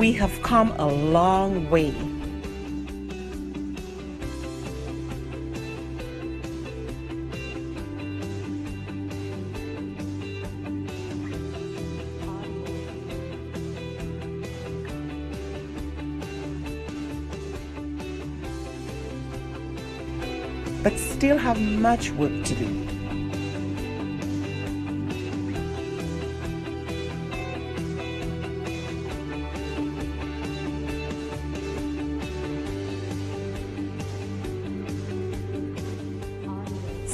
we have come a long way. But still have much work to do.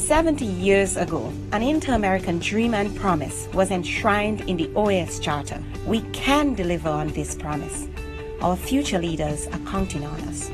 "70 years ago, an inter-American dream and promise was enshrined in the OAS Charter. We can deliver on this promise. Our future leaders are counting on us."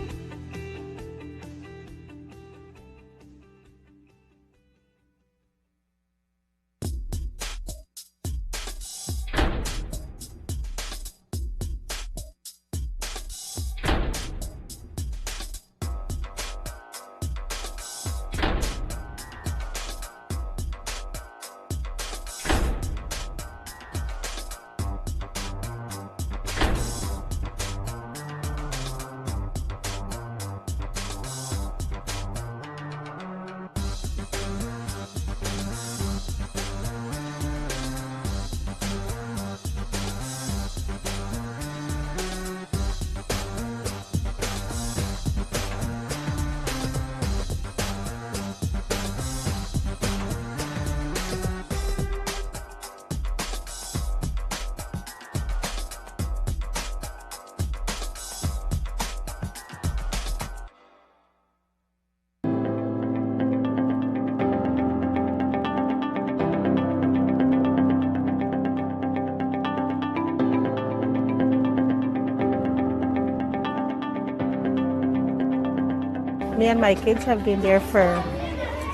Me and my kids have been there for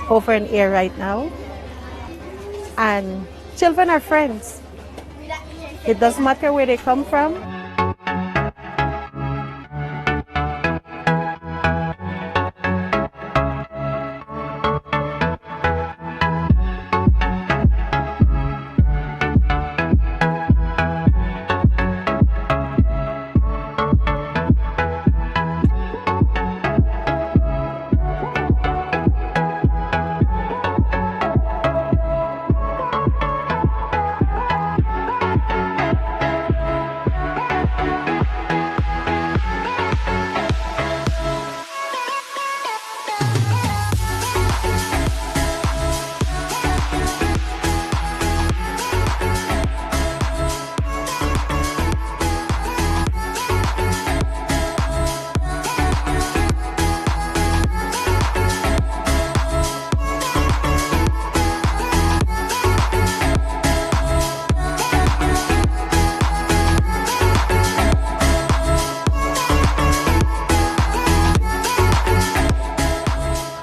over an year right now. And children are friends. It doesn't matter where they come from.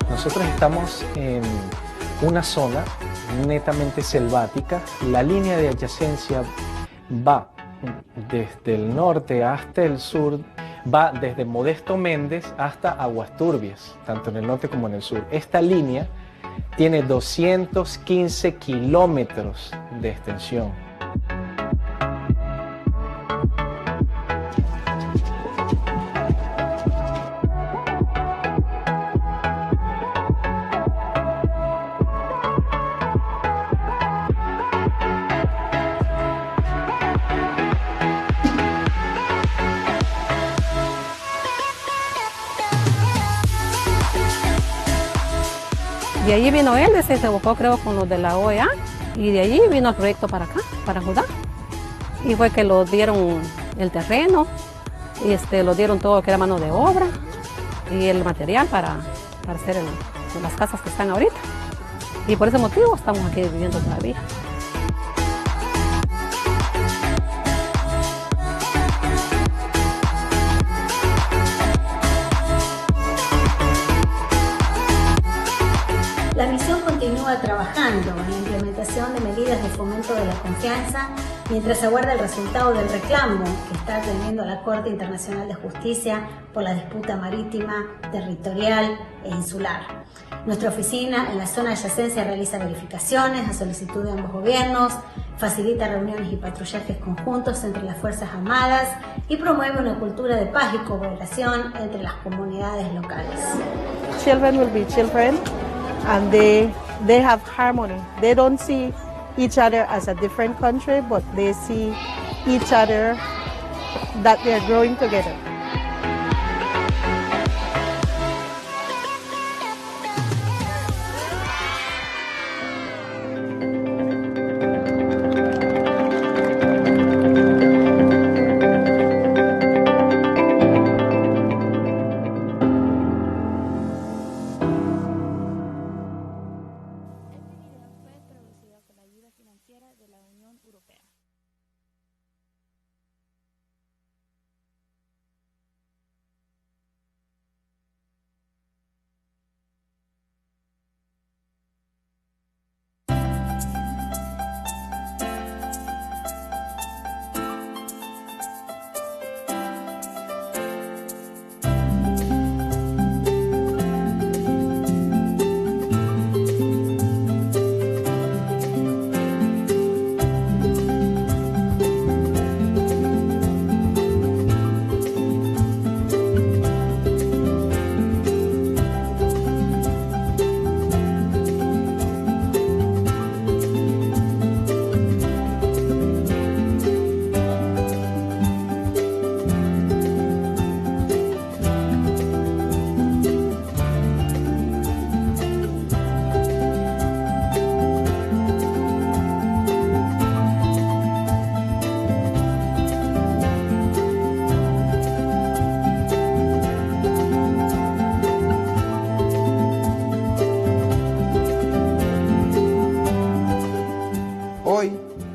Nosotros estamos en una zona netamente selvática. La línea de adyacencia va desde el norte hasta el sur, va desde Modesto Méndez hasta Aguas Turbias, tanto en el norte como en el sur. Esta línea tiene 215 kilómetros de extensión. De allí vino él, se buscó creo con los de la OEA y de allí vino el proyecto para acá, para Judá. Y fue que lo dieron el terreno, y lo dieron todo lo que era mano de obra y el material para hacer las casas que están ahorita. Y por ese motivo estamos aquí viviendo todavía. La misión continúa trabajando en la implementación de medidas de fomento de la confianza mientras aguarda el resultado del reclamo que está atendiendo la Corte Internacional de Justicia por la disputa marítima, territorial e insular. Nuestra oficina en la zona de adyacencia realiza verificaciones a solicitud de ambos gobiernos, facilita reuniones y patrullajes conjuntos entre las Fuerzas Armadas y promueve una cultura de paz y cooperación entre las comunidades locales. Children will be children and they have harmony. They don't see each other as a different country, but they see each other that they're growing together.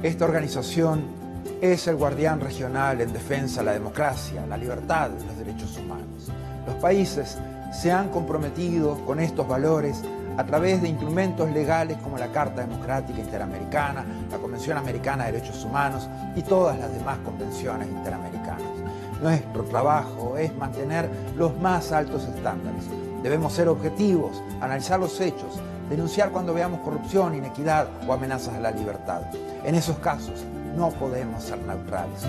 Esta organización es el guardián regional en defensa de la democracia, la libertad y los derechos humanos. Los países se han comprometido con estos valores a través de instrumentos legales como la Carta Democrática Interamericana, la Convención Americana de Derechos Humanos y todas las demás convenciones interamericanas. Nuestro trabajo es mantener los más altos estándares. Debemos ser objetivos, analizar los hechos, denunciar cuando veamos corrupción, inequidad o amenazas a la libertad. En esos casos no podemos ser neutrales.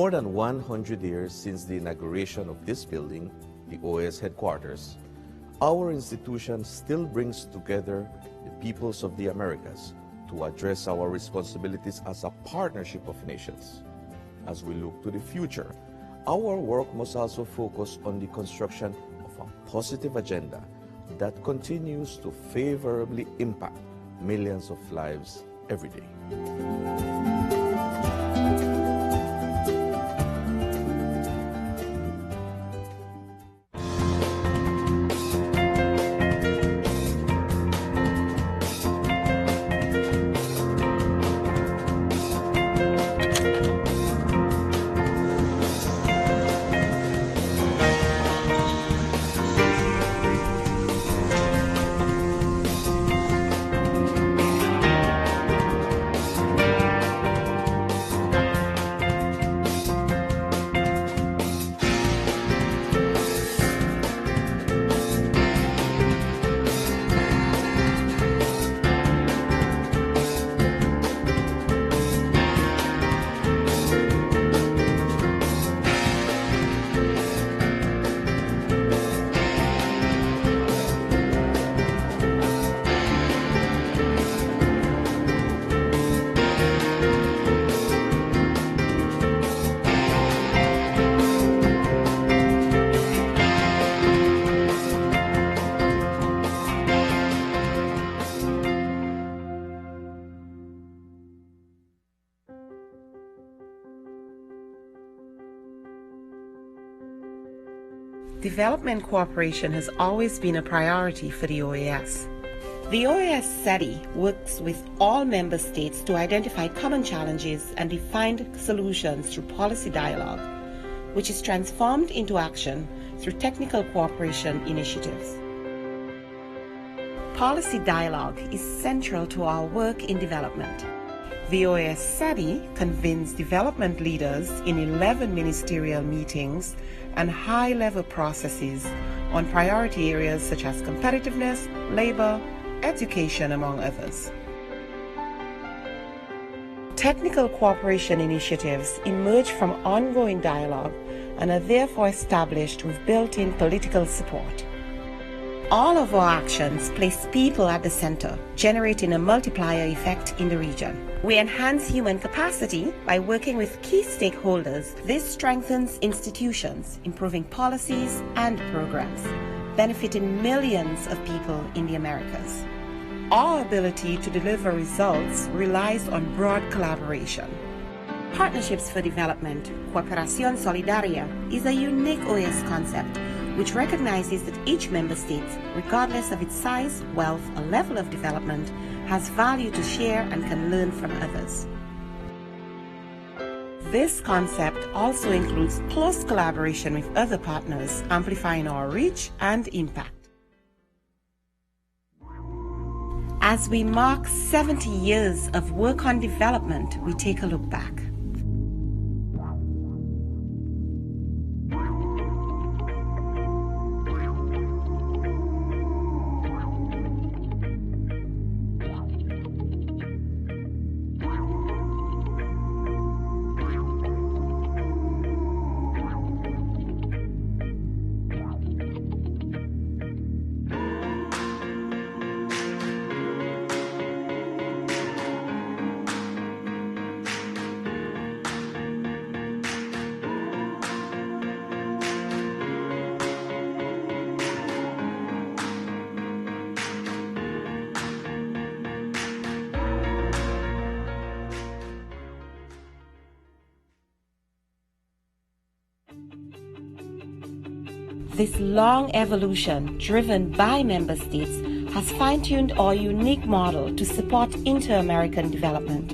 More than 100 years since the inauguration of this building, the OAS headquarters, our institution still brings together the peoples of the Americas to address our responsibilities as a partnership of nations. As we look to the future, our work must also focus on the construction of a positive agenda that continues to favorably impact millions of lives every day. Development cooperation has always been a priority for the OAS. The OAS SETI works with all member states to identify common challenges and define solutions through policy dialogue, which is transformed into action through technical cooperation initiatives. Policy dialogue is central to our work in development. The OAS SETI convenes development leaders in 11 ministerial meetings and high-level processes on priority areas such as competitiveness, labor, education, among others. Technical cooperation initiatives emerge from ongoing dialogue and are therefore established with built-in political support. All of our actions place people at the center, generating a multiplier effect in the region. We enhance human capacity by working with key stakeholders. This strengthens institutions, improving policies and programs, benefiting millions of people in the Americas. Our ability to deliver results relies on broad collaboration. Partnerships for Development, Cooperación Solidaria, is a unique OAS concept which recognizes that each member state, regardless of its size, wealth, or level of development, has value to share and can learn from others. This concept also includes close collaboration with other partners, amplifying our reach and impact. As we mark 70 years of work on development, we take a look back. This long evolution, driven by member states, has fine-tuned our unique model to support inter-American development.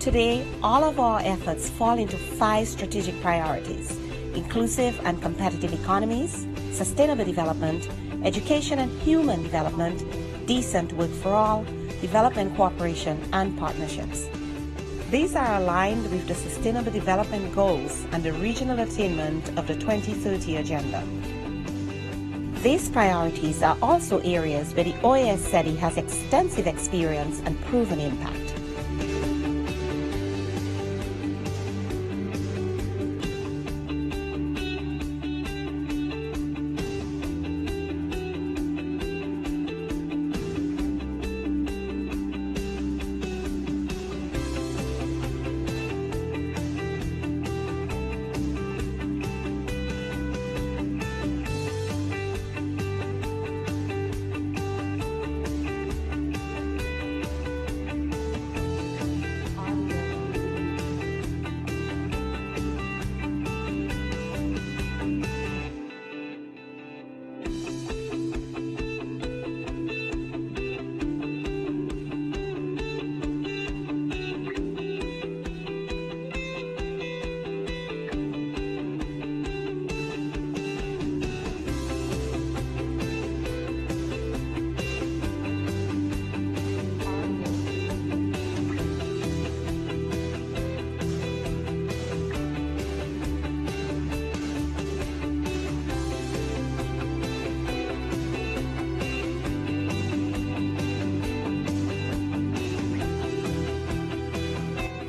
Today, all of our efforts fall into 5 strategic priorities: inclusive and competitive economies, sustainable development, education and human development, decent work for all, development cooperation, and partnerships. These are aligned with the Sustainable Development Goals and the regional attainment of the 2030 Agenda. These priorities are also areas where the OAS SETI has extensive experience and proven impact.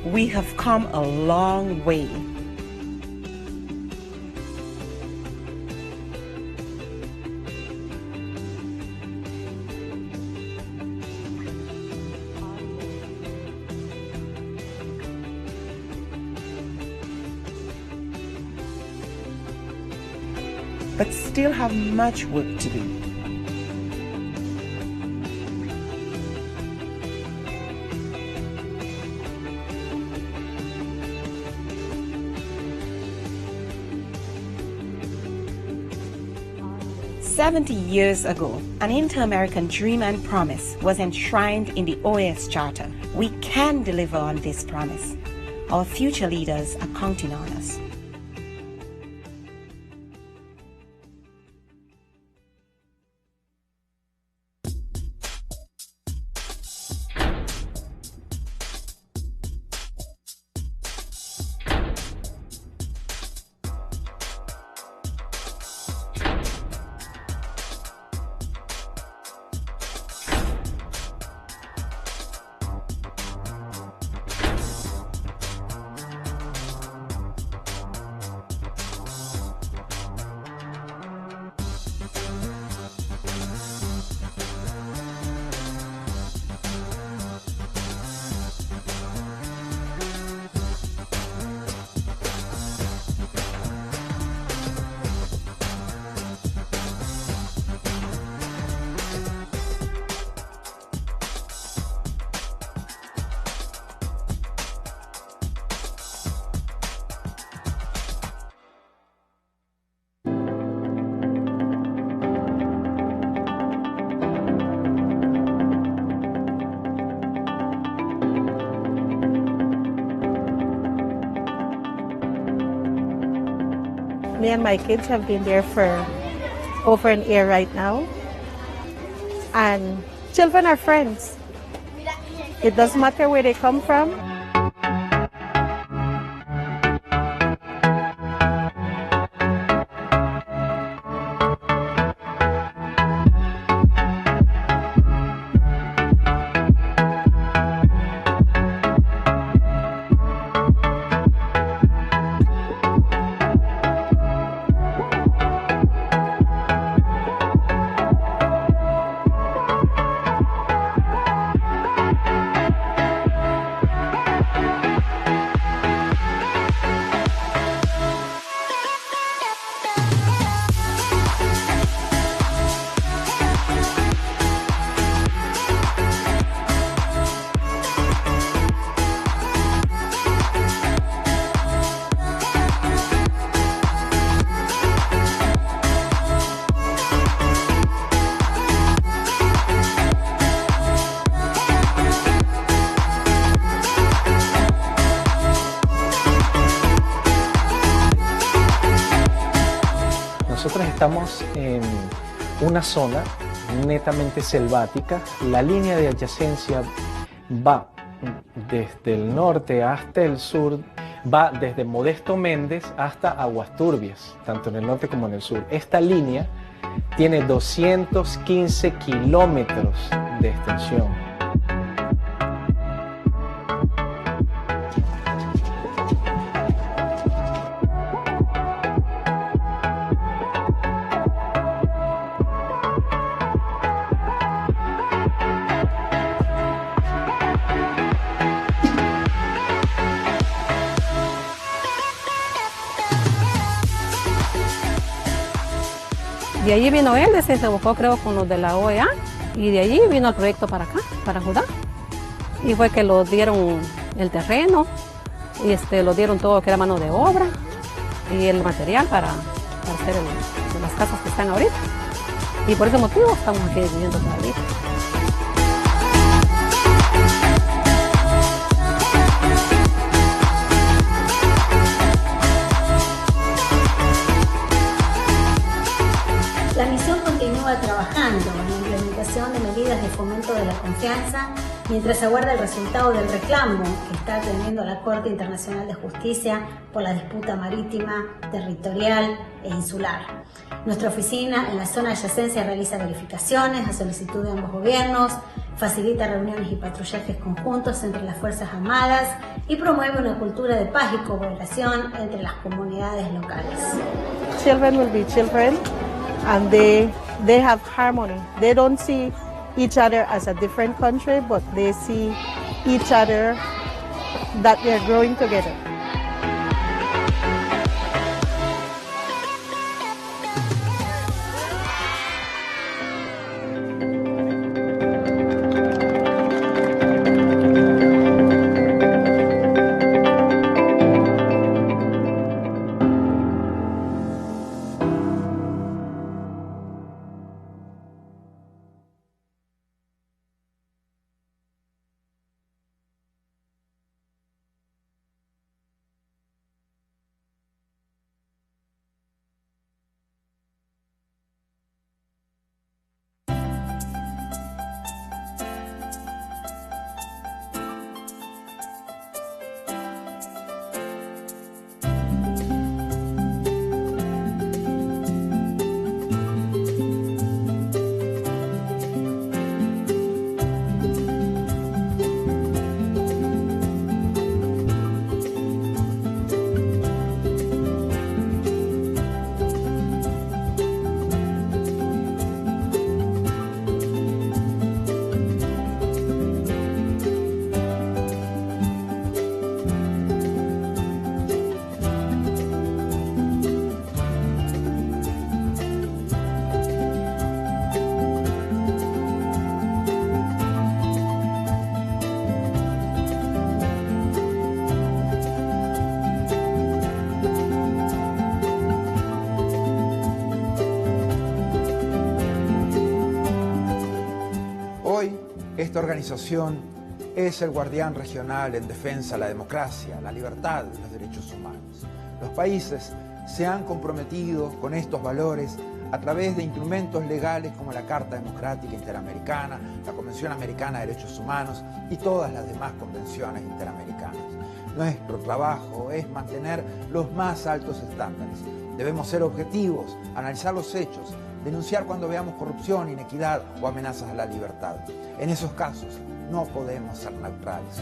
We have come a long way. but still have much work to do. "70 years ago, an inter-American dream and promise was enshrined in the OAS Charter. We can deliver on this promise. Our future leaders are counting on us." Me and my kids have been there for over an year right now. And children are friends. It doesn't matter where they come from. Nosotros estamos en una zona netamente selvática. La línea de adyacencia va desde el norte hasta el sur, va desde Modesto Méndez hasta Aguas Turbias, tanto en el norte como en el sur. Esta línea tiene 215 kilómetros de extensión. De allí vino él, se buscó creo con los de la OEA y de allí vino el proyecto para acá, para Judá. Y fue que lo dieron el terreno y lo dieron todo que era mano de obra y el material para hacer las casas que están ahorita. Y por ese motivo estamos aquí viviendo todavía. La misión continúa trabajando en la implementación de medidas de fomento de la confianza mientras aguarda el resultado del reclamo que está atendiendo la Corte Internacional de Justicia por la disputa marítima, territorial e insular. Nuestra oficina en la zona de adyacencia realiza verificaciones a solicitud de ambos gobiernos, facilita reuniones y patrullajes conjuntos entre las Fuerzas Armadas y promueve una cultura de paz y cooperación entre las comunidades locales. Children will be children. And they have harmony. They don't see each other as a different country, but they see each other that they're growing together. Esta organización es el guardián regional en defensa de la democracia, la libertad y los derechos humanos. Los países se han comprometido con estos valores a través de instrumentos legales como la Carta Democrática Interamericana, la Convención Americana de Derechos Humanos y todas las demás convenciones interamericanas. Nuestro trabajo es mantener los más altos estándares. Debemos ser objetivos, analizar los hechos, denunciar cuando veamos corrupción, inequidad o amenazas a la libertad. En esos casos no podemos ser neutrales.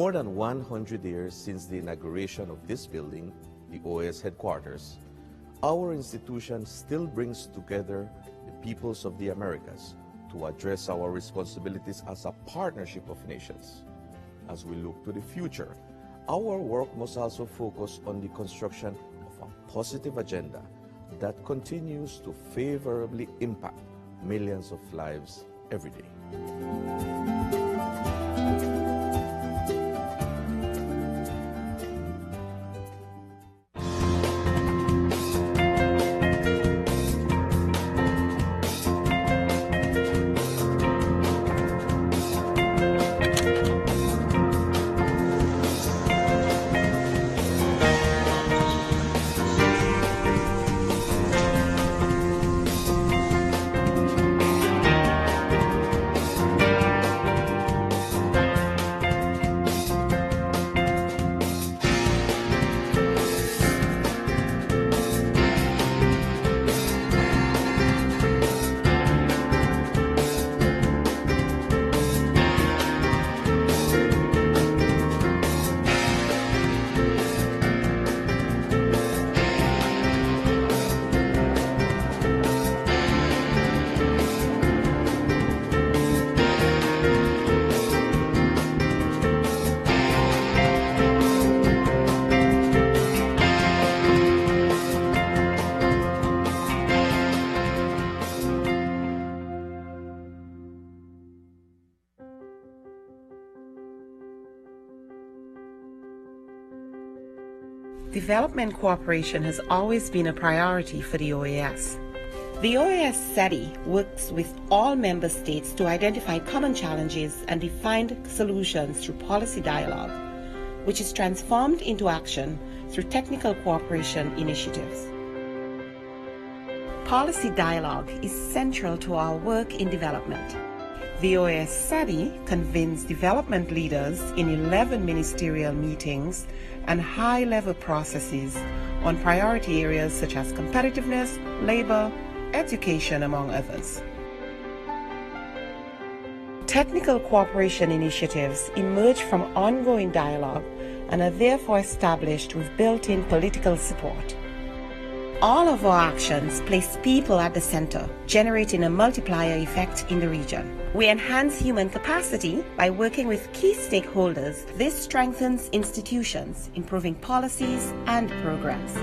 More than 100 years since the inauguration of this building, the OAS headquarters, our institution still brings together the peoples of the Americas to address our responsibilities as a partnership of nations. As we look to the future, our work must also focus on the construction of a positive agenda that continues to favorably impact millions of lives every day. Development cooperation has always been a priority for the OAS. The OAS SETI works with all member states to identify common challenges and define solutions through policy dialogue, which is transformed into action through technical cooperation initiatives. Policy dialogue is central to our work in development. The OAS SETI convenes development leaders in 11 ministerial meetings and high-level processes on priority areas such as competitiveness, labor, education, among others. Technical cooperation initiatives emerge from ongoing dialogue and are therefore established with built-in political support. All of our actions place people at the center, generating a multiplier effect in the region. We enhance human capacity by working with key stakeholders. This strengthens institutions, improving policies and programs.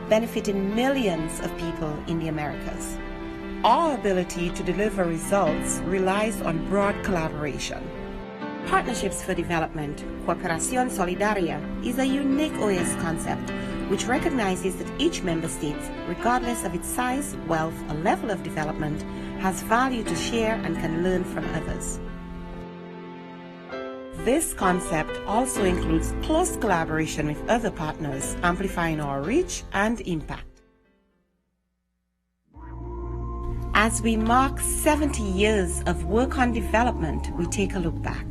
benefiting millions of people in the Americas. Our ability to deliver results relies on broad collaboration. Partnerships for Development, Cooperación Solidaria, is a unique OAS concept which recognizes that each member state, regardless of its size, wealth, or level of development, has value to share and can learn from others. This concept also includes close collaboration with other partners, amplifying our reach and impact. As we mark 70 years of work on development, we take a look back.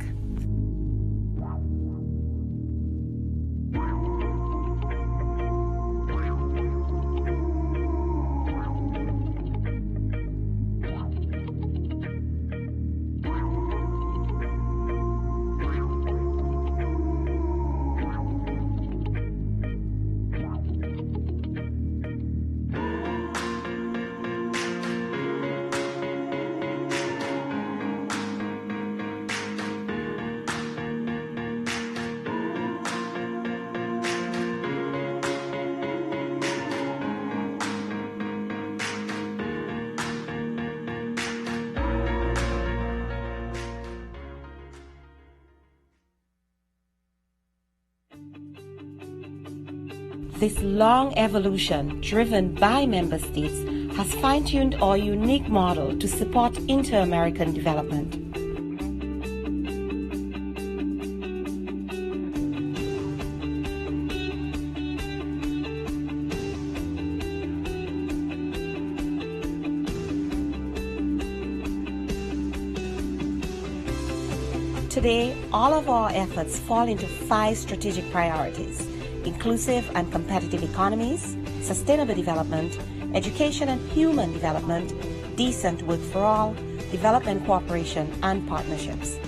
This long evolution, driven by member states, has fine-tuned our unique model to support inter-American development. Today, all of our efforts fall into 5 strategic priorities: inclusive and competitive economies, sustainable development, education and human development, decent work for all, development cooperation, and partnerships.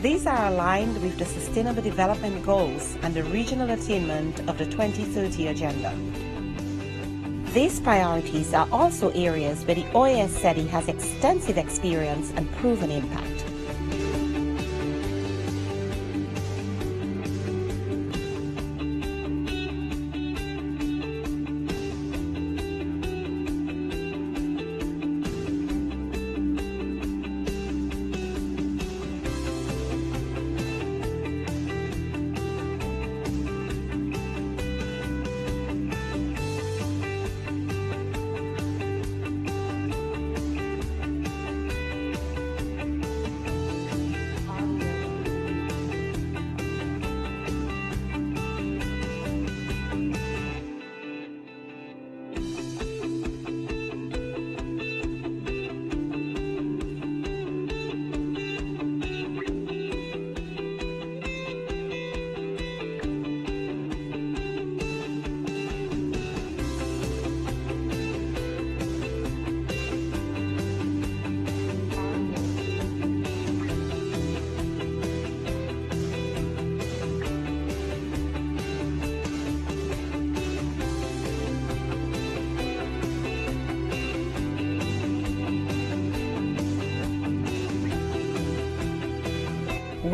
These are aligned with the Sustainable Development Goals and the regional attainment of the 2030 Agenda. These priorities are also areas where the OAS SETI has extensive experience and proven impact.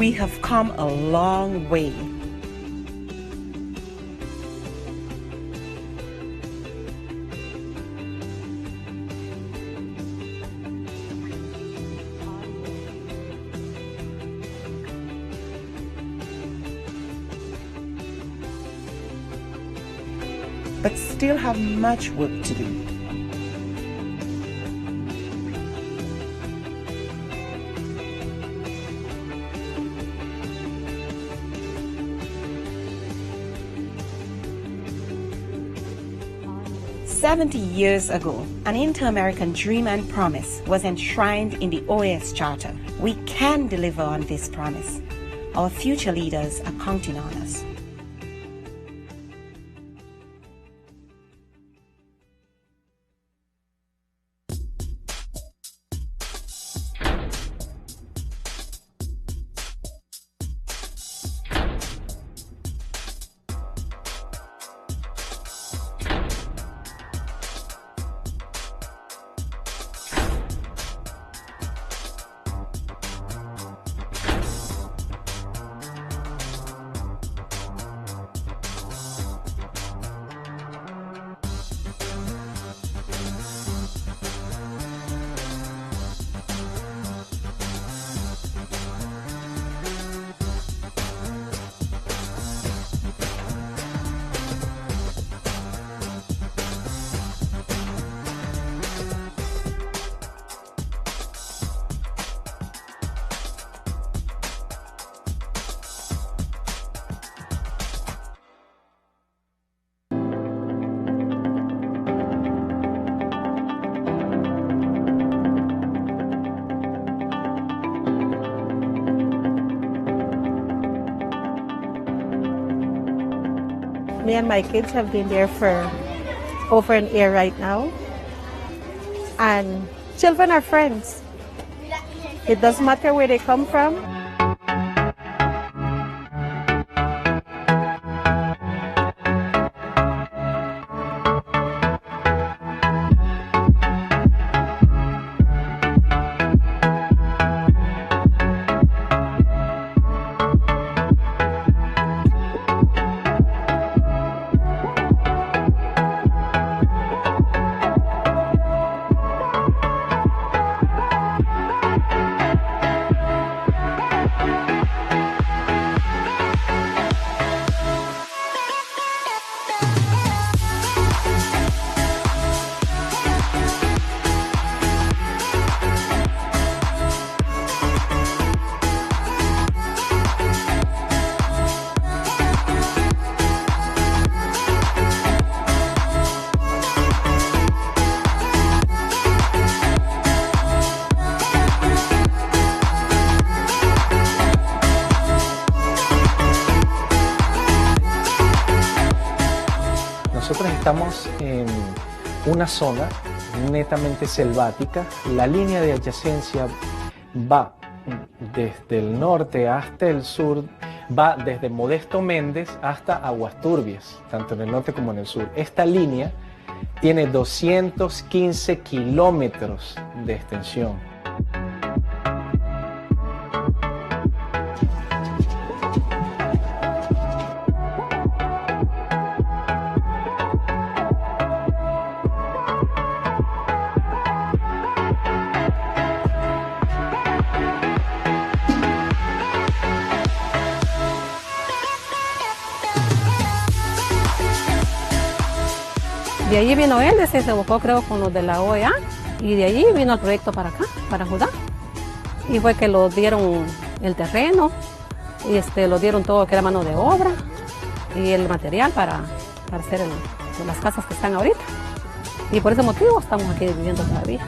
We have come a long way. But still have much work to do. "70 years ago, an inter-American dream and promise was enshrined in the OAS Charter. We can deliver on this promise. Our future leaders are counting on us." Me and my kids have been there for over an year right now. And children are friends. It doesn't matter where they come from. Nosotros estamos en una zona netamente selvática. La línea de adyacencia va desde el norte hasta el sur, va desde Modesto Méndez hasta Aguas Turbias, tanto en el norte como en el sur. Esta línea tiene 215 kilómetros de extensión. De allí vino él, se buscó creo con los de la OAS y de allí vino el proyecto para acá, para Judá. Y fue que lo dieron el terreno y lo dieron todo que era mano de obra y el material para hacer las casas que están ahorita. Y por ese motivo estamos aquí viviendo todavía.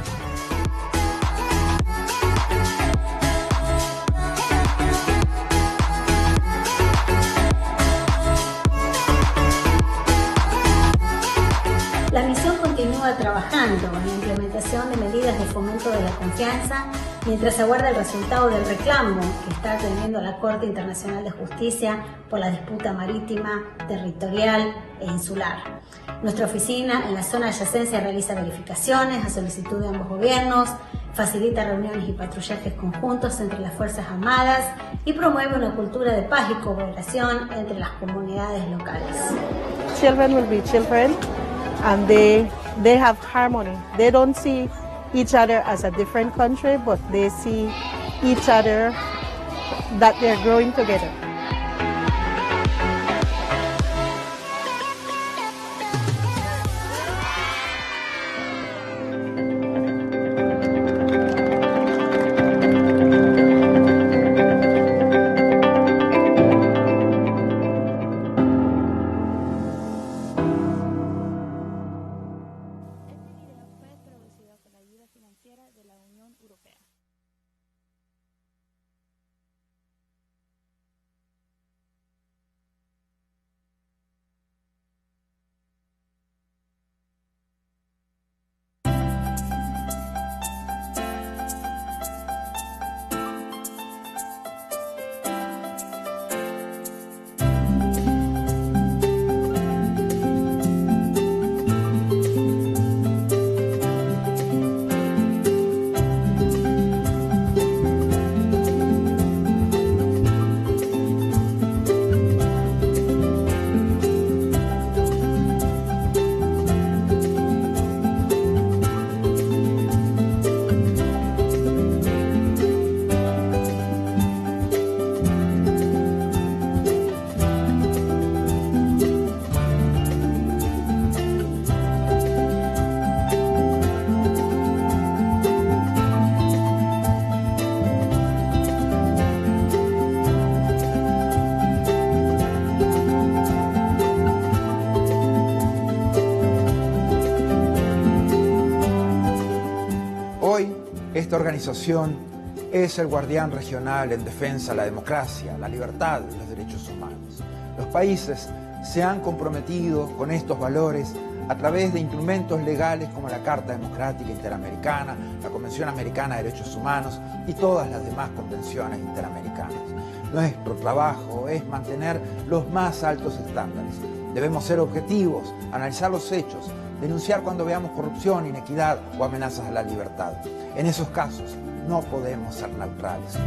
La misión continúa trabajando en la implementación de medidas de fomento de la confianza mientras aguarda el resultado del reclamo que está atendiendo la Corte Internacional de Justicia por la disputa marítima, territorial e insular. Nuestra oficina en la zona adyacencia realiza verificaciones a solicitud de ambos gobiernos, facilita reuniones y patrullajes conjuntos entre las Fuerzas Armadas y promueve una cultura de paz y cooperación entre las comunidades locales. Children will be children. And they have harmony. They don't see each other as a different country, but they see each other that they're growing together. De la Unión Europea. Esta organización es el guardián regional en defensa de la democracia, la libertad y los derechos humanos. Los países se han comprometido con estos valores a través de instrumentos legales como la Carta Democrática Interamericana, la Convención Americana de Derechos Humanos y todas las demás convenciones interamericanas. Nuestro trabajo es mantener los más altos estándares. Debemos ser objetivos, analizar los hechos, denunciar cuando veamos corrupción, inequidad o amenazas a la libertad. En esos casos no podemos ser neutrales.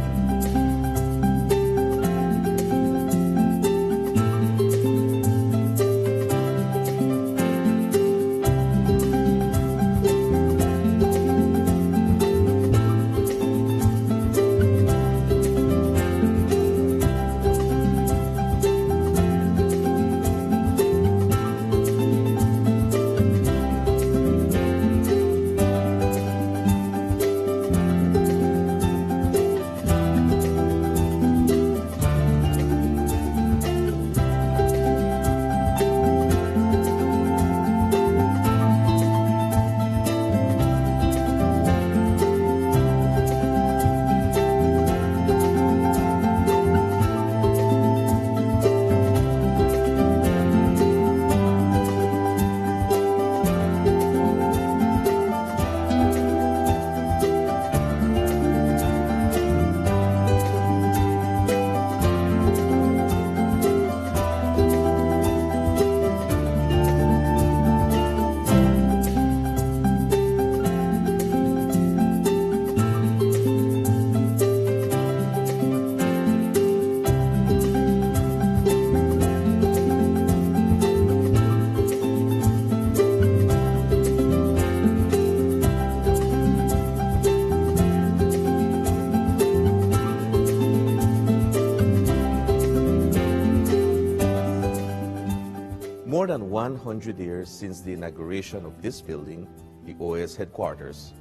More than 100 years since the inauguration of this building, the OAS headquarters,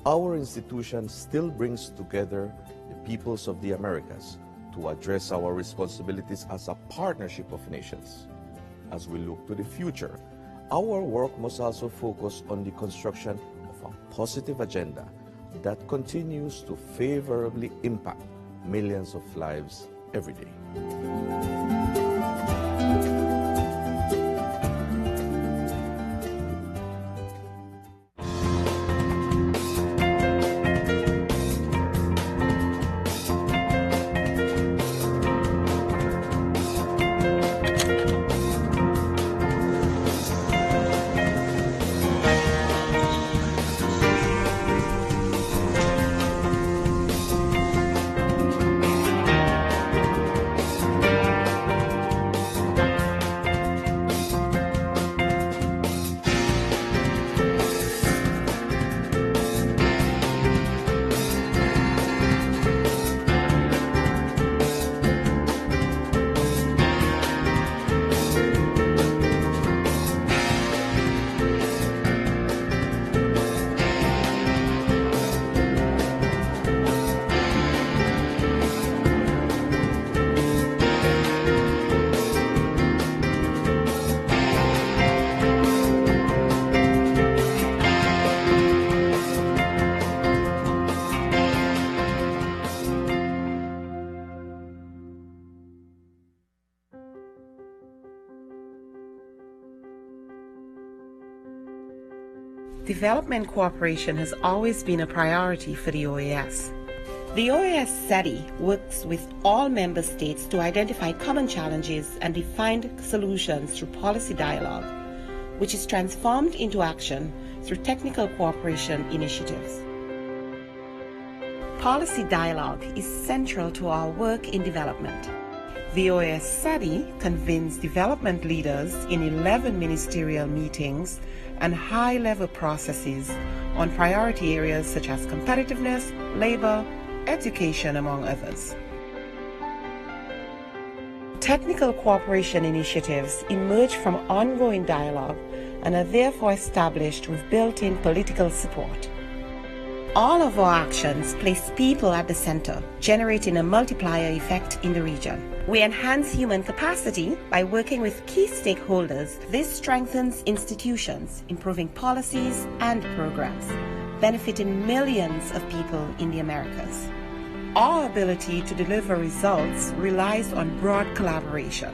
our institution still brings together the peoples of the Americas to address our responsibilities as a partnership of nations. As we look to the future, our work must also focus on the construction of a positive agenda that continues to favorably impact millions of lives every day. Development cooperation has always been a priority for the OAS. The OAS SETI works with all member states to identify common challenges and define solutions through policy dialogue, which is transformed into action through technical cooperation initiatives. Policy dialogue is central to our work in development. The OAS SETI convenes development leaders in 11 ministerial meetings and high-level processes on priority areas such as competitiveness, labor, education, among others. Technical cooperation initiatives emerge from ongoing dialogue and are therefore established with built-in political support. All of our actions place people at the center, generating a multiplier effect in the region. We enhance human capacity by working with key stakeholders. This strengthens institutions, improving policies and programs, benefiting millions of people in the Americas. Our ability to deliver results relies on broad collaboration.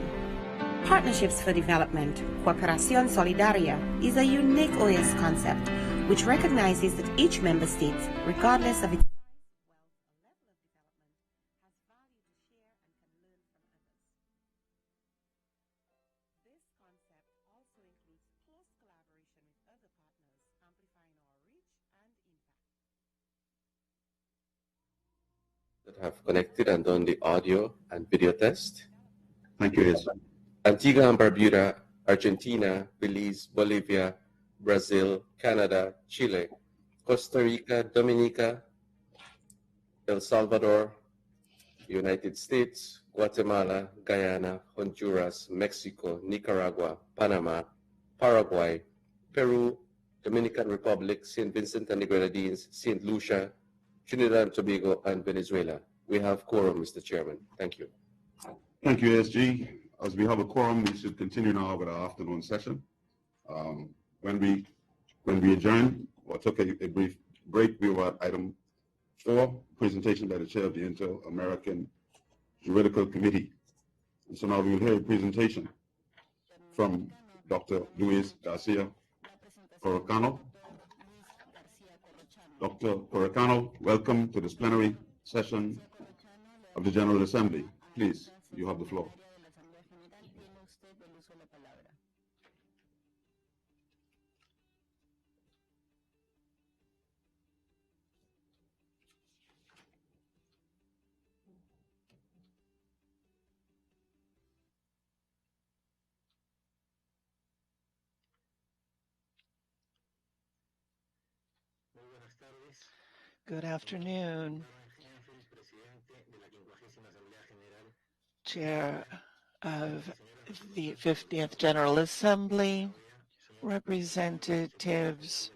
Partnerships for Development, Cooperación Solidaria, is a unique OAS concept which recognizes that each member state, regardless of its that have connected and done the audio and video test. Thank you, Yes. Antigua and Barbuda, Argentina, Belize, Bolivia, Brazil, Canada, Chile, Costa Rica, Dominica, El Salvador, United States, Guatemala, Guyana, Honduras, Mexico, Nicaragua, Panama, Paraguay, Peru, Dominican Republic, St. Vincent and the Grenadines, St. Lucia, Trinidad and Tobago, and Venezuela. We have quorum, Mr. Chairman. Thank you. Thank you, SG. As we have a quorum, we should continue now with our afternoon session. When we adjourn or took a brief break, we were at item 4, presentation by the chair of the Inter-American Juridical Committee. And so now we will hear a presentation from Dr. Luis Garcia Corrocano. Dr. Corrocano, welcome to this plenary session of the General Assembly. Please, you have the floor. Good afternoon, Chair of the 50th General Assembly, representatives,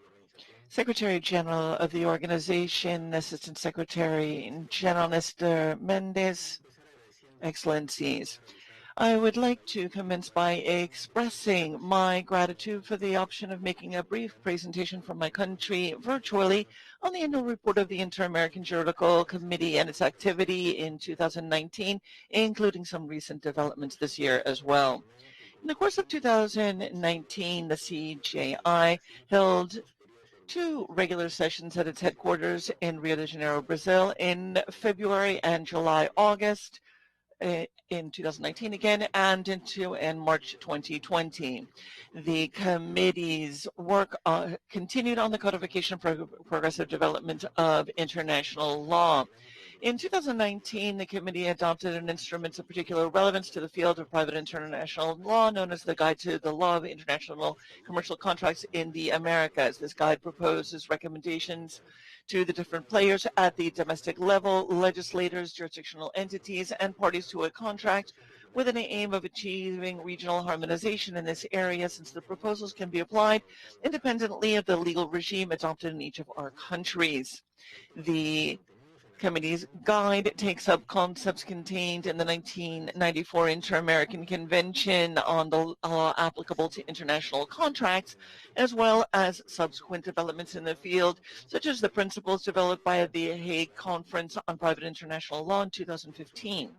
Secretary General of the organization, Assistant Secretary General Mr. Mendez, Excellencies. I would like to commence by expressing my gratitude for the option of making a brief presentation from my country virtually on the annual report of the Inter-American Juridical Committee and its activity in 2019, including some recent developments this year as well. In the course of 2019, the CJI held 2 regular sessions at its headquarters in Rio de Janeiro, Brazil in February and July, August, in 2019 again, and in March 2020. The committee's work continued on the codification and progressive development of international law. In 2019, the committee adopted an instrument of particular relevance to the field of private international law known as the Guide to the Law of International Commercial Contracts in the Americas. This guide proposes recommendations to the different players at the domestic level, legislators, jurisdictional entities, and parties to a contract with an aim of achieving regional harmonization in this area, since the proposals can be applied independently of the legal regime adopted in each of our countries. The Committee's guide takes up concepts contained in the 1994 Inter-American Convention on the law applicable to international contracts, as well as subsequent developments in the field, such as the principles developed by the Hague Conference on Private International Law in 2015.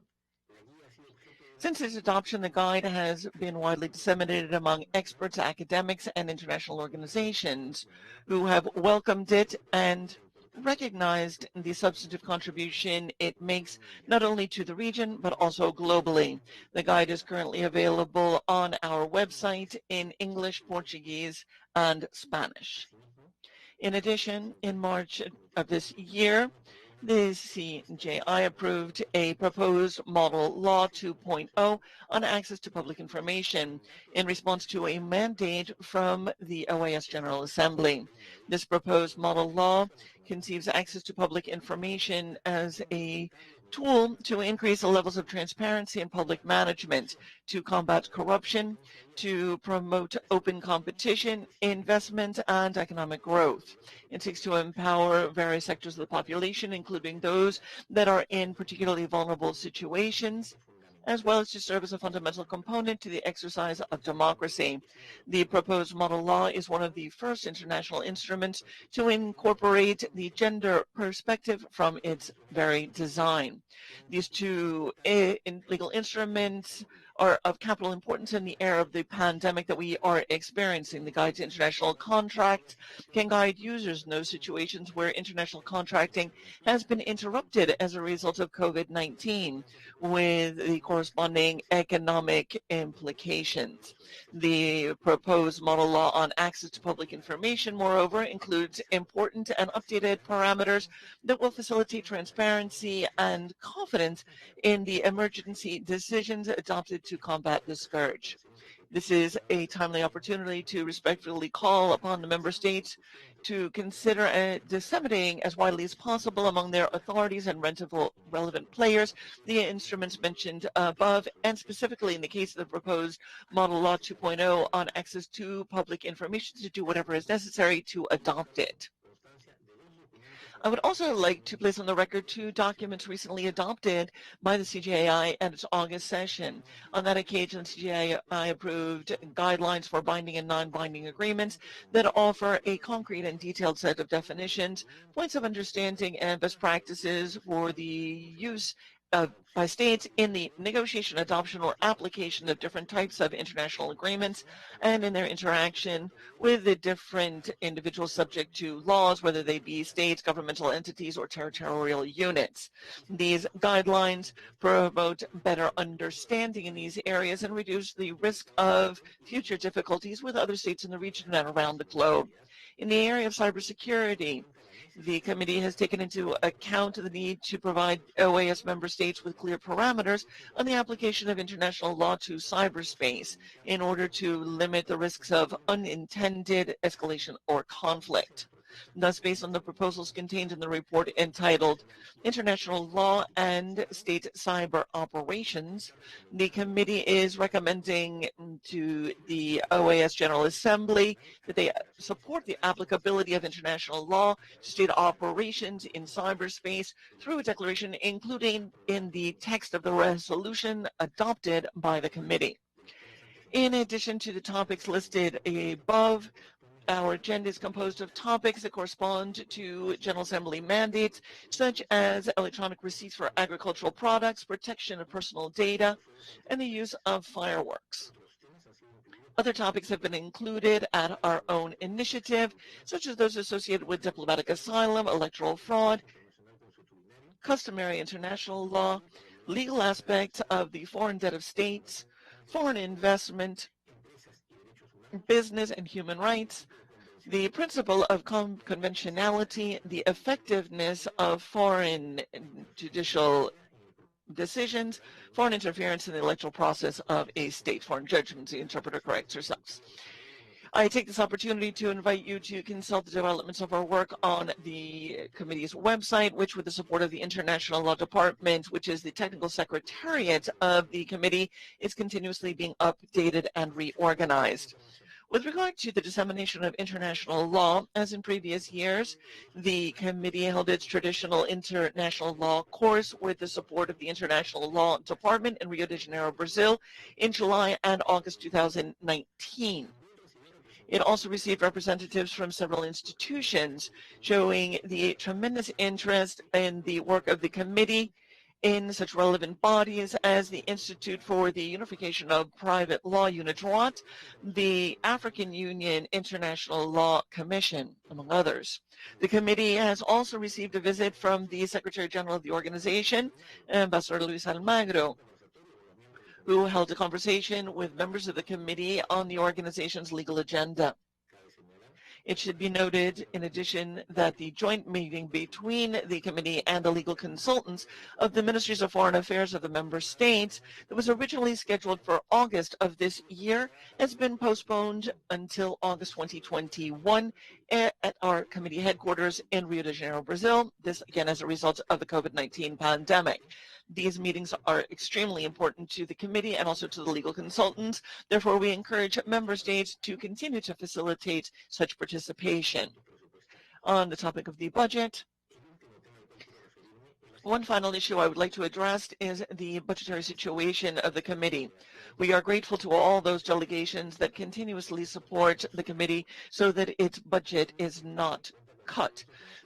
Since its adoption, the guide has been widely disseminated among experts, academics, and international organizations who have welcomed it and recognized the substantive contribution it makes not only to the region but also globally. The guide is currently available on our website in English, Portuguese, and Spanish. In addition, in March of this year, the CJI approved a proposed model law 2.0 on access to public information in response to a mandate from the OAS General Assembly. This proposed model law conceives access to public information as a tool to increase the levels of transparency in public management, to combat corruption, to promote open competition, investment, and economic growth. It seeks to empower various sectors of the population, including those that are in particularly vulnerable situations, as well as to serve as a fundamental component to the exercise of democracy. The proposed model law is one of the first international instruments to incorporate the gender perspective from its very design. These 2 legal instruments are of capital importance in the era of the pandemic that we are experiencing. The Guide to International Contract can guide users in those situations where international contracting has been interrupted as a result of COVID-19, with the corresponding economic implications. The proposed model law on access to public information, moreover, includes important and updated parameters that will facilitate transparency and confidence in the emergency decisions adopted to combat the scourge. This is a timely opportunity to respectfully call upon the member states to consider disseminating as widely as possible among their authorities and relevant players the instruments mentioned above, and specifically in the case of the proposed Model Law 2.0 on access to public information, to do whatever is necessary to adopt it. I would also like to place on the record 2 documents recently adopted by the CGAI at its August session. On that occasion, the CGAI approved guidelines for binding and non-binding agreements that offer a concrete and detailed set of definitions, points of understanding, and best practices for the use by states in the negotiation, adoption, or application of different types of international agreements, and in their interaction with the different individuals subject to laws, whether they be states, governmental entities, or territorial units. These guidelines promote better understanding in these areas and reduce the risk of future difficulties with other states in the region and around the globe. In the area of cybersecurity, the committee has taken into account the need to provide OAS member states with clear parameters on the application of international law to cyberspace in order to limit the risks of unintended escalation or conflict. Thus, based on the proposals contained in the report entitled International Law and State Cyber Operations, the committee is recommending to the OAS General Assembly that they support the applicability of international law to state operations in cyberspace through a declaration, including in the text of the resolution adopted by the committee. In addition to the topics listed above, our agenda is composed of topics that correspond to General Assembly mandates, such as electronic receipts for agricultural products, protection of personal data, and the use of fireworks. Other topics have been included at our own initiative, such as those associated with diplomatic asylum, electoral fraud, customary international law, legal aspects of the foreign debt of states, foreign investment, business and human rights, the principle of conventionality, the effectiveness of foreign judicial decisions, foreign interference in the electoral process of a state, foreign judgments, the interpreter corrects herself. I take this opportunity to invite you to consult the developments of our work on the committee's website, which, with the support of the International Law Department, which is the technical secretariat of the committee, is continuously being updated and reorganized. With regard to the dissemination of international law, as in previous years, the committee held its traditional international law course with the support of the International Law Department in Rio de Janeiro, Brazil, in July and August 2019. It also received representatives from several institutions, showing the tremendous interest in the work of the committee in such relevant bodies as the Institute for the Unification of Private Law, UNIDROIT, the African Union International Law Commission, among others. The committee has also received a visit from the Secretary General of the organization, Ambassador Luis Almagro, who held a conversation with members of the committee on the organization's legal agenda. It should be noted, in addition, that the joint meeting between the committee and the legal consultants of the Ministries of Foreign Affairs of the member states that was originally scheduled for August of this year has been postponed until August 2021 at our committee headquarters in Rio de Janeiro, Brazil. This, again, as a result of the COVID-19 pandemic. These meetings are extremely important to the committee and also to the legal consultants. Therefore, we encourage member states to continue to facilitate such participation. On the topic of the budget, one final issue I would like to address is the budgetary situation of the committee. We are grateful to all those delegations that continuously support the committee so that its budget is not cut.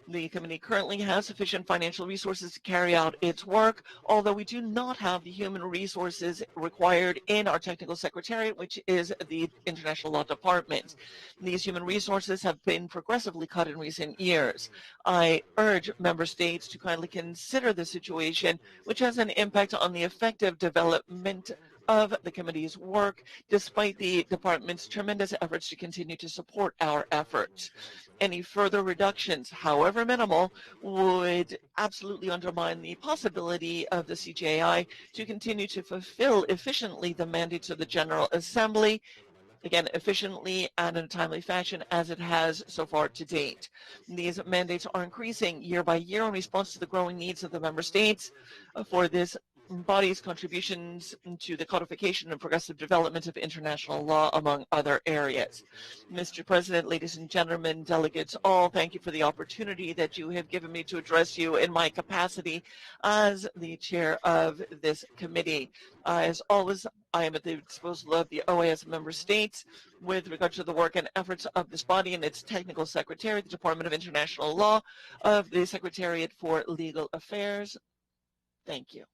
The committee currently has sufficient financial resources to carry out its work, although we do not have the human resources required in our technical secretariat, which is the International Law Department. These human resources have been progressively cut in recent years. I urge member states to kindly consider the situation, which has an impact on the effective development of the committee's work, despite the department's tremendous efforts to continue to support our efforts. Any further reductions, however minimal, would absolutely undermine the possibility of the CGAI to continue to fulfill efficiently the mandates of the General Assembly, again, efficiently and in a timely fashion as it has so far to date. These mandates are increasing year by year in response to the growing needs of the member states. For this body's contributions to the codification and progressive development of international law, among other areas. Mr. President, ladies and gentlemen, delegates all, thank you for the opportunity that you have given me to address you in my capacity as the chair of this committee. As always, I am at the disposal of the OAS member states with regard to the work and efforts of this body and its technical secretariat, the Department of International Law, of the Secretariat for Legal Affairs. Thank you.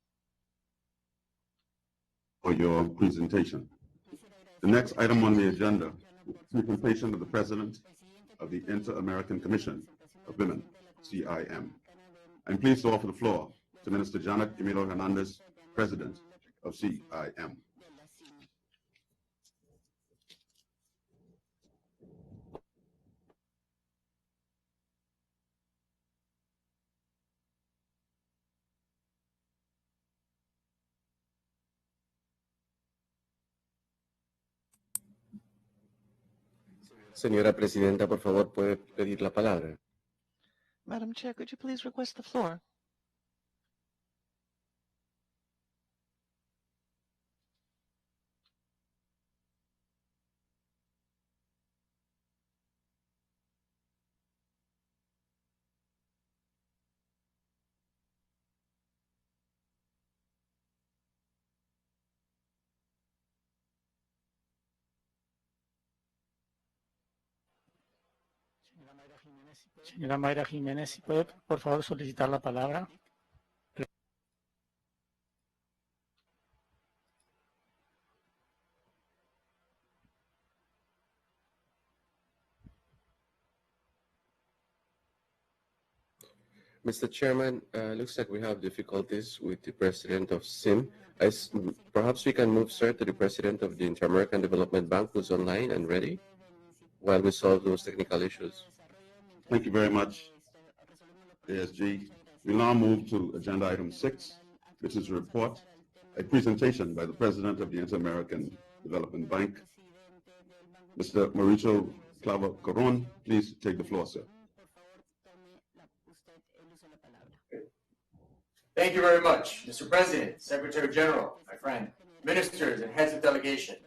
For your presentation. The next item on the agenda is the presentation of the President of the Inter-American Commission of Women, CIM. I'm pleased to offer the floor to Minister Janet Emilio Hernandez, President of CIM. Señora Presidenta, por favor, puede pedir la palabra. Madam Chair, could you please request the floor? Señora Mayra Jiménez, si puede, por favor, solicitar la palabra. Mr. Chairman, looks like we have difficulties with the President of CIM. Perhaps we can move, sir, to the President of the Inter-American Development Bank, who's online and ready, while we solve those technical issues. Thank you very much, ASG. We now move to agenda item 6, which is a presentation by the President of the Inter-American Development Bank. Mr. Mauricio Clava Coron, please take the floor, sir. Thank you very much, Mr. President, Secretary General, my friend, ministers, and heads of delegation.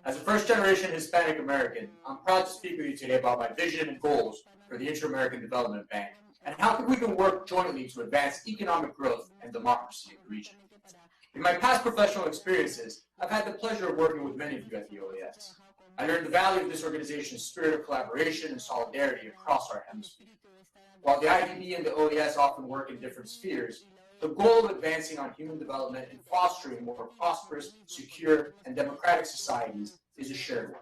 As a first-generation Hispanic American, I'm proud to speak with you today about my vision and goals for the Inter-American Development Bank and how we can work jointly to advance economic growth and democracy in the region. In my past professional experiences, I've had the pleasure of working with many of you at the OAS. I learned the value of this organization's spirit of collaboration and solidarity across our hemisphere. While the IDB and the OAS often work in different spheres, the goal of advancing on human development and fostering more prosperous, secure, and democratic societies is a shared one.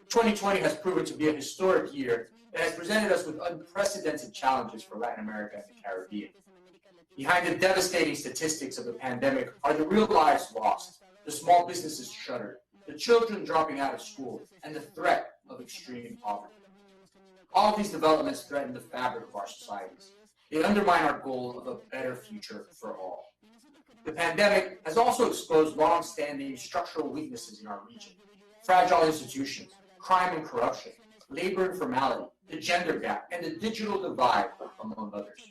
2020 has proven to be a historic year that has presented us with unprecedented challenges for Latin America and the Caribbean. Behind the devastating statistics of the pandemic are the real lives lost, the small businesses shuttered, the children dropping out of school, and the threat of extreme poverty. All of these developments threaten the fabric of our societies. They undermine our goal of a better future for all. The pandemic has also exposed long-standing structural weaknesses in our region: fragile institutions, crime and corruption, labor informality, the gender gap, and the digital divide, among others.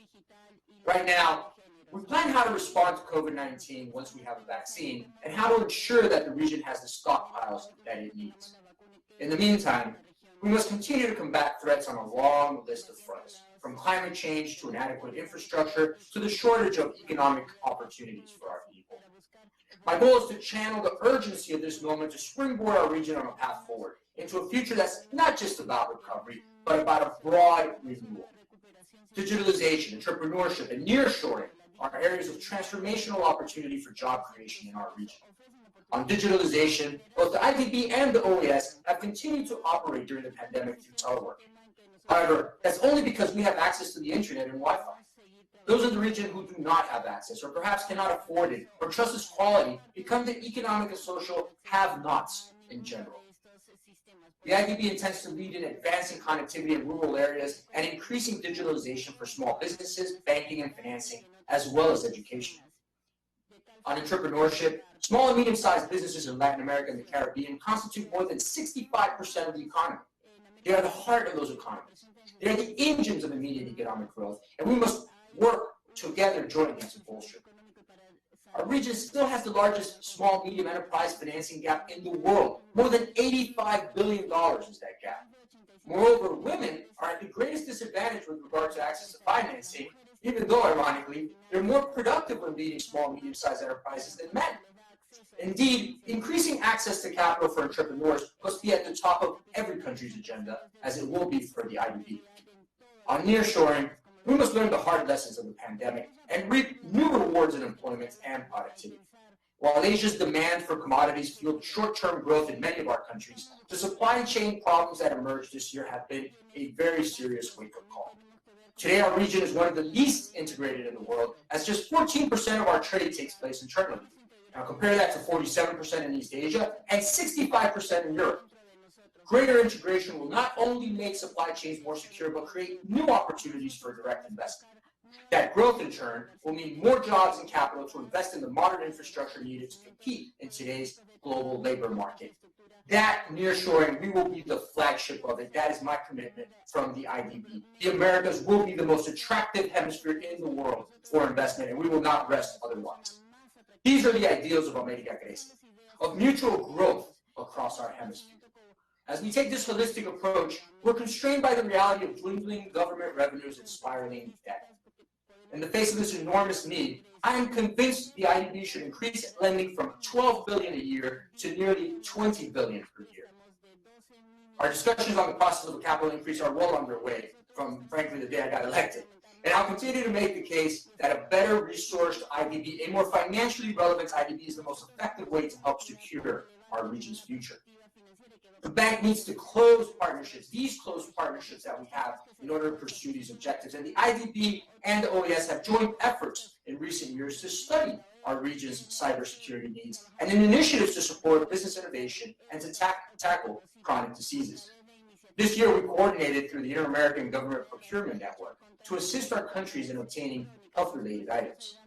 Right now, we plan how to respond to COVID-19 once we have a vaccine and how to ensure that the region has the stockpiles that it needs. In the meantime, we must continue to combat threats on a long list of fronts, from climate change to inadequate infrastructure to the shortage of economic opportunities for our people. My goal is to channel the urgency of this moment to springboard our region on a path forward into a future that's not just about recovery, but about a broad renewal. Digitalization, entrepreneurship, and nearshoring are areas of transformational opportunity for job creation in our region. On digitalization, both the IDB and the OAS have continued to operate during the pandemic through telework. However, that's only because we have access to the internet and Wi-Fi. Those in the region who do not have access, or perhaps cannot afford it, or trust its quality, become the economic and social have-nots in general. The IDB intends to lead in advancing connectivity in rural areas and increasing digitalization for small businesses, banking and financing, as well as education. On entrepreneurship, small and medium-sized businesses in Latin America and the Caribbean constitute more than 65% of the economy. They are the heart of those economies. They are the engines of immediate economic growth, and we must work together jointly to bolster it. Our region still has the largest small-medium enterprise financing gap in the world. More than $85 billion is that gap. Moreover, women are at the greatest disadvantage with regard to access to financing, even though, ironically, they're more productive when leading small, medium-sized enterprises than men. Indeed, increasing access to capital for entrepreneurs must be at the top of every country's agenda, as it will be for the IDB. On nearshoring, we must learn the hard lessons of the pandemic and reap new rewards in employment and productivity. While Asia's demand for commodities fueled short-term growth in many of our countries, the supply chain problems that emerged this year have been a very serious wake-up call. Today, our region is one of the least integrated in the world, as just 14% of our trade takes place internally. Now compare that to 47% in East Asia and 65% in Europe. Greater integration will not only make supply chains more secure, but create new opportunities for direct investment. That growth, in turn, will mean more jobs and capital to invest in the modern infrastructure needed to compete in today's global labor market. That nearshoring, we will be the flagship of it. That is my commitment from the IDB. The Americas will be the most attractive hemisphere in the world for investment, and we will not rest otherwise. These are the ideals of America Crece, of mutual growth across our hemisphere. As we take this holistic approach, we're constrained by the reality of dwindling government revenues and spiraling debt. In the face of this enormous need, I am convinced the IDB should increase lending from $12 billion a year to nearly $20 billion per year. Our discussions on the process of a capital increase are well underway from, frankly, the day I got elected. And I'll continue to make the case that a better resourced IDB, a more financially relevant IDB, is the most effective way to help secure our region's future. The bank needs to close partnerships, these close partnerships that we have, in order to pursue these objectives. And the IDB and the OAS have joined efforts in recent years to study our region's cybersecurity needs and in initiatives to support business innovation and to tackle chronic diseases. This year, we coordinated through the Inter-American Government Procurement Network to assist our countries in obtaining health-related items.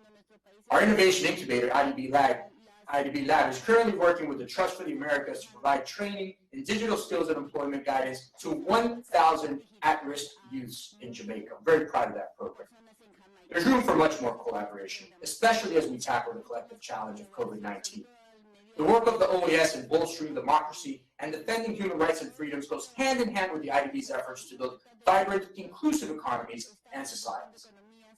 Our innovation incubator, IDB Lab, is currently working with the Trust for the Americas to provide training in digital skills and employment guidance to 1,000 at-risk youths in Jamaica. I'm very proud of that program. There's room for much more collaboration, especially as we tackle the collective challenge of COVID-19. The work of the OAS in bolstering democracy and defending human rights and freedoms goes hand in hand with the IDB's efforts to build vibrant, inclusive economies and societies.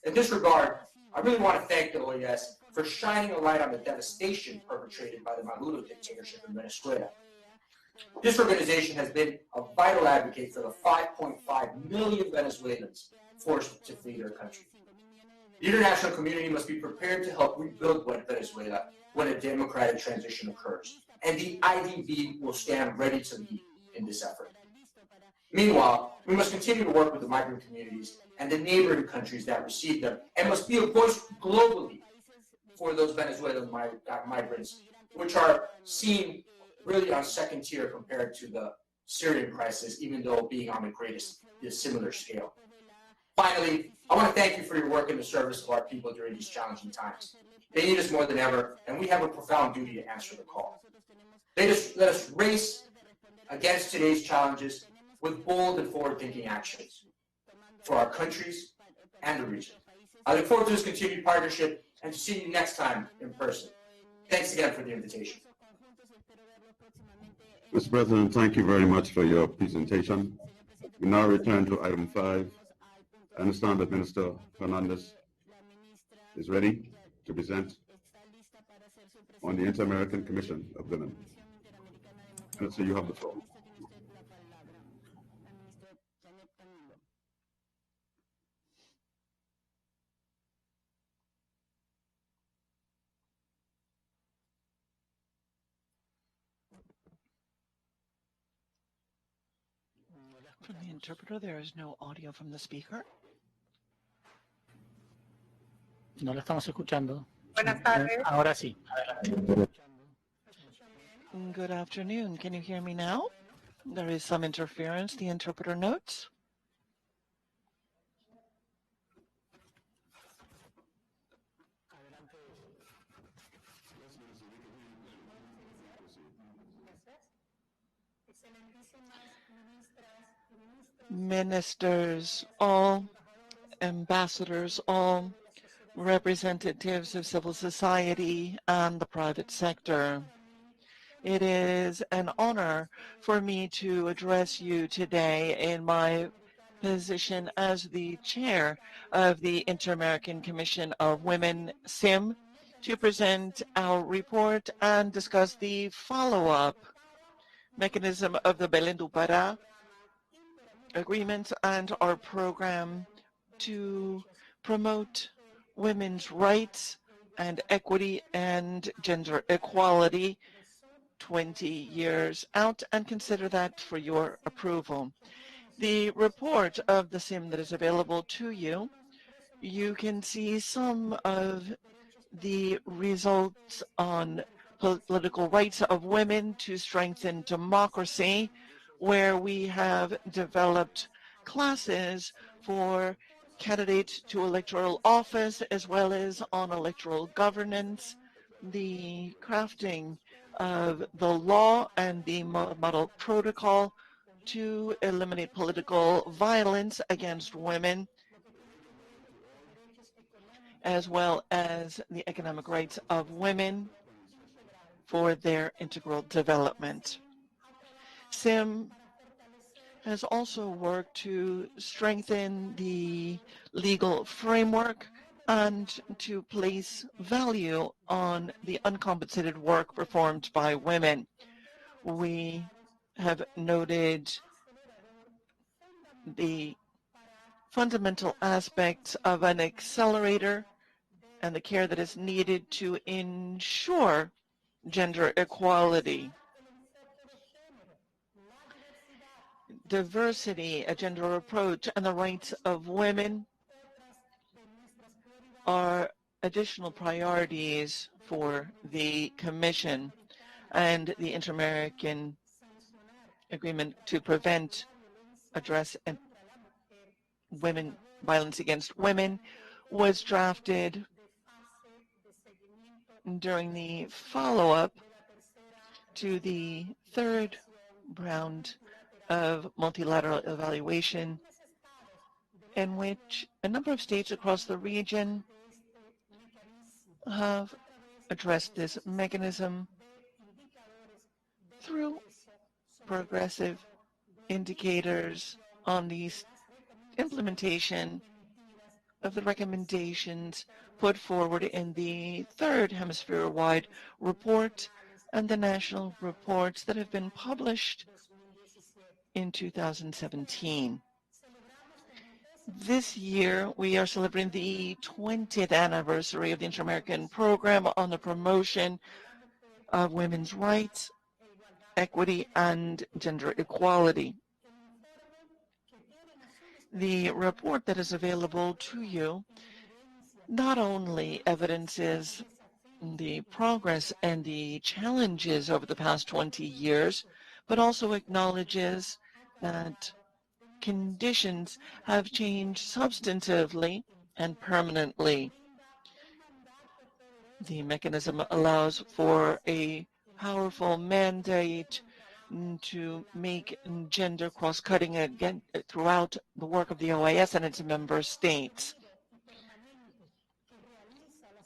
In this regard, I really want to thank the OAS for shining a light on the devastation perpetrated by the Maduro dictatorship in Venezuela. This organization has been a vital advocate for the 5.5 million Venezuelans forced to flee their country. The international community must be prepared to help rebuild Venezuela when a democratic transition occurs, and the IDB will stand ready to lead in this effort. Meanwhile, we must continue to work with the migrant communities and the neighboring countries that receive them, and must be a voice globally for those Venezuelan migrants, which are seen really on second tier compared to the Syrian crisis, even though being on the similar scale. Finally, I want to thank you for your work in the service of our people during these challenging times. They need us more than ever, and we have a profound duty to answer the call. Let us race against today's challenges with bold and forward-thinking actions for our countries and the region. I look forward to this continued partnership and to seeing you next time in person. Thanks again for the invitation. Mr. President, thank you very much for your presentation. We now return to item 5. I understand that Minister Fernandez is ready to present on the Inter-American Commission of Women. Minister, you have the floor. From the interpreter, there is no audio from the speaker. No la estamos escuchando. Buenas tardes. Ahora sí. Adelante. Good afternoon. Can you hear me now? There is some interference, the interpreter notes. Ministers, all ambassadors, all representatives of civil society and the private sector. It is an honor for me to address you today in my position as the chair of the Inter-American Commission of Women, SIM, to present our report and discuss the follow-up mechanism of the Belén do Pará agreement and our program to promote women's rights and equity and gender equality 20 years out, and consider that for your approval. The report of the SIM that is available to you, you can see some of the results on political rights of women to strengthen democracy, where we have developed classes for candidates to electoral office, as well as on electoral governance, the crafting of the law and the model protocol to eliminate political violence against women, as well as the economic rights of women for their integral development. SIM has also worked to strengthen the legal framework and to place value on the uncompensated work performed by women. We have noted the fundamental aspects of an accelerator and the care that is needed to ensure gender equality. Diversity, a gender approach, and the rights of women are additional priorities for the Commission and the Inter-American Agreement to prevent, address, and violence against women was drafted during the follow-up to the third round of multilateral evaluation, in which a number of states across the region have addressed this mechanism through progressive indicators on the implementation of the recommendations put forward in the third hemisphere-wide report and the national reports that have been published in 2017. This year, we are celebrating the 20th anniversary of the Inter-American Program on the promotion of women's rights, equity, and gender equality. The report that is available to you not only evidences the progress and the challenges over the past 20 years, but also acknowledges that conditions have changed substantively and permanently. The mechanism allows for a powerful mandate to make gender cross-cutting again throughout the work of the OAS and its member states.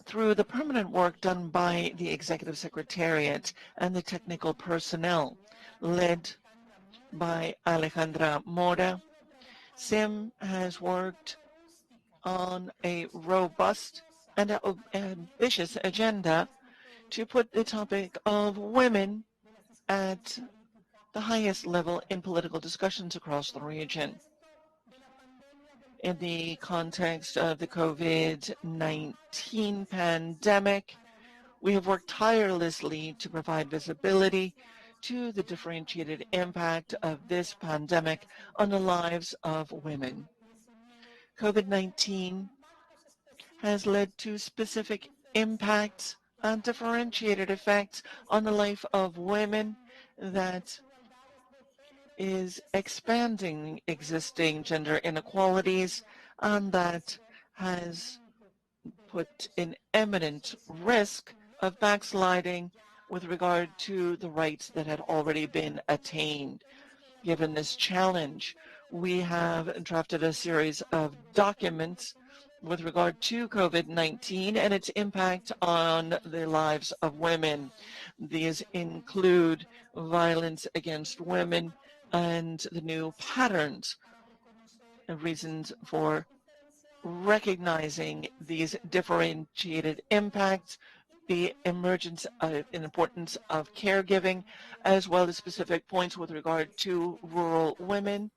Through the permanent work done by the Executive Secretariat and the technical personnel led by Alejandra Mora, SIM has worked on a robust and ambitious agenda to put the topic of women at the highest level in political discussions across the region. In the context of the COVID-19 pandemic, we have worked tirelessly to provide visibility to the differentiated impact of this pandemic on the lives of women. COVID-19 has led to specific impacts and differentiated effects on the life of women that is expanding existing gender inequalities and that has put in imminent risk of backsliding with regard to the rights that had already been attained. Given this challenge, we have drafted a series of documents with regard to COVID-19 and its impact on the lives of women. These include violence against women and the new patterns and reasons for recognizing these differentiated impacts, the emergence and importance of caregiving, as well as specific points with regard to rural women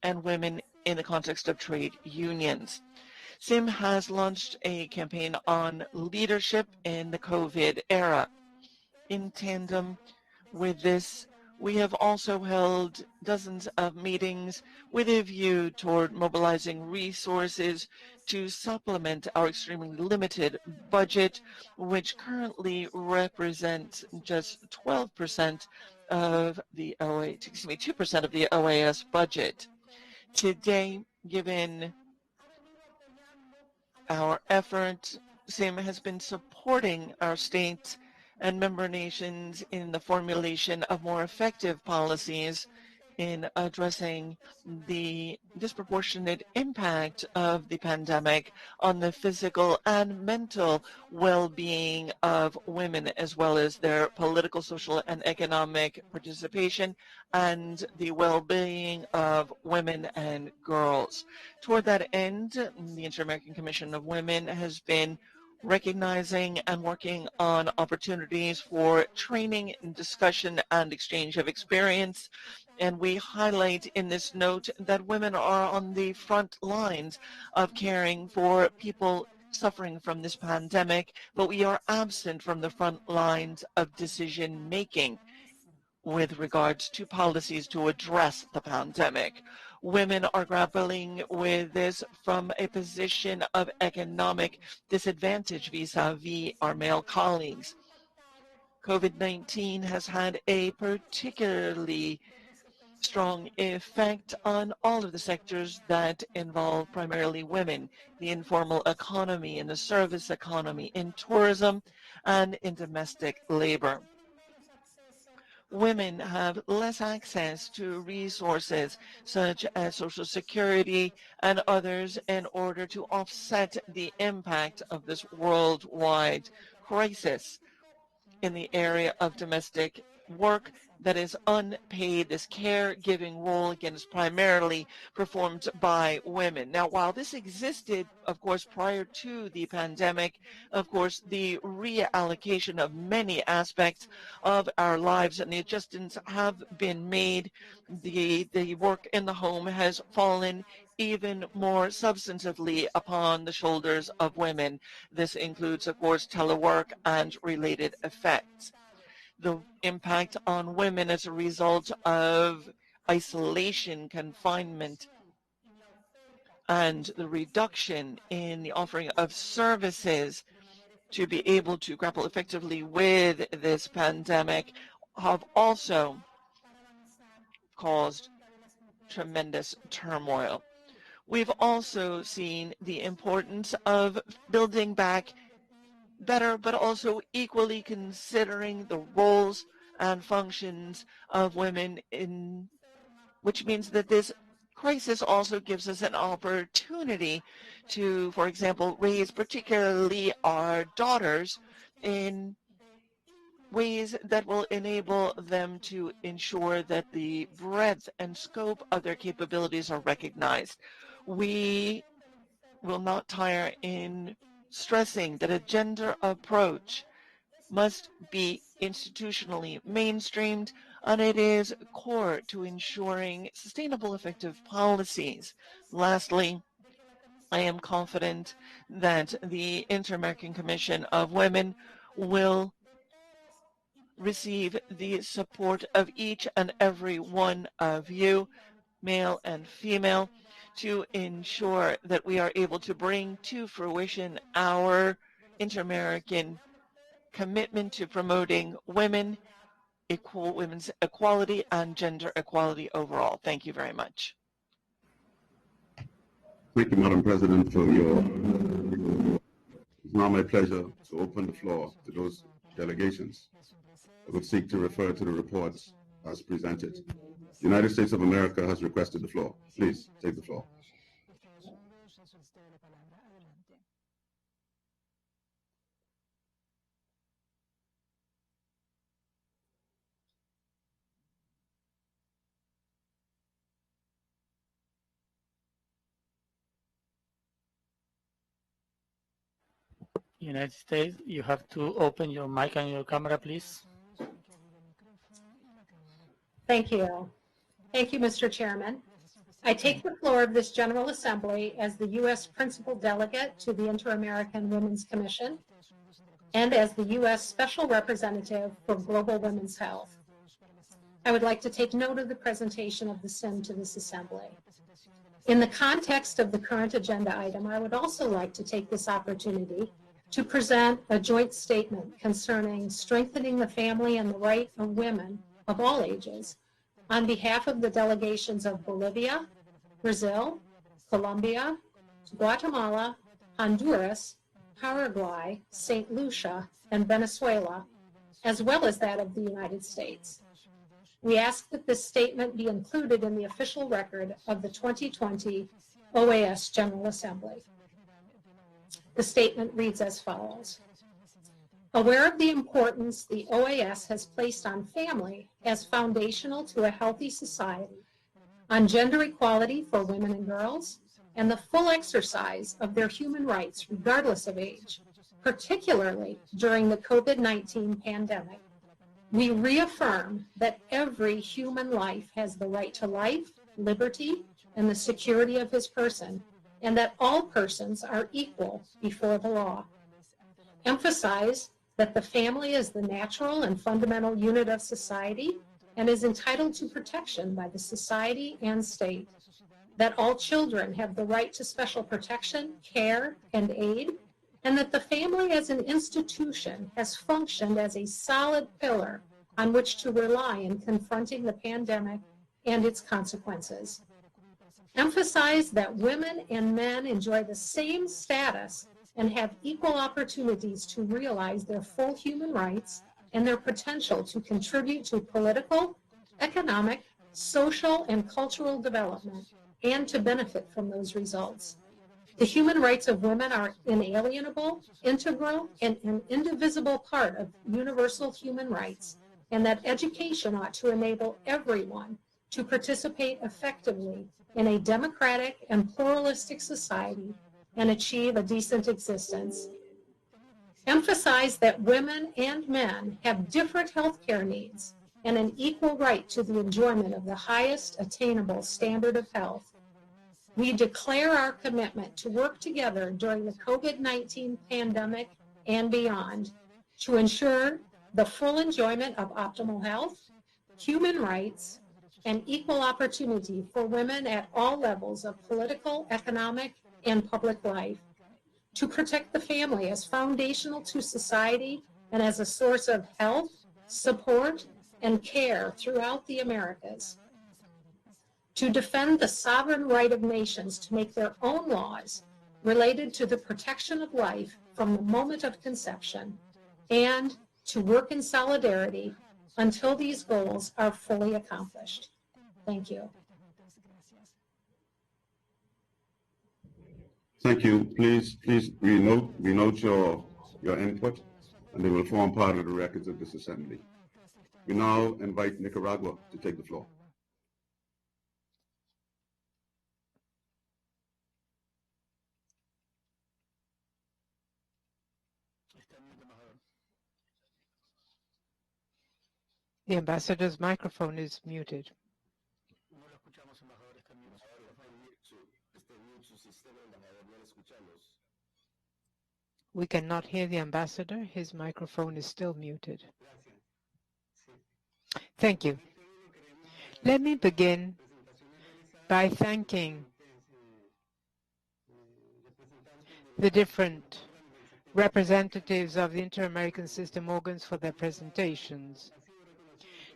and women in the context of trade unions. SIM has launched a campaign on leadership in the COVID era. In tandem with this, we have also held dozens of meetings with a view toward mobilizing resources to supplement our extremely limited budget, which currently represents just 12% of the 2% of the OAS budget. Today, given our effort, SIM has been supporting our states and member nations in the formulation of more effective policies in addressing the disproportionate impact of the pandemic on the physical and mental well-being of women, as well as their political, social, and economic participation, and the well-being of women and girls. Toward that end, the Inter-American Commission of Women has been recognizing and working on opportunities for training, discussion, and exchange of experience. And we highlight in this note that women are on the front lines of caring for people suffering from this pandemic, but we are absent from the front lines of decision making with regards to policies to address the pandemic. Women are grappling with this from a position of economic disadvantage vis-a-vis our male colleagues. COVID-19 has had a particularly strong effect on all of the sectors that involve primarily women, the informal economy, in the service economy, in tourism, and in domestic labor. Women have less access to resources such as Social Security and others in order to offset the impact of this worldwide crisis in the area of domestic work that is unpaid. This caregiving role, again, is primarily performed by women. Now, while this existed, of course, prior to the pandemic, of course, the reallocation of many aspects of our lives and the adjustments have been made. The work in the home has fallen even more substantively upon the shoulders of women. This includes, of course, telework and related effects. The impact on women as a result of isolation, confinement, and the reduction in the offering of services to be able to grapple effectively with this pandemic have also caused tremendous turmoil. We've also seen the importance of building back better, but also equally considering the roles and functions of women, which means that this crisis also gives us an opportunity to, for example, raise particularly our daughters in ways that will enable them to ensure that the breadth and scope of their capabilities are recognized. We will not tire in stressing that a gender approach must be institutionally mainstreamed, and it is core to ensuring sustainable, effective policies. Lastly, I am confident that the Inter-American Commission of Women will receive the support of each and every one of you, male and female, to ensure that we are able to bring to fruition our Inter-American commitment to promoting women's equality and gender equality overall. Thank you very much. Thank you, Madam President, for your. It's now my pleasure to open the floor to those delegations that would seek to refer to the reports as presented. The United States of America has requested the floor. Please take the floor. United States, you have to open your mic and your camera, please. Thank you. Thank you, Mr. Chairman. I take the floor of this General Assembly as the U.S. Principal Delegate to the Inter-American Women's Commission and as the U.S. Special Representative for Global Women's Health. I would like to take note of the presentation of the SIM to this Assembly. In the context of the current agenda item, I would also like to take this opportunity to present a joint statement concerning strengthening the family and the right of women of all ages on behalf of the delegations of Bolivia, Brazil, Colombia, Guatemala, Honduras, Paraguay, St. Lucia, and Venezuela, as well as that of the United States. We ask that this statement be included in the official record of the 2020 OAS General Assembly. The statement reads as follows. Aware of the importance the OAS has placed on family as foundational to a healthy society, on gender equality for women and girls, and the full exercise of their human rights regardless of age, particularly during the COVID-19 pandemic, we reaffirm that every human life has the right to life, liberty, and the security of his person, and that all persons are equal before the law. Emphasize that the family is the natural and fundamental unit of society and is entitled to protection by the society and state. That all children have the right to special protection, care, and aid, and that the family as an institution has functioned as a solid pillar on which to rely in confronting the pandemic and its consequences. Emphasize that women and men enjoy the same status and have equal opportunities to realize their full human rights and their potential to contribute to political, economic, social, and cultural development, and to benefit from those results. The human rights of women are inalienable, integral, and an indivisible part of universal human rights, and that education ought to enable everyone to participate effectively in a democratic and pluralistic society and achieve a decent existence. Emphasize that women and men have different health care needs and an equal right to the enjoyment of the highest attainable standard of health. We declare our commitment to work together during the COVID-19 pandemic and beyond to ensure the full enjoyment of optimal health, human rights, and equal opportunity for women at all levels of political, economic, and public life, to protect the family as foundational to society and as a source of health, support, and care throughout the Americas, to defend the sovereign right of nations to make their own laws related to the protection of life from the moment of conception, and to work in solidarity until these goals are fully accomplished. Thank you. Thank you. Please, we note your input, and they will form part of the records of this assembly. We now invite Nicaragua to take the floor. The ambassador's microphone is muted. We cannot hear the ambassador. His microphone is still muted. Thank you. Let me begin by thanking the different representatives of the Inter-American System organs for their presentations.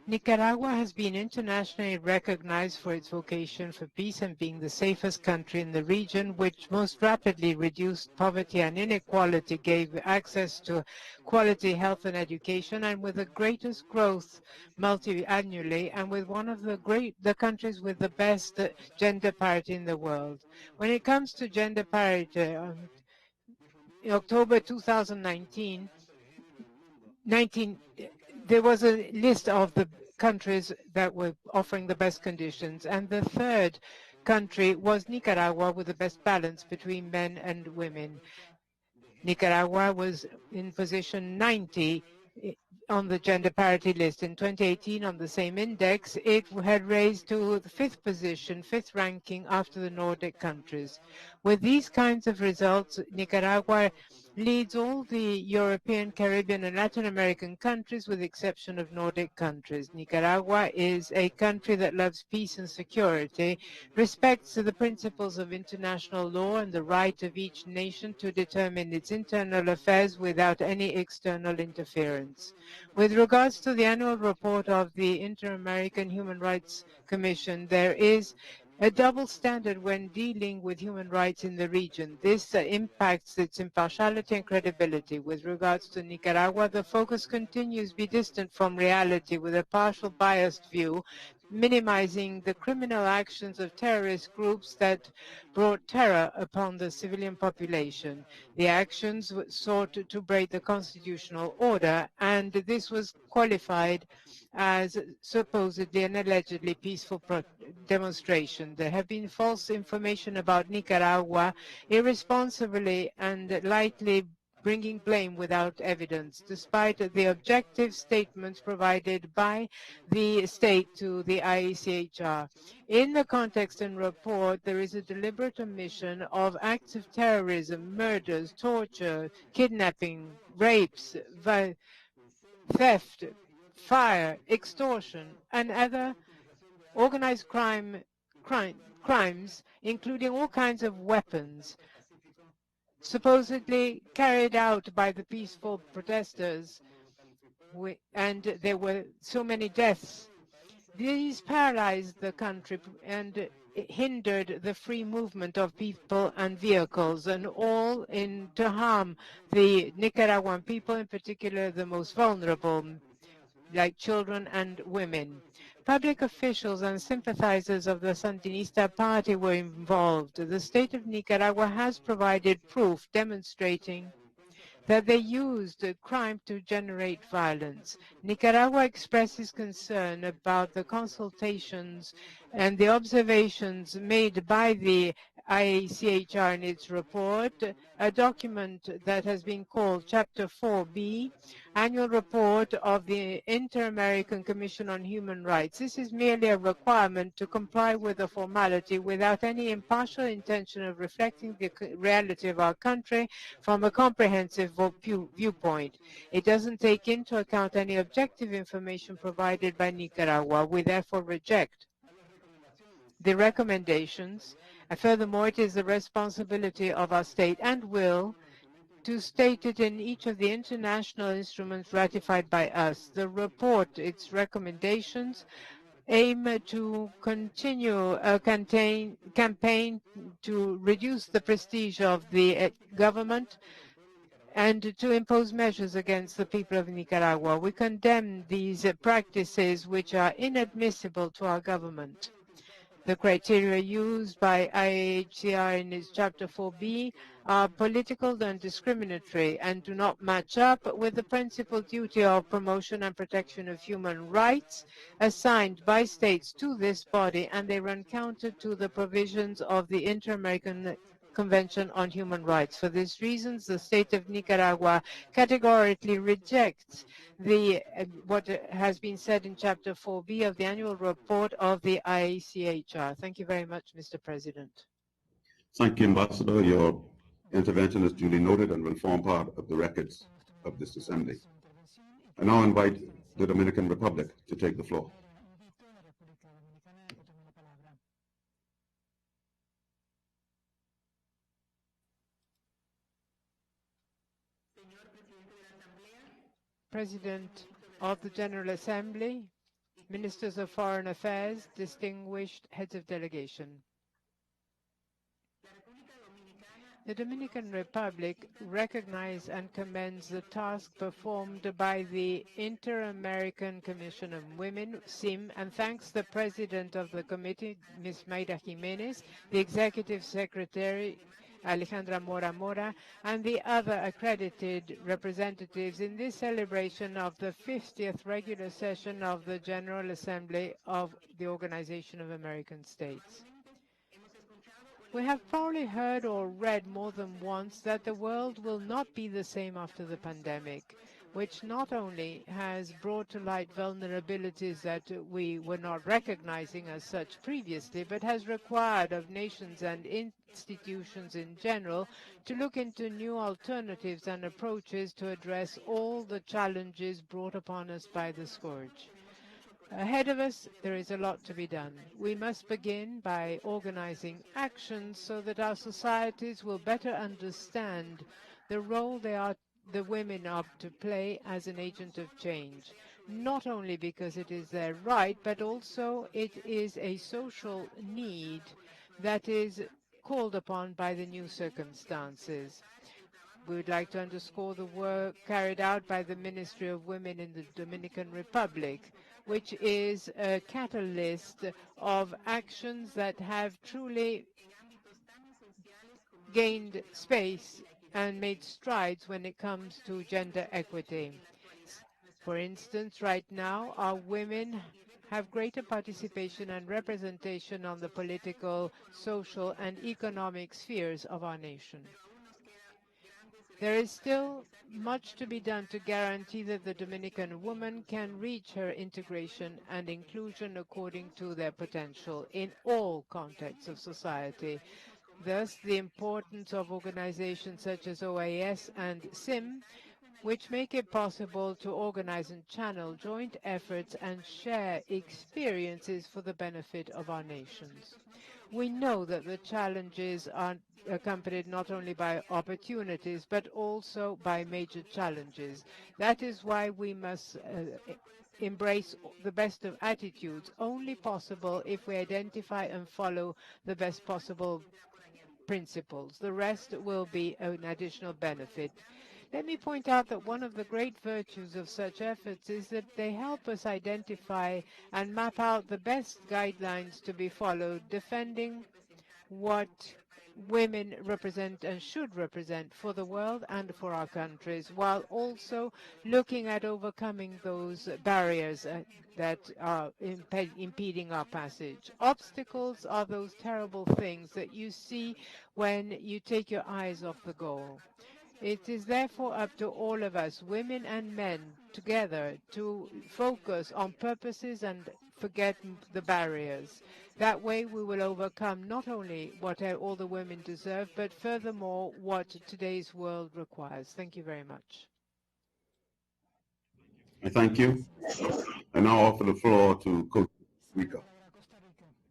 Nicaragua has been internationally recognized for its vocation for peace and being the safest country in the region, which most rapidly reduced poverty and inequality, gave access to quality health and education, and with the greatest growth multi-annually, and with one of the countries with the best gender parity in the world. When it comes to gender parity, in October 2019, there was a list of the countries that were offering the best conditions, and the third country was Nicaragua with the best balance between men and women. Nicaragua was in position 90 on the gender parity list. In 2018, on the same index, it had raised to the fifth position, fifth ranking after the Nordic countries. With these kinds of results, Nicaragua leads all the European, Caribbean, and Latin American countries with the exception of Nordic countries. Nicaragua is a country that loves peace and security, respects the principles of international law and the right of each nation to determine its internal affairs without any external interference. With regards to the annual report of the Inter-American Human Rights Commission, there is a double standard when dealing with human rights in the region. This impacts its impartiality and credibility. With regards to Nicaragua, the focus continues to be distant from reality with a partial biased view, minimizing the criminal actions of terrorist groups that brought terror upon the civilian population. The actions sought to break the constitutional order, and this was qualified as supposedly and allegedly peaceful demonstration. There have been false information about Nicaragua, irresponsibly and lightly bringing blame without evidence, despite the objective statements provided by the state to the IACHR. In the context and report, there is a deliberate omission of acts of terrorism, murders, torture, kidnapping, rapes, theft, fire, extortion, and other organized crimes, including all kinds of weapons, supposedly carried out by the peaceful protesters, and there were so many deaths. These paralyzed the country and hindered the free movement of people and vehicles, and all to harm the Nicaraguan people, in particular the most vulnerable, like children and women. Public officials and sympathizers of the Sandinista party were involved. The state of Nicaragua has provided proof demonstrating that they used crime to generate violence. Nicaragua expresses concern about the consultations and the observations made by the IACHR in its report, a document that has been called Chapter 4B, Annual Report of the Inter-American Commission on Human Rights. This is merely a requirement to comply with the formality without any impartial intention of reflecting the reality of our country from a comprehensive viewpoint. It doesn't take into account any objective information provided by Nicaragua. We therefore reject the recommendations, and furthermore, it is the responsibility of our state and will to state it in each of the international instruments ratified by us. The report, its recommendations, aim to continue a campaign to reduce the prestige of the government and to impose measures against the people of Nicaragua. We condemn these practices which are inadmissible to our government. The criteria used by IAHCR in its Chapter 4B are political and discriminatory and do not match up with the principal duty of promotion and protection of human rights assigned by states to this body, and they run counter to the provisions of the Inter-American Convention on Human Rights. For these reasons, the state of Nicaragua categorically rejects what has been said in Chapter 4B of the annual report of the IACHR. Thank you very much, Mr. President. Thank you, Ambassador. Your intervention is duly noted and will form part of the records of this assembly. I now invite the Dominican Republic to take the floor. President of the General Assembly, Ministers of Foreign Affairs, distinguished heads of delegation. The Dominican Republic recognizes and commends the task performed by the Inter-American Commission of Women, SIM, and thanks the President of the committee, Ms. Mayra Jimenez, the Executive Secretary, Alejandra Mora Mora, and the other accredited representatives in this celebration of the 50th regular session of the General Assembly of the Organization of American States. We have probably heard or read more than once that the world will not be the same after the pandemic, which not only has brought to light vulnerabilities that we were not recognizing as such previously, but has required of nations and institutions in general to look into new alternatives and approaches to address all the challenges brought upon us by the scourge. Ahead of us, there is a lot to be done. We must begin by organizing actions so that our societies will better understand the role the women are to play as an agent of change, not only because it is their right, but also it is a social need that is called upon by the new circumstances. We would like to underscore the work carried out by the Ministry of Women in the Dominican Republic, which is a catalyst of actions that have truly gained space and made strides when it comes to gender equity. For instance, right now, our women have greater participation and representation on the political, social, and economic spheres of our nation. There is still much to be done to guarantee that the Dominican woman can reach her integration and inclusion according to their potential in all contexts of society. Thus, the importance of organizations such as OAS and SIM, which make it possible to organize and channel joint efforts and share experiences for the benefit of our nations. We know that the challenges are accompanied not only by opportunities, but also by major challenges. That is why we must embrace the best of attitudes, only possible if we identify and follow the best possible principles. The rest will be an additional benefit. Let me point out that one of the great virtues of such efforts is that they help us identify and map out the best guidelines to be followed, defending what women represent and should represent for the world and for our countries, while also looking at overcoming those barriers that are impeding our passage. Obstacles are those terrible things that you see when you take your eyes off the goal. It is therefore up to all of us, women and men, together to focus on purposes and forget the barriers. That way we will overcome not only what all the women deserve, but furthermore what today's world requires. Thank you very much. I thank you. I now offer the floor to Costa Rica.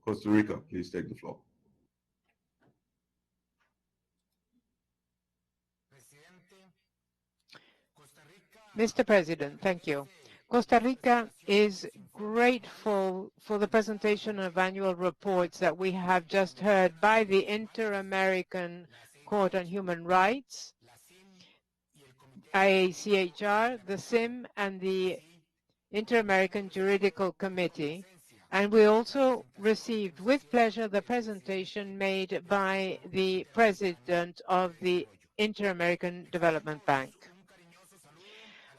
Costa Rica, please take the floor. Mr. President, thank you. Costa Rica is grateful for the presentation of annual reports that we have just heard by the Inter-American Court on Human Rights, IACHR, the SIM, and the Inter-American Juridical Committee. And we also received with pleasure the presentation made by the President of the Inter-American Development Bank.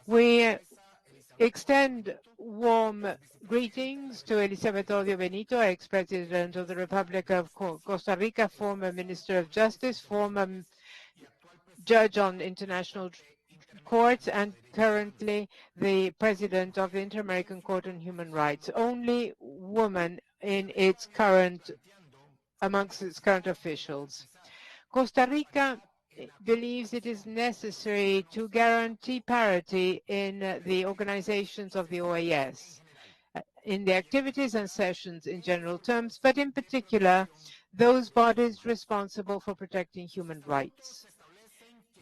We extend warm greetings to Elizabeth Odio Benito, ex-President of the Republic of Costa Rica, former Minister of Justice, former Judge on International Courts, and currently the President of the Inter-American Court on Human Rights, only woman in amongst its current officials. Costa Rica believes it is necessary to guarantee parity in the organizations of the OAS, in the activities and sessions in general terms, but in particular, those bodies responsible for protecting human rights.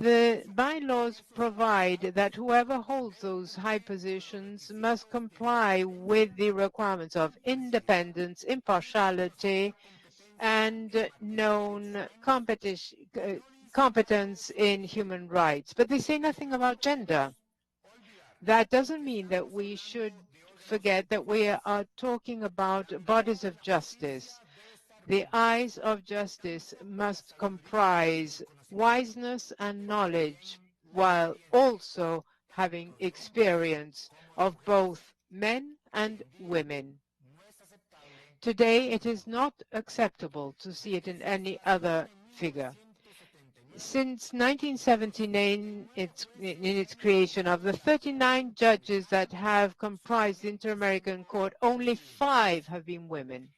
The bylaws provide that whoever holds those high positions must comply with the requirements of independence, impartiality, and known competence in human rights. But they say nothing about gender. That doesn't mean that we should forget that we are talking about bodies of justice. The eyes of justice must comprise wiseness and knowledge, while also having experience of both men and women. Today, it is not acceptable to see it in any other figure. Since 1979, in its creation, of the 39 judges that have comprised the Inter-American Court, only 5 have been women.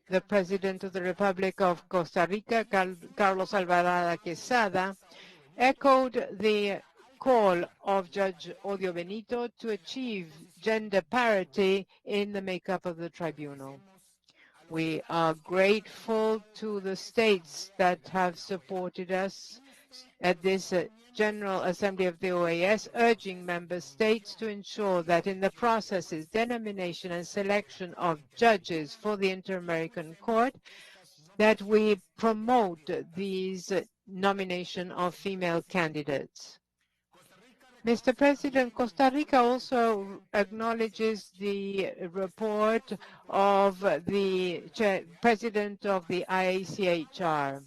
The President of the Republic of Costa Rica, Carlos Alvarado Quesada, echoed the call of Judge Odio Benito to achieve gender parity in the makeup of the tribunal. We are grateful to the states that have supported us at this General Assembly of the OAS, urging member states to ensure that in the processes, denomination and selection of judges for the Inter-American Court, that we promote these nomination of female candidates. Mr. President, Costa Rica also acknowledges the report of the President of the IACHR.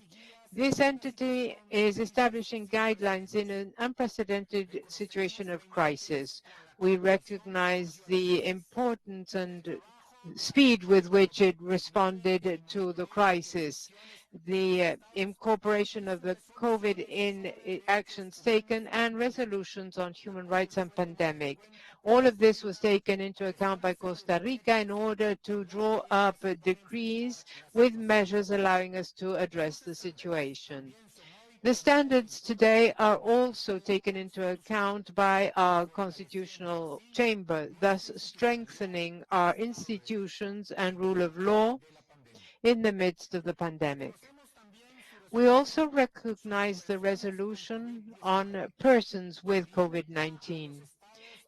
This entity is establishing guidelines in an unprecedented situation of crisis. We recognize the importance and speed with which it responded to the crisis, the incorporation of the COVID in actions taken, and resolutions on human rights and pandemic. All of this was taken into account by Costa Rica in order to draw up decrees with measures allowing us to address the situation. The standards today are also taken into account by our constitutional chamber, thus strengthening our institutions and rule of law in the midst of the pandemic. We also recognize the resolution on persons with COVID-19,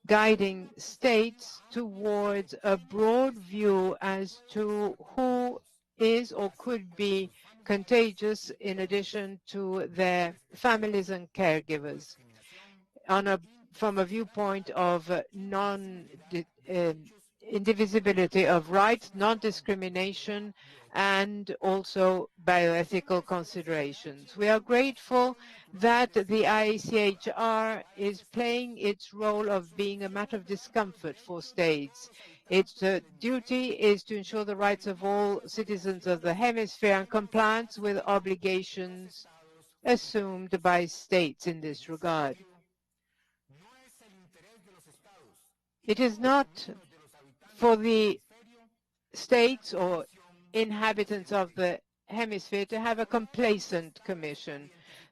guiding states towards a broad view as to who is or could be contagious in addition to their families and caregivers from a viewpoint of indivisibility of rights, non-discrimination, and also bioethical considerations. We are grateful that the IACHR is playing its role of being a matter of discomfort for states. Its duty is to ensure the rights of all citizens of the hemisphere and compliance with obligations assumed by states in this regard. It is not for the states or inhabitants of the hemisphere to have a complacent commission.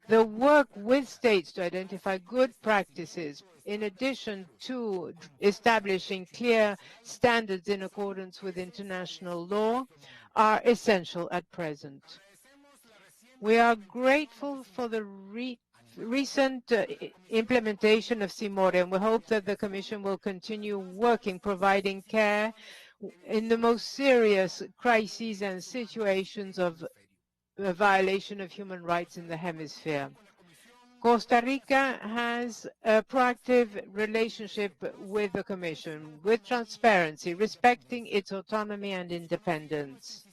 The work with states to identify good practices, in addition to establishing clear standards in accordance with international law, are essential at present. We are grateful for the recent implementation of CIMORE, and we hope that the Commission will continue working, providing care in the most serious crises and situations of violation of human rights in the hemisphere. Costa Rica has a proactive relationship with the Commission, with transparency, respecting its autonomy and independence.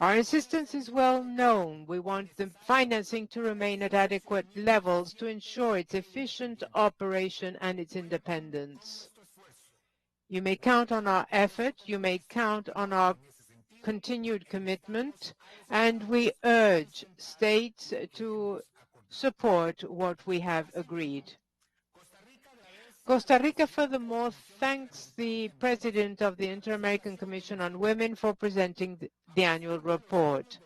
Our insistence is well known. We want the financing to remain at adequate levels to ensure its efficient operation and its independence. You may count on our effort, you may count on our continued commitment, and we urge states to support what we have agreed. Costa Rica, furthermore, thanks the President of the Inter-American Commission on Women for presenting the annual report.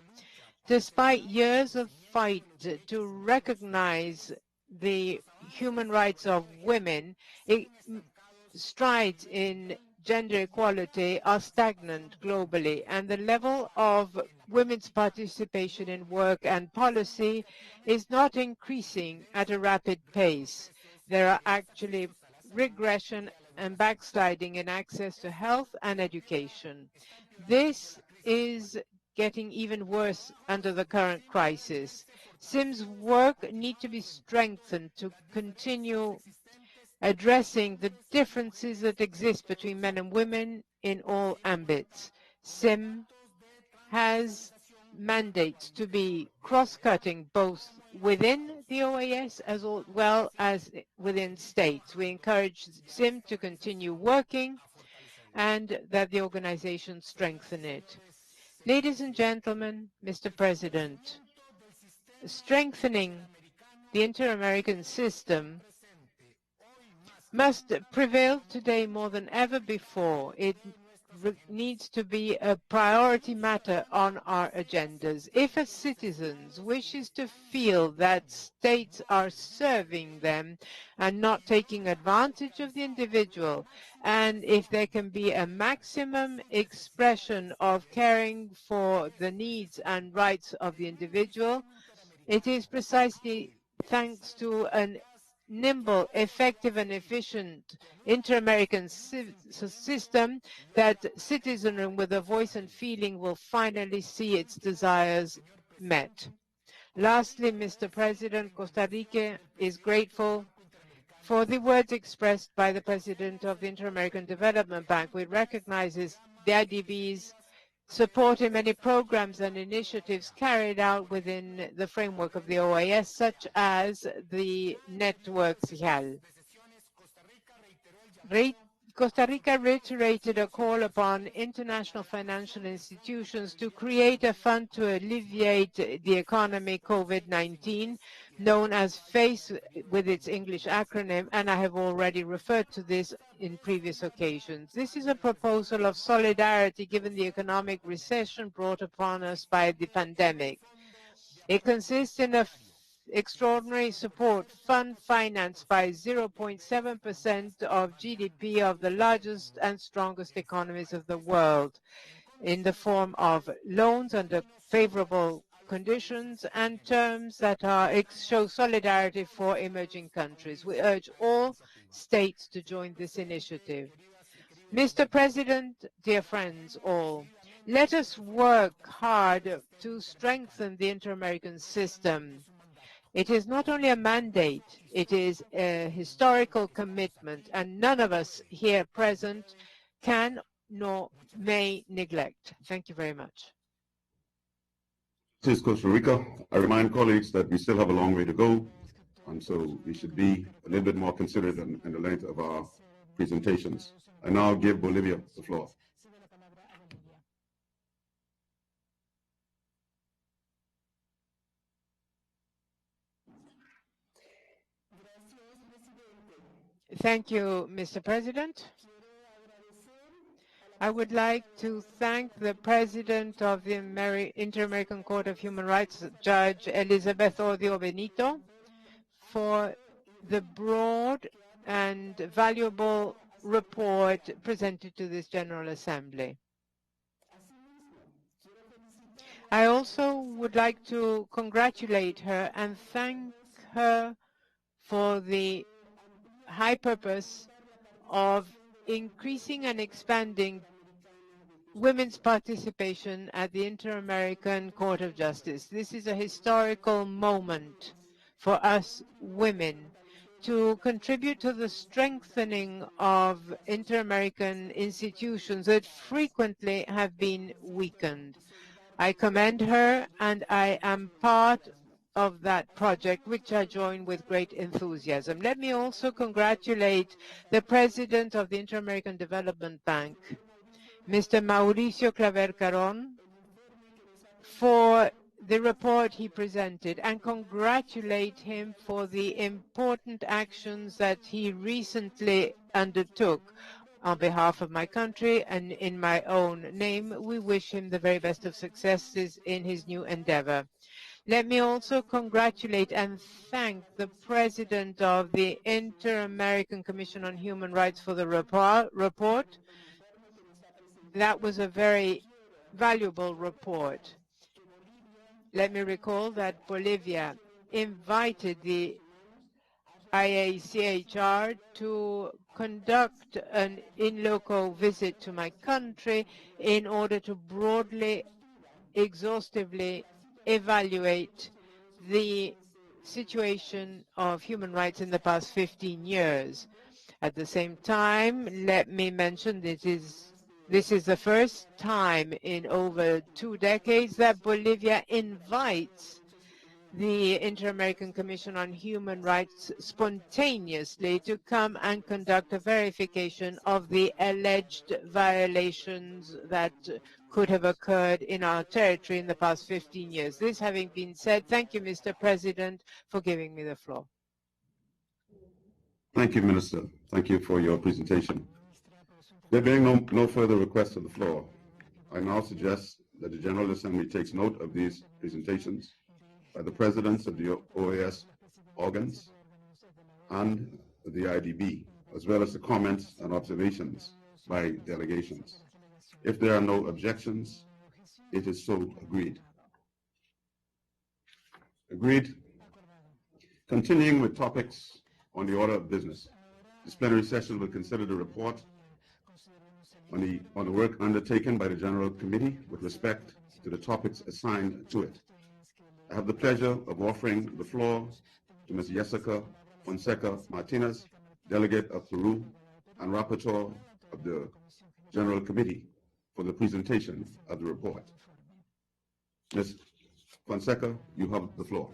Despite years of fight to recognize the human rights of women, strides in gender equality are stagnant globally, and the level of women's participation in work and policy is not increasing at a rapid pace. There are actually regression and backsliding in access to health and education. This is getting even worse under the current crisis. SIM's work needs to be strengthened to continue addressing the differences that exist between men and women in all ambits. SIM has mandates to be cross-cutting both within the OAS as well as within states. We encourage SIM to continue working and that the organization strengthen it. Ladies and gentlemen, Mr. President, strengthening the inter-American system must prevail today more than ever before. It needs to be a priority matter on our agendas. If a citizen wishes to feel that states are serving them and not taking advantage of the individual, and if there can be a maximum expression of caring for the needs and rights of the individual, it is precisely thanks to an nimble, effective, and efficient inter-American system that citizenry with a voice and feeling will finally see its desires met. Lastly, Mr. President, Costa Rica is grateful for the words expressed by the President of the Inter-American Development Bank, which recognizes the IDB's support in many programs and initiatives carried out within the framework of the OAS, such as the Network SIGAL. Costa Rica reiterated a call upon international financial institutions to create a fund to alleviate the economy COVID-19, known as FACE with its English acronym, and I have already referred to this in previous occasions. This is a proposal of solidarity given the economic recession brought upon us by the pandemic. It consists in an extraordinary support fund financed by 0.7% of GDP of the largest and strongest economies of the world in the form of loans under favorable conditions and terms that show solidarity for emerging countries. We urge all states to join this initiative. Mr. President, dear friends all, let us work hard to strengthen the inter-American system. It is not only a mandate, it is a historical commitment, and none of us here present can nor may neglect. Thank you very much. This is Costa Rica. I remind colleagues that we still have a long way to go, and so we should be a little bit more considerate in the length of our presentations. I now give Bolivia the floor. Thank you, Mr. President. I would like to thank the President of the Inter-American Court of Human Rights, Judge Elizabeth Odio Benito, for the broad and valuable report presented to this General Assembly. I also would like to congratulate her and thank her for the high purpose of increasing and expanding women's participation at the Inter-American Court of Justice. This is a historical moment for us women to contribute to the strengthening of inter-American institutions that frequently have been weakened. I commend her, and I am part of that project, which I join with great enthusiasm. Let me also congratulate the President of the Inter-American Development Bank, Mr. Mauricio Claver Caron, for the report he presented, and congratulate him for the important actions that he recently undertook, On behalf of my country and in my own name, we wish him the very best of successes in his new endeavor. Let me also congratulate and thank the President of the Inter-American Commission on Human Rights for the report. That was a very valuable report. Let me recall that Bolivia invited the IACHR to conduct an in-loco visit to my country in order to broadly, exhaustively evaluate the situation of human rights in the past 15 years. At the same time, let me mention this is the first time in over 2 decades that Bolivia invites the Inter-American Commission on Human Rights spontaneously to come and conduct a verification of the alleged violations that could have occurred in our territory in the past 15 years. This having been said, thank you, Mr. President, for giving me the floor. Thank you, Minister. Thank you for your presentation. There being no further requests to the floor, I now suggest that the General Assembly takes note of these presentations by the presidents of the OAS organs and the IDB, as well as the comments and observations by delegations. If there are no objections, it is so agreed. Agreed. Continuing with topics on the order of business, this plenary session will consider the report on the work undertaken by the General Committee with respect to the topics assigned to it. I have the pleasure of offering the floor to Ms. Jessica Fonseca Martinez, Delegate of Peru and Rapporteur of the General Committee, for the presentation of the report. Ms. Fonseca, you have the floor.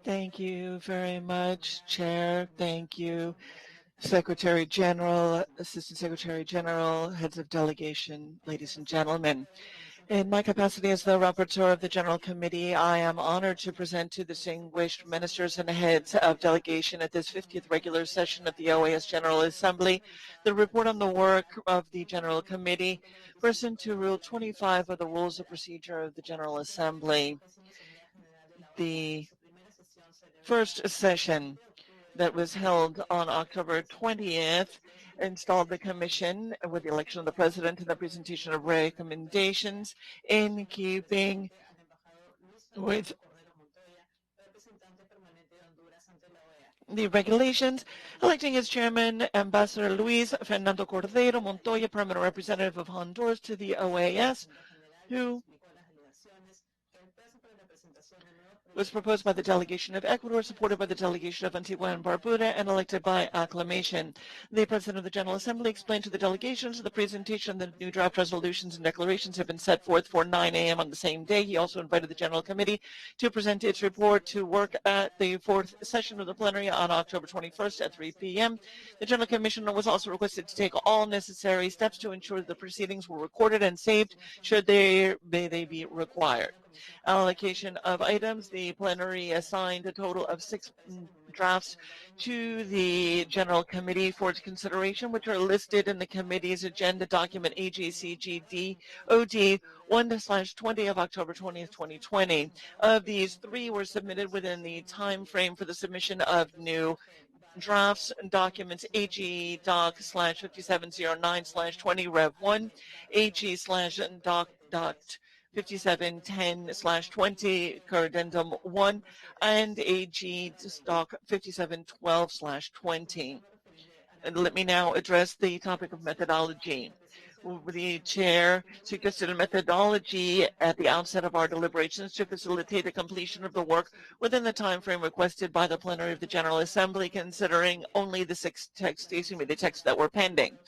Thank you very much, Chair. Thank you, Secretary General, Assistant Secretary General, heads of delegation, ladies and gentlemen. In my capacity as the Rapporteur of the General Committee, I am honored to present to distinguished ministers and heads of delegation at this 50th regular session of the OAS General Assembly the report on the work of the General Committee, pursuant to Rule 25 of the Rules of Procedure of the General Assembly. The first session that was held on October 20th installed the Commission with the election of the President and the presentation of recommendations in keeping with the regulations, electing as Chairman Ambassador Luis Fernando Cordero Montoya, Permanent Representative of Honduras to the OAS, who was proposed by the delegation of Ecuador, supported by the delegation of Antigua and Barbuda, and elected by acclamation. The President of the General Assembly explained to the delegations the presentation of the new draft resolutions and declarations have been set forth for 9 a.m. on the same day. He also invited the General Committee to present its report to work at the fourth session of the plenary on October 21st at 3 p.m. The General Commissioner was also requested to take all necessary steps to ensure that the proceedings were recorded and saved should they be required. Allocation of items. The plenary assigned a total of 6 drafts to the General Committee for its consideration, which are listed in the committee's agenda document AJCGD OD 1/20 of October 20th, 2020. Of these, 3 were submitted within the time frame for the submission of new drafts and documents AG Doc /5709/20 Rev 1, AG /Doc 5710/20 Corridendum 1, and AG Stock 5712/20. And let me now address the topic of methodology. The chair suggested a methodology at the outset of our deliberations to facilitate the completion of the work within the time frame requested by the plenary of the General Assembly, considering only the the texts that were pending.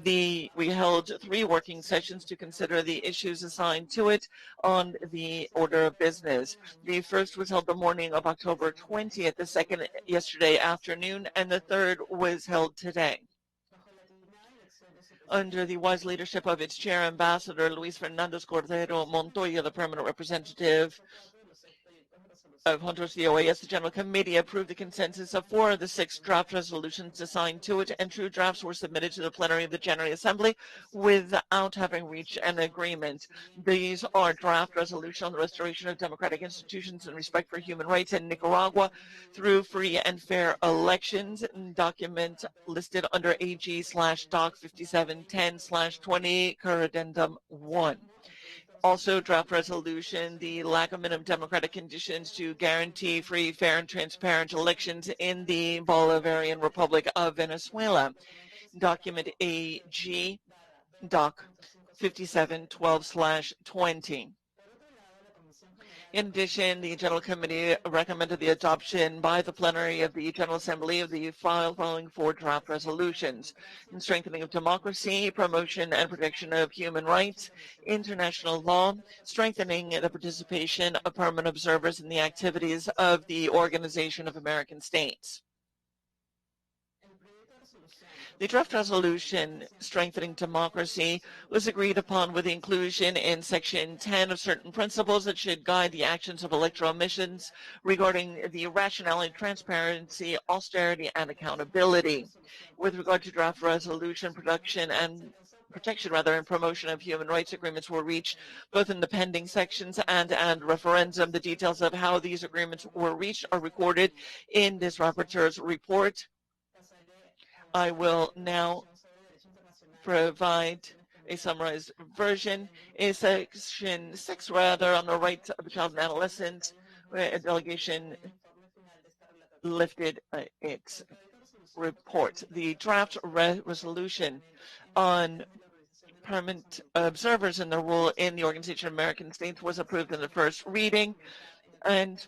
We held 3 working sessions to consider the issues assigned to it on the order of business. The first was held the morning of October 20th, the second yesterday afternoon, and the third was held today. Under the wise leadership of its chair, Ambassador Luis Fernando Cordero Montoya, the permanent representative of Honduras, the OAS, the General Committee approved the consensus of 4 of the 6 draft resolutions assigned to it, and 2 drafts were submitted to the plenary of the General Assembly without having reached an agreement. These are draft resolution on the restoration of democratic institutions and respect for human rights in Nicaragua through free and fair elections, document listed under AG/Doc 5710/20, Corridendum 1. Also, draft resolution, the lack of minimum democratic conditions to guarantee free, fair, and transparent elections in the Bolivarian Republic of Venezuela. Document AG, Doc 5712/20. In addition, the General Committee recommended the adoption by the plenary of the General Assembly of the following 4 draft resolutions: in strengthening of democracy, promotion and protection of human rights, international law, strengthening the participation of permanent observers in the activities of the Organization of American States. The draft resolution strengthening democracy was agreed upon with the inclusion in Section 10 of certain principles that should guide the actions of electoral missions regarding the rationality, transparency, austerity, and accountability. With regard to draft resolution protection and promotion of human rights agreements were reached both in the pending sections and referendum. The details of how these agreements were reached are recorded in this rapporteur's report. I will now provide a summarized version. In Section 6, rather, on the rights of the child and adolescent, where a delegation lifted its report. The draft resolution on permanent observers and their role in the Organization of American States was approved in the first reading. And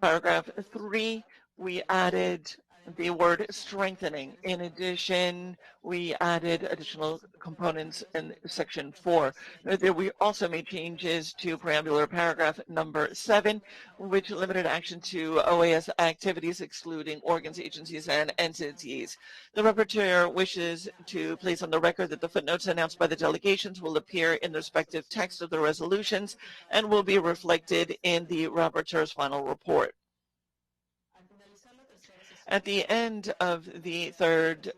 paragraph 3, we added the word strengthening. In addition, we added additional components in section 4. We also made changes to preambular paragraph number 7, which limited action to OAS activities, excluding organs, agencies, and entities. The rapporteur wishes to place on the record that the footnotes announced by the delegations will appear in the respective text of the resolutions and will be reflected in the rapporteur's final report. At the end of the third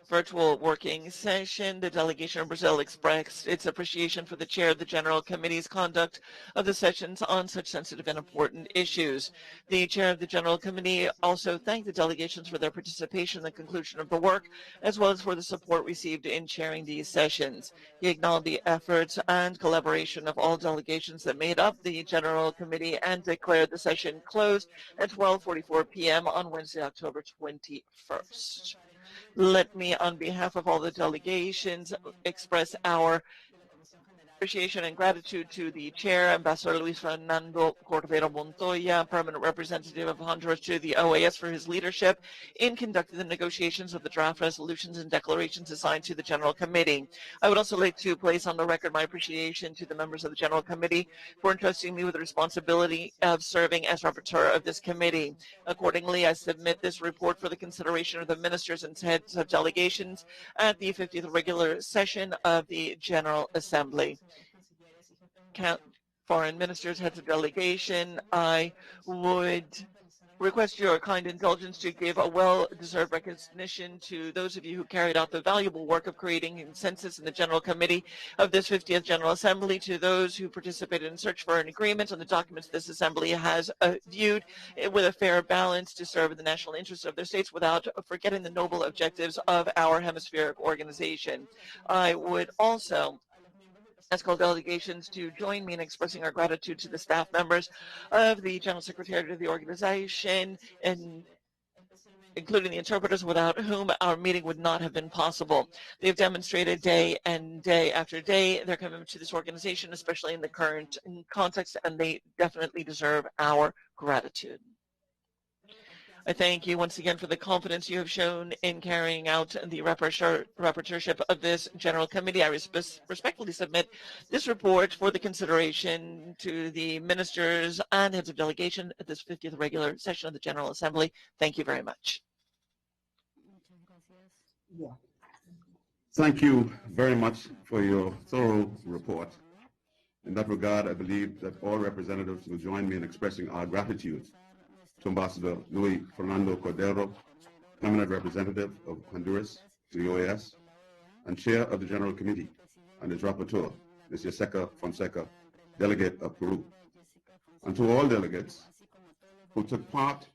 virtual working session, the delegation of Brazil expressed its appreciation for the chair of the General Committee's conduct of the sessions on such sensitive and important issues. The chair of the General Committee also thanked the delegations for their participation in the conclusion of the work, as well as for the support received in chairing these sessions. He acknowledged the efforts and collaboration of all delegations that made up the General Committee and declared the session closed at 12:44 p.m. on Wednesday, October 21st. Let me, on behalf of all the delegations, express our appreciation and gratitude to the chair, Ambassador Luis Fernando Cordero Montoya, permanent representative of Honduras to the OAS, for his leadership in conducting the negotiations of the draft resolutions and declarations assigned to the General Committee. I would also like to place on the record my appreciation to the members of the General Committee for entrusting me with the responsibility of serving as rapporteur of this committee. Accordingly, I submit this report for the consideration of the ministers and heads of delegations at the 50th regular session of the General Assembly. Foreign ministers, heads of delegation, I would request your kind indulgence to give a well-deserved recognition to those of you who carried out the valuable work of creating consensus in the General Committee of this 50th General Assembly, to those who participated in search for an agreement on the documents this Assembly has viewed with a fair balance to serve the national interests of their states without forgetting the noble objectives of our hemispheric organization. I would also ask all delegations to join me in expressing our gratitude to the staff members of the General Secretariat of the organization, and including the interpreters, without whom our meeting would not have been possible. They have demonstrated day after day their commitment to this organization, especially in the current context, and they definitely deserve our gratitude. I thank you once again for the confidence you have shown in carrying out the rapporteurship of this General Committee. I respectfully submit this report for the consideration to the ministers and heads of delegation at this 50th regular session of the General Assembly. Thank you very much. Thank you very much for your thorough report. In that regard, I believe that all representatives will join me in expressing our gratitude to Ambassador Luis Fernando Cordero, permanent representative of Honduras to the OAS, and chair of the General Committee, and its rapporteur, Mr. Seca Fonseca, delegate of Peru, and to all delegates who took part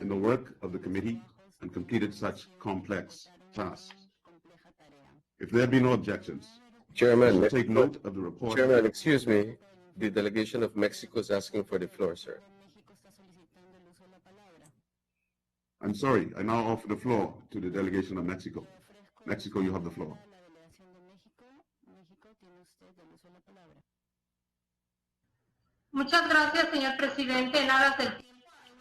in the work of the committee and completed such complex tasks. If there be no objections, Chairman, I shall take note of the report. Chairman, excuse me. The delegation of Mexico is asking for the floor, sir. I'm sorry, I now offer the floor to the delegation of Mexico. Mexico, you have the floor. Muchas gracias, señor presidente. En aras del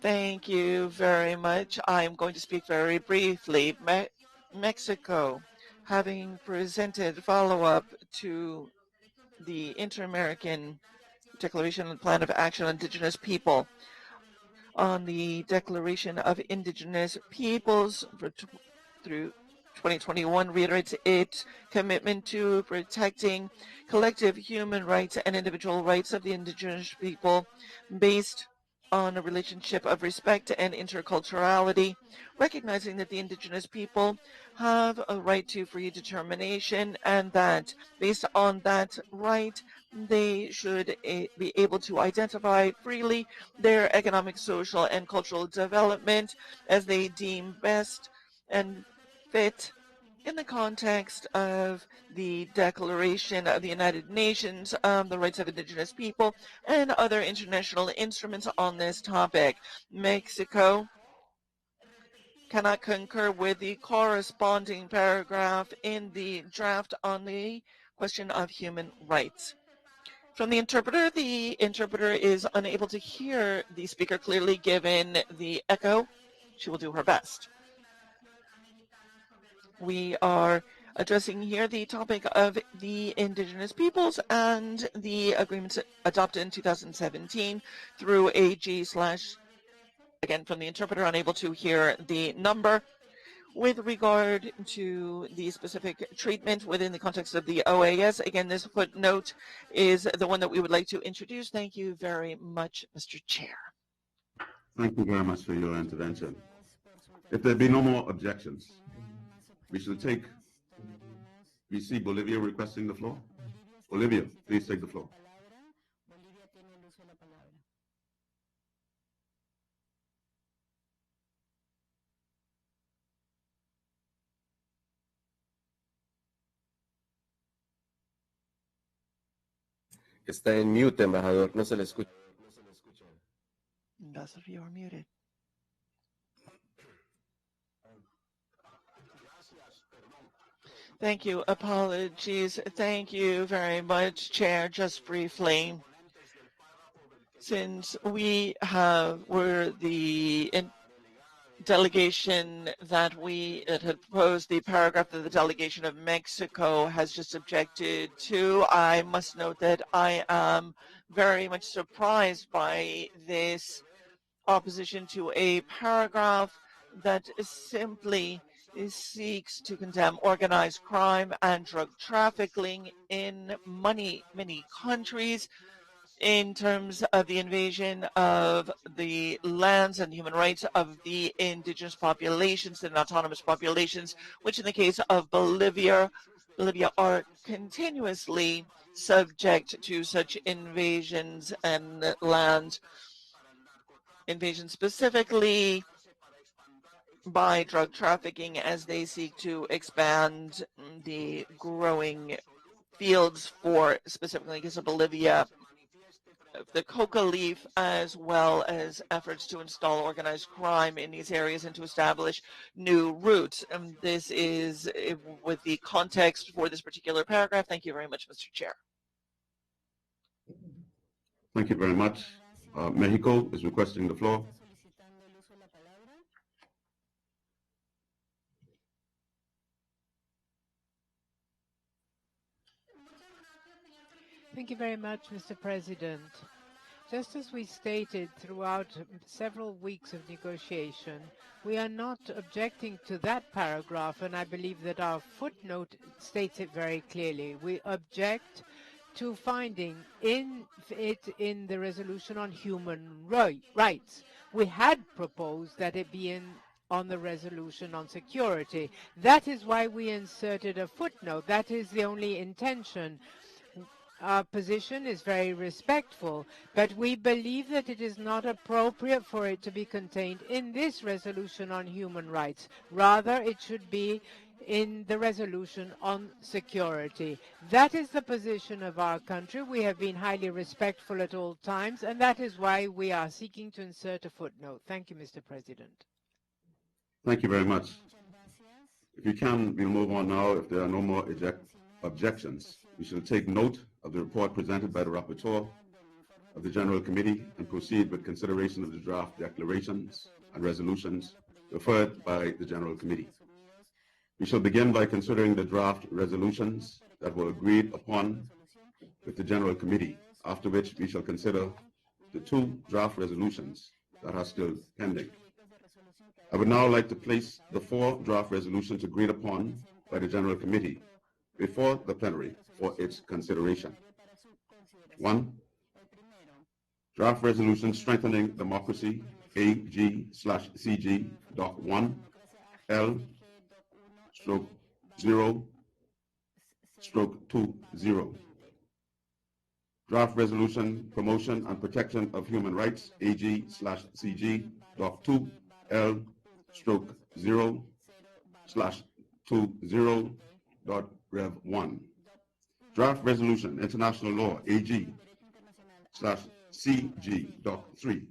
Thank you very much. I'm going to speak very briefly. Mexico, having presented follow-up to the Inter-American Declaration and Plan of Action on Indigenous People, on the Declaration of Indigenous Peoples through 2021 reiterates its commitment to protecting collective human rights and individual rights of the indigenous people based on a relationship of respect and interculturality, recognizing that the indigenous people have a right to free determination and that based on that right, they should be able to identify freely their economic, social, and cultural development as they deem best and fit in the context of the Declaration of the United Nations on the Rights of Indigenous People and other international instruments on this topic. Mexico cannot concur with the corresponding paragraph in the draft on the question of human rights. From the interpreter is unable to hear the speaker clearly given the echo. She will do her best. We are addressing here the topic of the indigenous peoples and the agreements adopted in 2017 through AG/, again from the interpreter, unable to hear the number. With regard to the specific treatment within the context of the OAS, again, this footnote is the one that we would like to introduce. Thank you very much, Mr. Chair. Thank you very much for your intervention. If there be no more objections, we see Bolivia requesting the floor. Bolivia, please take the floor. Está en mute, embajador. No se le escucha. Ambassador, you are muted. Thank you. Apologies. Thank you very much, Chair. Just briefly, since were the delegation that had proposed the paragraph that the delegation of Mexico has just objected to, I must note that I am very much surprised by this opposition to a paragraph that simply seeks to condemn organized crime and drug trafficking in many countries in terms of the invasion of the lands and human rights of the indigenous populations and autonomous populations, which in the case of Bolivia are continuously subject to such invasions and land invasions, specifically by drug trafficking as they seek to expand the growing fields for, specifically in the case of Bolivia, the coca leaf, as well as efforts to install organized crime in these areas and to establish new routes. And this is with the context for this particular paragraph. Thank you very much, Mr. Chair. Thank you very much. Mexico is requesting the floor. Thank you very much, Mr. President. Just as we stated throughout several weeks of negotiation, we are not objecting to that paragraph, and I believe that our footnote states it very clearly. We object to finding in the resolution on human rights. We had proposed that it be on the resolution on security. That is why we inserted a footnote. That is the only intention. Our position is very respectful, but we believe that it is not appropriate for it to be contained in this resolution on human rights. Rather, it should be in the resolution on security. That is the position of our country. We have been highly respectful at all times, and that is why we are seeking to insert a footnote. Thank you, Mr. President. Thank you very much. If you can, we'll move on now. If there are no more objections, we shall take note of the report presented by the rapporteur of the General Committee and proceed with consideration of the draft declarations and resolutions referred by the General Committee. We shall begin by considering the draft resolutions that were agreed upon with the General Committee, after which we shall consider the 2 draft resolutions that are still pending. I would now like to place the 4 draft resolutions agreed upon by the General Committee before the plenary for its consideration. 1. Draft Resolution Strengthening Democracy, AG/CG, Doc 1, L/0/20. Draft Resolution Promotion and Protection of Human Rights, AG/CG, Doc 2, L/0/20.Rev 1. Draft Resolution International Law, AG/CG, Doc 3,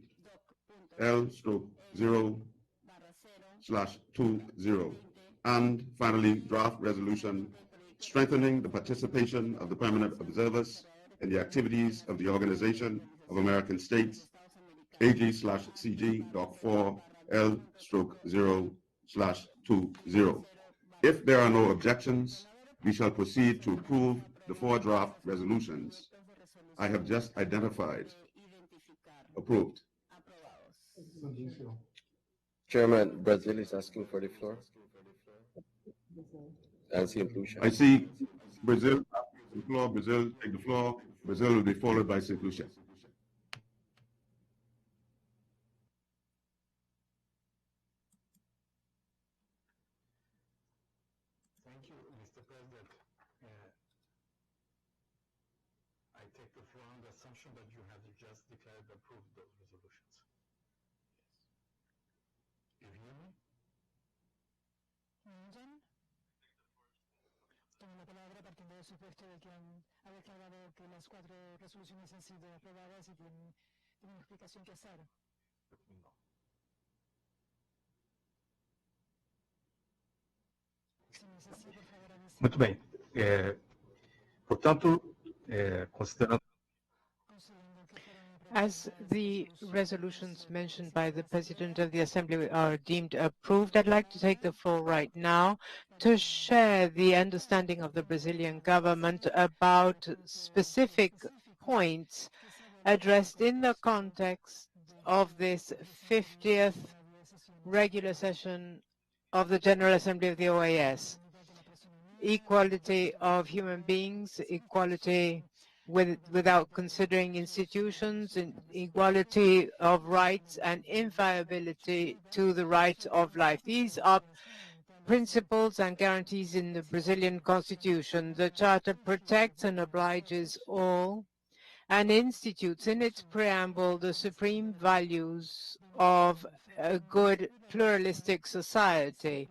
L/0/20. And finally, Draft Resolution Strengthening the Participation of the Permanent Observers in the Activities of the Organization of American States, AG/CG, Doc 4, L/0/20. If there are no objections, we shall proceed to approve the 4 draft resolutions I have just identified. Approved. Chairman, Brazil is asking for the floor. I see I see Brazil asking the floor. Brazil, take the floor. Brazil will be followed by St. Lucia. Thank you, Mr. President. I take the floor on the assumption that you have just declared approved those resolutions. You hear me? Tomo la palabra partiendo del supuesto de que ha declarado que las 4 resoluciones han sido aprobadas y tiene una explicación que hacer. No. Muito bem. Portanto, considerando As the resolutions mentioned by the President of the Assembly are deemed approved, I'd like to take the floor right now to share the understanding of the Brazilian government about specific points addressed in the context of this 50th regular session of the General Assembly of the OAS. Equality of human beings, equality without considering institutions, equality of rights, and inviolability to the right of life. These are principles and guarantees in the Brazilian Constitution. The Charter protects and obliges all and institutes in its preamble the supreme values of a good pluralistic society.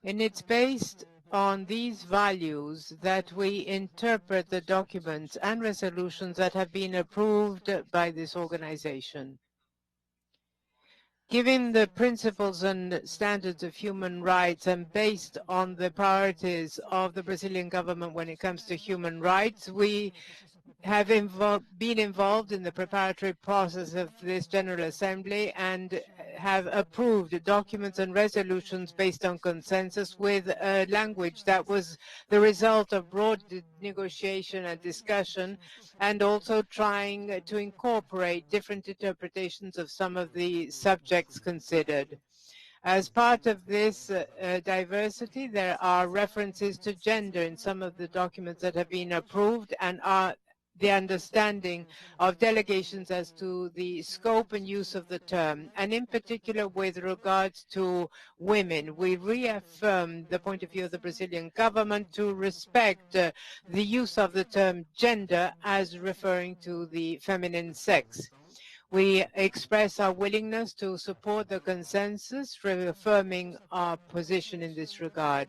And it's based on these values that we interpret the documents and resolutions that have been approved by this organization. Given the principles and standards of human rights and based on the priorities of the Brazilian government when it comes to human rights, we have been involved in the preparatory process of this General Assembly and have approved documents and resolutions based on consensus with a language that was the result of broad negotiation and discussion, and also trying to incorporate different interpretations of some of the subjects considered. As part of this diversity, there are references to gender in some of the documents that have been approved and are the understanding of delegations as to the scope and use of the term, and in particular with regards to women. We reaffirm the point of view of the Brazilian government to respect the use of the term gender as referring to the feminine sex. We express our willingness to support the consensus, reaffirming our position in this regard.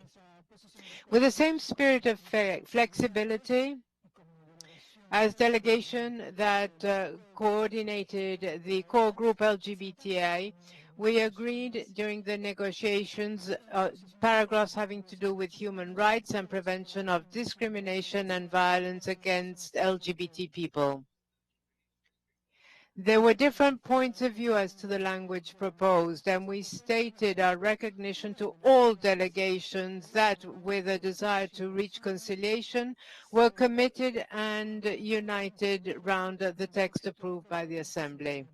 With the same spirit of flexibility, as delegation that coordinated the core group LGBTI, we agreed during the negotiations paragraphs having to do with human rights and prevention of discrimination and violence against LGBT people. There were different points of view as to the language proposed, and we stated our recognition to all delegations that, with a desire to reach conciliation, were committed and united round the text approved by the Assembly.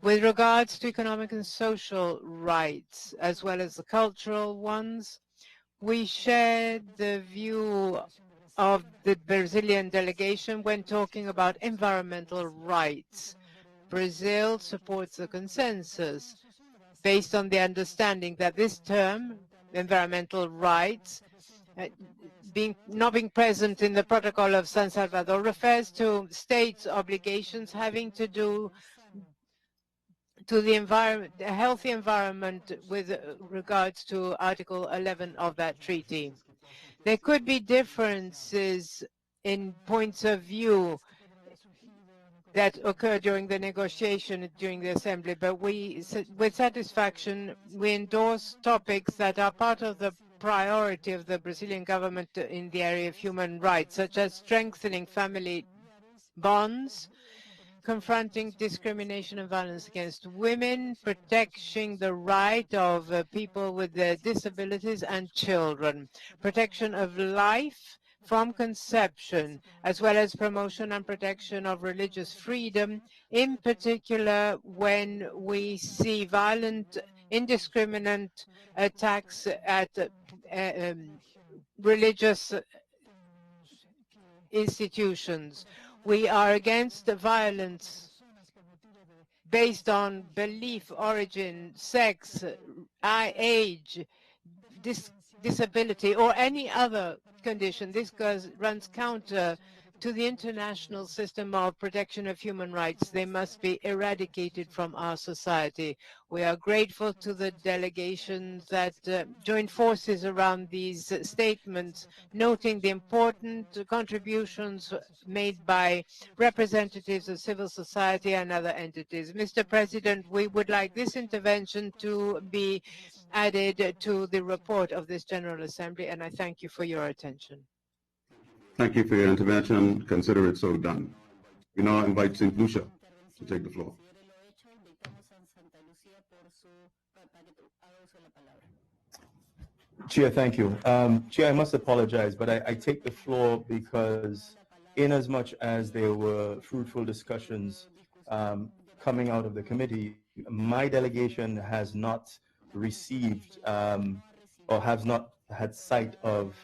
With regards to economic and social rights, as well as the cultural ones, we shared the view of the Brazilian delegation when talking about environmental rights. Brazil supports the consensus based on the understanding that this term, environmental rights, not being present in the Protocol of San Salvador, refers to states' obligations having to do to the environment, a healthy environment with regards to Article 11 of that treaty. There could be differences in points of view that occurred during the negotiation during the Assembly, but with satisfaction, we endorse topics that are part of the priority of the Brazilian government in the area of human rights, such as strengthening family bonds, confronting discrimination and violence against women, protecting the right of people with disabilities and children, protection of life from conception, as well as promotion and protection of religious freedom, in particular when we see violent, indiscriminate attacks at religious institutions. We are against the violence based on belief, origin, sex, age, disability, or any other condition. This runs counter to the international system of protection of human rights. They must be eradicated from our society. We are grateful to the delegations that joined forces around these statements, noting the important contributions made by representatives of civil society and other entities. Mr. President, we would like this intervention to be added to the report of this General Assembly, and I thank you for your attention. Thank you for your intervention. Consider it so done. We now invite St. Lucia to take the floor. Chair, thank you. Chair, I must apologize, but I take the floor because in as much as there were fruitful discussions coming out of the committee, my delegation has not received or has not had sight of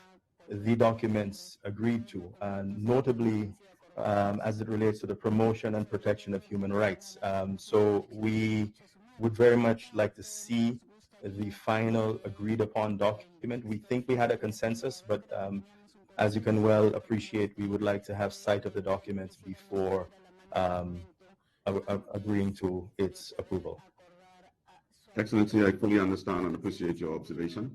the documents agreed to, notably as it relates to the promotion and protection of human rights. So we would very much like to see the final agreed upon document. We think we had a consensus, but as you can well appreciate, we would like to have sight of the documents before agreeing to its approval. Excellency, I fully understand and appreciate your observation.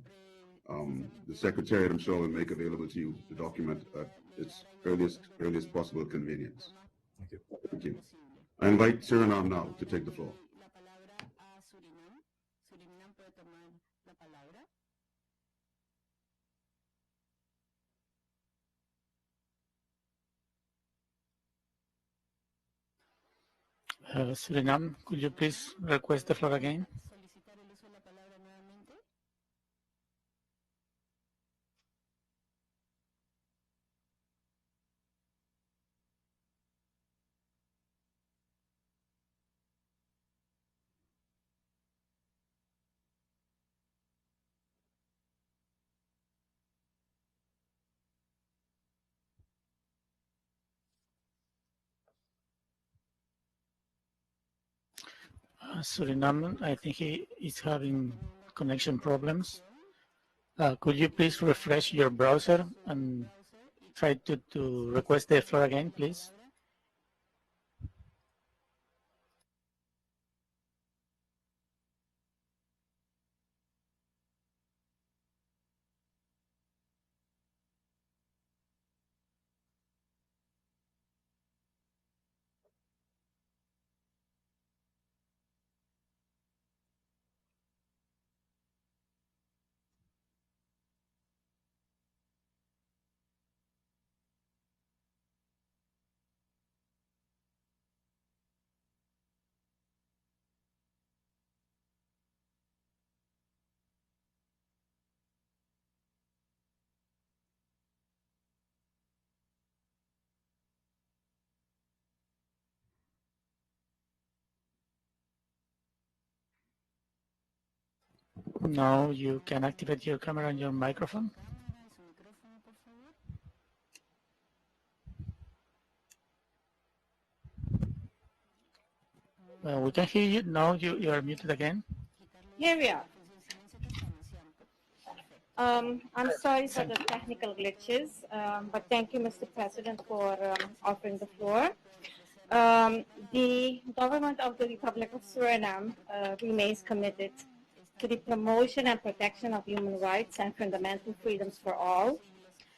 The Secretariat, I'm sure, will make available to you the document at its earliest possible convenience. Thank you. Thank you. I invite Suriname now to take the floor. Suriname, could you please request the floor again? Suriname. I think he is having connection problems. Could you please refresh your browser and try to request the floor again, please? Now you can activate your camera and your microphone. We can hear you. Now you are muted again. Here we are. I'm sorry for the technical glitches, but thank you, Mr. President, for offering the floor. The government of the Republic of Suriname remains committed to the promotion and protection of human rights and fundamental freedoms for all,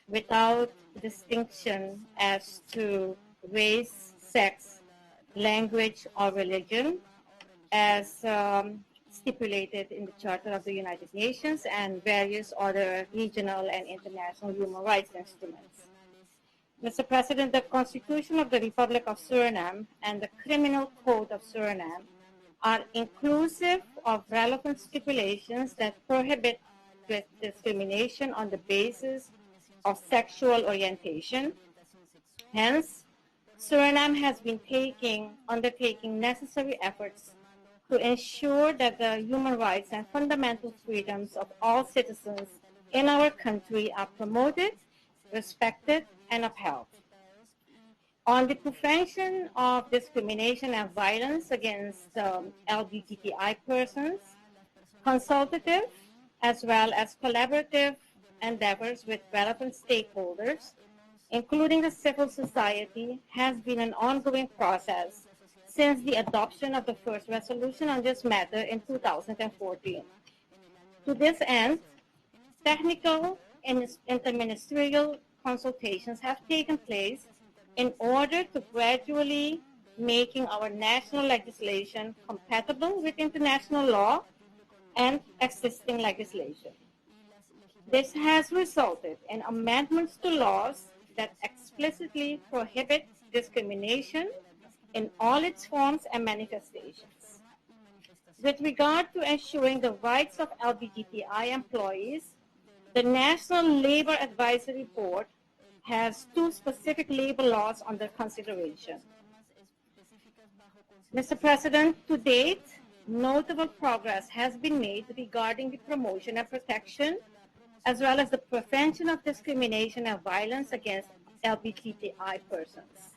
without distinction as to race, sex, language, or religion, as stipulated in the Charter of the United Nations and various other regional and international human rights instruments. Mr. President, the Constitution of the Republic of Suriname and the Criminal Code of Suriname are inclusive of relevant stipulations that prohibit discrimination on the basis of sexual orientation. Hence, Suriname has been undertaking necessary efforts to ensure that the human rights and fundamental freedoms of all citizens in our country are promoted, respected, and upheld. On the prevention of discrimination and violence against LGBTI persons, consultative as well as collaborative endeavors with relevant stakeholders, including the civil society, has been an ongoing process since the adoption of the first resolution on this matter in 2014. To this end, technical and interministerial consultations have taken place in order to gradually making our national legislation compatible with international law and existing legislation. This has resulted in amendments to laws that explicitly prohibit discrimination in all its forms and manifestations. With regard to ensuring the rights of LGBTI employees, the National Labor Advisory Board has two specific labor laws under consideration. Mr. President, to date, notable progress has been made regarding the promotion and protection, as well as the prevention of discrimination and violence against LGBTI persons.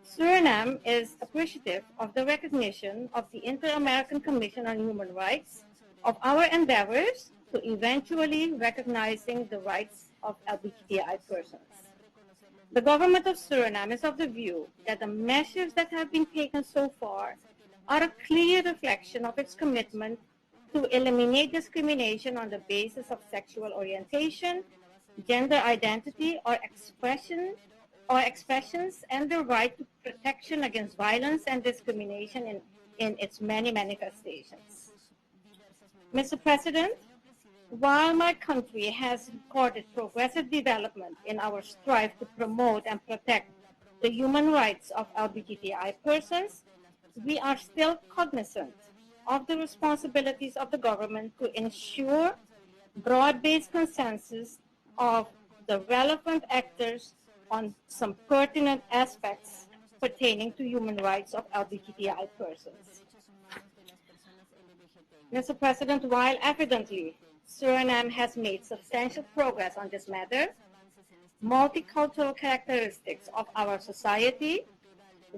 Suriname is appreciative of the recognition of the Inter-American Commission on Human Rights of our endeavors to eventually recognizing the rights of LGBTI persons. The government of Suriname is of the view that the measures that have been taken so far are a clear reflection of its commitment to eliminate discrimination on the basis of sexual orientation, gender identity, or expressions, and the right to protection against violence and discrimination in its many manifestations. Mr. President, while my country has recorded progressive development in our strive to promote and protect the human rights of LGBTI persons, we are still cognizant of the responsibilities of the government to ensure broad-based consensus of the relevant actors on some pertinent aspects pertaining to human rights of LGBTI persons. Mr. President, while evidently Suriname has made substantial progress on this matter, multicultural characteristics of our society,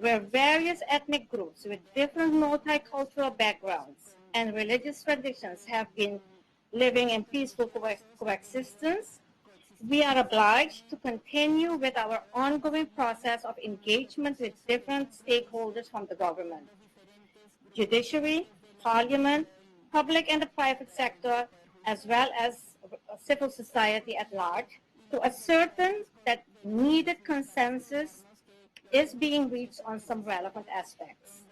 where various ethnic groups with different multicultural backgrounds and religious traditions have been living in peaceful coexistence, we are obliged to continue with our ongoing process of engagement with different stakeholders from the government, judiciary, parliament, public and the private sector, as well as civil society at large, to ascertain that needed consensus is being reached on some relevant aspects.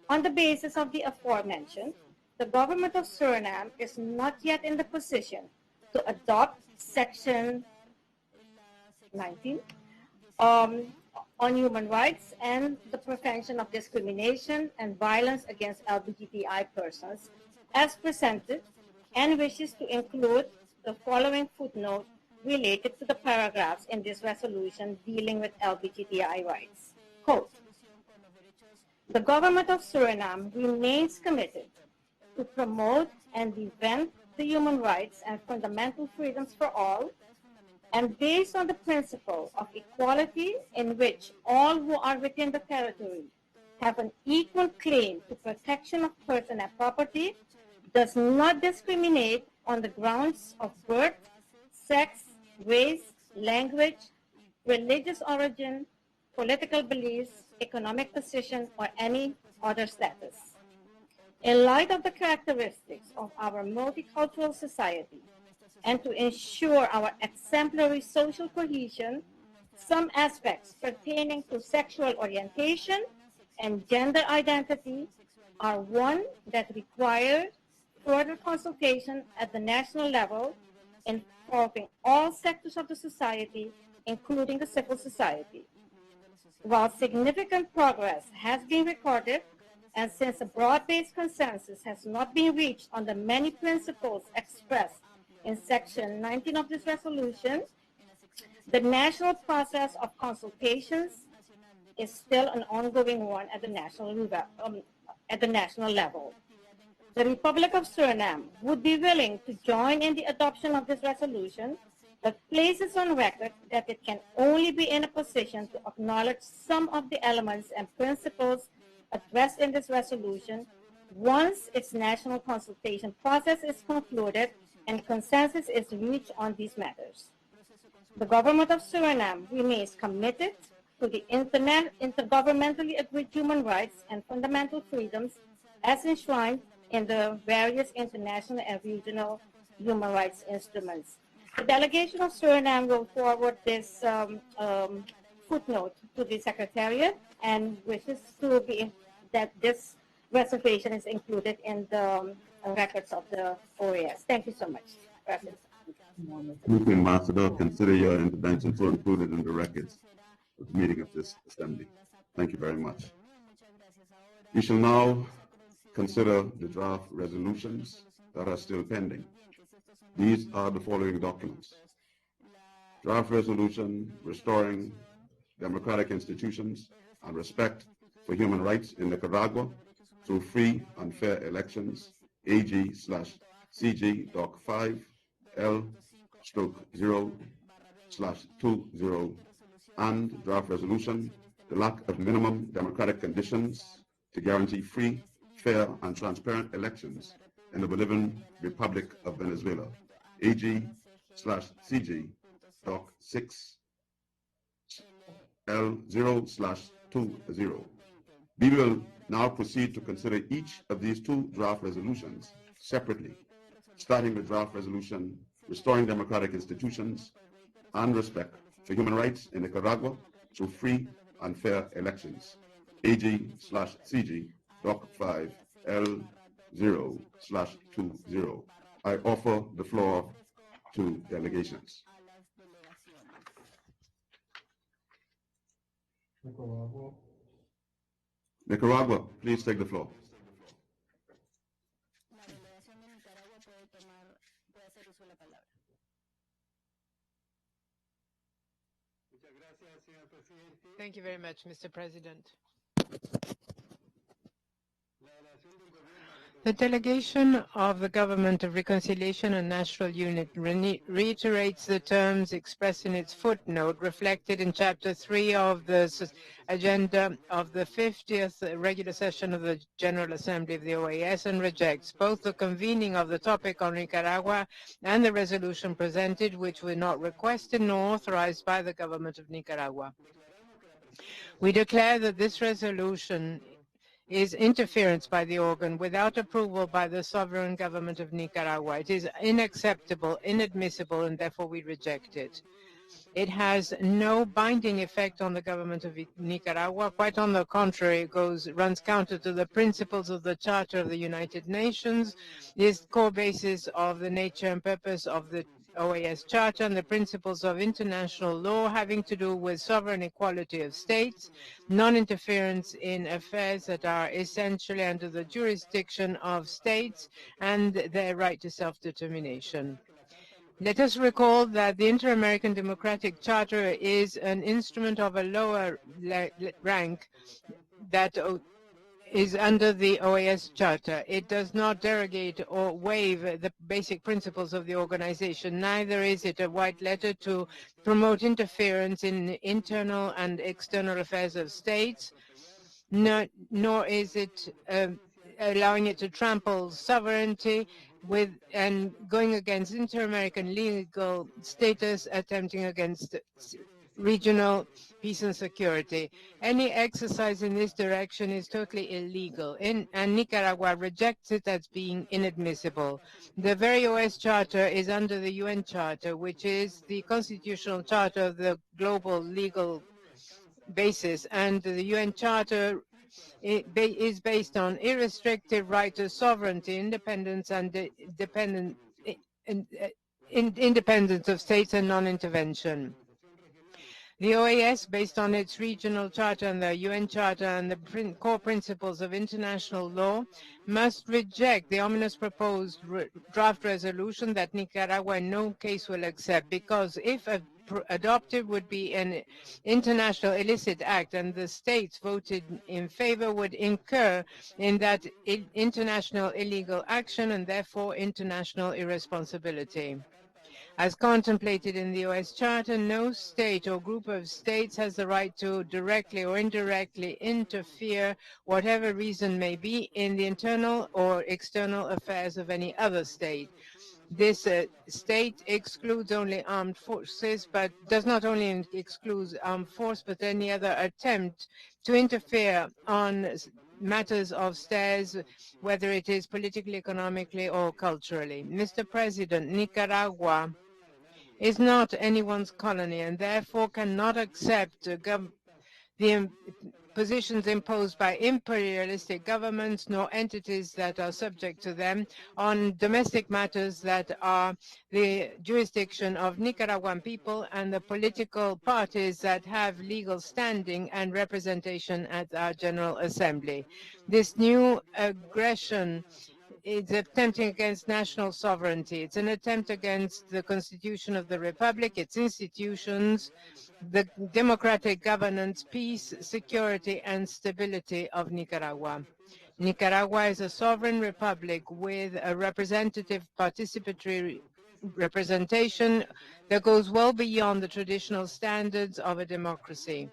On the basis of the aforementioned, the government of Suriname is not yet in the position to adopt Section 19 on human rights and the prevention of discrimination and violence against LGBTI persons as presented, and wishes to include the following footnote related to the paragraphs in this resolution dealing with LGBTI rights. Quote, the government of Suriname remains committed to promote and defend the human rights and fundamental freedoms for all, and based on the principle of equality in which all who are within the territory have an equal claim to protection of person and property, does not discriminate on the grounds of birth, sex, race, language, religious origin, political beliefs, economic position, or any other status. In light of the characteristics of our multicultural society, and to ensure our exemplary social cohesion, some aspects pertaining to sexual orientation and gender identity are one that require further consultation at the national level involving all sectors of the society, including the civil society. While significant progress has been recorded, and since a broad-based consensus has not been reached on the many principles expressed in Section 19 of this resolution, the national process of consultations is still an ongoing one at the national level. The Republic of Suriname would be willing to join in the adoption of this resolution, but places on record that it can only be in a position to acknowledge some of the elements and principles addressed in this resolution once its national consultation process is concluded and consensus is reached on these matters. The government of Suriname remains committed to the intergovernmentally agreed human rights and fundamental freedoms as enshrined in the various international and regional human rights instruments. The delegation of Suriname will forward this footnote to the Secretariat and wishes to be that this reservation is included in the records of the OAS. Thank you so much, President. Mr. Ambassador, consider your intervention so included in the records of the meeting of this assembly. Thank you very much. We shall now consider the draft resolutions that are still pending. These are the following documents. Draft resolution restoring democratic institutions and respect for human rights in Nicaragua through free and fair elections, AG/CG Doc 5 L/0/20, and draft resolution, the lack of minimum democratic conditions to guarantee free, fair, and transparent elections in the Bolivian Republic of Venezuela, AG/CG Doc 6 L/0/20. We will now proceed to consider each of these two draft resolutions separately, starting with draft resolution restoring democratic institutions and respect for human rights in Nicaragua through free and fair elections, AG/CG Doc 5 L/0/20. I offer the floor to delegations. Nicaragua, please take the floor. Thank you very much, Mr. President. The delegation of the Government of Reconciliation and National Unity reiterates the terms expressed in its footnote reflected in Chapter 3 of the agenda of the 50th regular session of the General Assembly of the OAS and rejects both the convening of the topic on Nicaragua and the resolution presented, which were not requested nor authorized by the government of Nicaragua. We declare that this resolution is interference by the organ without approval by the sovereign government of Nicaragua. It is unacceptable, inadmissible, and therefore we reject it. It has no binding effect on the government of Nicaragua. Quite on the contrary, it runs counter to the principles of the Charter of the United Nations, is core basis of the nature and purpose of the OAS Charter and the principles of international law having to do with sovereign equality of states, non-interference in affairs that are essentially under the jurisdiction of states, and their right to self-determination. Let us recall that the Inter-American Democratic Charter is an instrument of a lower rank that is under the OAS Charter. It does not derogate or waive the basic principles of the organization. Neither is it a white letter to promote interference in internal and external affairs of states, nor is it allowing it to trample sovereignty and going against inter-American legal status, attempting against regional peace and security. Any exercise in this direction is totally illegal, and Nicaragua rejects it as being inadmissible. The very OAS Charter is under the UN Charter, which is the constitutional charter of the global legal basis, and the UN Charter is based on irrestricted right to sovereignty, independence, and independence of states and non-intervention. The OAS, based on its regional charter and the UN Charter and the core principles of international law, must reject the ominous proposed draft resolution that Nicaragua in no case will accept, because if adopted would be an international illicit act, and the states voted in favor would incur in that international illegal action and therefore international irresponsibility. As contemplated in the OAS Charter, no state or group of states has the right to directly or indirectly interfere, whatever reason may be, in the internal or external affairs of any other state. This state excludes only armed forces, but does not only exclude armed force, but any other attempt to interfere on matters of states, whether it is politically, economically, or culturally. Mr. President, Nicaragua is not anyone's colony and therefore cannot accept the positions imposed by imperialistic governments nor entities that are subject to them on domestic matters that are the jurisdiction of Nicaraguan people and the political parties that have legal standing and representation at our General Assembly. This new aggression is attempting against national sovereignty. It's an attempt against the Constitution of the Republic, its institutions, the democratic governance, peace, security, and stability of Nicaragua. Nicaragua is a sovereign republic with a representative participatory representation that goes well beyond the traditional standards of a democracy.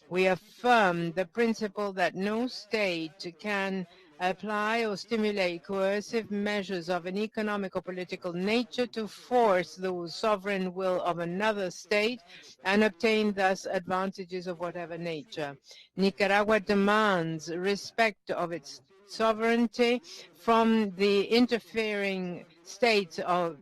We affirm the principle that no state can apply or stimulate coercive measures of an economic or political nature to force the sovereign will of another state and obtain thus advantages of whatever nature. Nicaragua demands respect of its sovereignty from the interfering states of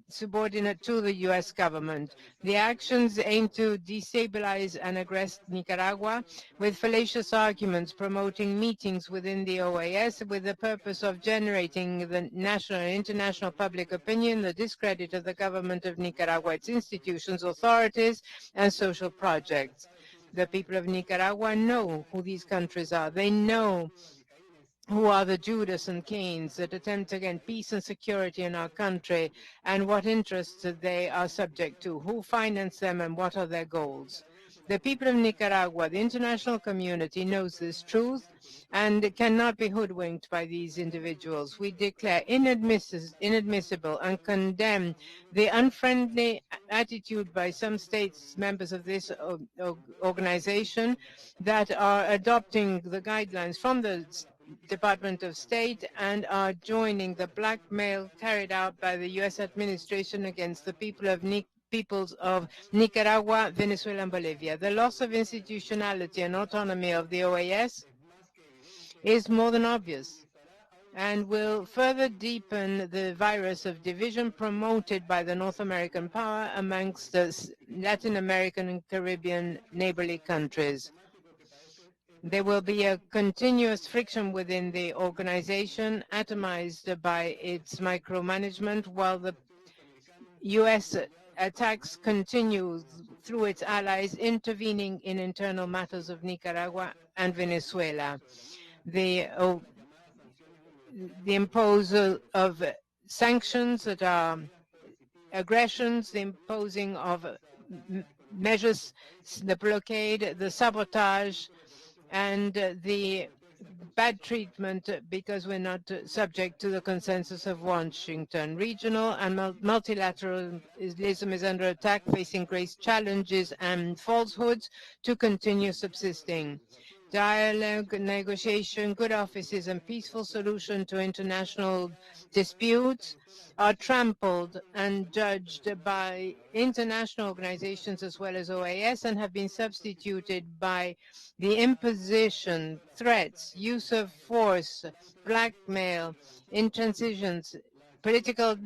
subordinate to the U.S. government. The actions aim to destabilize and aggress Nicaragua with fallacious arguments promoting meetings within the OAS with the purpose of generating the national and international public opinion, the discredit of the government of Nicaragua, its institutions, authorities, and social projects. The people of Nicaragua know who these countries are. They know who are the Judas and Cains that attempt to gain peace and security in our country, and what interests they are subject to, who finance them, and what are their goals. The people of Nicaragua, the international community knows this truth and cannot be hoodwinked by these individuals. We declare inadmissible and condemn the unfriendly attitude by some states, members of this organization, that are adopting the guidelines from the Department of State and are joining the blackmail carried out by the U.S. administration against the peoples of Nicaragua, Venezuela, and Bolivia. The loss of institutionality and autonomy of the OAS is more than obvious and will further deepen the virus of division promoted by the North American power amongst the Latin American and Caribbean neighborly countries. There will be a continuous friction within the organization, atomized by its micromanagement, while the U.S. attacks continue through its allies intervening in internal matters of Nicaragua and Venezuela. The imposal of sanctions that are aggressions, the imposing of measures, the blockade, the sabotage, and the bad treatment because we're not subject to the consensus of Washington. Regional and multilateralism is under attack, facing great challenges and falsehoods to continue subsisting. Dialogue, negotiation, good offices, and peaceful solution to international disputes are trampled and judged by international organizations as well as OAS and have been substituted by the imposition, threats, use of force, blackmail, intransigence, political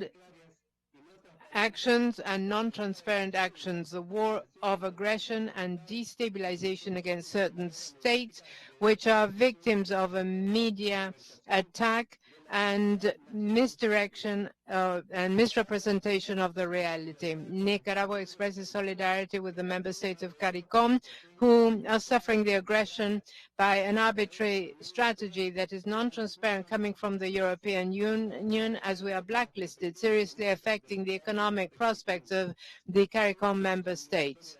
actions and non-transparent actions, the war of aggression and destabilization against certain states which are victims of a media attack and misdirection and misrepresentation of the reality. Nicaragua expresses solidarity with the member states of CARICOM who are suffering the aggression by an arbitrary strategy that is non-transparent coming from the European Union, as we are blacklisted, seriously affecting the economic prospects of the CARICOM member states.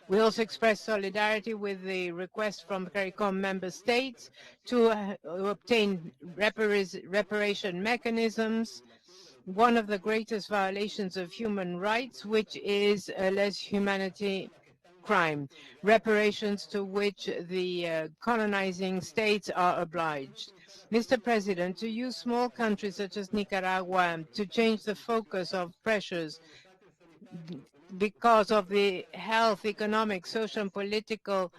We also express solidarity with the request from CARICOM member states to obtain reparation mechanisms, one of the greatest violations of human rights, which is a less humanity crime, reparations to which the colonizing states are obliged. Mr. President, to use small countries such as Nicaragua to change the focus of pressures because of the health, economic, social, and political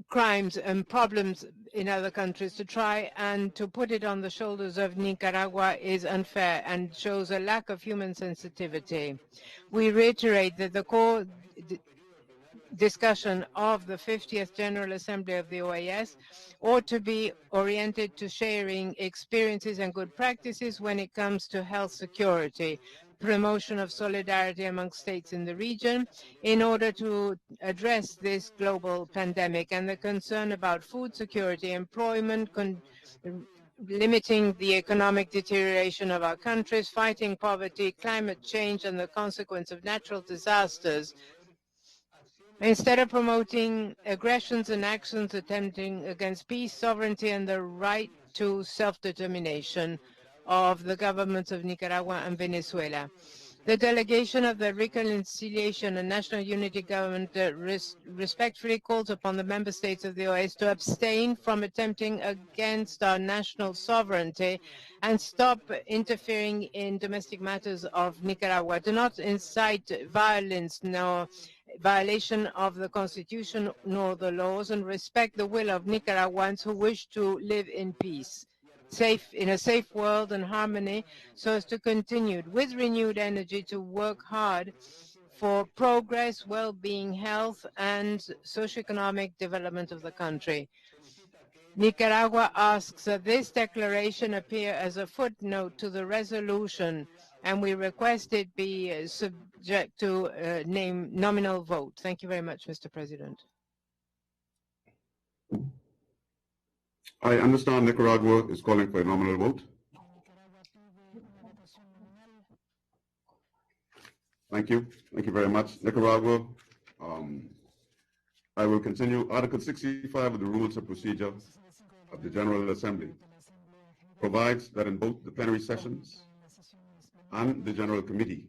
crimes and problems in other countries, to try and to put it on the shoulders of Nicaragua is unfair and shows a lack of human sensitivity. We reiterate that the core discussion of the 50th General Assembly of the OAS ought to be oriented to sharing experiences and good practices when it comes to health security, promotion of solidarity among states in the region in order to address this global pandemic, and the concern about food security, employment, limiting the economic deterioration of our countries, fighting poverty, climate change, and the consequence of natural disasters, instead of promoting aggressions and actions attempting against peace, sovereignty, and the right to self-determination of the governments of Nicaragua and Venezuela. The delegation of the Reconciliation and National Unity Government respectfully calls upon the member states of the OAS to abstain from attempting against our national sovereignty and stop interfering in domestic matters of Nicaragua. Do not incite violence nor violation of the Constitution nor the laws, and respect the will of Nicaraguans who wish to live in peace, in a safe world and harmony, so as to continue with renewed energy to work hard for progress, well-being, health, and socioeconomic development of the country. Nicaragua asks that this declaration appear as a footnote to the resolution, and we request it be subject to nominal vote. Thank you very much, Mr. President. I understand Nicaragua is calling for a nominal vote. Thank you. Thank you very much. Nicaragua I will continue. Article 65 of the Rules of Procedure of the General Assembly provides that in both the plenary sessions and the General Committee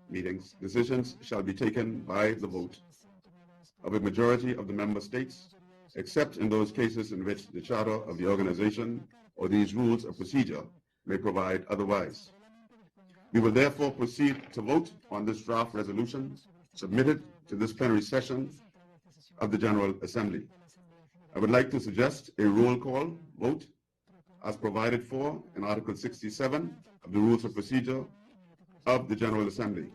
meetings, decisions shall be taken by the vote of a majority of the member states, except in those cases in which the charter of the organization or these rules of procedure may provide otherwise. We will therefore proceed to vote on this draft resolution submitted to this plenary session of the General Assembly. I would like to suggest a roll call vote as provided for in Article 67 of the Rules of Procedure of the General Assembly.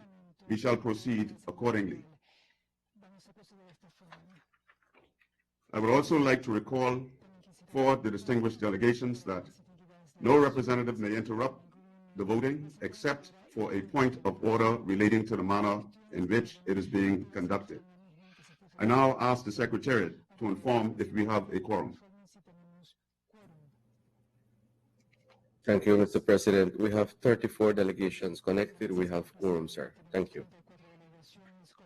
We shall proceed accordingly. I would also like to recall for the distinguished delegations that no representative may interrupt the voting except for a point of order relating to the manner in which it is being conducted. I now ask the Secretariat to inform if we have a quorum. Thank you, Mr. President. We have 34 delegations connected. We have quorum, sir. Thank you.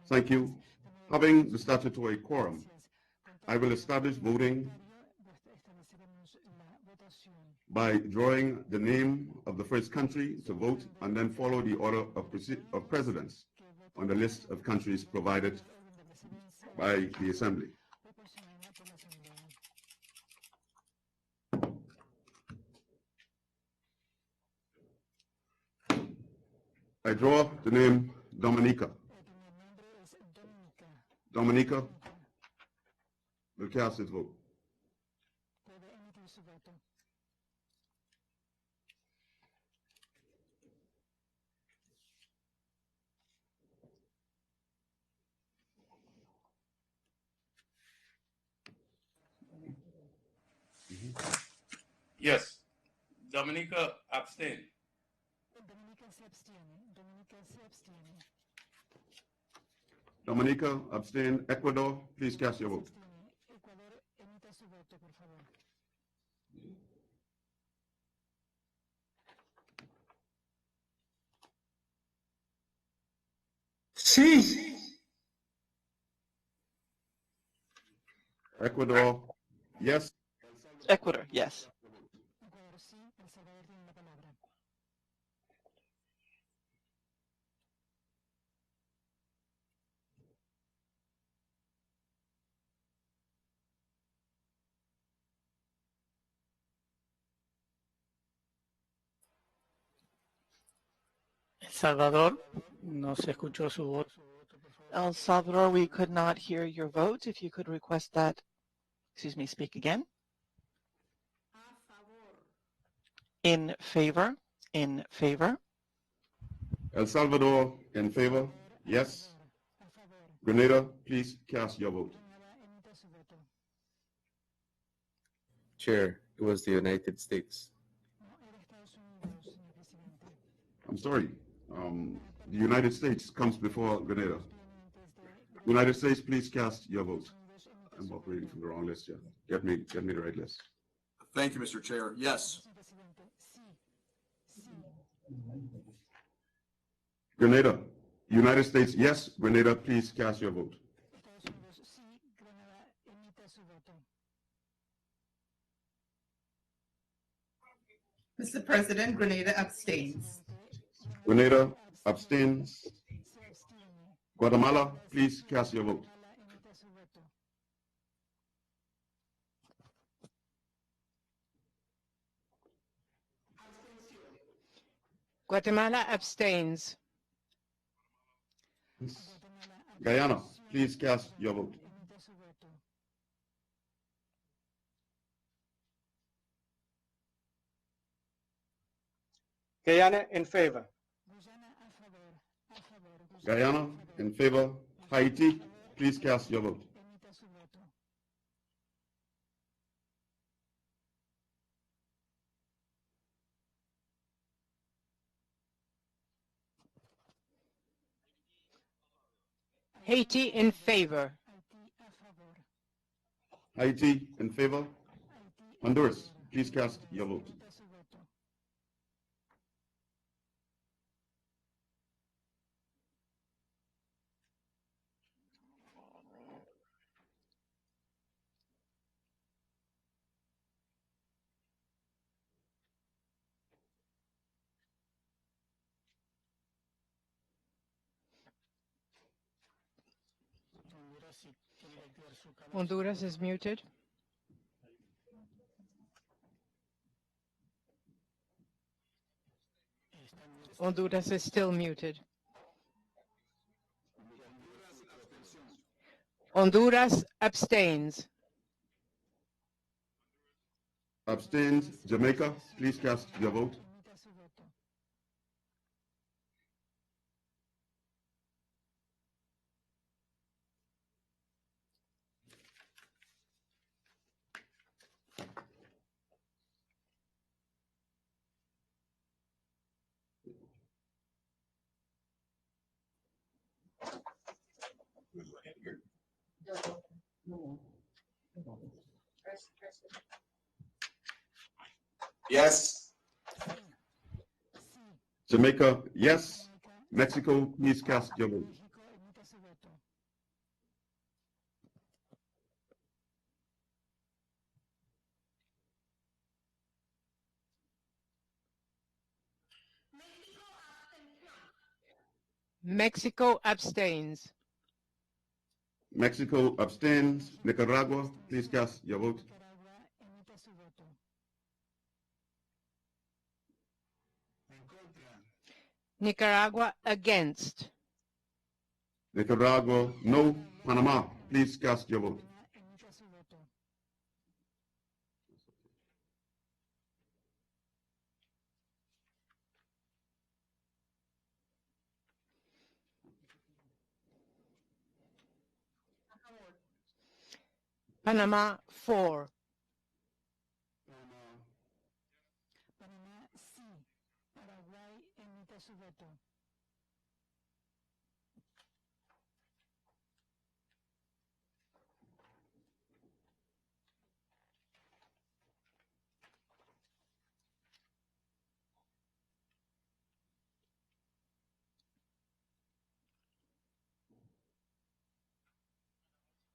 Thank you. Having the statutory quorum, I will establish voting by drawing the name of the first country to vote and then follow the order of precedence on the list of countries provided by the Assembly. I draw the name Dominica. Dominica will cast its vote. Yes. Dominica abstain. Dominica abstain. Ecuador, please cast your vote. Sí. Ecuador, yes. Ecuador, yes. El Salvador, no se escuchó su voto. El Salvador, we could not hear your vote. If you could request that, speak again. In favor, in favor. El Salvador, in favor, yes. Grenada, please cast your vote. Chair, it was the United States. I'm sorry. The United States comes before Grenada. United States, please cast your vote. I'm operating from the wrong list here. Get me the right list. Thank you, Mr. Chair. Yes. Grenada. United States, yes. Grenada, please cast your vote. Mr. President, Grenada abstains. Grenada abstains. Guatemala, please cast your vote. Guatemala abstains. Guyana, please cast your vote. Guyana in favor. Guyana in favor. Haiti, please cast your vote. Haiti in favor. Haiti in favor. Honduras, please cast your vote. Honduras is muted. Honduras is still muted. Honduras abstains. Abstains. Jamaica, please cast your vote. Yes. Jamaica, yes. Mexico, please cast your vote. Mexico abstains. Mexico abstains. Nicaragua, please cast your vote. Nicaragua against. Nicaragua, no. Panama, please cast your vote. Panama 4. Panamá sí. Paraguay emite su voto.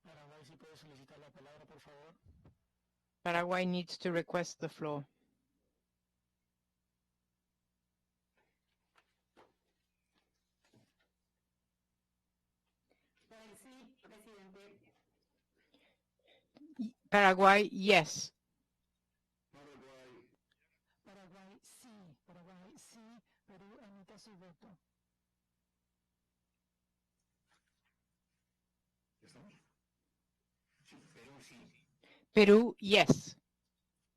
Paraguay, si puede solicitar la palabra, por favor. Paraguay needs to request the floor. Sí, presidente. Paraguay, yes. Paraguay sí. Paraguay sí. Perú emite su voto. Peru, yes.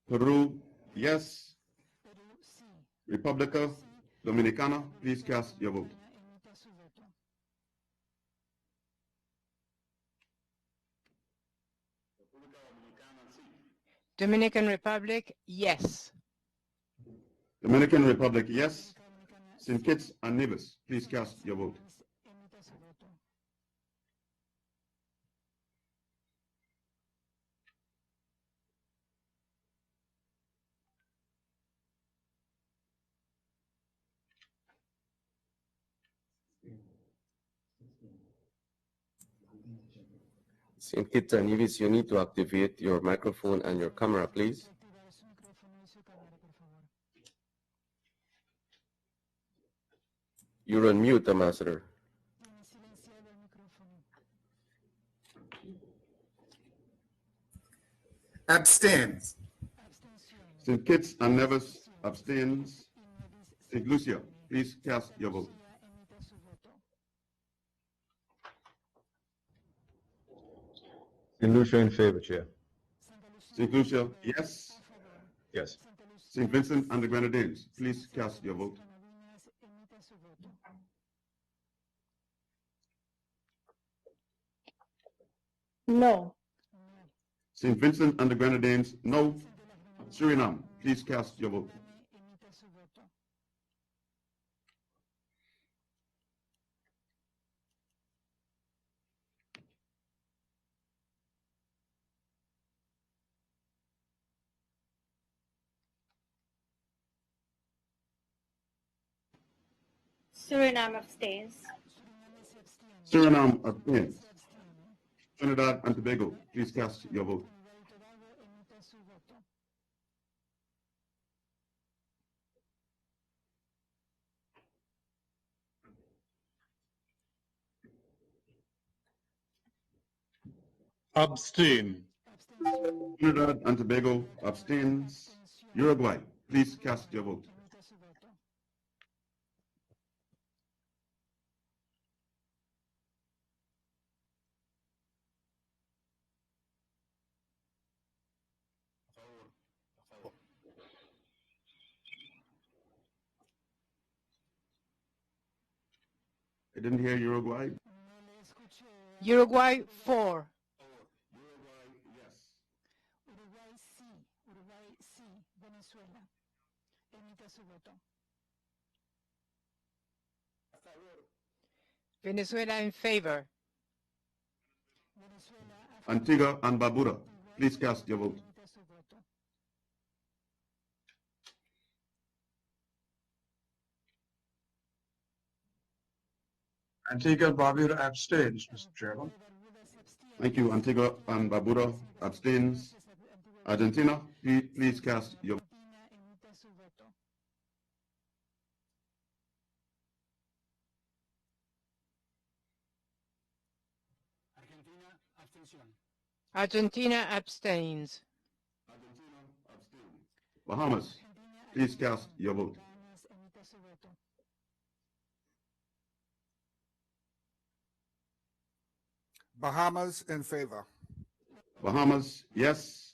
Peru, yes. Perú sí. República Dominicana, please cast your vote. Emite su voto. Dominican Republic, yes. Dominican Republic, yes. St. Kitts and Nevis, please cast your vote. Emite su voto. St. Kitts and Nevis, you need to activate your microphone and your camera, please. Activar su micrófono y su cámara, por favor. You're on mute, Ambassador. Tiene silenciado el micrófono. Abstains. St. Kitts and Nevis abstains. St. Lucia, please cast your vote. Emite su voto. St. Lucia in favor, Chair. St. Lucia, yes. Yes. St. Vincent and the Grenadines, please cast your vote. Emite su voto. No. St. Vincent and the Grenadines, no. Suriname, please cast your vote. Emite su voto. Suriname abstains. Suriname abstains. Trinidad and Tobago, please cast your vote. Emite su voto. Abstain. Trinidad and Tobago abstains. Uruguay, please cast your vote. I didn't hear Uruguay. Uruguay 4. Uruguay sí. Uruguay sí. Venezuela. Emita su voto. Venezuela in favor. Antigua and Barbuda, please cast your vote. Antigua and Barbuda abstains, Mr. Chairman. Thank you. Antigua and Barbuda abstains. Argentina, please cast your vote. Argentina abstains. Bahamas, please cast your vote. Bahamas in favor. Bahamas, yes.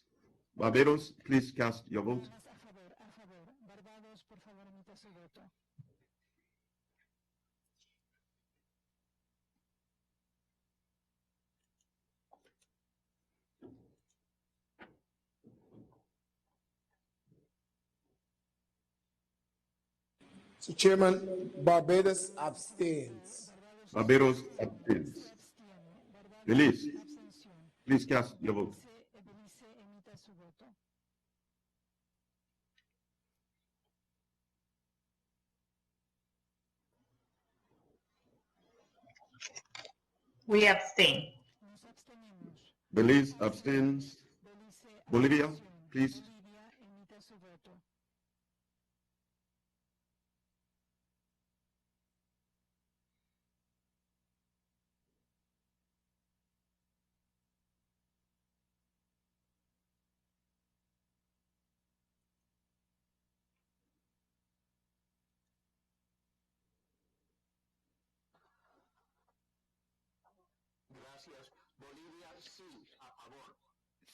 Barbados, please cast your vote. Barbados, por favor, emita su voto. Mr. Chairman, Barbados abstains. Barbados abstains. Belize, please cast your vote. Belice emita su voto. We abstain. Belize abstains. Bolivia, please. Bolivia emita su voto.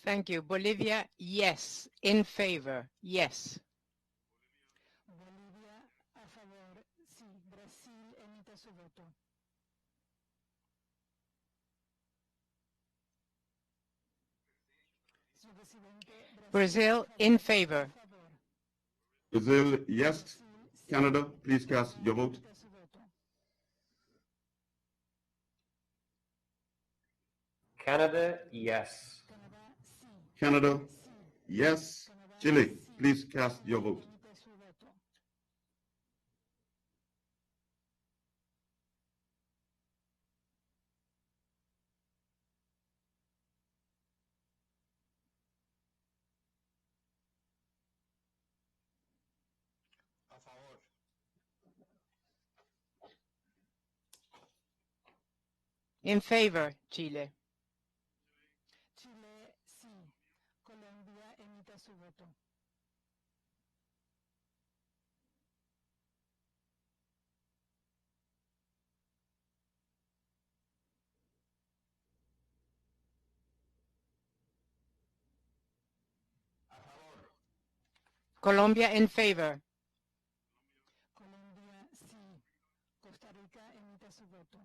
Thank you. Bolivia, yes. In favor, yes. Bolivia a favor, sí. Brasil emita su voto. Brazil, in favor. Brazil, yes. Canada, please cast your vote. Canada, yes. Canada, yes. Chile, please cast your vote. In favor, Chile. Chile, sí. Colombia emita su voto. Colombia, in favor. Colombia, sí. Costa Rica emita su voto.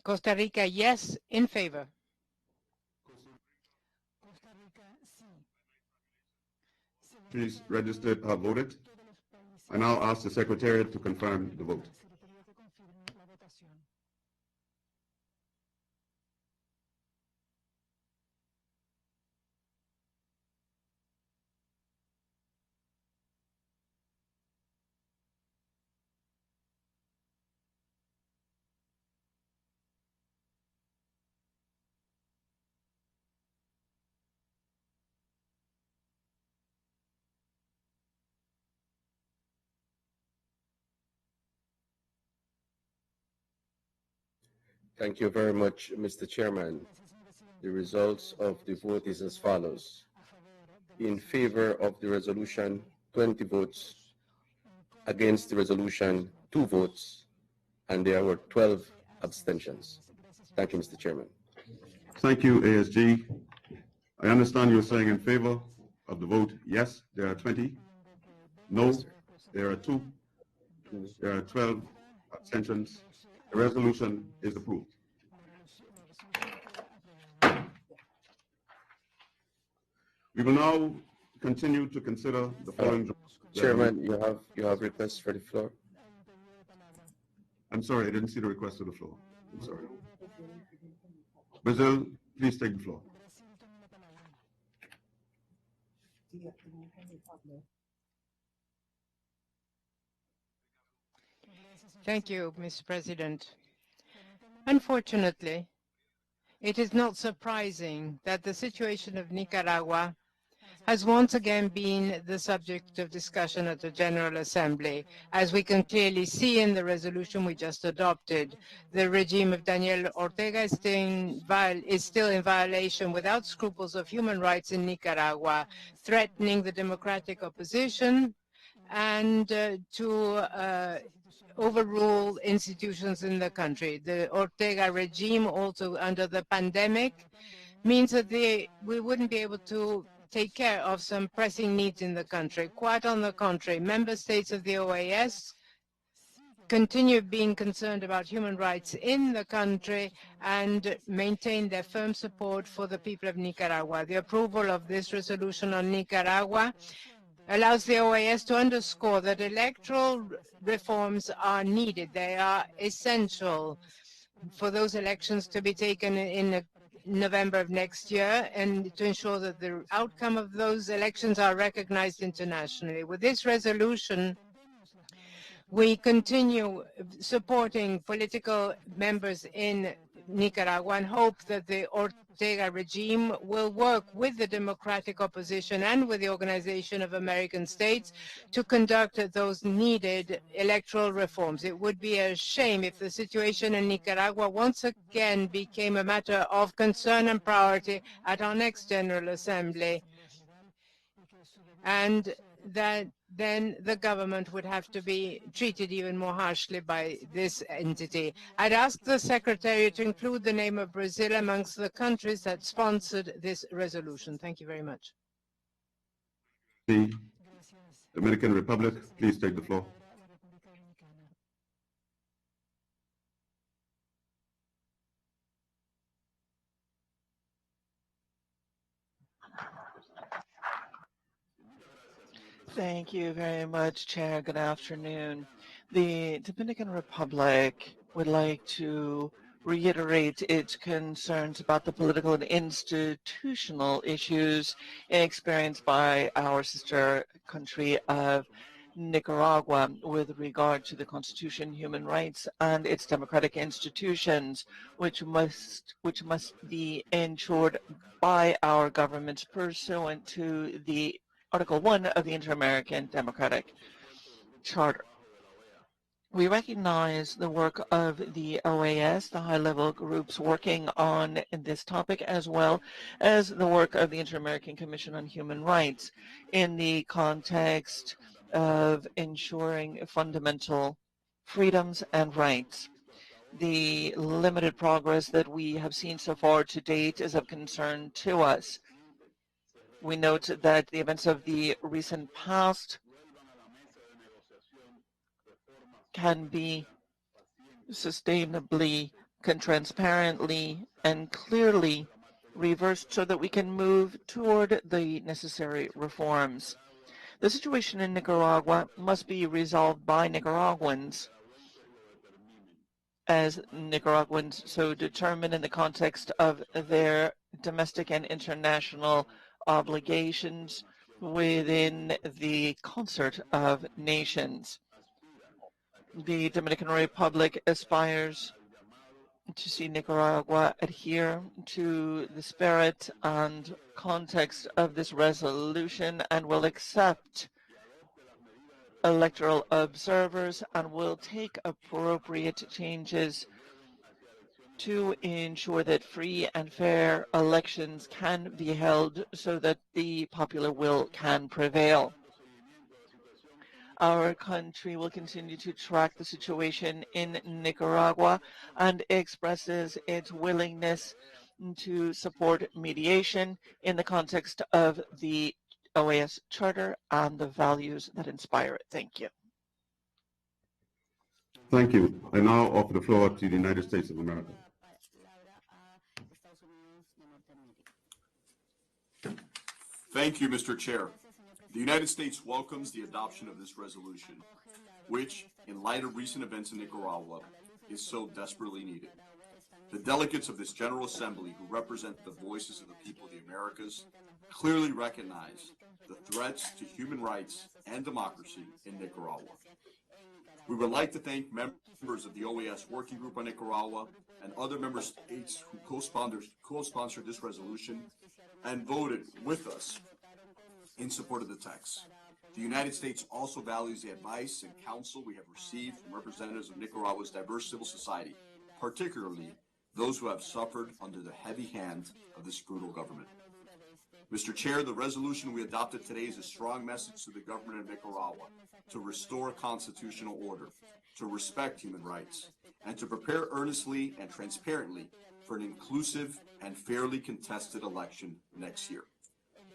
Costa Rica, yes. In favor. Costa Rica, sí. Please register have voted. I now ask the Secretariat to confirm the vote. Secretaría que confirme la votación. Thank you very much, Mr. Chairman. The results of the vote is as follows. In favor of the resolution, 20 votes. Against the resolution, 2 votes. And there were 12 abstentions. Thank you, Mr. Chairman. Thank you, ASG. I understand you're saying in favor of the vote yes, there are 20. No, Yes, there are 2. There are 12 abstentions. The resolution is approved. We will now continue to consider the following. Chairman, you have requests for the floor. I'm sorry, I didn't see the request to the floor. I'm sorry. Brazil, please take the floor. Thank you, Mr. President. Unfortunately, it is not surprising that the situation of Nicaragua has once again been the subject of discussion at the General Assembly. As we can clearly see in the resolution we just adopted, the regime of Daniel Ortega is still in violation without scruples of human rights in Nicaragua, threatening the democratic opposition and to overrule institutions in the country. The Ortega regime, also under the pandemic, means that we wouldn't be able to take care of some pressing needs in the country. Quite on the contrary, member states of the OAS continue being concerned about human rights in the country and maintain their firm support for the people of Nicaragua. The approval of this resolution on Nicaragua allows the OAS to underscore that electoral reforms are needed. They are essential for those elections to be taken in November of next year and to ensure that the outcome of those elections are recognized internationally. With this resolution, we continue supporting political members in Nicaragua and hope that the Ortega regime will work with the democratic opposition and with the Organization of American States to conduct those needed electoral reforms. It would be a shame if the situation in Nicaragua once again became a matter of concern and priority at our next General Assembly, and that then the government would have to be treated even more harshly by this entity. I'd ask the Secretary to include the name of Brazil amongst the countries that sponsored this resolution. Thank you very much. The Dominican Republic, please take the floor. Thank you very much, Chair. Good afternoon. The Dominican Republic would like to reiterate its concerns about the political and institutional issues experienced by our sister country of Nicaragua with regard to the Constitution, human rights, and its democratic institutions, which must be ensured by our governments pursuant to the Article 1 of the Inter-American Democratic Charter. We recognize the work of the OAS, the high-level groups working on this topic, as well as the work of the Inter-American Commission on Human Rights in the context of ensuring fundamental freedoms and rights. The limited progress that we have seen so far to date is of concern to us. We note that the events of the recent past can be sustainably, transparently, and clearly reversed so that we can move toward the necessary reforms. The situation in Nicaragua must be resolved by Nicaraguans, as Nicaraguans so determine in the context of their domestic and international obligations within the concert of nations. The Dominican Republic aspires to see Nicaragua adhere to the spirit and context of this resolution and will accept electoral observers and will take appropriate changes to ensure that free and fair elections can be held so that the popular will can prevail. Our country will continue to track the situation in Nicaragua and expresses its willingness to support mediation in the context of the OAS Charter and the values that inspire it. Thank you. Thank you. I now offer the floor to the United States of America. Thank you, Mr. Chair. The United States welcomes the adoption of this resolution, which, in light of recent events in Nicaragua, is so desperately needed. The delegates of this General Assembly, who represent the voices of the people of the Americas, clearly recognize the threats to human rights and democracy in Nicaragua. We would like to thank members of the OAS Working Group on Nicaragua and other member states who co-sponsored this resolution and voted with us in support of the text. The United States also values the advice and counsel we have received from representatives of Nicaragua's diverse civil society, particularly those who have suffered under the heavy hand of this brutal government. Mr. Chair, the resolution we adopted today is a strong message to the government of Nicaragua to restore constitutional order, to respect human rights, and to prepare earnestly and transparently for an inclusive and fairly contested election next year.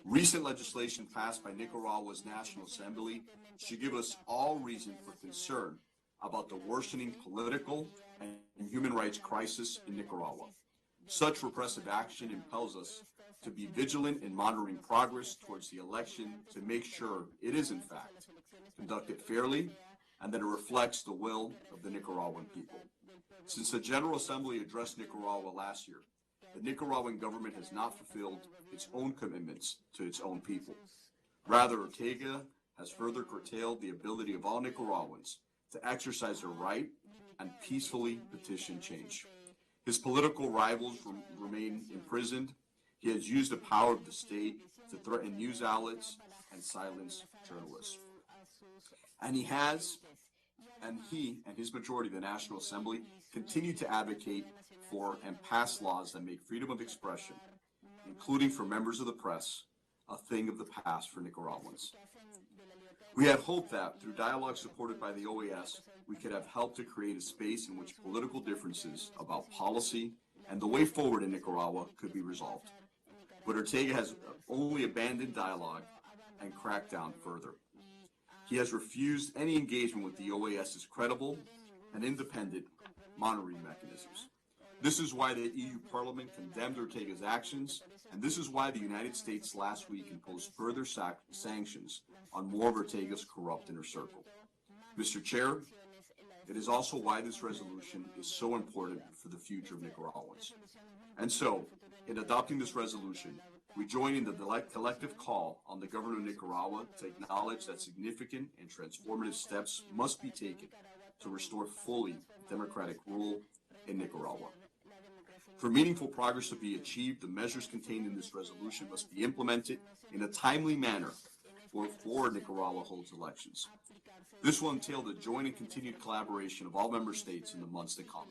Recent legislation passed by Nicaragua's National Assembly should give us all reason for concern about the worsening political and human rights crisis in Nicaragua. Such repressive action impels us to be vigilant in monitoring progress towards the election to make sure it is, in fact, conducted fairly and that it reflects the will of the Nicaraguan people. Since the General Assembly addressed Nicaragua last year, the Nicaraguan government has not fulfilled its own commitments to its own people. Rather, Ortega has further curtailed the ability of all Nicaraguans to exercise their right and peacefully petition change. His political rivals remain imprisoned. He has used the power of the state to threaten news outlets and silence journalists. And he and his majority of the National Assembly continue to advocate for and pass laws that make freedom of expression, including for members of the press, a thing of the past for Nicaraguans. We have hoped that, through dialogue supported by the OAS, we could have helped to create a space in which political differences about policy and the way forward in Nicaragua could be resolved. But Ortega has only abandoned dialogue and cracked down further. He has refused any engagement with the OAS's credible and independent monitoring mechanisms. This is why the EU Parliament condemned Ortega's actions, and this is why the United States last week imposed further sanctions on more of Ortega's corrupt inner circle. Mr. Chair, it is also why this resolution is so important for the future of Nicaraguans. And so, in adopting this resolution, we join in the collective call on the government of Nicaragua to acknowledge that significant and transformative steps must be taken to restore fully democratic rule in Nicaragua. For meaningful progress to be achieved, the measures contained in this resolution must be implemented in a timely manner before Nicaragua holds elections. This will entail the joint and continued collaboration of all member states in the months to come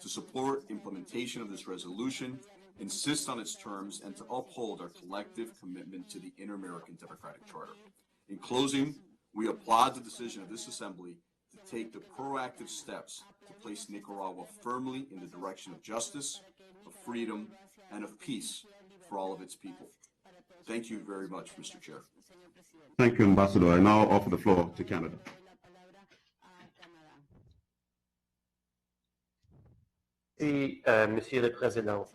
to support implementation of this resolution, insist on its terms, and to uphold our collective commitment to the Inter-American Democratic Charter. In closing, we applaud the decision of this Assembly to take the proactive steps to place Nicaragua firmly in the direction of justice, of freedom, and of peace for all of its people. Thank you very much, Mr. Chair. Thank you, Ambassador. I now offer the floor to Canada. Merci, Monsieur le Président.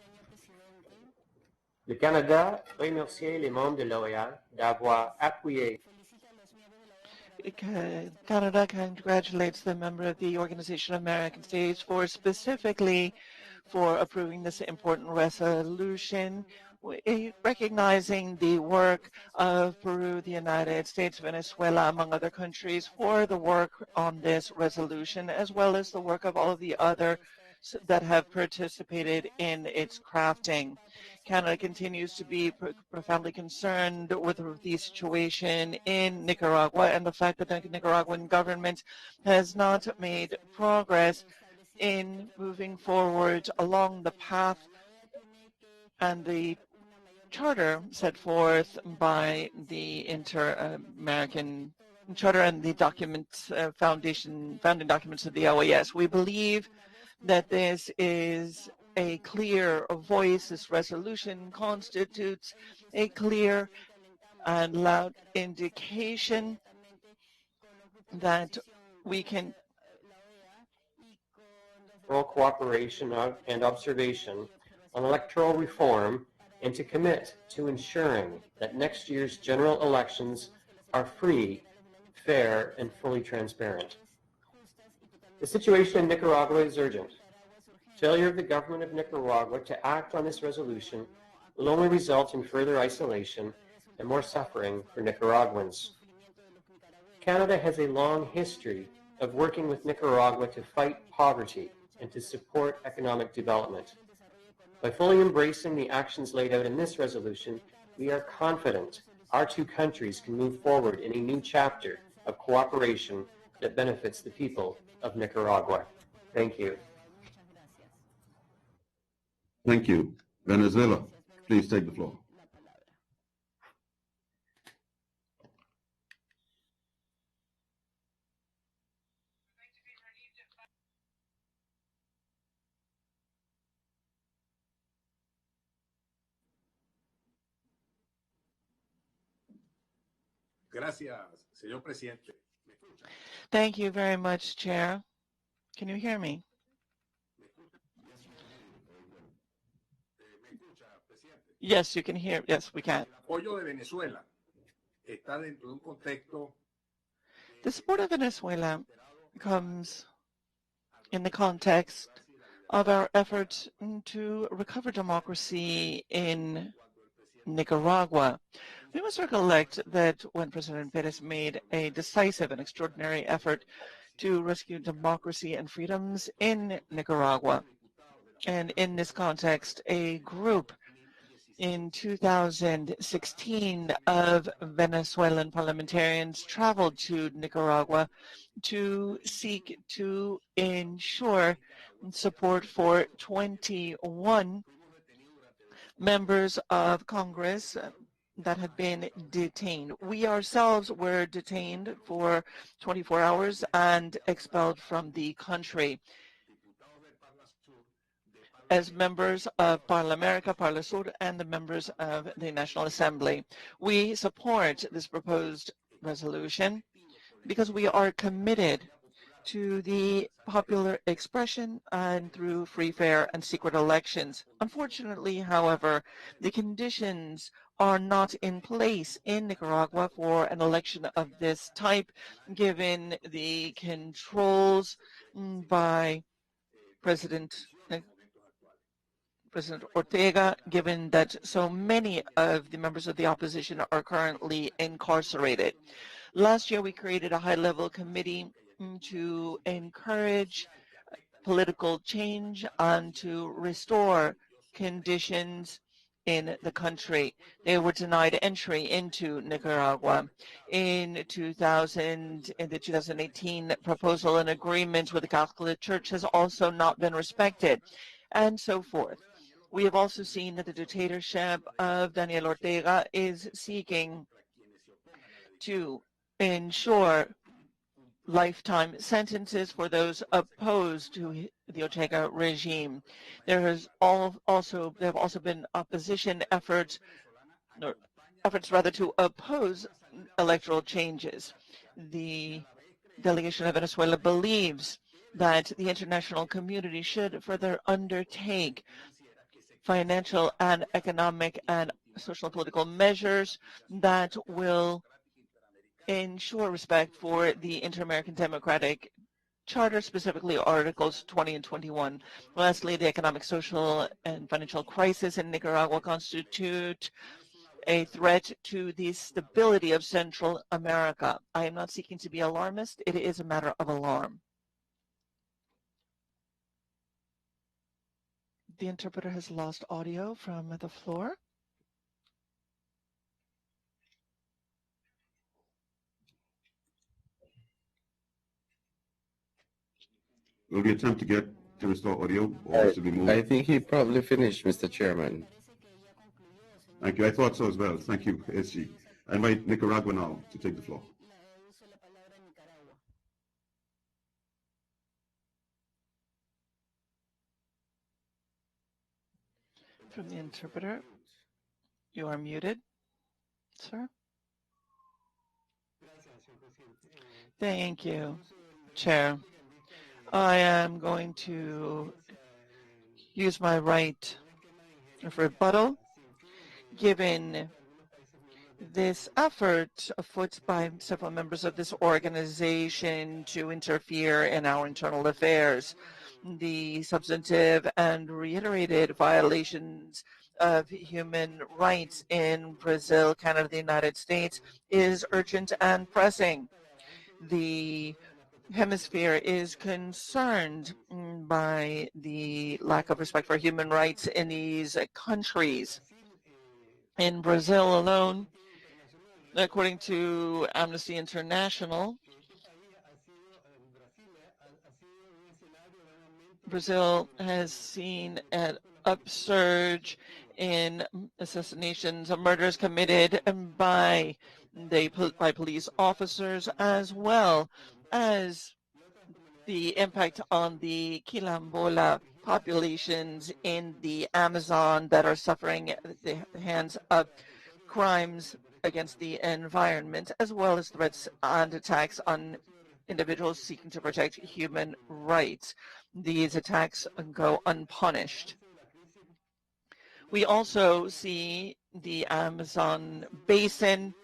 Le Canada remercie les membres de l'OAS d'avoir appuyé. Canada congratulates the member of the Organization of American States specifically for approving this important resolution, recognizing the work of Peru, the United States, Venezuela, among other countries, for the work on this resolution, as well as the work of all of the other that have participated in its crafting. Canada continues to be profoundly concerned with the situation in Nicaragua and the fact that the Nicaraguan government has not made progress in moving forward along the path and the charter set forth by the Inter-American Charter and the documents, founding documents of the OAS. We believe that this is a clear voice. This resolution constitutes a clear and loud indication that we can cooperation and observation on electoral reform and to commit to ensuring that next year's general elections are free, fair, and fully transparent. The situation in Nicaragua is urgent. Failure of the government of Nicaragua to act on this resolution will only result in further isolation and more suffering for Nicaraguans. Canada has a long history of working with Nicaragua to fight poverty and to support economic development. By fully embracing the actions laid out in this resolution, we are confident our two countries can move forward in a new chapter of cooperation that benefits the people of Nicaragua. Thank you. Thank you. Venezuela, please take the floor. Thank you very much, Chair. Can you hear me? Yes, you can hear. Yes, we can. The support of Venezuela comes in the context of our efforts to recover democracy in Nicaragua. We must recollect that when President Perez made a decisive and extraordinary effort to rescue democracy and freedoms in Nicaragua, and in this context, a group in 2016 of Venezuelan parliamentarians traveled to Nicaragua to seek to ensure support for 21 members of Congress that had been detained. We ourselves were detained for 24 hours and expelled from the country. As members of Parla America, Parla Sur, and the members of the National Assembly, we support this proposed resolution because we are committed to the popular expression and through free, fair, and secret elections. Unfortunately, however, the conditions are not in place in Nicaragua for an election of this type, given the controls by President Ortega, given that so many of the members of the opposition are currently incarcerated. Last year, we created a high-level committee to encourage political change and to restore conditions in the country. They were denied entry into Nicaragua. In the 2018 proposal, an agreement with the Catholic Church has also not been respected, and so forth. We have also seen that the dictatorship of Daniel Ortega is seeking to ensure lifetime sentences for those opposed to the Ortega regime. There have also been opposition efforts to oppose electoral changes. The delegation of Venezuela believes that the international community should further undertake financial and economic and social and political measures that will ensure respect for the Inter-American Democratic Charter, specifically Articles 20 and 21. Lastly, the economic, social, and financial crisis in Nicaragua constitute a threat to the stability of Central America. I am not seeking to be alarmist. It is a matter of alarm. The interpreter has lost audio from the floor. Will we attempt to get to restore audio, or should we move? I think he probably finished, Mr. Chairman. Thank you. I thought so as well. Thank you, SG. I invite Nicaragua now to take the floor. From the interpreter, you are muted, sir. Thank you, Chair. I am going to use my right of rebuttal, given this effort afoot by several members of this organization to interfere in our internal affairs. The substantive and reiterated violations of human rights in Brazil, Canada, the United States is urgent and pressing. The hemisphere is concerned by the lack of respect for human rights in these countries. In Brazil alone, according to Amnesty International, Brazil has seen an upsurge in assassinations and murders committed by police officers, as well as the impact on the Quilombola populations in the Amazon that are suffering at the hands of crimes against the environment, as well as threats and attacks on individuals seeking to protect human rights. These attacks go unpunished. We also see the Amazon basin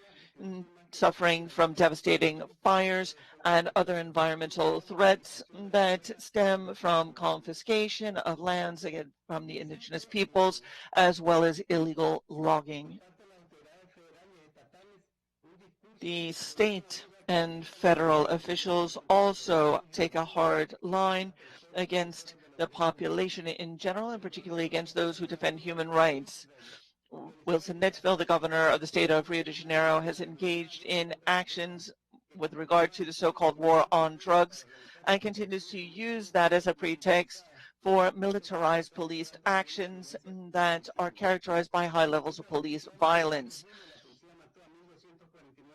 suffering from devastating fires and other environmental threats that stem from confiscation of lands from the indigenous peoples, as well as illegal logging. The state and federal officials also take a hard line against the population in general, and particularly against those who defend human rights. Wilson Netzville, the governor of the state of Rio de Janeiro, has engaged in actions with regard to the so-called war on drugs and continues to use that as a pretext for militarized police actions that are characterized by high levels of police violence.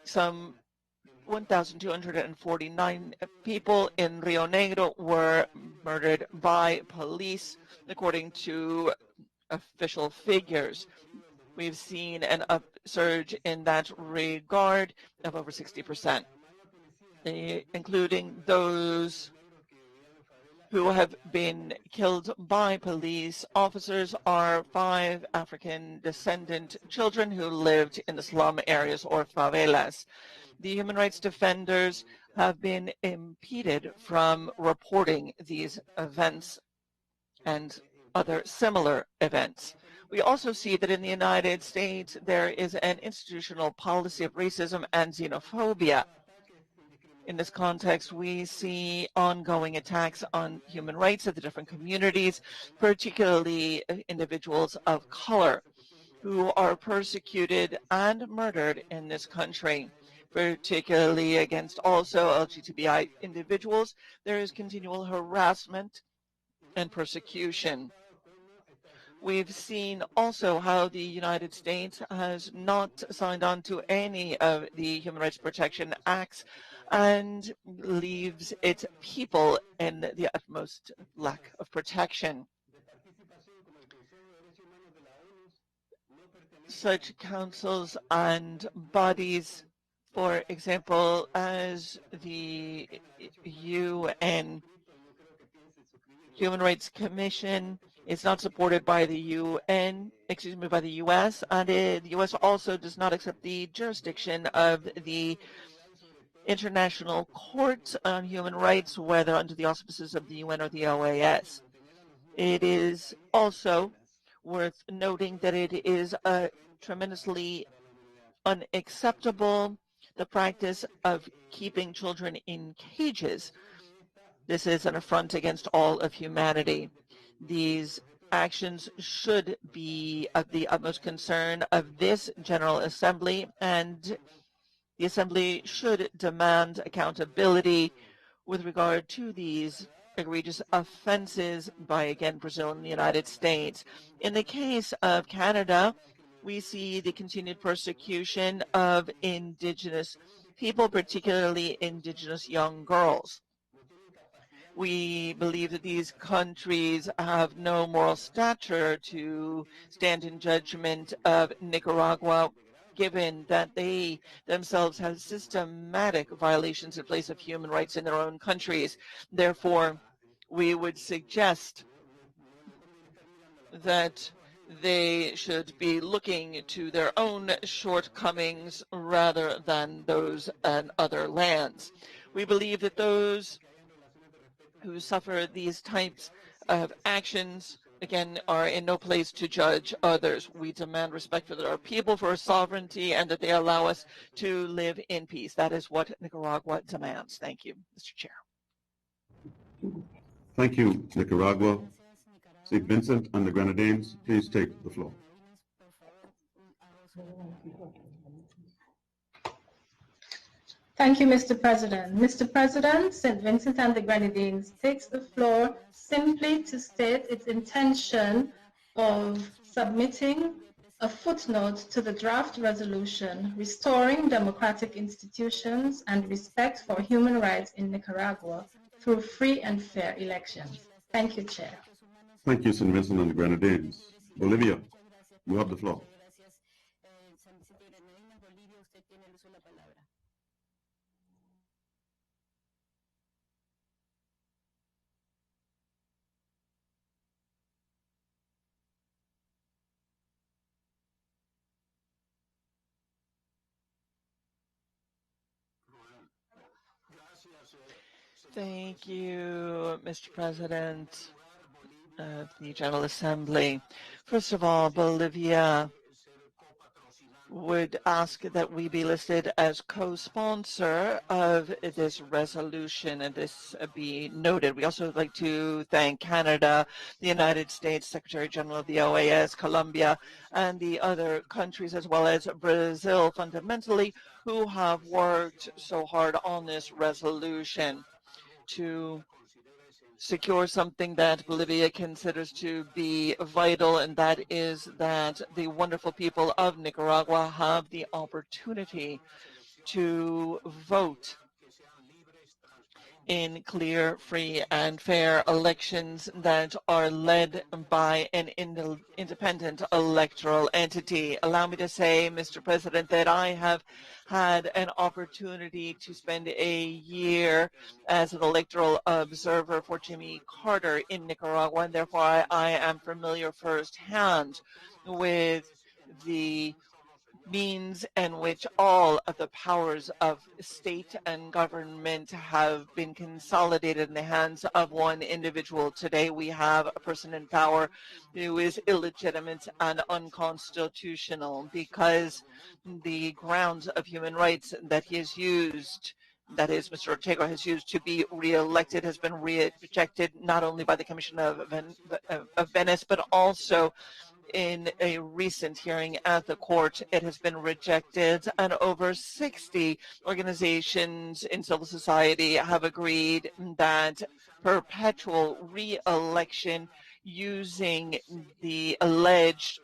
Some 1,249 people in Rio Negro were murdered by police, according to official figures. We've seen an upsurge in that regard of over 60%, including those who have been killed by police officers are 5 African descendant children who lived in the slum areas or favelas. The human rights defenders have been impeded from reporting these events and other similar events. We also see that in the United States, there is an institutional policy of racism and xenophobia. In this context, we see ongoing attacks on human rights of the different communities, particularly individuals of color, who are persecuted and murdered in this country, particularly against also LGBTI individuals. There is continual harassment and persecution. We've seen also how the United States has not signed on to any of the Human Rights Protection Acts and leaves its people in the utmost lack of protection. Such councils and bodies, for example, as the UN Human Rights Commission, is not supported by the by the U.S., and the U.S. also does not accept the jurisdiction of the International Court on Human Rights, whether under the auspices of the UN or the OAS. It is also worth noting that it is tremendously unacceptable, the practice of keeping children in cages. This is an affront against all of humanity. These actions should be of the utmost concern of this General Assembly, and the Assembly should demand accountability with regard to these egregious offenses by, again, Brazil and the United States. In the case of Canada, we see the continued persecution of Indigenous people, particularly Indigenous young girls. We believe that these countries have no moral stature to stand in judgment of Nicaragua, given that they themselves have systematic violations in place of human rights in their own countries. Therefore, we would suggest that they should be looking to their own shortcomings rather than those in other lands. We believe that those who suffer these types of actions, again, are in no place to judge others. We demand respect for our people, for our sovereignty, and that they allow us to live in peace. That is what Nicaragua demands. Thank you, Mr. Chair. Thank you, Nicaragua. St. Vincent and the Grenadines, please take the floor. Thank you, Mr. President. Mr. President, St. Vincent and the Grenadines takes the floor simply to state its intention of submitting a footnote to the draft resolution restoring democratic institutions and respect for human rights in Nicaragua through free and fair elections. Thank you, Chair. Thank you, St. Vincent and the Grenadines. Bolivia, you have the floor. Thank you, Mr. President of the General Assembly. First of all, Bolivia would ask that we be listed as co-sponsor of this resolution and this be noted. We also would like to thank Canada, the United States, Secretary General of the OAS, Colombia, and the other countries, as well as Brazil, fundamentally, who have worked so hard on this resolution to secure something that Bolivia considers to be vital, and that is that the wonderful people of Nicaragua have the opportunity to vote in clear, free, and fair elections that are led by an independent electoral entity. Allow me to say, Mr. President, that I have had an opportunity to spend a year as an electoral observer for Jimmy Carter in Nicaragua, and therefore I am familiar firsthand with the means in which all of the powers of state and government have been consolidated in the hands of one individual. Today we have a person in power who is illegitimate and unconstitutional because the grounds of human rights that he has used, that is, Mr. Ortega has used to be re-elected, has been rejected not only by the Commission of Venice, but also in a recent hearing at the court. It has been rejected, and over 60 organizations in civil society have agreed that perpetual re-election using the alleged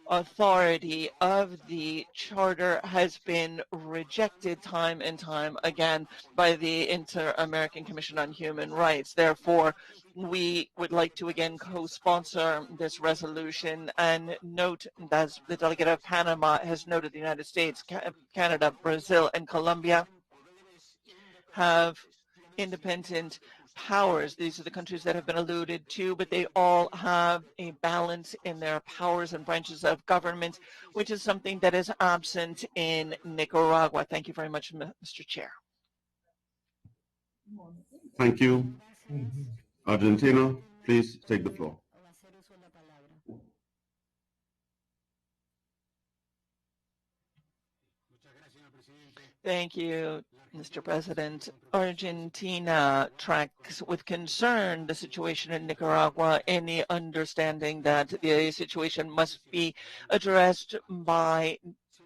authority of the charter has been rejected time and time again by the Inter-American Commission on Human Rights. Therefore, we would like to again co-sponsor this resolution and note that the delegate of Panama has noted the United States, Canada, Brazil, and Colombia have independent powers. These are the countries that have been alluded to, but they all have a balance in their powers and branches of government, which is something that is absent in Nicaragua. Thank you very much, Mr. Chair. Thank you. Argentina, please take the floor. Thank you, Mr. President. Argentina tracks with concern the situation in Nicaragua in the understanding that the situation must be addressed by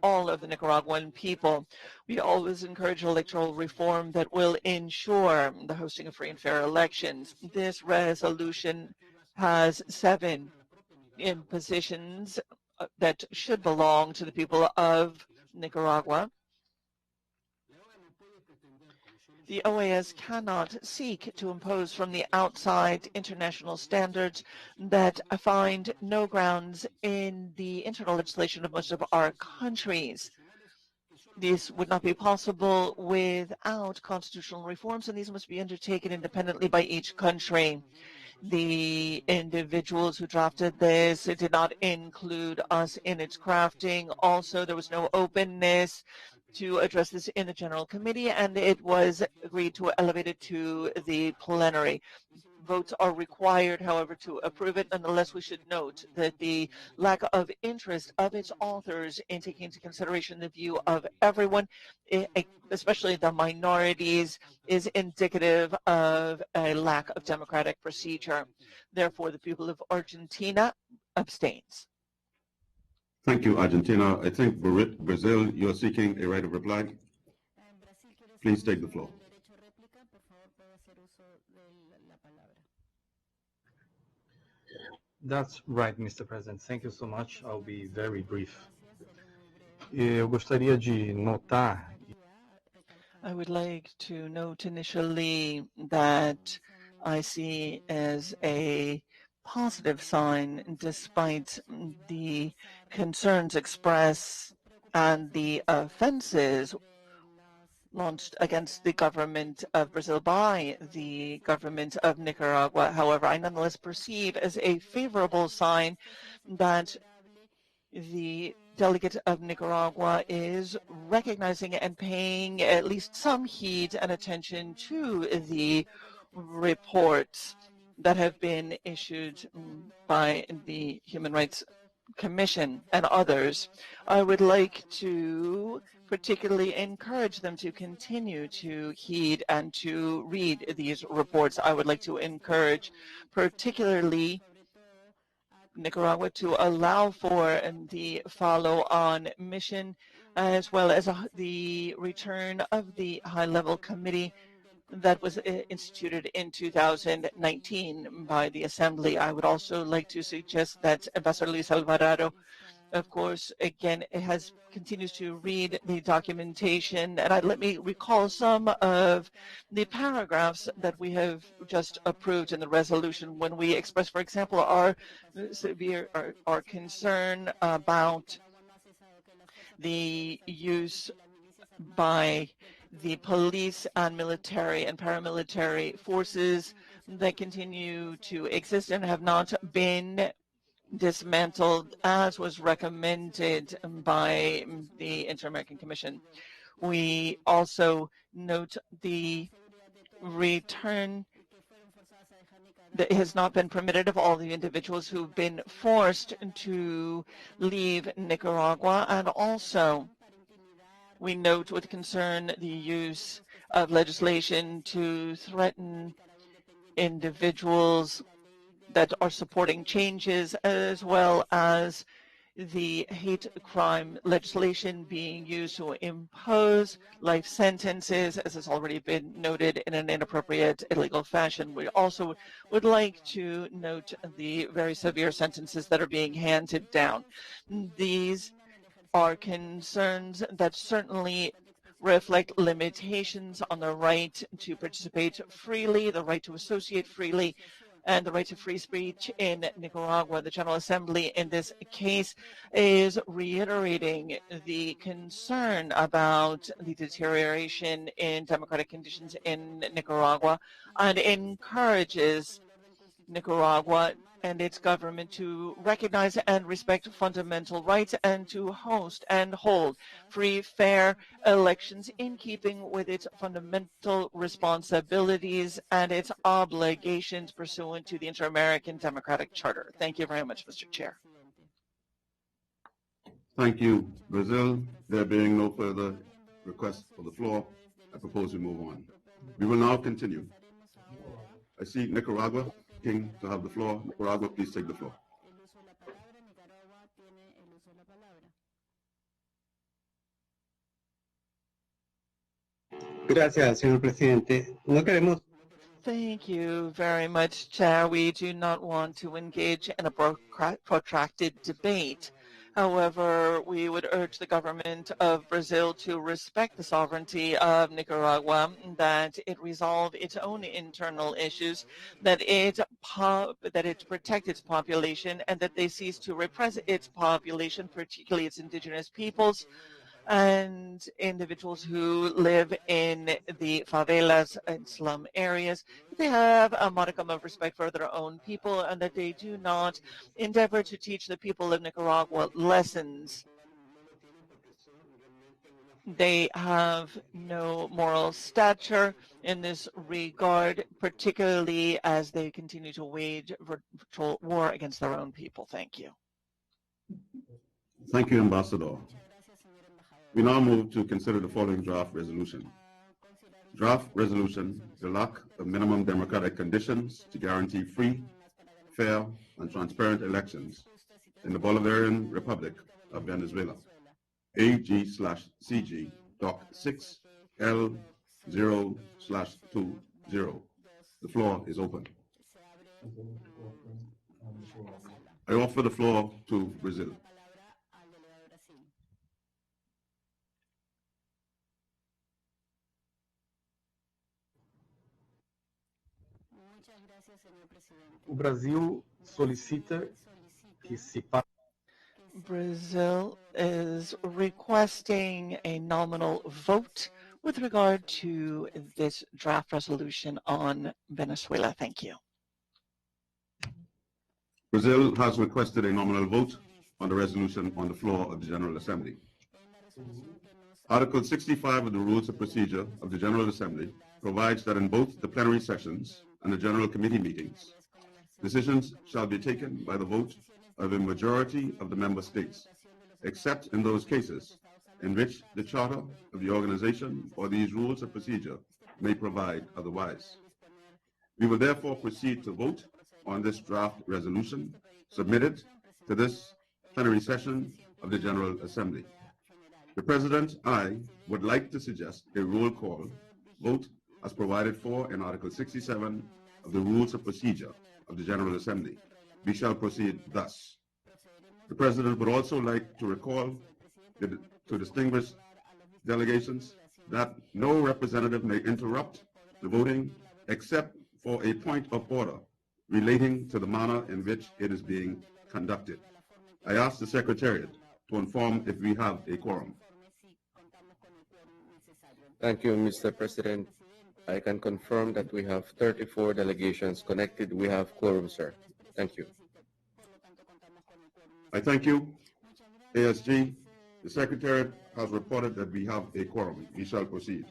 all of the Nicaraguan people. We always encourage electoral reform that will ensure the hosting of free and fair elections. This resolution has 7 impositions that should belong to the people of Nicaragua. The OAS cannot seek to impose from the outside international standards that find no grounds in the internal legislation of most of our countries. This would not be possible without constitutional reforms, and these must be undertaken independently by each country. The individuals who drafted this did not include us in its crafting. Also, there was no openness to address this in the General Committee, and it was agreed to elevate it to the plenary. Votes are required, however, to approve it. Nonetheless, we should note that the lack of interest of its authors in taking into consideration the view of everyone, especially the minorities, is indicative of a lack of democratic procedure. Therefore, the people of Argentina abstains. Thank you, Argentina. I think Brazil, you're seeking a right of reply. Please take the floor. That's right, Mr. President. Thank you so much. I'll be very brief. Eu gostaria de notar. I would like to note initially that I see as a positive sign, despite the concerns expressed and the offenses launched against the government of Brazil by the government of Nicaragua. However, I nonetheless perceive as a favorable sign that the delegate of Nicaragua is recognizing and paying at least some heed and attention to the reports that have been issued by the Human Rights Commission and others. I would like to particularly encourage them to continue to heed and to read these reports. I would like to encourage particularly Nicaragua to allow for the follow-on mission, as well as the return of the high-level committee that was instituted in 2019 by the Assembly. I would also like to suggest that Ambassador Luis Alvarado, of course, again, continues to read the documentation. And let me recall some of the paragraphs that we have just approved in the resolution when we express, for example, our concern about the use by the police and military and paramilitary forces that continue to exist and have not been dismantled as was recommended by the Inter-American Commission. We also note the return that has not been permitted of all the individuals who've been forced to leave Nicaragua, and also we note with concern the use of legislation to threaten individuals that are supporting changes, as well as the hate crime legislation being used to impose life sentences, as has already been noted, in an inappropriate, illegal fashion. We also would like to note the very severe sentences that are being handed down. These are concerns that certainly reflect limitations on the right to participate freely, the right to associate freely, and the right to free speech in Nicaragua. The General Assembly in this case is reiterating the concern about the deterioration in democratic conditions in Nicaragua and encourages Nicaragua and its government to recognize and respect fundamental rights and to host and hold free, fair elections in keeping with its fundamental responsibilities and its obligations pursuant to the Inter-American Democratic Charter. Thank you very much, Mr. Chair. Thank you, Brazil. There being no further requests for the floor, I propose we move on. We will now continue. I see Nicaragua King to have the floor. Nicaragua, please take the floor. Gracias, señor presidente. No queremos. Thank you very much, Chair. We do not want to engage in a protracted debate. However, we would urge the government of Brazil to respect the sovereignty of Nicaragua, that it resolve its own internal issues, that it protect its population, and that they cease to repress its population, particularly its indigenous peoples, and individuals who live in the favelas and slum areas. They have a modicum of respect for their own people, and that they do not endeavor to teach the people of Nicaragua lessons. They have no moral stature in this regard, particularly as they continue to wage virtual war against their own people. Thank you. Thank you, Ambassador. We now move to consider the following draft resolution. Draft resolution, the lack of minimum democratic conditions to guarantee free, fair, and transparent elections in the Bolivarian Republic of Venezuela, AG/CG, Doc 6L0/20. The floor is open. I offer the floor to Brazil. O Brasil solicita que se Brazil is requesting a nominal vote with regard to this draft resolution on Venezuela. Thank you. Brazil has requested a nominal vote on the resolution on the floor of the General Assembly. Article 65 of the Rules of Procedure of the General Assembly provides that in both the plenary sessions and the General Committee meetings, decisions shall be taken by the vote of a majority of the member states, except in those cases in which the charter of the organization or these rules of procedure may provide otherwise. We will therefore proceed to vote on this draft resolution submitted to this plenary session of the General Assembly. The President, I would like to suggest a roll call vote as provided for in Article 67 of the Rules of Procedure of the General Assembly. We shall proceed thus. The President would also like to recall to distinguished delegations that no representative may interrupt the voting except for a point of order relating to the manner in which it is being conducted. I ask the Secretariat to inform if we have a quorum. Thank you, Mr. President. I can confirm that we have 34 delegations connected. We have quorum, sir. Thank you. I thank you. ASG, the Secretariat has reported that we have a quorum. We shall proceed.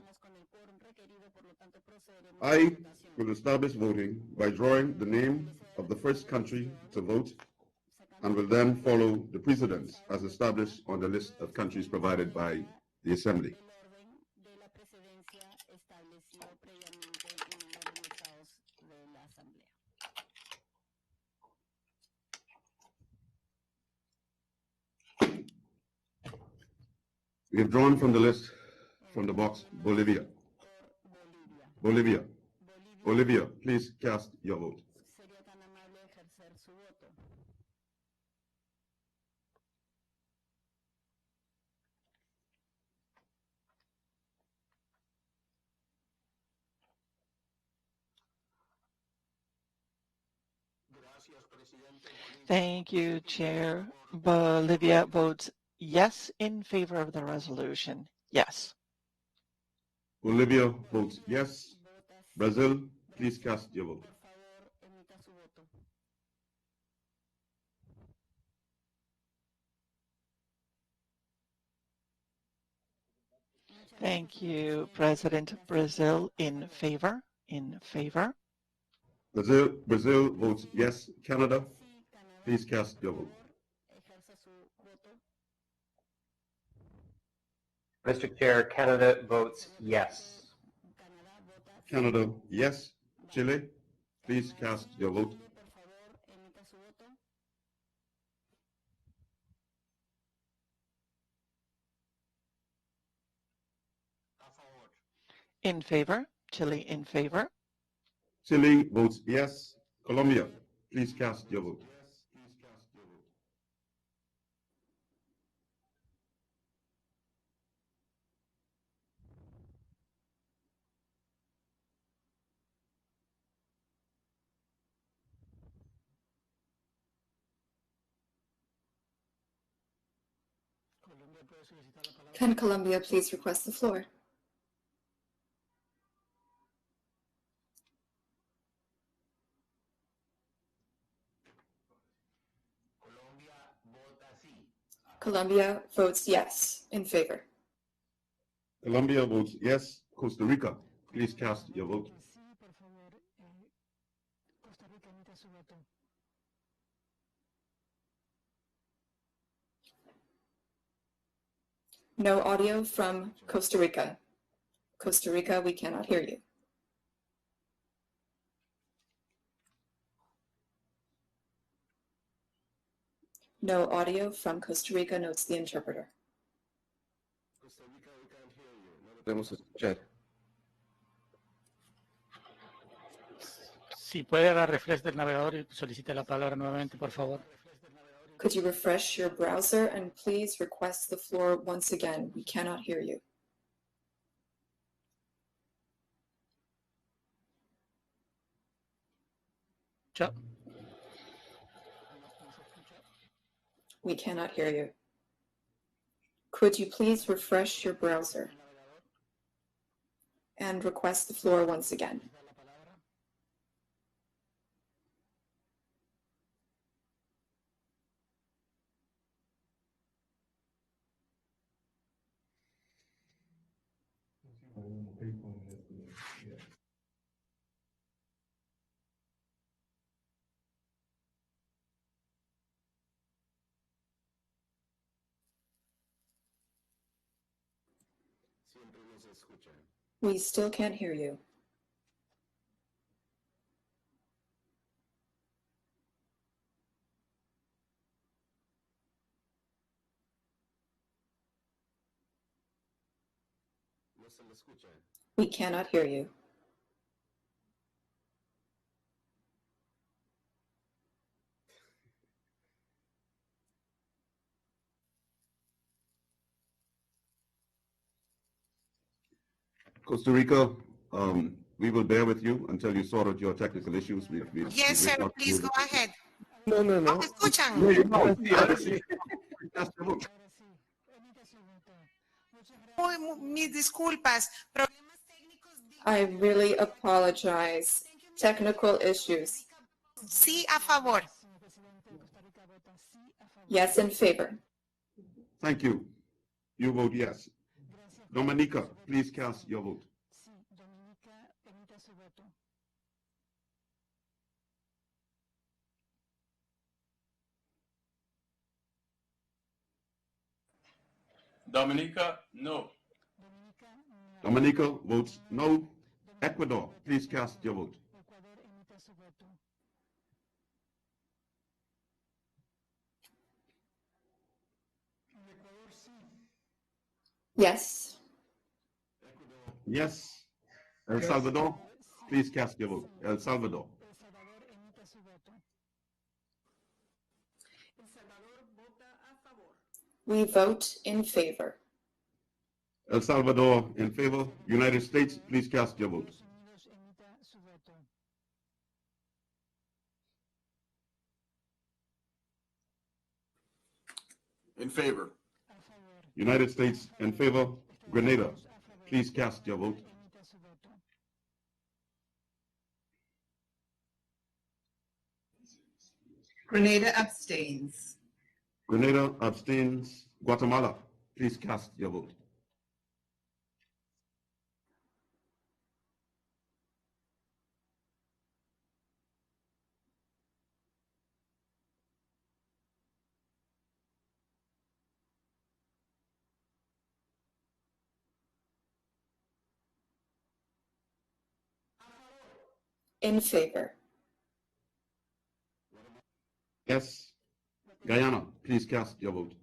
I will establish voting by drawing the name of the first country to vote and will then follow the precedence as established on the list of countries provided by the Assembly. We have drawn from the list, from the box, Bolivia. Bolivia. Bolivia, please cast your vote. Thank you, Chair. Bolivia votes yes in favor of the resolution. Yes. Bolivia votes yes. Brazil, please cast your vote. Thank you, President. Brazil in favor. In favor. Brazil votes yes. Canada, please cast your vote. Mr. Chair, Canada votes yes. Canada, yes. Chile, please cast your vote. In favor. Chile in favor. Chile votes yes. Colombia, please cast your vote. Can Colombia please request the floor? Colombia votes yes, in favor. Colombia votes yes. Costa Rica, please cast your vote. No audio from Costa Rica. Costa Rica, we cannot hear you. No audio from Costa Rica, notes the interpreter. Podemos escuchar. Si puede dar refresh del navegador y solicite la palabra nuevamente, por favor. Could you refresh your browser and please request the floor once again? We cannot hear you. We cannot hear you. Could you please refresh your browser and request the floor once again? We still can't hear you. We cannot hear you. Costa Rica, we will bear with you until you sort out your technical issues. Yes, sir, please go ahead. No. ¿Me escuchan? Mis disculpas. I really apologize. Technical issues. Sí, a favor. Yes, in favor. Thank you. You vote yes. Dominica, please cast your vote. Dominica, no. Dominica votes no. Ecuador, please cast your vote. Yes. Yes. El Salvador, please cast your vote. El Salvador. We vote in favor. El Salvador in favor. United States, please cast your vote. In favor. United States in favor. Grenada, please cast your vote. Grenada abstains. Grenada abstains. Guatemala, please cast your vote. In favor. Yes. Guyana, please cast your vote.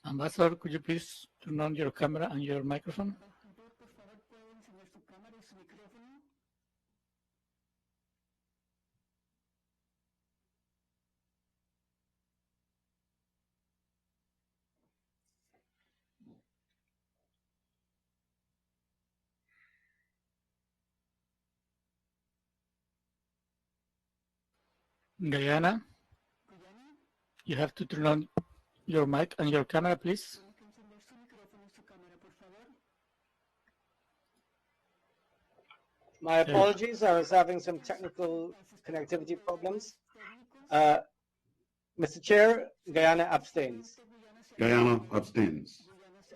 Ambassador, could you please turn on your camera and your microphone? Guyana, you have to turn on your mic and your camera, please. My apologies, I was having some technical connectivity problems. Mr. Chair, Guyana abstains. Guyana abstains.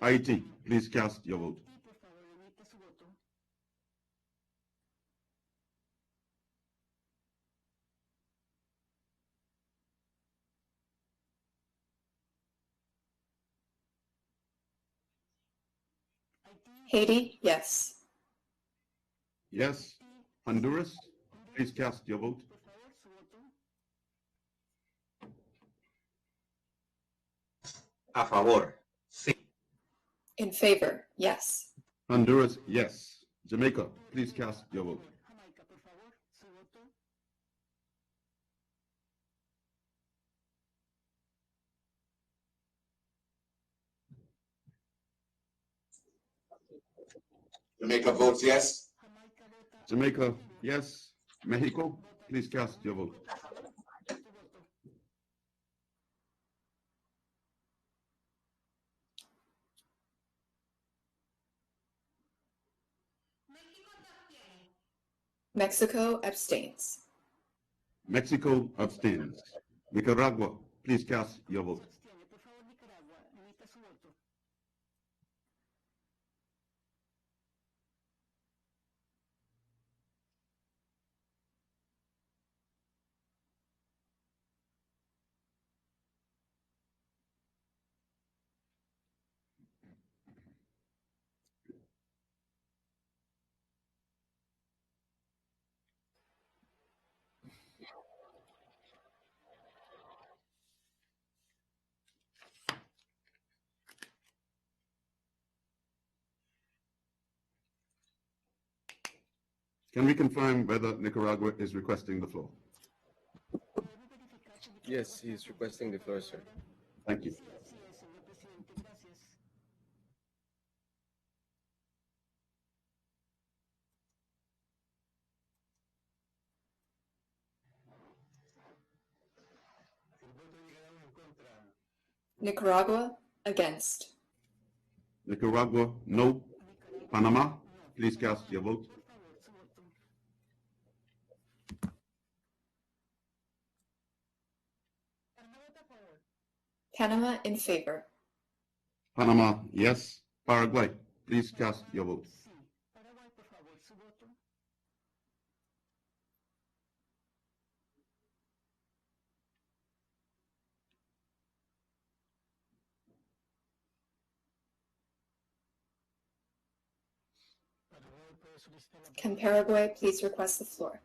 Haiti, please cast your vote. Haiti, yes. Yes. Honduras, please cast your vote. A favor. Sí. In favor, yes. Honduras, yes. Jamaica, please cast your vote. Jamaica votes yes. Jamaica, yes. Mexico, please cast your vote. Mexico abstains. Mexico abstains. Nicaragua, please cast your vote. Can we confirm whether Nicaragua is requesting the floor? Yes, he's requesting the floor, sir. Thank you. Nicaragua, against. Nicaragua, no. Panama, please cast your vote. Panama, in favor. Panama, yes. Paraguay, please cast your vote. Can Paraguay please request the floor?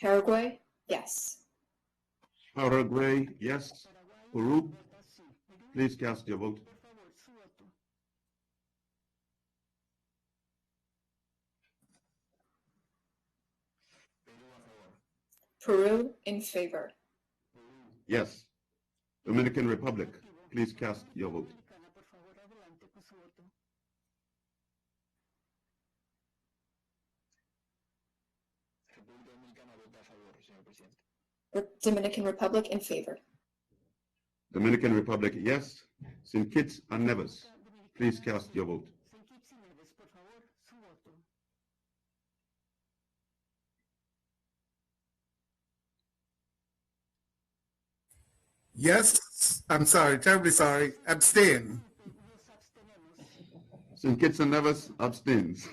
Paraguay, yes. Paraguay, yes. Peru, please cast your vote. Peru, in favor. Yes. Dominican Republic, please cast your vote. Dominican Republic, in favor. Dominican Republic, yes. St. Kitts and Nevis, please cast your vote. Yes, I'm sorry, terribly sorry, abstain. St. Kitts and Nevis abstains.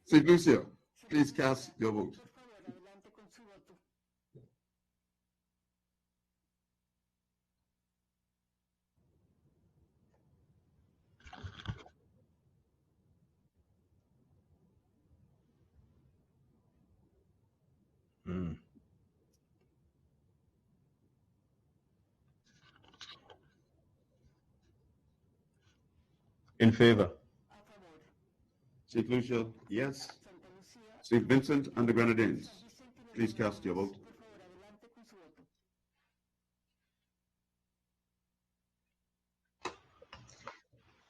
St. Lucia, please cast your vote. In favor. St. Lucia, yes. St. Vincent and the Grenadines, please cast your vote.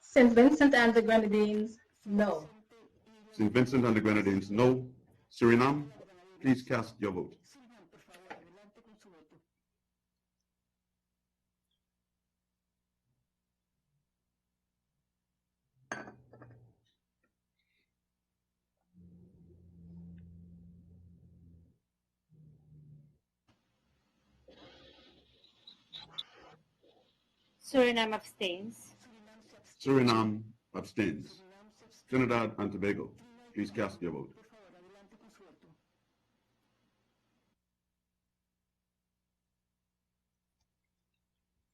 St. Vincent and the Grenadines, no. St. Vincent and the Grenadines, no. Suriname, please cast your vote. Suriname abstains. Suriname abstains. Trinidad and Tobago, please cast your vote.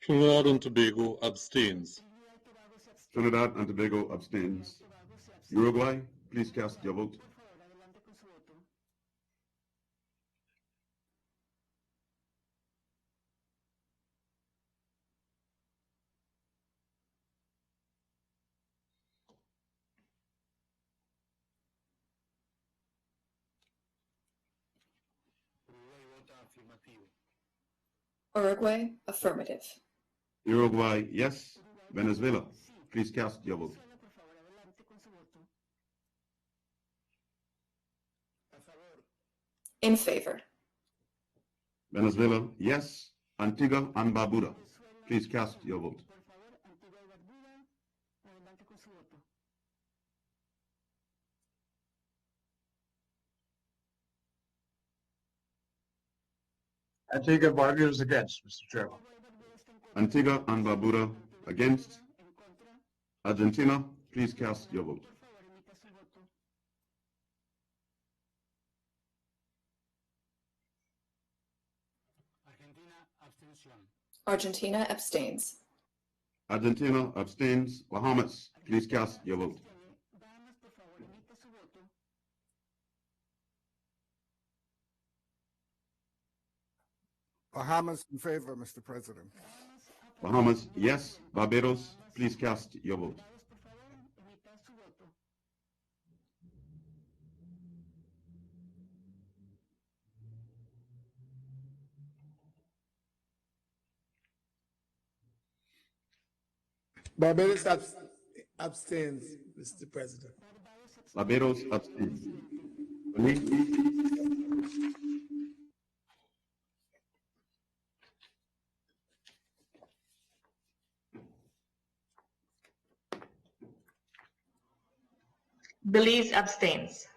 Trinidad and Tobago abstains. Trinidad and Tobago abstains. Uruguay, please cast your vote. Uruguay, affirmative. Uruguay, yes. Venezuela, please cast your vote. In favor. Venezuela, yes. Antigua and Barbuda, please cast your vote. Antigua and Barbuda is against, Mr. Chairman. Antigua and Barbuda against. Argentina, please cast your vote. Argentina abstains. Argentina abstains. Bahamas, please cast your vote. Bahamas in favor, Mr. President. Bahamas, yes. Barbados, please cast your vote. Barbados abstains, Mr. President. Barbados abstains. Belize abstains.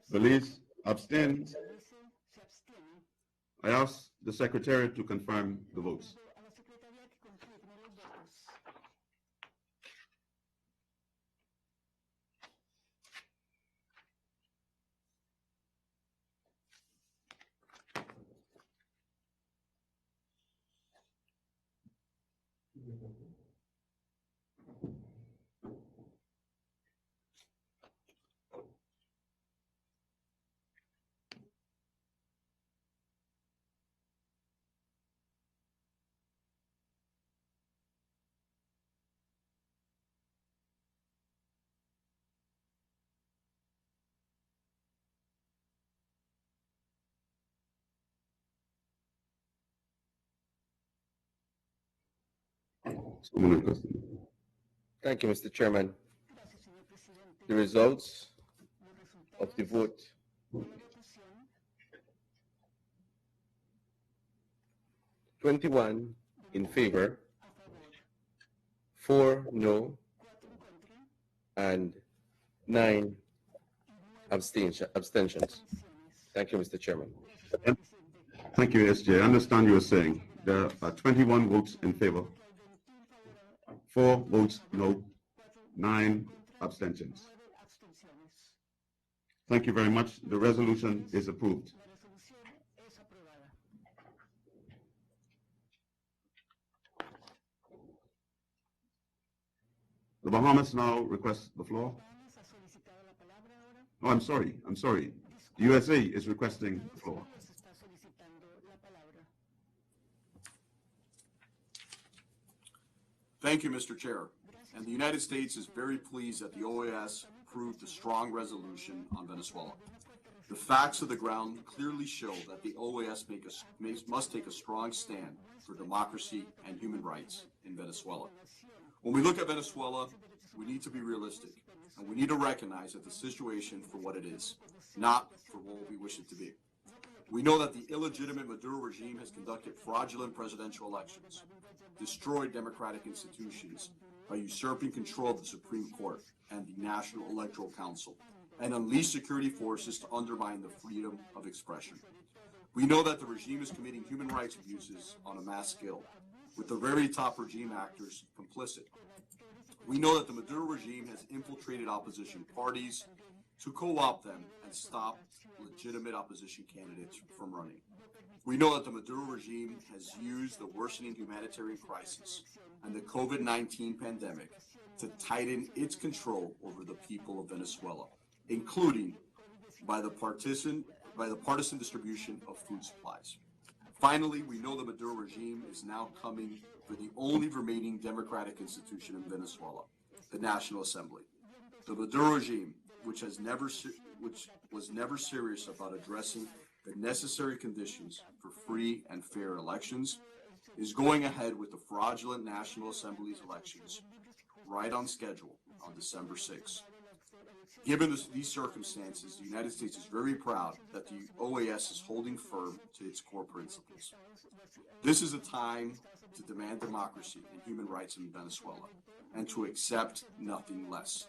Belize abstains. I ask the Secretary to confirm the votes. Thank you, Mr. Chairman. The results of the vote. "21 in favor, 4 no, and 9 abstentions. Thank you, Mr. Chairman. Thank you, SJ. I understand you were saying there are 21 votes in favor, 4 votes no, 9 abstentions. Thank you very much. The resolution is approved. The Bahamas now request the floor. Oh, I'm sorry. The USA is requesting the floor. Thank you, Mr. Chair. and the United States is very pleased that the OAS approved a strong resolution on Venezuela. The facts of the ground clearly show that the OAS must take a strong stand for democracy and human rights in Venezuela. When we look at Venezuela, we need to be realistic, and we need to recognize that the situation for what it is, not for what we wish it to be. We know that the illegitimate Maduro regime has conducted fraudulent presidential elections, destroyed democratic institutions by usurping control of the Supreme Court and the National Electoral Council, and unleashed security forces to undermine the freedom of expression. We know that the regime is committing human rights abuses on a mass scale, with the very top regime actors complicit. We know that the Maduro regime has infiltrated opposition parties to co-opt them and stop legitimate opposition candidates from running. We know that the Maduro regime has used the worsening humanitarian crisis and the COVID-19 pandemic to tighten its control over the people of Venezuela, including by the partisan distribution of food supplies. Finally, we know the Maduro regime is now coming for the only remaining democratic institution in Venezuela, the National Assembly. The Maduro regime, which was never serious about addressing the necessary conditions for free and fair elections, is going ahead with the fraudulent National Assembly's elections right on schedule on December 6th. Given these circumstances, the United States is very proud that the OAS is holding firm to its core principles. This is a time to demand democracy and human rights in Venezuela, and to accept nothing less.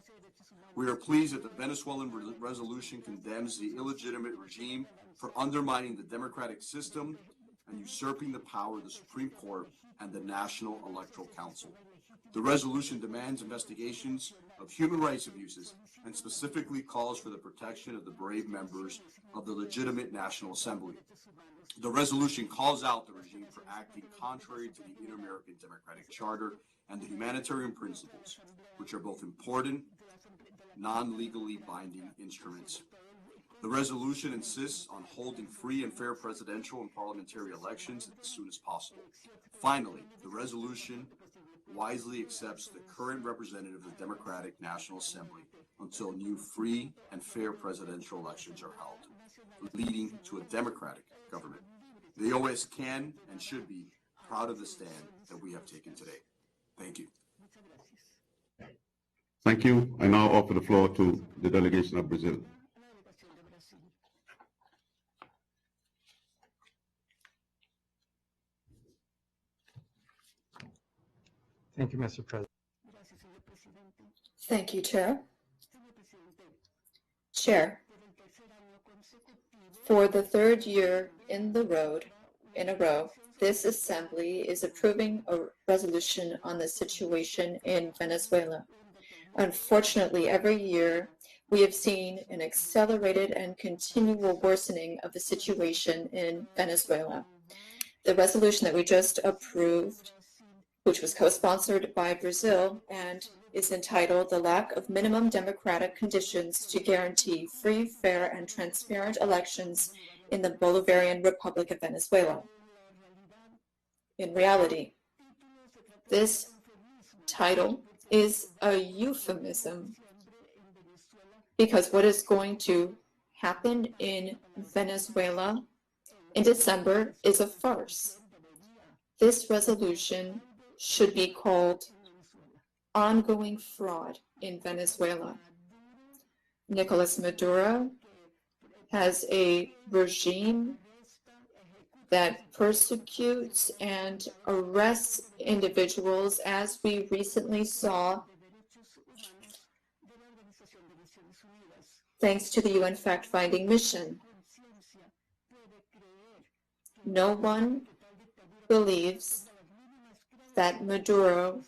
We are pleased that the Venezuelan resolution condemns the illegitimate regime for undermining the democratic system and usurping the power of the Supreme Court and the National Electoral Council. The resolution demands investigations of human rights abuses and specifically calls for the protection of the brave members of the legitimate National Assembly. The resolution calls out the regime for acting contrary to the Inter-American Democratic Charter and the humanitarian principles, which are both important, non-legally binding instruments. The resolution insists on holding free and fair presidential and parliamentary elections as soon as possible. Finally, the resolution wisely accepts the current representative of the Democratic National Assembly until new free and fair presidential elections are held, leading to a democratic government. The OAS can and should be proud of the stand that we have taken today. Thank you. Thank you. I now offer the floor to the delegation of Brazil. Thank you, Mr. President. Thank you, Chair. Chair, for the third year in a row, this Assembly is approving a resolution on the situation in Venezuela. Unfortunately, every year we have seen an accelerated and continual worsening of the situation in Venezuela. The resolution that we just approved, which was co-sponsored by Brazil and is entitled "The Lack of Minimum Democratic Conditions to Guarantee Free, Fair, and Transparent Elections in the Bolivarian Republic of Venezuela." In reality, this title is a euphemism because what is going to happen in Venezuela in December is a farce. This resolution should be called "Ongoing Fraud in Venezuela." Nicolas Maduro has a regime that persecutes and arrests individuals, as we recently saw thanks to the UN fact-finding mission. No one believes that Maduro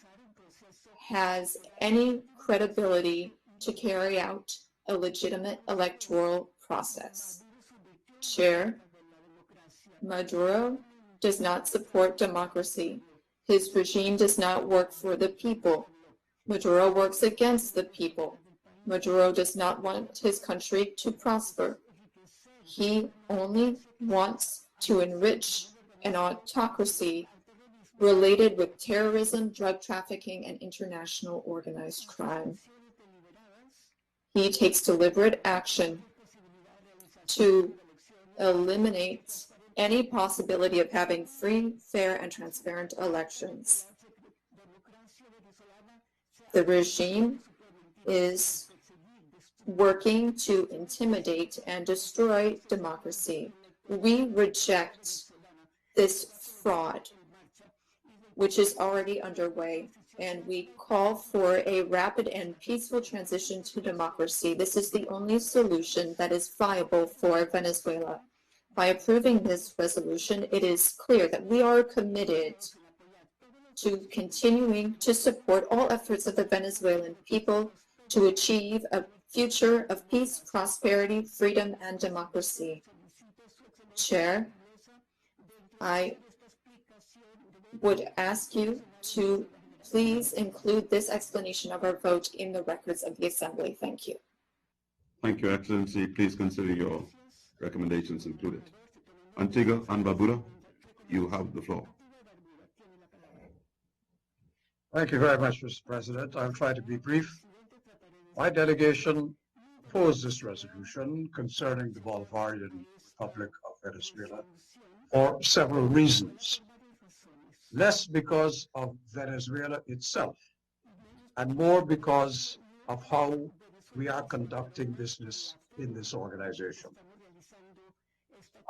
has any credibility to carry out a legitimate electoral process. Chair, Maduro does not support democracy. His regime does not work for the people. Maduro works against the people. Maduro does not want his country to prosper. He only wants to enrich an autocracy related with terrorism, drug trafficking, and international organized crime. He takes deliberate action to eliminate any possibility of having free, fair, and transparent elections. The regime is working to intimidate and destroy democracy. We reject this fraud, which is already underway, and we call for a rapid and peaceful transition to democracy. This is the only solution that is viable for Venezuela. By approving this resolution, it is clear that we are committed to continuing to support all efforts of the Venezuelan people to achieve a future of peace, prosperity, freedom, and democracy. Chair, I would ask you to please include this explanation of our vote in the records of the Assembly. Thank you. Thank you, Excellency. Please consider your recommendations included. Antigua and Barbuda, you have the floor. Thank you very much, Mr. President. I'll try to be brief. My delegation opposed this resolution concerning the Bolivarian Republic of Venezuela for several reasons. Less because of Venezuela itself, and more because of how we are conducting business in this organization.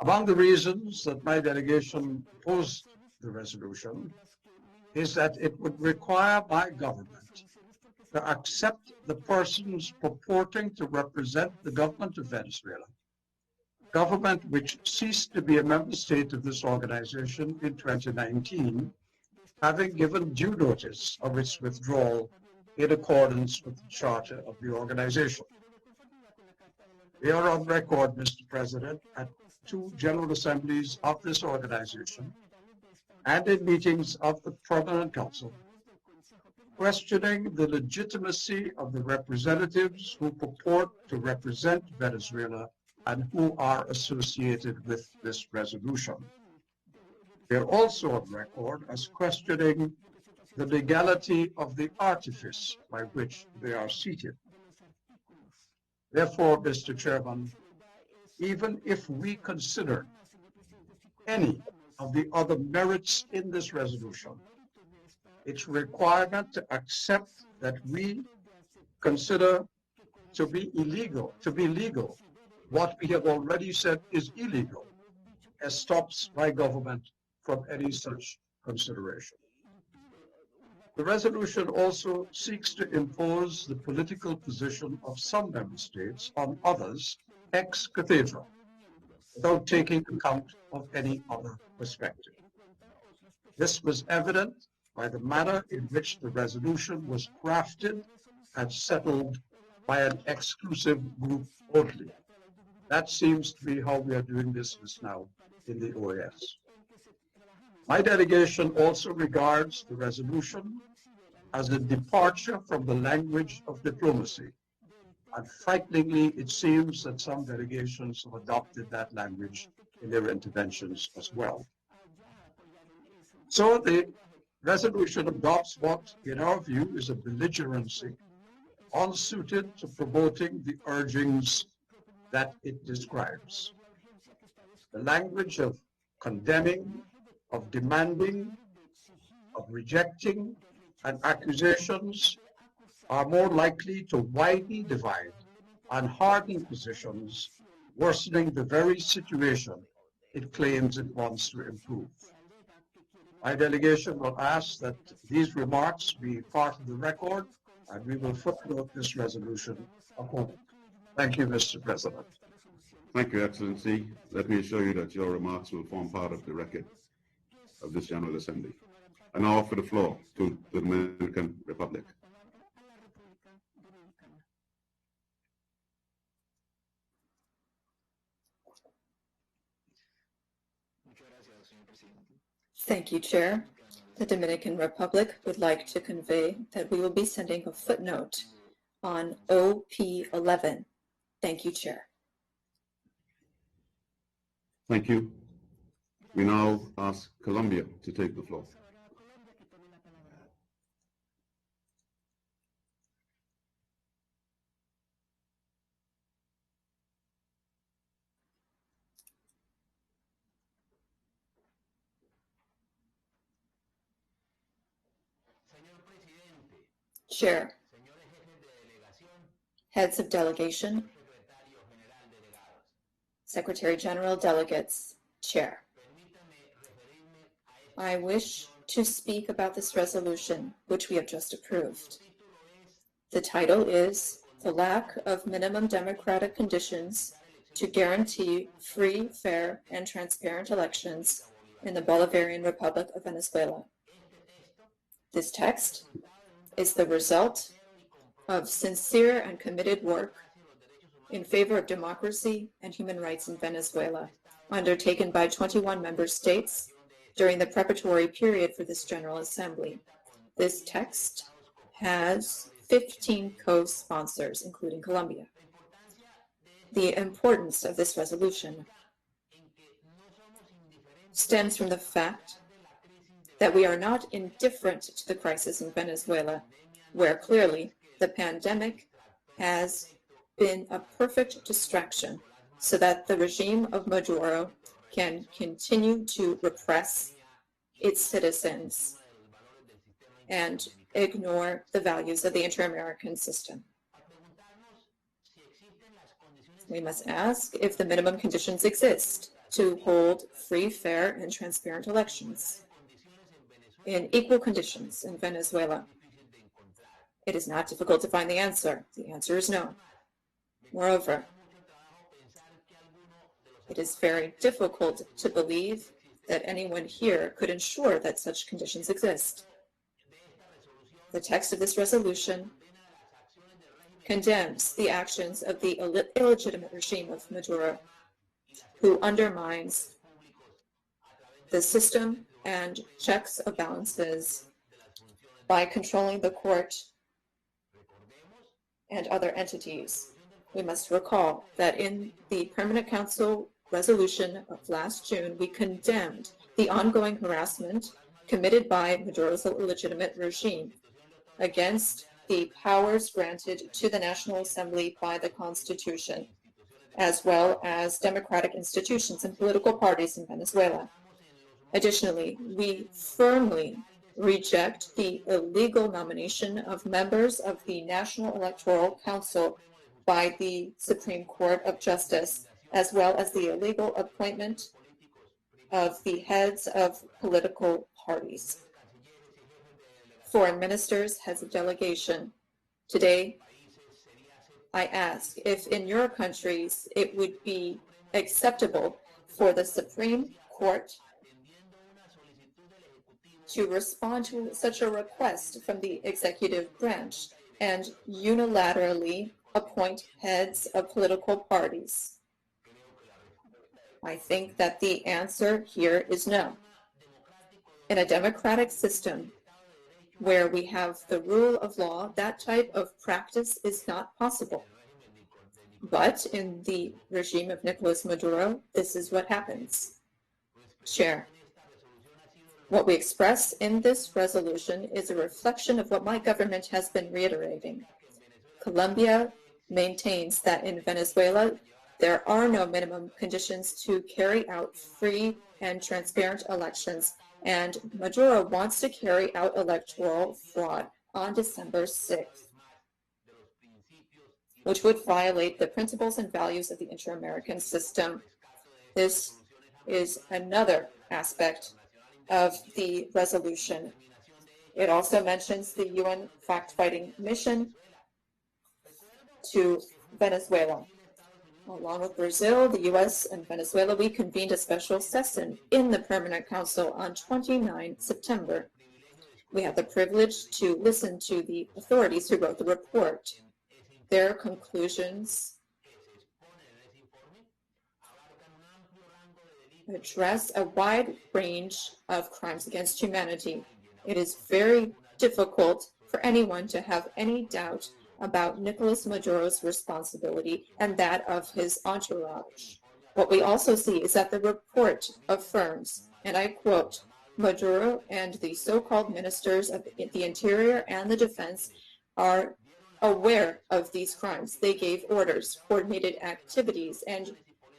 Among the reasons that my delegation opposed the resolution is that it would require my government to accept the persons purporting to represent the government of Venezuela, government which ceased to be a member state of this organization in 2019, having given due notice of its withdrawal in accordance with the charter of the organization. We are on record, Mr. President, at 2 General Assemblies of this organization and in meetings of the Permanent Council, questioning the legitimacy of the representatives who purport to represent Venezuela and who are associated with this resolution. We are also on record as questioning the legality of the artifice by which they are seated. Therefore, Mr. Chairman, even if we consider any of the other merits in this resolution, its requirement to accept that we consider to be legal, what we have already said is illegal, stops my government from any such consideration. The resolution also seeks to impose the political position of some member states on others ex cathedra, without taking account of any other perspective. This was evident by the manner in which the resolution was crafted and settled by an exclusive group only. That seems to be how we are doing business now in the OAS. My delegation also regards the resolution as a departure from the language of diplomacy. And frighteningly, it seems that some delegations have adopted that language in their interventions as well. So the resolution adopts what, in our view, is a belligerency unsuited to promoting the urgings that it describes. The language of condemning, of demanding, of rejecting, and accusations are more likely to widen divide and harden positions, worsening the very situation it claims it wants to improve. My delegation will ask that these remarks be part of the record, and we will footnote this resolution accordingly. Thank you, Mr. President. Thank you, Excellency. Let me assure you that your remarks will form part of the record of this General Assembly. I now offer the floor to the Dominican Republic. Thank you, Chair. The Dominican Republic would like to convey that we will be sending a footnote on OP11. Thank you, Chair. Thank you. We now ask Colombia to take the floor. Chair, heads of delegation, Secretary General, delegates, Chair. I wish to speak about this resolution, which we have just approved. The title is The Lack of Minimum Democratic Conditions to Guarantee Free, Fair, and Transparent Elections in the Bolivarian Republic of Venezuela. This text is the result of sincere and committed work in favor of democracy and human rights in Venezuela, undertaken by 21 member states during the preparatory period for this General Assembly. This text has 15 co-sponsors, including Colombia. The importance of this resolution stems from the fact that we are not indifferent to the crisis in Venezuela, where clearly the pandemic has been a perfect distraction so that the regime of Maduro can continue to repress its citizens and ignore the values of the inter-American system. We must ask if the minimum conditions exist to hold free, fair, and transparent elections in equal conditions in Venezuela. It is not difficult to find the answer. The answer is no. Moreover, it is very difficult to believe that anyone here could ensure that such conditions exist. The text of this resolution condemns the actions of the illegitimate regime of Maduro, who undermines the system and checks and balances by controlling the court and other entities. We must recall that in the Permanent Council resolution of last June, we condemned the ongoing harassment committed by Maduro's illegitimate regime against the powers granted to the National Assembly by the Constitution, as well as democratic institutions and political parties in Venezuela. Additionally, we firmly reject the illegal nomination of members of the National Electoral Council by the Supreme Court of Justice, as well as the illegal appointment of the heads of political parties. Foreign ministers, heads of delegation, today I ask if in your countries it would be acceptable for the Supreme Court to respond to such a request from the executive branch and unilaterally appoint heads of political parties. I think that the answer here is no. In a democratic system where we have the rule of law, that type of practice is not possible. But in the regime of Nicolas Maduro, this is what happens. Chair, what we express in this resolution is a reflection of what my government has been reiterating. Colombia maintains that in Venezuela, there are no minimum conditions to carry out free and transparent elections, and Maduro wants to carry out electoral fraud on December 6th, which would violate the principles and values of the inter-American system. This is another aspect of the resolution. It also mentions the UN fact-finding mission to Venezuela. Along with Brazil, the US, and Venezuela, we convened a special session in the Permanent Council on 29 September. We had the privilege to listen to the authorities who wrote the report. Their conclusions address a wide range of crimes against humanity. It is very difficult for anyone to have any doubt about Nicolas Maduro's responsibility and that of his entourage. What we also see is that the report affirms, and I quote, Maduro and the so-called ministers of the Interior and the Defense are aware of these crimes. They gave orders, coordinated activities, and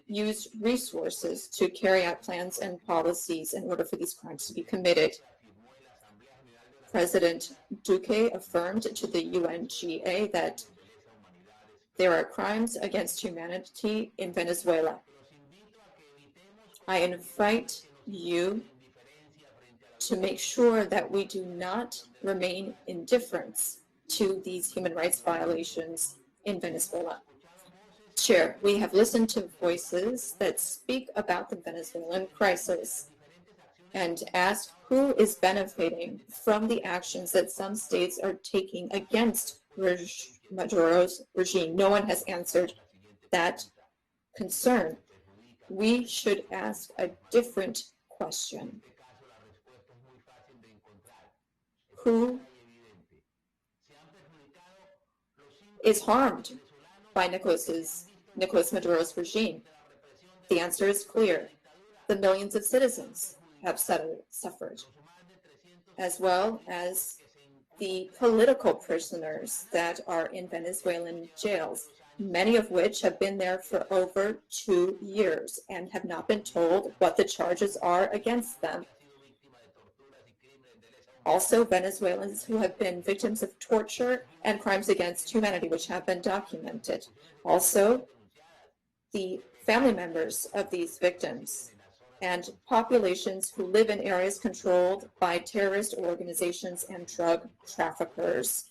used resources to carry out plans and policies in order for these crimes to be committed. President Duque affirmed to the UNGA that there are crimes against humanity in Venezuela. I invite you to make sure that we do not remain indifferent to these human rights violations in Venezuela. Chair, we have listened to voices that speak about the Venezuelan crisis and ask who is benefiting from the actions that some states are taking against Maduro's regime. No one has answered that concern. We should ask a different question. Who is harmed by Nicolas Maduro's regime? The answer is clear. The millions of citizens have suffered, as well as the political prisoners that are in Venezuelan jails, many of which have been there for over 2 years and have not been told what the charges are against them. Also, Venezuelans who have been victims of torture and crimes against humanity, which have been documented. Also, the family members of these victims and populations who live in areas controlled by terrorist organizations and drug traffickers.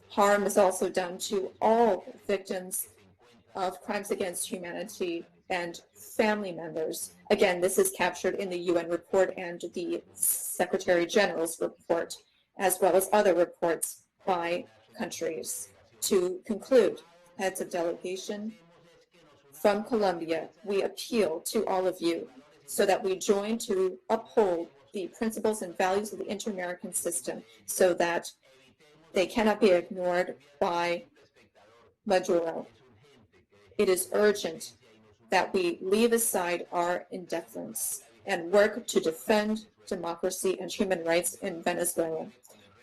Harm is also done to all victims of crimes against humanity and family members. Again, this is captured in the UN report and the Secretary General's report, as well as other reports by countries. To conclude, heads of delegation from Colombia, we appeal to all of you so that we join to uphold the principles and values of the inter-American system so that they cannot be ignored by Maduro. It is urgent that we leave aside our indifference and work to defend democracy and human rights in Venezuela.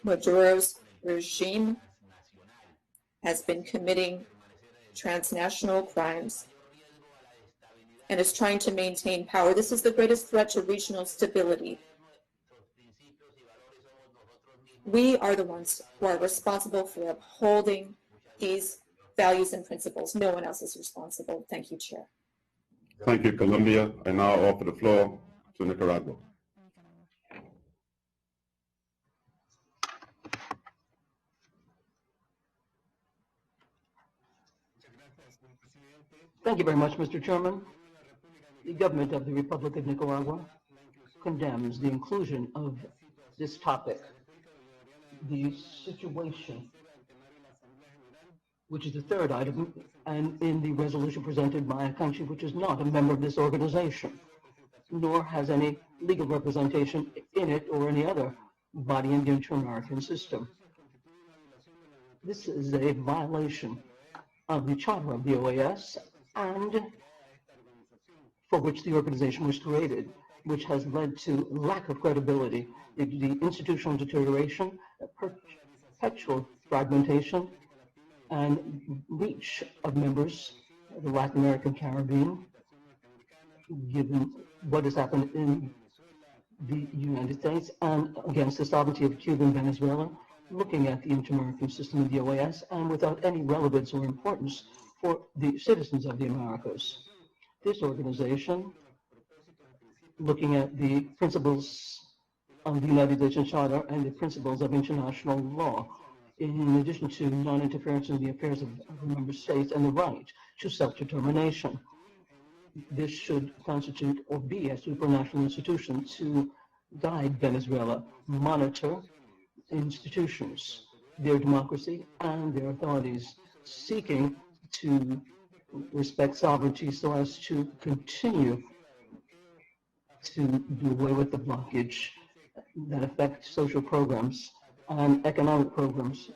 Maduro's regime has been committing transnational crimes and is trying to maintain power. This is the greatest threat to regional stability. We are the ones who are responsible for upholding these values and principles. No one else is responsible. Thank you, Chair. Thank you, Colombia. I now offer the floor to Nicaragua. Thank you very much, Mr. Chairman. The government of the Republic of Nicaragua condemns the inclusion of this topic, the situation, which is the third item, and in the resolution presented by a country which is not a member of this organization, nor has any legal representation in it or any other body in the inter-American system. This is a violation of the charter of the OAS and for which the organization was created, which has led to lack of credibility, the institutional deterioration, perpetual fragmentation, and reach of members of the Latin American Caribbean, given what has happened in the United States and against the sovereignty of Cuba and Venezuela, looking at the inter-American system of the OAS, and without any relevance or importance for the citizens of the Americas. This organization, looking at the principles of the United Nations Charter and the principles of international law, in addition to non-interference in the affairs of member states and the right to self-determination. This should constitute or be a supranational institution to guide Venezuela, monitor institutions, their democracy, and their authorities, seeking to respect sovereignty so as to continue to do away with the blockage that affect social programs and economic programs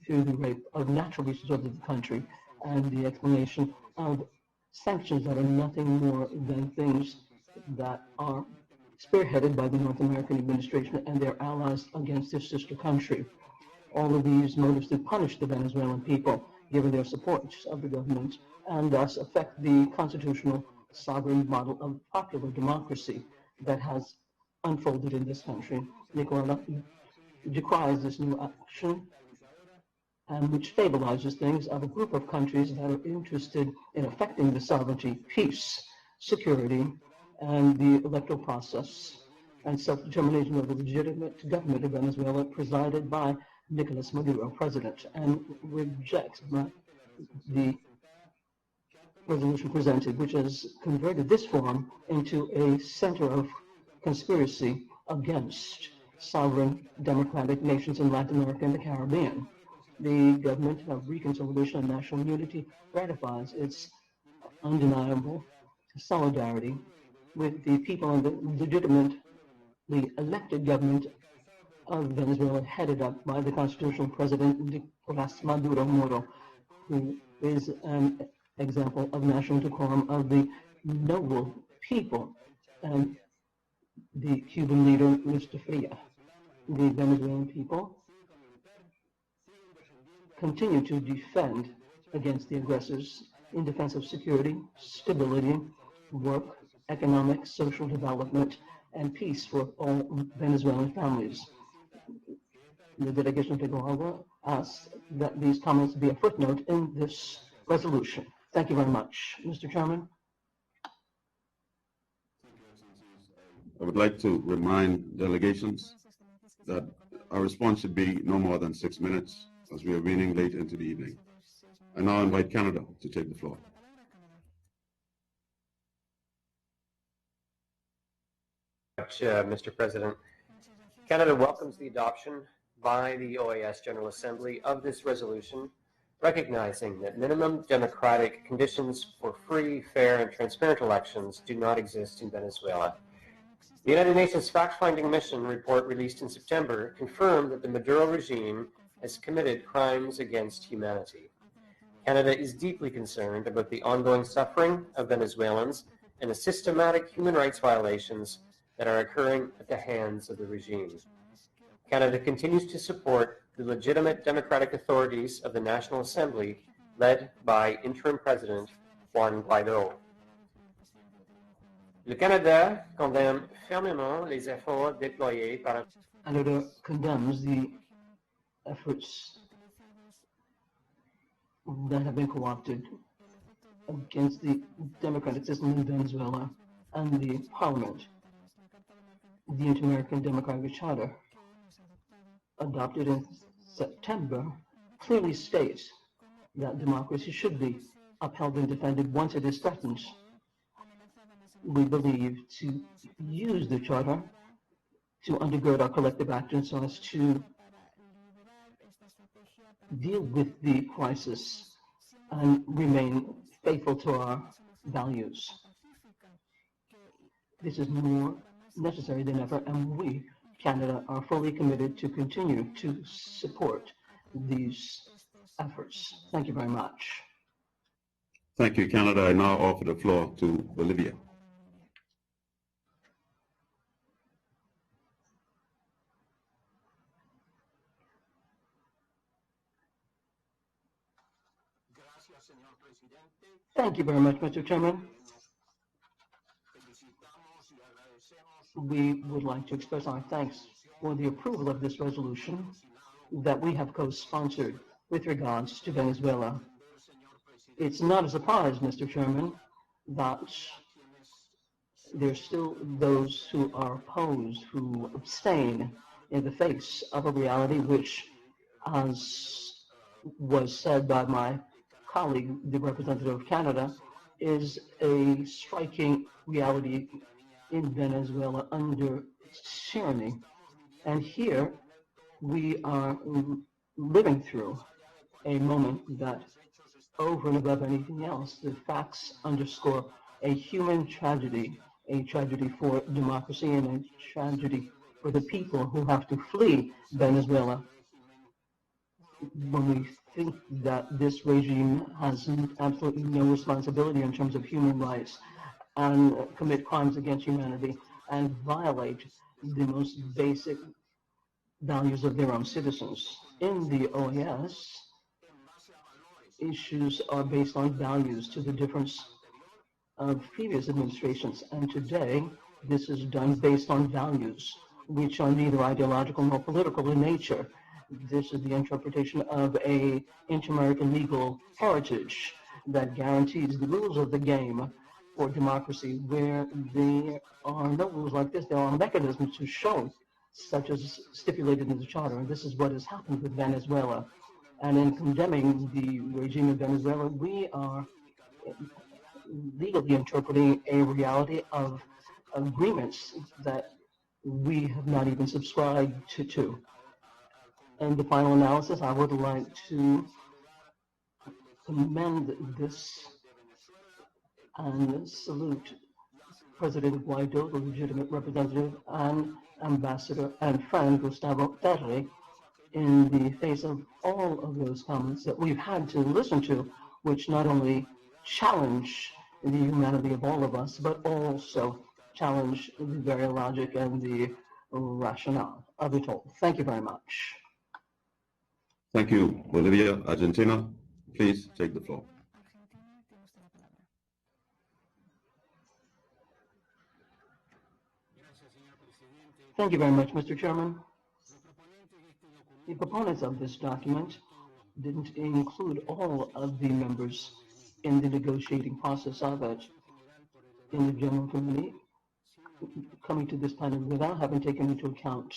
through the rape of natural resources of the country and the explanation of sanctions that are nothing more than things that are spearheaded by the North American administration and their allies against their sister country. All of these motives to punish the Venezuelan people, given their support of the government, and thus affect the constitutional sovereign model of popular democracy that has unfolded in this country. Nicaragua decries this new action, which stabilizes things of a group of countries that are interested in affecting the sovereignty, peace, security, and the electoral process and self-determination of the legitimate government of Venezuela presided by Nicolas Maduro, president, and rejects the resolution presented, which has converted this forum into a center of conspiracy against sovereign democratic nations in Latin America and the Caribbean. The government of reconciliation and national unity ratifies its undeniable solidarity with the people and the legitimately elected government of Venezuela, headed up by the constitutional president Nicolas Maduro Moro, who is an example of national decorum of the noble people, and the Cuban leader, Mr. Fria. The Venezuelan people continue to defend against the aggressors in defense of security, stability, work, economic, social development, and peace for all Venezuelan families. The delegation of Nicaragua asks that these comments be a footnote in this resolution. Thank you very much. Mr. Chairman. I would like to remind delegations that our response should be no more than 6 minutes, as we are running late into the evening. I now invite Canada to take the floor. Mr. President. Canada welcomes the adoption by the OAS General Assembly of this resolution, recognizing that minimum democratic conditions for free, fair, and transparent elections do not exist in Venezuela. The United Nations Fact-Finding Mission report released in September confirmed that the Maduro regime has committed crimes against humanity. Canada is deeply concerned about the ongoing suffering of Venezuelans and the systematic human rights violations that are occurring at the hands of the regime. Canada continues to support the legitimate democratic authorities of the National Assembly led by interim President Juan Guaidó. Le Canada condamne fermement les efforts déployés par Canada condemns the efforts that have been co-opted against the democratic system in Venezuela and the parliament. The Inter-American Democratic Charter, adopted in September, clearly states that democracy should be upheld and defended once it is threatened. We believe to use the Charter to undergird our collective action so as to deal with the crisis and remain faithful to our values. This is more necessary than ever, and we, Canada, are fully committed to continue to support these efforts. Thank you very much. Thank you, Canada. I now offer the floor to Bolivia. Thank you very much, Mr. Chairman. We would like to express our thanks for the approval of this resolution that we have co-sponsored with regards to Venezuela. It's not a surprise, Mr. Chairman, that there's still those who are opposed, who abstain in the face of a reality which, as was said by my colleague, the representative of Canada, is a striking reality in Venezuela under tyranny. And here we are living through a moment that, over and above anything else, the facts underscore a human tragedy, a tragedy for democracy and a tragedy for the people who have to flee Venezuela. When we think that this regime has absolutely no responsibility in terms of human rights and commit crimes against humanity and violate the most basic values of their own citizens. In the OAS, issues are based on values to the difference of previous administrations, and today This is done based on values which are neither ideological nor political in nature. This is the interpretation of a inter-American legal heritage that guarantees the rules of the game for democracy. Where there are no rules like this, there are mechanisms to show, such as stipulated in the charter, and this is what has happened with Venezuela. And in condemning the regime of Venezuela, we are legally interpreting a reality of agreements that we have not even subscribed to. In the final analysis, I would like to commend this and salute President Guaido, the legitimate representative, and Ambassador and friend Gustavo Terre, in the face of all of those comments that we've had to listen to, which not only challenge the humanity of all of us, but also challenge the very logic and the rationale of it all. Thank you very much. Thank you. Bolivia, Argentina, please take the floor. Thank you very much, Mr. Chairman. The proponents of this document didn't include all of the members in the negotiating process of it. In the General Committee, coming to this panel without having taken into account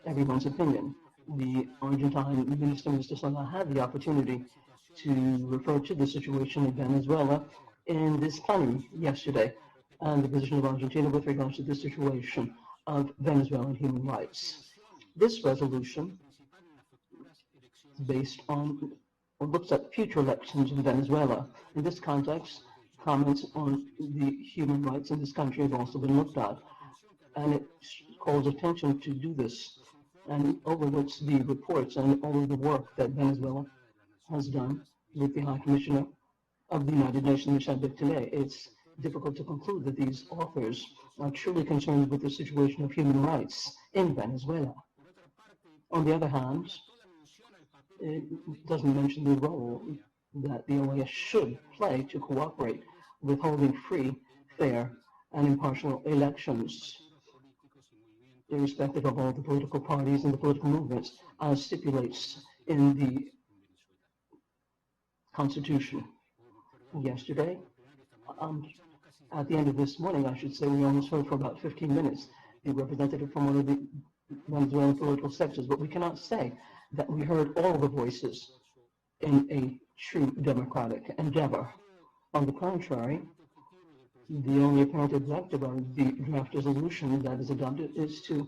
everyone's opinion. The Argentine Minister, Mr. Sola, had the opportunity to refer to the situation in Venezuela in this plenary yesterday, and the position of Argentina with regards to the situation of Venezuelan human rights. This resolution is based on, or looks at future elections in Venezuela. In this context, comments on the human rights in this country have also been looked at, and it calls attention to do this and overlooks the reports and all of the work that Venezuela has done with the High Commissioner of the United Nations, Michel Bachelet. It's difficult to conclude that these authors are truly concerned with the situation of human rights in Venezuela. On the other hand, it doesn't mention the role that the OAS should play to cooperate with holding free, fair, and impartial elections, irrespective of all the political parties and the political movements, as stipulates in the Constitution. Yesterday, at the end of this morning, I should say, we almost heard for about 15 minutes the representative from one of the Venezuelan political sectors, but we cannot say that we heard all the voices in a true democratic endeavor. On the contrary, the only apparent objective of the draft resolution that is adopted is to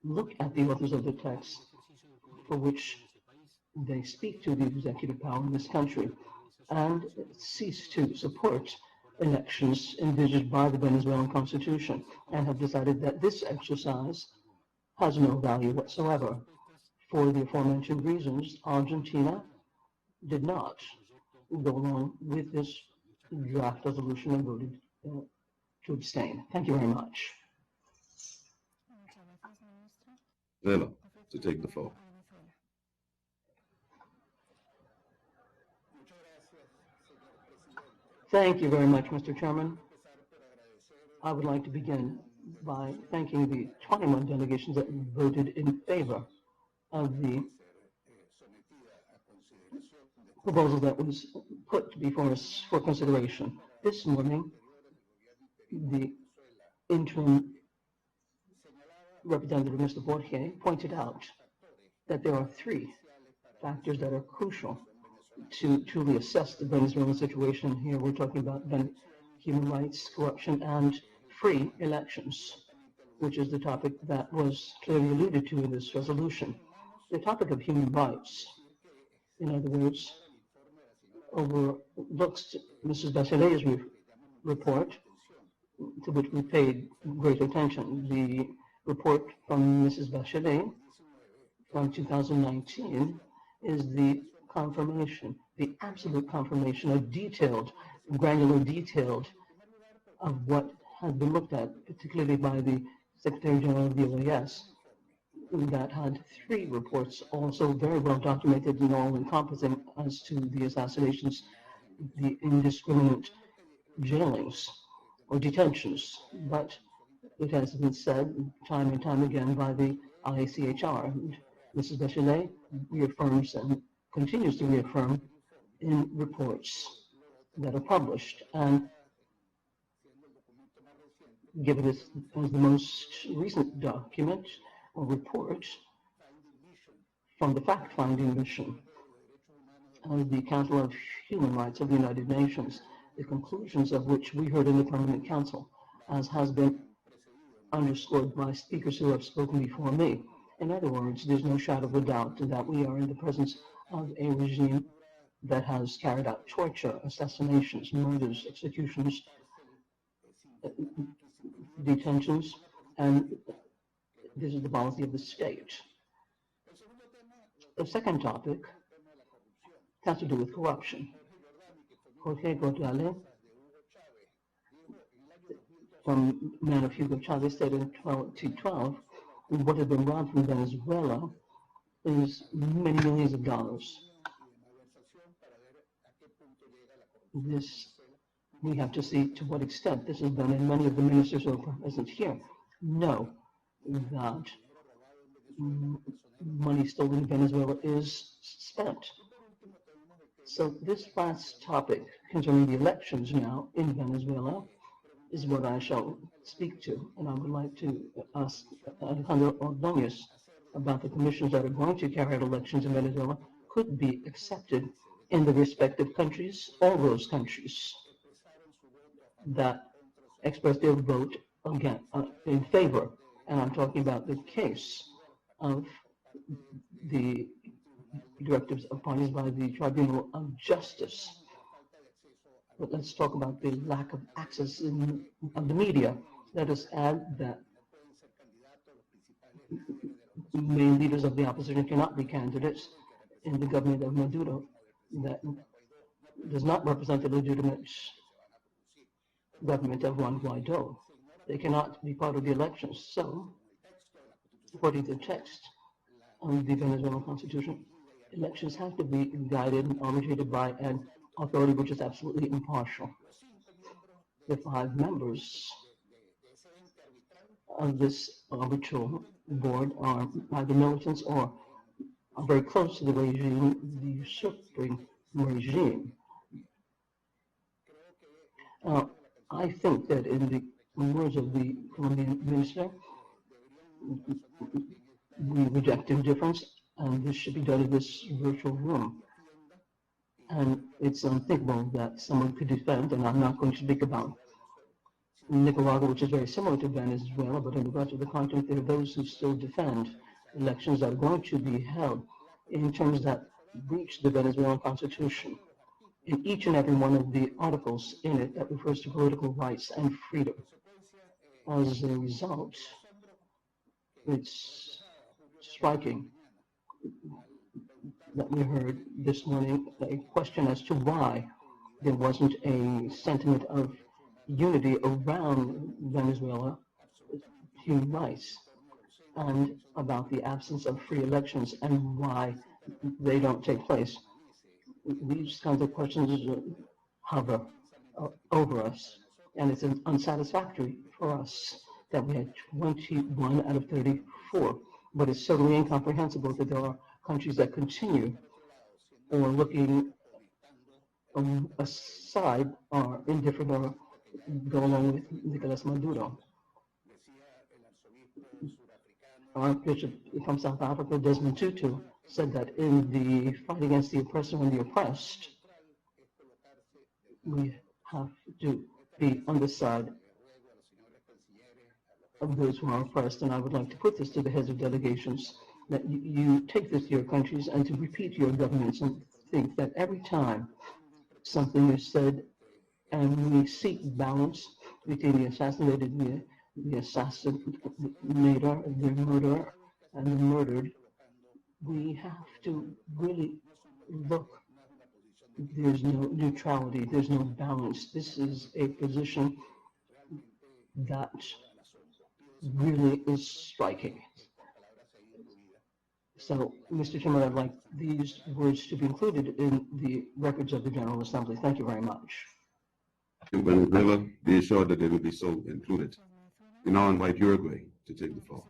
look at the authors of the text for which they speak to the executive power in this country and cease to support elections envisaged by the Venezuelan Constitution, and have decided that this exercise has no value whatsoever. For the aforementioned reasons, Argentina did not go along with this draft resolution and voted to abstain. Thank you very much. Vela, to take the floor. Thank you very much, Mr. Chairman. I would like to begin by thanking the 21 delegations that voted in favor of the proposal that was put before us for consideration. This morning, the interim representative, Mr. Borges, pointed out that there are three factors that are crucial to truly assess the Venezuelan situation. Here we're talking about human rights, corruption, and free elections, which is the topic that was clearly alluded to in this resolution. The topic of human rights, in other words, overlooks Mrs. Bachelet's report, to which we paid great attention. The report from Mrs. Bachelet from 2019 is the confirmation, the absolute confirmation of detailed, granular detailed of what has been looked at, particularly by the Secretary General of the OAS, that had three reports, also very well documented and all encompassing as to the assassinations, the indiscriminate jailings, or detentions, but it has been said time and time again by the IACHR. And Mrs. Bachelet reaffirms and continues to reaffirm in reports that are published. And given this as the most recent document or report from the fact-finding mission of the Council of Human Rights of the United Nations, the conclusions of which we heard in the Permanent Council, as has been underscored by speakers who have spoken before me. In other words, there's no shadow of a doubt that we are in the presence of a regime that has carried out torture, assassinations, murders, executions, detentions, and this is the policy of the state. The second topic has to do with corruption. Jorge Gordale, from man of Hugo Chavez, said in 2012, what had been robbed from Venezuela is many millions of dollars. This, we have to see to what extent this is done, and many of the ministers who are present here know that money stolen in Venezuela is spent. So this last topic concerning the elections now in Venezuela is what I shall speak to, and I would like to ask Alejandro Ordóñez about the commissions that are going to carry out elections in Venezuela could be accepted in the respective countries, all those countries that express their vote again in favor. And I'm talking about the case of the directives appointed by the Tribunal of Justice. But let's talk about the lack of access of the media. Let us add that main leaders of the opposition cannot be candidates in the government of Maduro that does not represent the legitimate government of Juan Guaido. They cannot be part of the elections. So, according to the text of the Venezuelan constitution, elections have to be guided and arbitrated by an authority which is absolutely impartial. The 5 members of this arbitral board are either militants or are very close to the regime, the usurping regime. I think that in the words of the Colombian minister, we reject indifference, and this should be done in this virtual room. And it's unthinkable that someone could defend, and I'm not going to speak about Nicaragua, which is very similar to Venezuela, but in the rest of the continent, there are those who still defend elections that are going to be held in terms that breach the Venezuelan constitution. In each and every one of the articles in it that refers to political rights and freedom. As a result, it's striking that we heard this morning a question as to why there wasn't a sentiment of unity around Venezuela human rights and about the absence of free elections and why they don't take place. These kinds of questions hover over us, and it's unsatisfactory for us that we had 21 out of 34, but it's certainly incomprehensible that there are countries that continue or looking aside or indifferent or go along with Nicolas Maduro. Archbishop from South Africa, Desmond Tutu, said that in the fight against the oppressor and the oppressed, we have to be on the side of those who are oppressed. And I would like to put this to the heads of delegations, that you take this to your countries and to repeat to your governments and think that every time something is said and we seek balance between the assassinated, the assassinator, the murderer, and the murdered, we have to really look. There's no neutrality, there's no balance. This is a position that really is striking. So, Mr. Chairman, I'd like these words to be included in the records of the General Assembly. Thank you very much. in Venezuela, be assured that they will be so included. We now invite Uruguay to take the floor.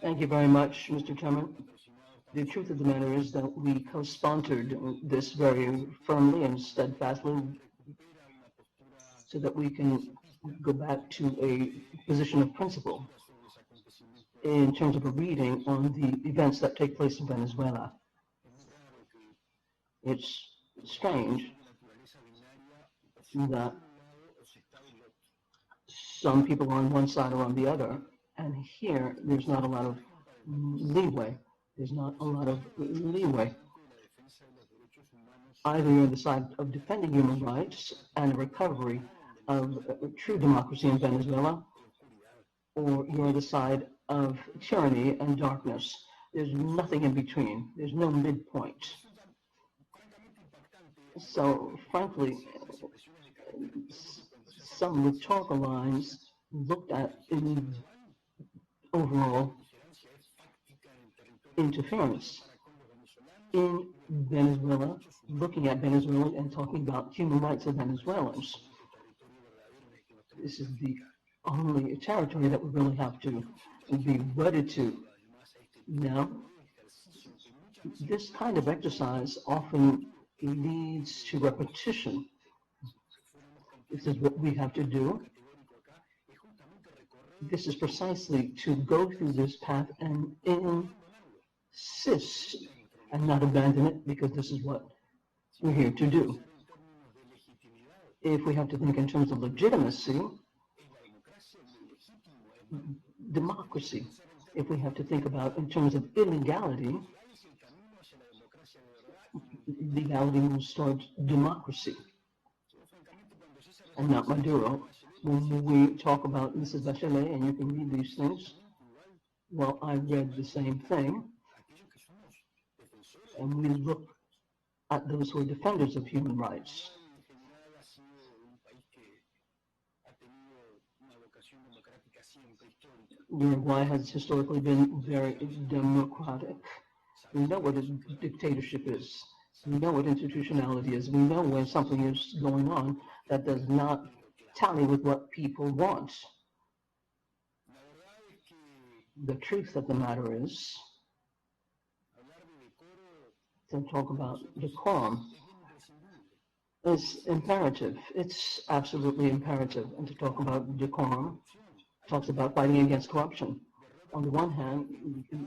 Thank you very much, Mr. Chairman. The truth of the matter is that we co-sponsored this very firmly and steadfastly so that we can go back to a position of principle in terms of a reading on the events that take place in Venezuela. It's strange that some people are on one side or on the other, and here there's not a lot of leeway. There's not a lot of leeway. Either you're on the side of defending human rights and recovery of true democracy in Venezuela, or you're on the side of tyranny and darkness. There's nothing in between. There's no midpoint. So, frankly, some rhetorical lines looked at in overall interference in Venezuela, looking at Venezuela and talking about human rights of Venezuelans. This is the only territory that we really have to be wedded to. Now, this kind of exercise often leads to repetition. This is what we have to do. This is precisely to go through this path and insist and not abandon it, because this is what we're here to do. If we have to think in terms of legitimacy, democracy. If we have to think about in terms of illegality, legality moves towards democracy and not Maduro. When we talk about Mrs. Bachelet, and you can read these things, well, I read the same thing, and we look at those who are defenders of human rights. Uruguay has historically been very democratic. We know what a dictatorship is. We know what institutionality is. We know when something is going on that does not tally with what people want. The truth of the matter is, to talk about decorum is imperative. It's absolutely imperative. And to talk about decorum talks about fighting against corruption. On the one hand,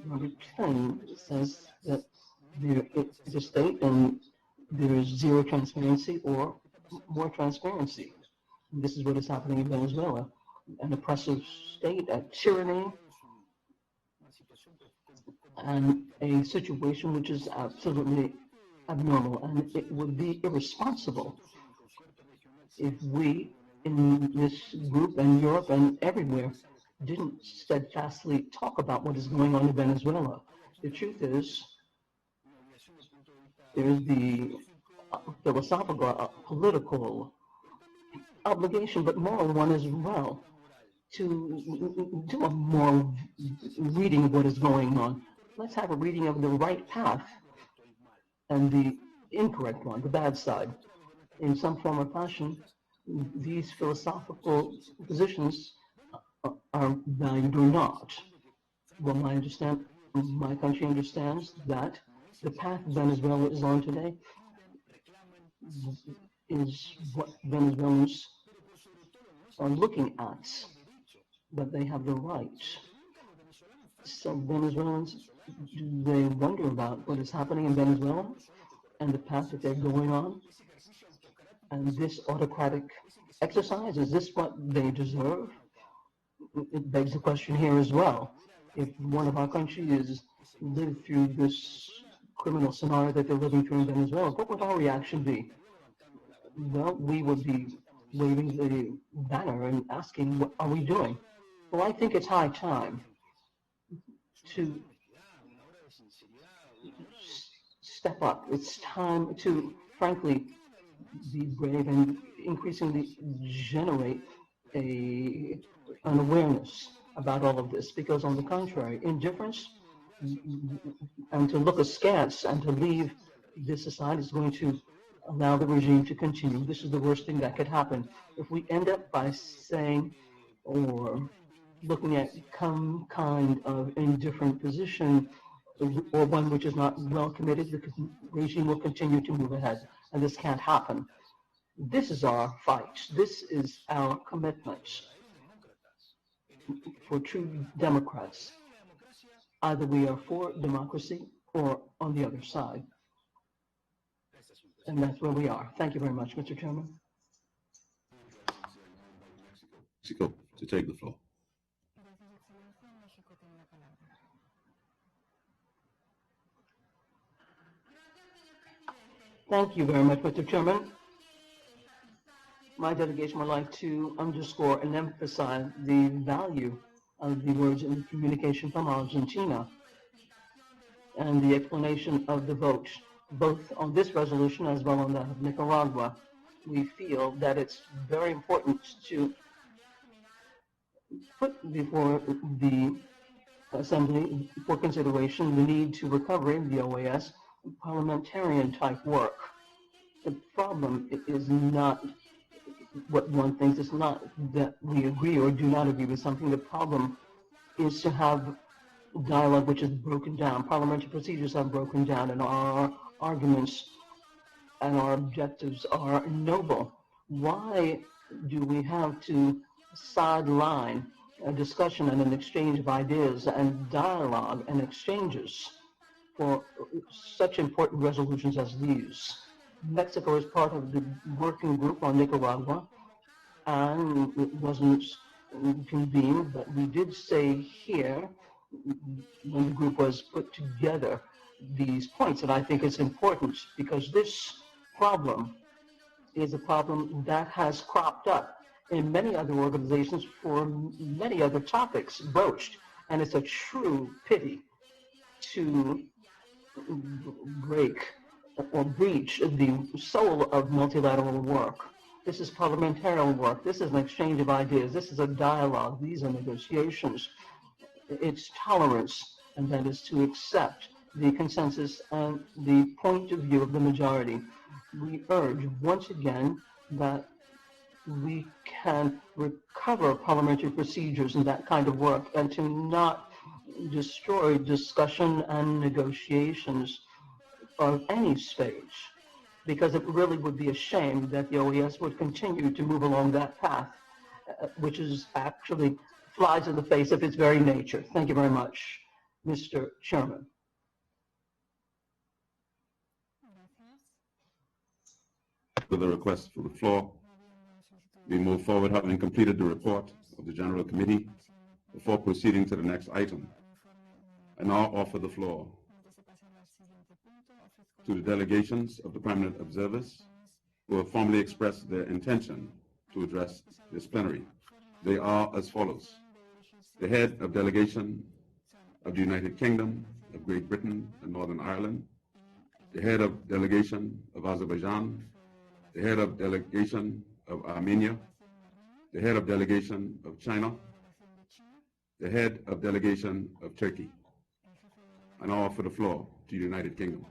number 10 says that there is a state and there is zero transparency or more transparency. And this is what is happening in Venezuela. An oppressive state, a tyranny, and a situation which is absolutely abnormal. And it would be irresponsible if we in this group and Europe and everywhere didn't steadfastly talk about what is going on in Venezuela. The truth is, there is the philosophical, political obligation, but moral one as well, to do a moral reading of what is going on. Let's have a reading of the right path and the incorrect one, the bad side. In some form or fashion, these philosophical positions are valued or not. Well, my country understands that the path Venezuela is on today is what Venezuelans are looking at, that they have the right. So Venezuelans, they wonder about what is happening in Venezuela and the path that they're going on. And this autocratic exercise, is this what they deserve? It begs the question here as well. If one of our countries lived through this criminal scenario that they're living through in Venezuela, what would our reaction be? Well, we would be waving the banner and asking, what are we doing? Well, I think it's high time to step up. It's time to, frankly, be brave and increasingly generate an awareness about all of this, because on the contrary, indifference and to look askance and to leave this aside is going to allow the regime to continue. This is the worst thing that could happen. If we end up by saying or looking at some kind of indifferent position or one which is not well committed, the regime will continue to move ahead, and this can't happen. This is our fight. This is our commitment for true Democrats. Either we are for democracy or on the other side. And that's where we are. Thank you very much, Mr. Chairman. Mexico to take the floor. Thank you very much, Mr. Chairman. My delegation would like to underscore and emphasize the value of the words in the communication from Argentina and the explanation of the vote, both on this resolution as well as that of Nicaragua. We feel that it's very important to put before the Assembly for consideration the need to recover in the OAS parliamentarian type work. The problem is not what one thinks. It's not that we agree or do not agree with something. The problem is to have dialogue which is broken down. Parliamentary procedures have broken down, and our arguments and our objectives are noble. Why do we have to sideline a discussion and an exchange of ideas and dialogue and exchanges for such important resolutions as these? Mexico is part of the working group on Nicaragua, and it wasn't convened, but we did say here, when the group was put together, these points, and I think it's important because this problem is a problem that has cropped up in many other organizations for many other topics broached, and it's a true pity to break or breach the soul of multilateral work. This is parliamentarian work. This is an exchange of ideas. This is a dialogue. These are negotiations. It's tolerance, and that is to accept the consensus and the point of view of the majority. We urge once again that we can recover parliamentary procedures and that kind of work, and to not destroy discussion and negotiations of any stage, because it really would be a shame that the OAS would continue to move along that path, which is actually flies in the face of its very nature. Thank you very much, Mr. Chairman. With a request for the floor, we move forward having completed the report of the General Committee before proceeding to the next item. I now offer the floor to the delegations of the permanent observers who have formally expressed their intention to address this plenary. They are as follows: the head of delegation of the United Kingdom, of Great Britain and Northern Ireland, the head of delegation of Azerbaijan, the head of delegation of Armenia, the head of delegation of China, the head of delegation of Turkey. I now offer the floor to the United Kingdom.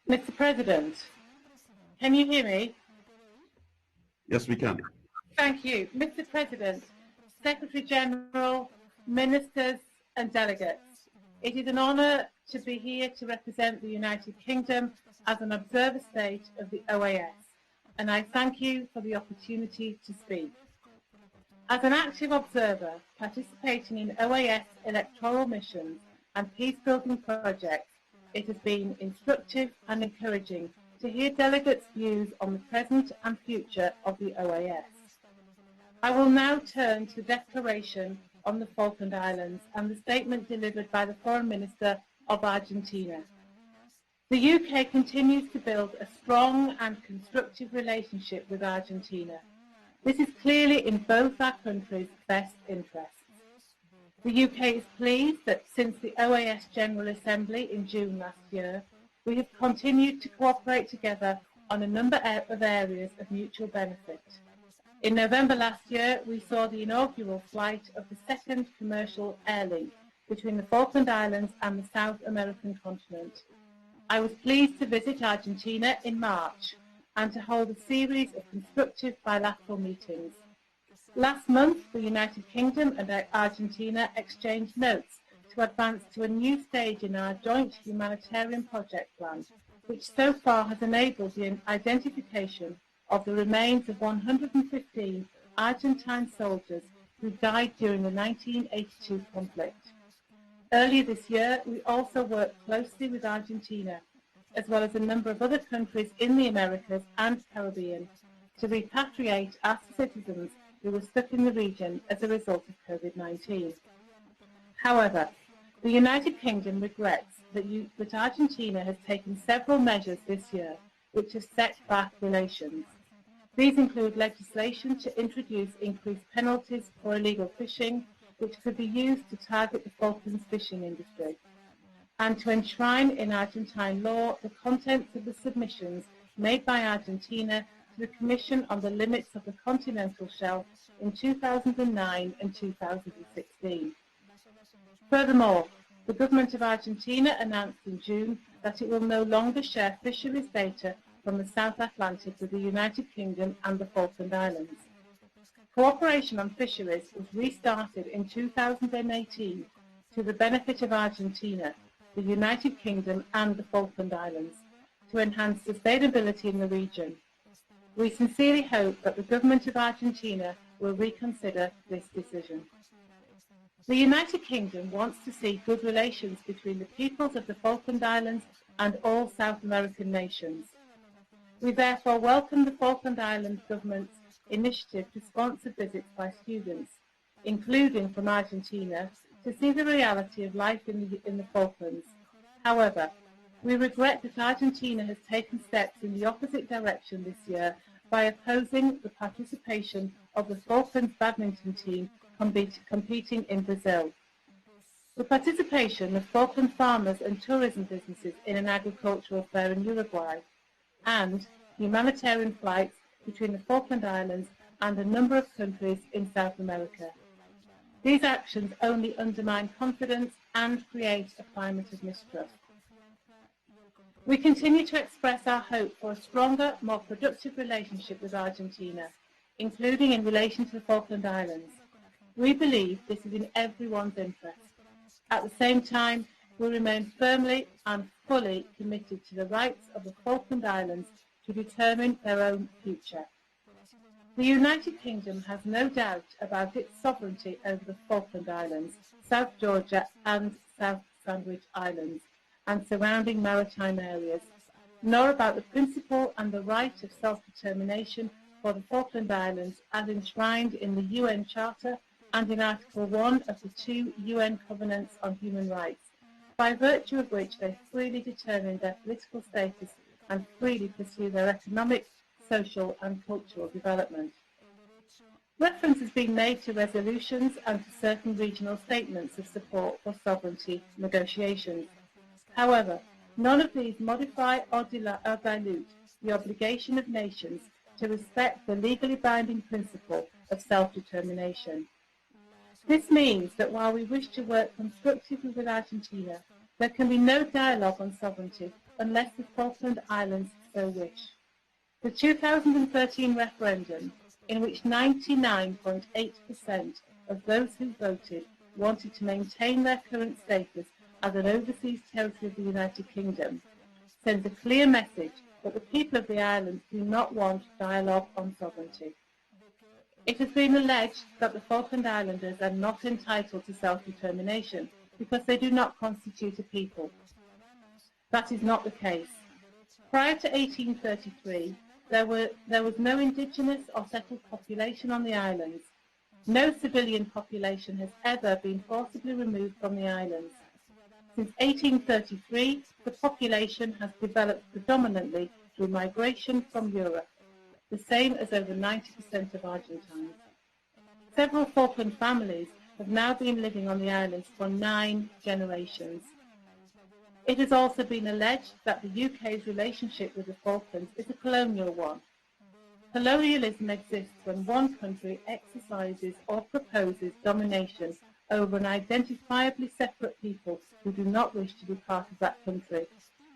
Mr. President, can you hear me? Yes, we can. Thank you. Mr. President, Secretary General, Ministers and Delegates, it is an honour to be here to represent the United Kingdom as an observer state of the OAS, and I thank you for the opportunity to speak. As an active observer participating in OAS electoral missions and peace-building projects, it has been instructive and encouraging to hear delegates' views on the present and future of the OAS. I will now turn to the declaration on the Falkland Islands and the statement delivered by the Foreign Minister of Argentina. The UK continues to build a strong and constructive relationship with Argentina. This is clearly in both our countries' best interests. The UK is pleased that since the OAS General Assembly in June last year, we have continued to cooperate together on a number of areas of mutual benefit. In November last year, we saw the inaugural flight of the second commercial air link between the Falkland Islands and the South American continent. I was pleased to visit Argentina in March and to hold a series of constructive bilateral meetings. Last month, the United Kingdom and Argentina exchanged notes to advance to a new stage in our joint humanitarian project plan, which so far has enabled the identification of the remains of 115 Argentine soldiers who died during the 1982 conflict. Earlier this year, we also worked closely with Argentina, as well as a number of other countries in the Americas and Caribbean, to repatriate our citizens who were stuck in the region as a result of COVID-19. However, the United Kingdom regrets that Argentina has taken several measures this year which have set back relations. These include legislation to introduce increased penalties for illegal fishing, which could be used to target the Falklands fishing industry, and to enshrine in Argentine law the contents of the submissions made by Argentina to the Commission on the Limits of the Continental Shelf in 2009 and 2016. Furthermore, the government of Argentina announced in June that it will no longer share fisheries data from the South Atlantic with the United Kingdom and the Falkland Islands. Cooperation on fisheries was restarted in 2018 to the benefit of Argentina, the United Kingdom and the Falkland Islands, to enhance sustainability in the region. We sincerely hope that the government of Argentina will reconsider this decision. The United Kingdom wants to see good relations between the peoples of the Falkland Islands and all South American nations. We therefore welcome the Falkland Islands government's initiative to sponsor visits by students, including from Argentina, to see the reality of life in the Falklands. However, we regret that Argentina has taken steps in the opposite direction this year by opposing the participation of the Falklands badminton team competing in Brazil. The participation of Falkland farmers and tourism businesses in an agricultural fair in Uruguay, and humanitarian flights between the Falkland Islands and a number of countries in South America. These actions only undermine confidence and create a climate of mistrust. We continue to express our hope for a stronger, more productive relationship with Argentina, including in relation to the Falkland Islands. We believe this is in everyone's interest. At the same time, we remain firmly and fully committed to the rights of the Falkland Islands to determine their own future. The United Kingdom has no doubt about its sovereignty over the Falkland Islands, South Georgia and South Sandwich Islands, and surrounding maritime areas, nor about the principle and the right of self-determination for the Falkland Islands as enshrined in the UN Charter and in Article 1 of the 2 UN Covenants on Human Rights, by virtue of which they freely determine their political status and freely pursue their economic, social and cultural development. Reference has been made to resolutions and to certain regional statements of support for sovereignty negotiations. However, none of these modify or dilute the obligation of nations to respect the legally binding principle of self-determination. This means that while we wish to work constructively with Argentina, there can be no dialogue on sovereignty unless the Falkland Islands so wish. The 2013 referendum, in which 99.8% of those who voted wanted to maintain their current status as an overseas territory of the United Kingdom, sends a clear message that the people of the islands do not want dialogue on sovereignty. It has been alleged that the Falkland Islanders are not entitled to self-determination because they do not constitute a people. That is not the case. Prior to 1833, there was no indigenous or settled population on the islands. No civilian population has ever been forcibly removed from the islands. Since 1833, the population has developed predominantly through migration from Europe, the same as over 90% of Argentines. Several Falkland families have now been living on the islands for 9 generations. It has also been alleged that the UK's relationship with the Falklands is a colonial one. Colonialism exists when one country exercises or proposes domination over an identifiably separate people who do not wish to be part of that country.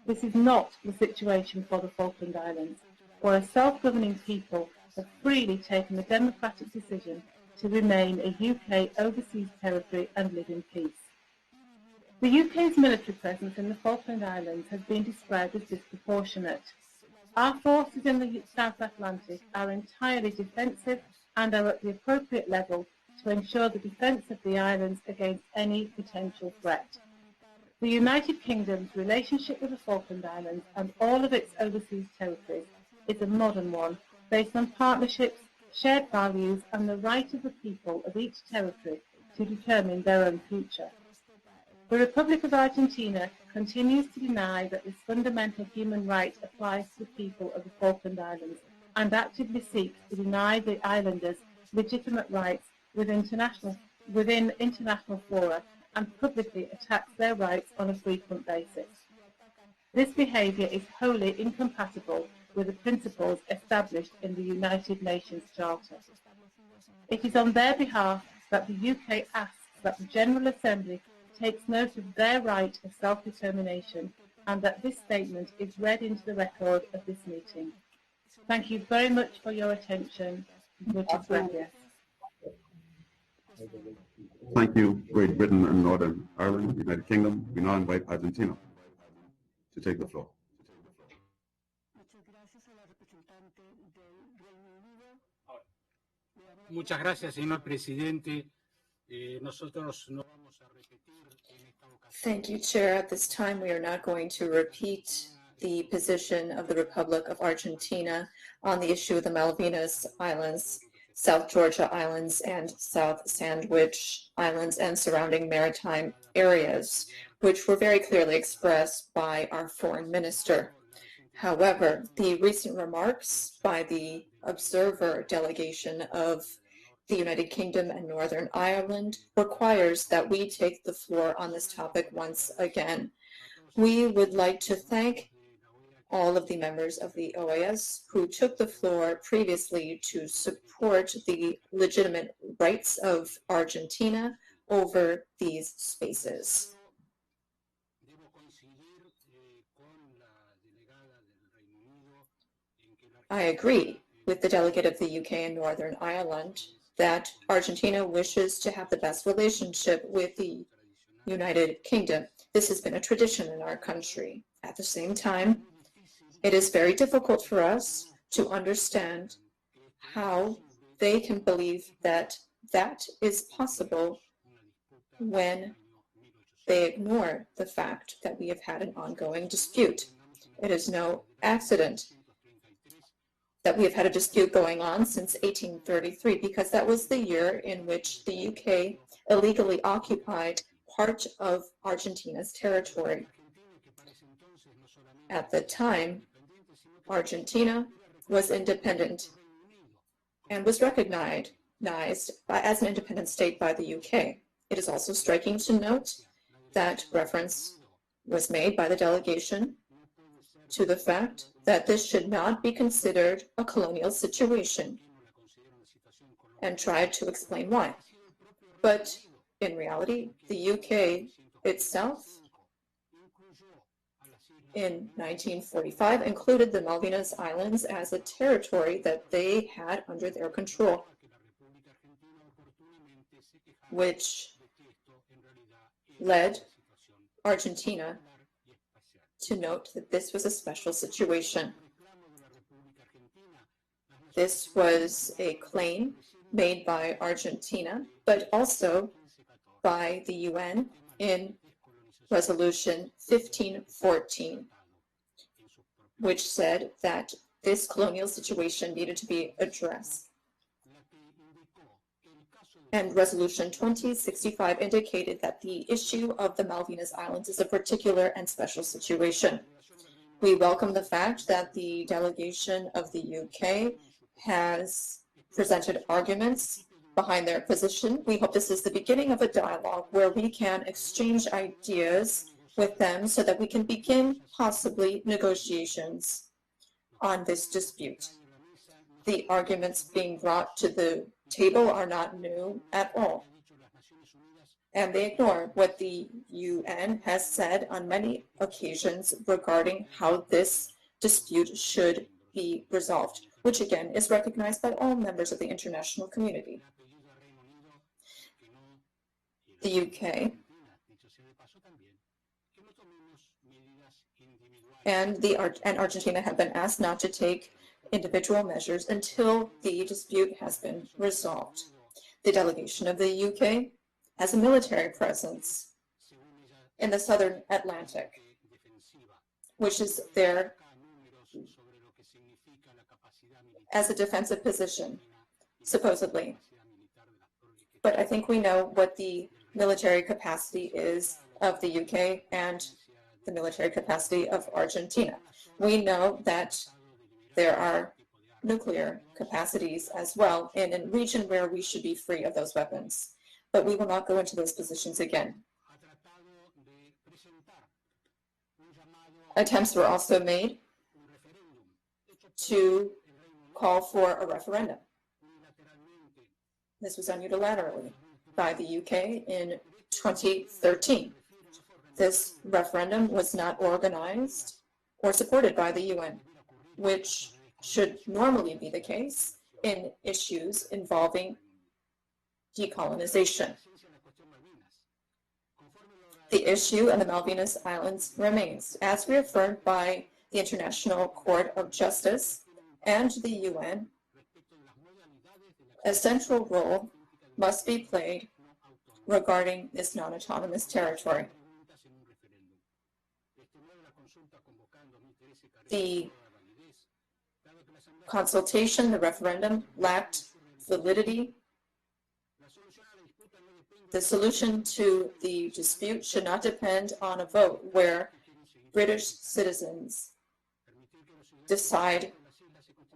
This is not the situation for the Falkland Islands, where a self-governing people have freely taken the democratic decision to remain a UK overseas territory and live in peace. The UK's military presence in the Falkland Islands has been described as disproportionate. Our forces in the South Atlantic are entirely defensive and are at the appropriate level to ensure the defence of the islands against any potential threat. The United Kingdom's relationship with the Falkland Islands and all of its overseas territories is a modern one, based on partnerships, shared values and the right of the people of each territory to determine their own future. The Republic of Argentina continues to deny that this fundamental human right applies to the people of the Falkland Islands and actively seeks to deny the islanders legitimate rights within international fora and publicly attacks their rights on a frequent basis. This behaviour is wholly incompatible with the principles established in the United Nations Charter. It is on their behalf that the UK asks that the General Assembly takes note of their right of self-determination and that this statement is read into the record of this meeting. Thank you very much for your attention. Muchas gracias. Thank you, Great Britain and Northern Ireland, United Kingdom. We now invite Argentina to take the floor. Muchas gracias, señor presidente. Nosotros no vamos a repetir en esta ocasión. Thank you, Chair. At this time, we are not going to repeat the position of the Republic of Argentina on the issue of the Malvinas Islands, South Georgia Islands, and South Sandwich Islands and surrounding maritime areas, which were very clearly expressed by our foreign minister. However, the recent remarks by the observer delegation of the United Kingdom and Northern Ireland requires that we take the floor on this topic once again. We would like to thank all of the members of the OAS who took the floor previously to support the legitimate rights of Argentina over these spaces. I agree with the delegate of the UK and Northern Ireland that Argentina wishes to have the best relationship with the United Kingdom. This has been a tradition in our country. At the same time, it is very difficult for us to understand how they can believe that that is possible when they ignore the fact that we have had an ongoing dispute. It is no accident that we have had a dispute going on since 1833, because that was the year in which the UK illegally occupied part of Argentina's territory. At the time, Argentina was independent and was recognized as an independent state by the UK. It is also striking to note that reference was made by the delegation to the fact that this should not be considered a colonial situation, and tried to explain why. But in reality, the UK itself in 1945 included the Malvinas Islands as a territory that they had under their control, which led Argentina to note that this was a special situation. This was a claim made by Argentina, but also by the UN in Resolution 1514. which said that this colonial situation needed to be addressed. And Resolution 2065 indicated that the issue of the Malvinas Islands is a particular and special situation. We welcome the fact that the delegation of the UK has presented arguments behind their position. We hope this is the beginning of a dialogue where we can exchange ideas with them so that we can begin possibly negotiations on this dispute. The arguments being brought to the table are not new at all, and they ignore what the UN has said on many occasions regarding how this dispute should be resolved, which again is recognized by all members of the international community. The UK and Argentina have been asked not to take individual measures until the dispute has been resolved. The delegation of the UK has a military presence in the southern Atlantic, which is there as a defensive position, supposedly. But I think we know what the military capacity is of the UK and the military capacity of Argentina. We know that there are nuclear capacities as well in a region where we should be free of those weapons. But we will not go into those positions again. Attempts were also made to call for a referendum. This was done unilaterally by the UK in 2013. This referendum was not organized or supported by the UN, which should normally be the case in issues involving decolonization. The issue of the Malvinas Islands remains, as reaffirmed by the International Court of Justice and the UN. A central role must be played regarding this non-autonomous territory. The consultation, the referendum, lacked validity. The solution to the dispute should not depend on a vote where British citizens decide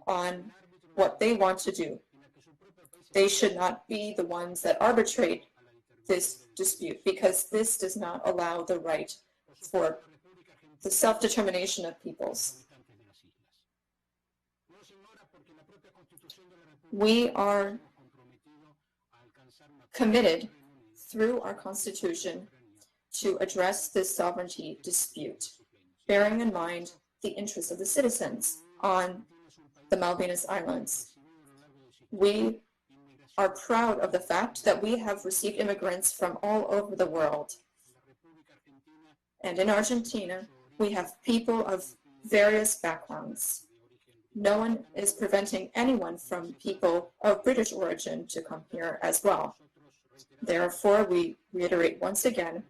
on what they want to do. They should not be the ones that arbitrate this dispute, because this does not allow the right for the self-determination of peoples. We are committed through our Constitution to address this sovereignty dispute, bearing in mind the interests of the citizens on the Malvinas Islands. We are proud of the fact that we have received immigrants from all over the world. And in Argentina, we have people of various backgrounds. No one is preventing anyone from people of British origin to come here as well. Therefore, we reiterate once again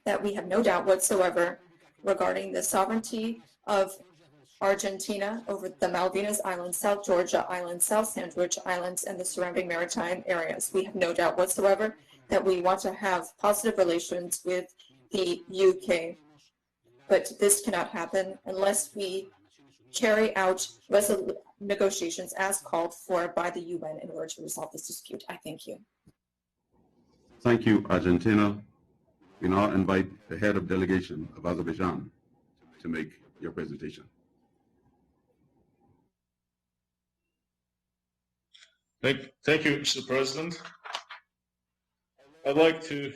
that we have no doubt whatsoever regarding the sovereignty of Argentina over the Malvinas Islands, South Georgia Islands, South Sandwich Islands, and the surrounding maritime areas. We have no doubt whatsoever that we want to have positive relations with the UK. But this cannot happen unless we carry out negotiations as called for by the UN in order to resolve this dispute. I thank you. Thank you, Argentina. We now invite the head of delegation of Azerbaijan to make your presentation. Thank you, Mr. President. I'd like to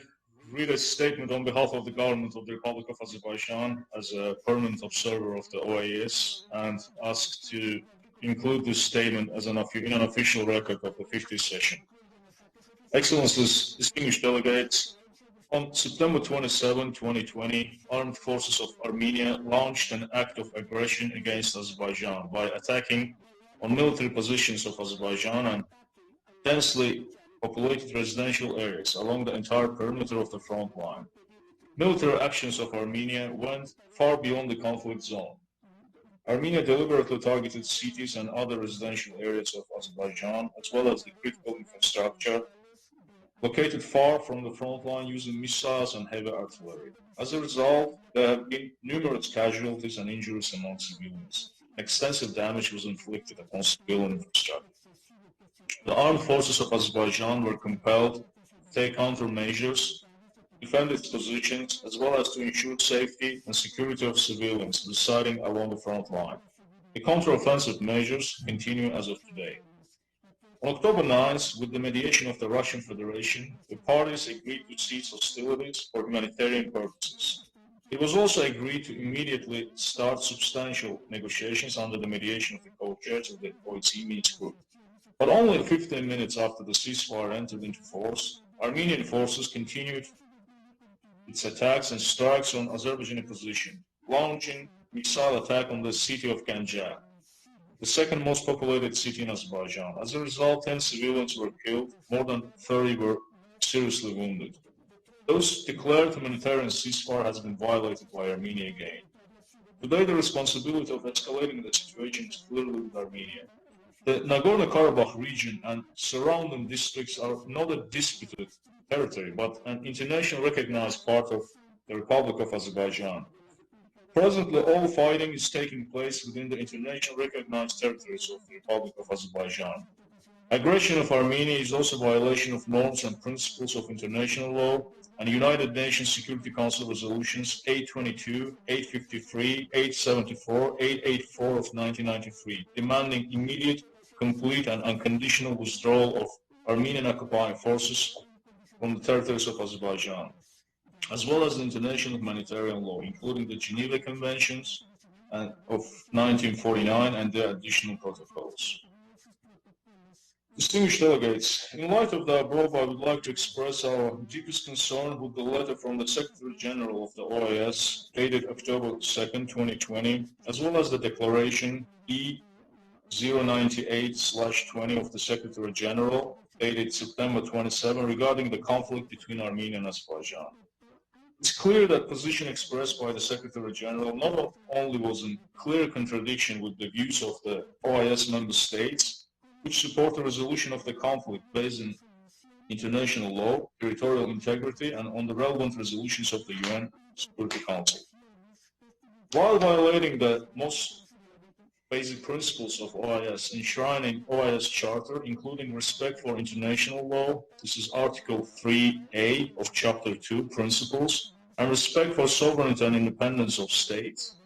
read a statement on behalf of the government of the Republic of Azerbaijan as a permanent observer of the OAS, and ask to include this statement as in an official record of the 50th session. Excellencies, distinguished delegates, on September 27, 2020, armed forces of Armenia launched an act of aggression against Azerbaijan by attacking on military positions of Azerbaijan and densely populated residential areas along the entire perimeter of the front line. Military actions of Armenia went far beyond the conflict zone. Armenia deliberately targeted cities and other residential areas of Azerbaijan, as well as the critical infrastructure located far from the front line using missiles and heavy artillery. As a result, there have been numerous casualties and injuries among civilians. Extensive damage was inflicted upon civilian infrastructure. The armed forces of Azerbaijan were compelled to take countermeasures, defend its positions, as well as to ensure safety and security of civilians residing along the front line. The counteroffensive measures continue as of today. On October 9th, with the mediation of the Russian Federation, the parties agreed to cease hostilities for humanitarian purposes. It was also agreed to immediately start substantial negotiations under the mediation of the co-chairs of the OAS Minsk group. But only 15 minutes after the ceasefire entered into force, Armenian forces continued its attacks and strikes on Azerbaijani position, launching missile attack on the city of Ganja, the second most populated city in Azerbaijan. As a result, 10 civilians were killed, more than 30 were seriously wounded. Thus, declared humanitarian ceasefire has been violated by Armenia again. Today, the responsibility of escalating the situation is clearly with Armenia. The Nagorno-Karabakh region and surrounding districts are not a disputed territory, but an internationally recognized part of the Republic of Azerbaijan. Presently, all fighting is taking place within the internationally recognized territories of the Republic of Azerbaijan. Aggression of Armenia is also a violation of norms and principles of international law and United Nations Security Council resolutions 822, 853, 874, 884 of 1993, demanding immediate, complete and unconditional withdrawal of Armenian occupying forces from the territories of Azerbaijan, as well as the international humanitarian law, including the Geneva Conventions of 1949 and their additional protocols. Distinguished delegates, in light of the above, I would like to express our deepest concern with the letter from the Secretary General of the OAS dated October 2nd, 2020, as well as the declaration E098/20 of the Secretary General dated September 27 regarding the conflict between Armenia and Azerbaijan. It's clear that position expressed by the Secretary General not only was in clear contradiction with the views of the OAS member states, which support the resolution of the conflict based on international law, territorial integrity, and on the relevant resolutions of the UN Security Council, while violating the most basic principles of OAS, enshrining OAS Charter, including respect for international law. This is Article 3A of Chapter 2, Principles, and respect for sovereignty and independence of states.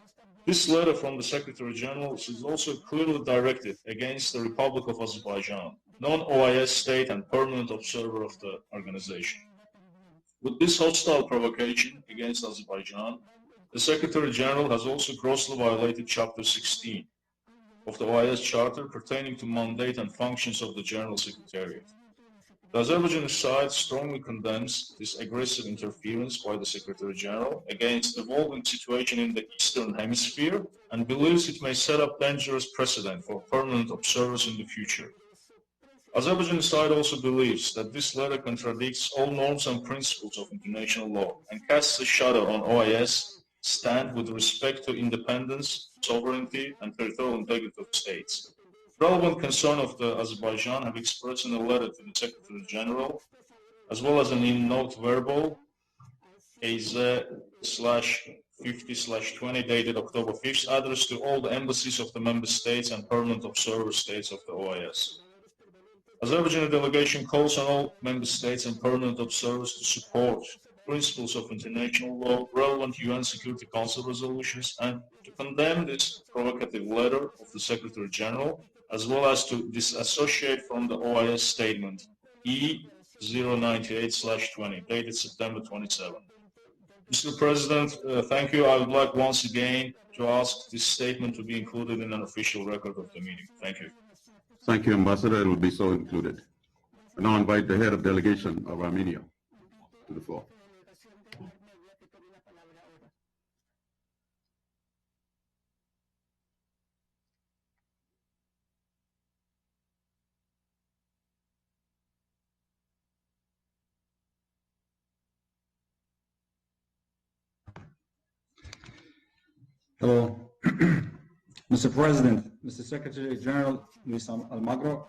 This letter from the Secretary General is also clearly directed against the Republic of Azerbaijan, non-OAS state and permanent observer of the organization. With this hostile provocation against Azerbaijan, the Secretary General has also grossly violated Chapter 16 of the OAS Charter pertaining to mandate and functions of the General Secretariat. The Azerbaijani side strongly condemns this aggressive interference by the Secretary General against the evolving situation in the Eastern Hemisphere and believes it may set up dangerous precedent for permanent observers in the future. Azerbaijani side also believes that this letter contradicts all norms and principles of international law and casts a shadow on OAS stand with respect to independence, sovereignty, and territorial integrity of states. Relevant concern of the Azerbaijan have expressed in a letter to the Secretary General, as well as in note verbal AZ/50/20 dated October 5th, addressed to all the embassies of the member states and permanent observer states of the OAS. Azerbaijani delegation calls on all member states and permanent observers to support principles of international law, relevant UN Security Council resolutions, and to condemn this provocative letter of the Secretary General, as well as to disassociate from the OAS statement E098/20, dated September 27. Mr. President, thank you. I would like once again to ask this statement to be included in an official record of the meeting. Thank you. Thank you, Ambassador. It will be so included. I now invite the head of delegation of Armenia to the floor. Hello. Mr. President, Mr. Secretary General Luis Almagro,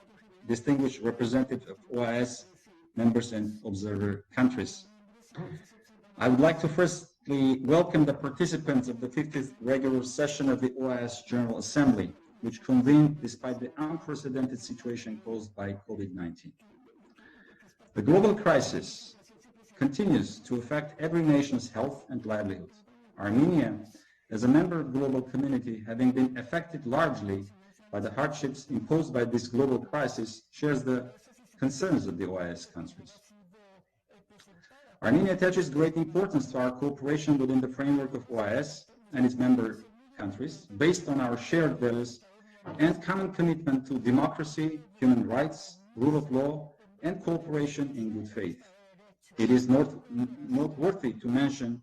distinguished representative of OAS members and observer countries. I would like to firstly welcome the participants of the 50th regular session of the OAS General Assembly, which convened despite the unprecedented situation caused by COVID-19. The global crisis continues to affect every nation's health and livelihood. Armenia, as a member of the global community, having been affected largely by the hardships imposed by this global crisis, shares the concerns of the OAS countries. Armenia attaches great importance to our cooperation within the framework of OAS and its member countries, based on our shared values and common commitment to democracy, human rights, rule of law, and cooperation in good faith. It is noteworthy to mention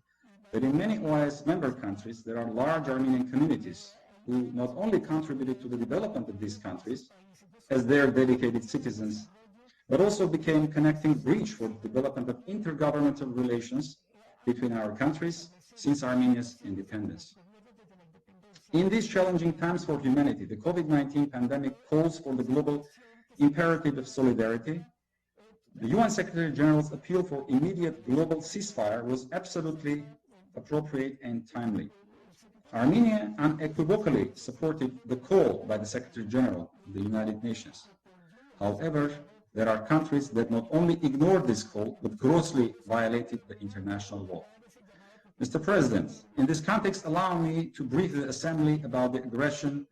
that in many OAS member countries, there are large Armenian communities who not only contributed to the development of these countries as their dedicated citizens, but also became connecting bridge for the development of intergovernmental relations between our countries since Armenia's independence. In these challenging times for humanity, the COVID-19 pandemic calls for the global imperative of solidarity. The UN Secretary General's appeal for immediate global ceasefire was absolutely appropriate and timely. Armenia unequivocally supported the call by the Secretary General of the United Nations. However, there are countries that not only ignored this call, but grossly violated the international law. Mr. President, in this context, allow me to brief the Assembly about the aggression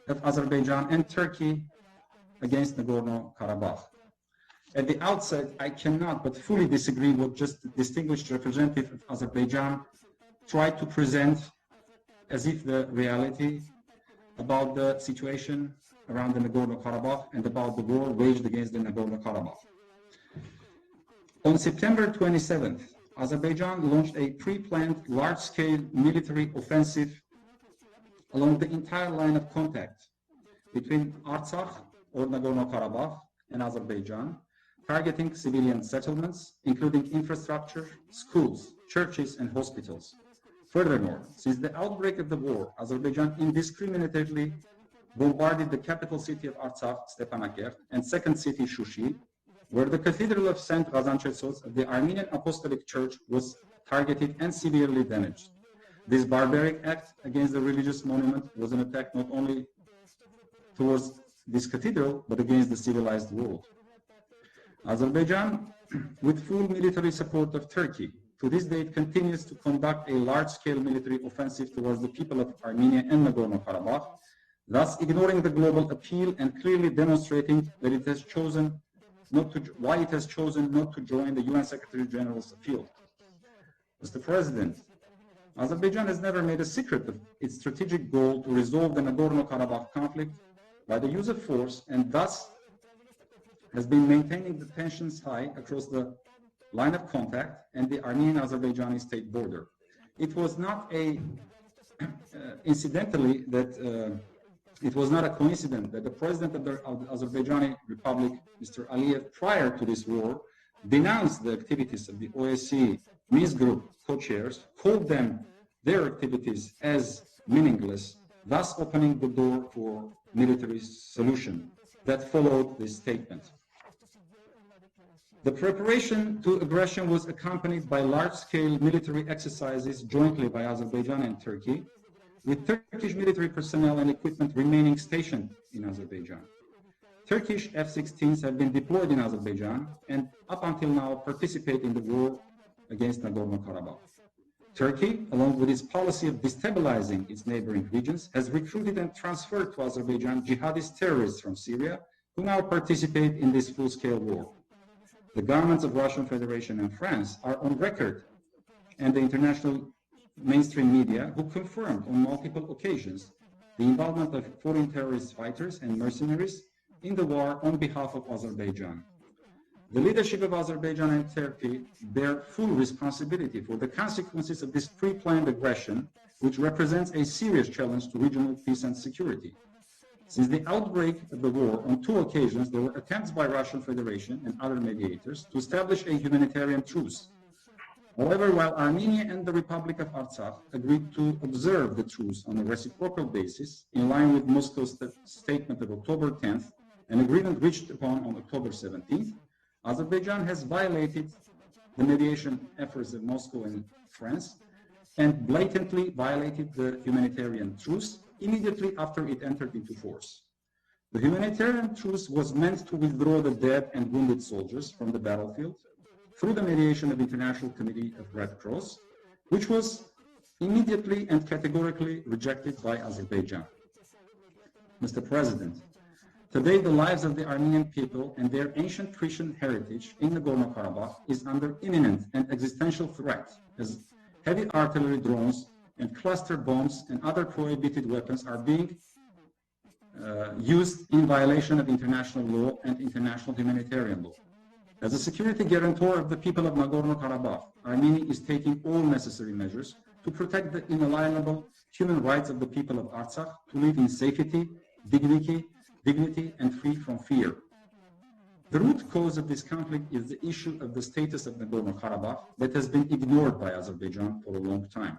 of Azerbaijan and Turkey against Nagorno-Karabakh. At the outset, I cannot but fully disagree with just the distinguished representative of Azerbaijan tried to present as if the reality about the situation around the Nagorno-Karabakh and about the war waged against the Nagorno-Karabakh. On September 27th, Azerbaijan launched a pre-planned large-scale military offensive along the entire line of contact between Artsakh or Nagorno-Karabakh and Azerbaijan, targeting civilian settlements, including infrastructure, schools, churches, and hospitals. Furthermore, since the outbreak of the war, Azerbaijan indiscriminately bombarded the capital city of Artsakh, Stepanakert, and second city, Shushi, where the Cathedral of St. Ghazanchesos of the Armenian Apostolic Church was targeted and severely damaged. This barbaric act against the religious monument was an attack not only towards this cathedral, but against the civilized world. Azerbaijan, with full military support of Turkey, to this date continues to conduct a large-scale military offensive towards the people of Armenia and Nagorno-Karabakh, thus ignoring the global appeal and clearly demonstrating that it has chosen why it has chosen not to join the UN Secretary General's appeal. Mr. President, Azerbaijan has never made a secret of its strategic goal to resolve the Nagorno-Karabakh conflict by the use of force, and thus has been maintaining the tensions high across the line of contact and the Armenian-Azerbaijani state border. It was not it was not a coincidence that the president of the Azerbaijani Republic, Mr. Aliyev, prior to this war, denounced the activities of the OSCE Minsk Group co-chairs, called their activities as meaningless, thus opening the door for military solution that followed this statement. The preparation to aggression was accompanied by large-scale military exercises jointly by Azerbaijan and Turkey, with Turkish military personnel and equipment remaining stationed in Azerbaijan. Turkish F-16s have been deployed in Azerbaijan and up until now participate in the war against Nagorno-Karabakh. Turkey, along with its policy of destabilizing its neighboring regions, has recruited and transferred to Azerbaijan jihadist terrorists from Syria who now participate in this full-scale war. The governments of Russian Federation and France are on record, and the international mainstream media, who confirmed on multiple occasions the involvement of foreign terrorist fighters and mercenaries in the war on behalf of Azerbaijan. The leadership of Azerbaijan and Turkey bear full responsibility for the consequences of this pre-planned aggression, which represents a serious challenge to regional peace and security. Since the outbreak of the war, on 2 occasions, there were attempts by Russian Federation and other mediators to establish a humanitarian truce. However, while Armenia and the Republic of Artsakh agreed to observe the truce on a reciprocal basis, in line with Moscow's statement of October 10th, an agreement reached upon on October 17th, Azerbaijan has violated the mediation efforts of Moscow and France and blatantly violated the humanitarian truce immediately after it entered into force. The humanitarian truce was meant to withdraw the dead and wounded soldiers from the battlefield through the mediation of the International Committee of Red Cross, which was immediately and categorically rejected by Azerbaijan. Mr. President, today the lives of the Armenian people and their ancient Christian heritage in Nagorno-Karabakh is under imminent and existential threat as heavy artillery drones and cluster bombs and other prohibited weapons are being used in violation of international law and international humanitarian law. As a security guarantor of the people of Nagorno-Karabakh, Armenia is taking all necessary measures to protect the inalienable human rights of the people of Artsakh to live in safety, dignity, and free from fear. The root cause of this conflict is the issue of the status of Nagorno-Karabakh that has been ignored by Azerbaijan for a long time.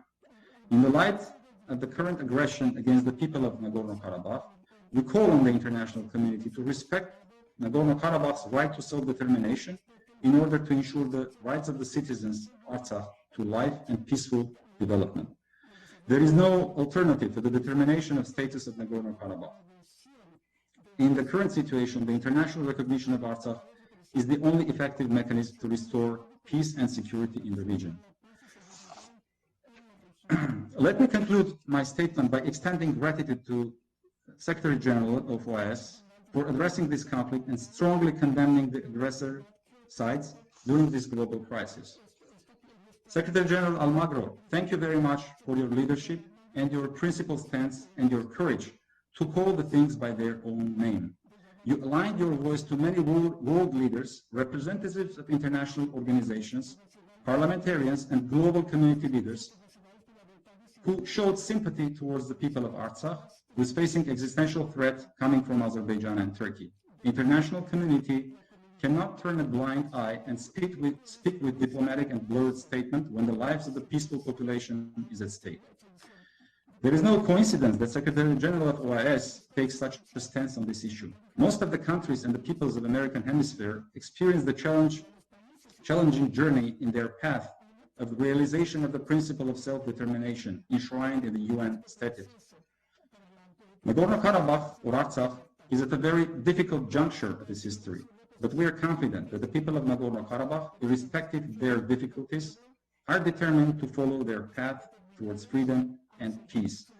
In the light of the current aggression against the people of Nagorno-Karabakh, we call on the international community to respect Nagorno-Karabakh's right to self-determination in order to ensure the rights of the citizens of Artsakh to life and peaceful development. There is no alternative to the determination of status of Nagorno-Karabakh. In the current situation, the international recognition of Artsakh is the only effective mechanism to restore peace and security in the region. Let me conclude my statement by extending gratitude to Secretary General of OAS for addressing this conflict and strongly condemning the aggressor sides during this global crisis. Secretary General Almagro, thank you very much for your leadership and your principled stance and your courage to call the things by their own name. You aligned your voice to many world leaders, representatives of international organizations, parliamentarians, and global community leaders who showed sympathy towards the people of Artsakh, who is facing existential threat coming from Azerbaijan and Turkey. International community cannot turn a blind eye and speak with diplomatic and blurred statement when the lives of the peaceful population is at stake. There is no coincidence that Secretary General of OAS takes such a stance on this issue. Most of the countries and the peoples of the American Hemisphere experience the challenging journey in their path of the realization of the principle of self-determination enshrined in the UN Statute. Nagorno-Karabakh, or Artsakh, is at a very difficult juncture of its history, but we are confident that the people of Nagorno-Karabakh, irrespective of their difficulties, are determined to follow their path towards freedom and peace.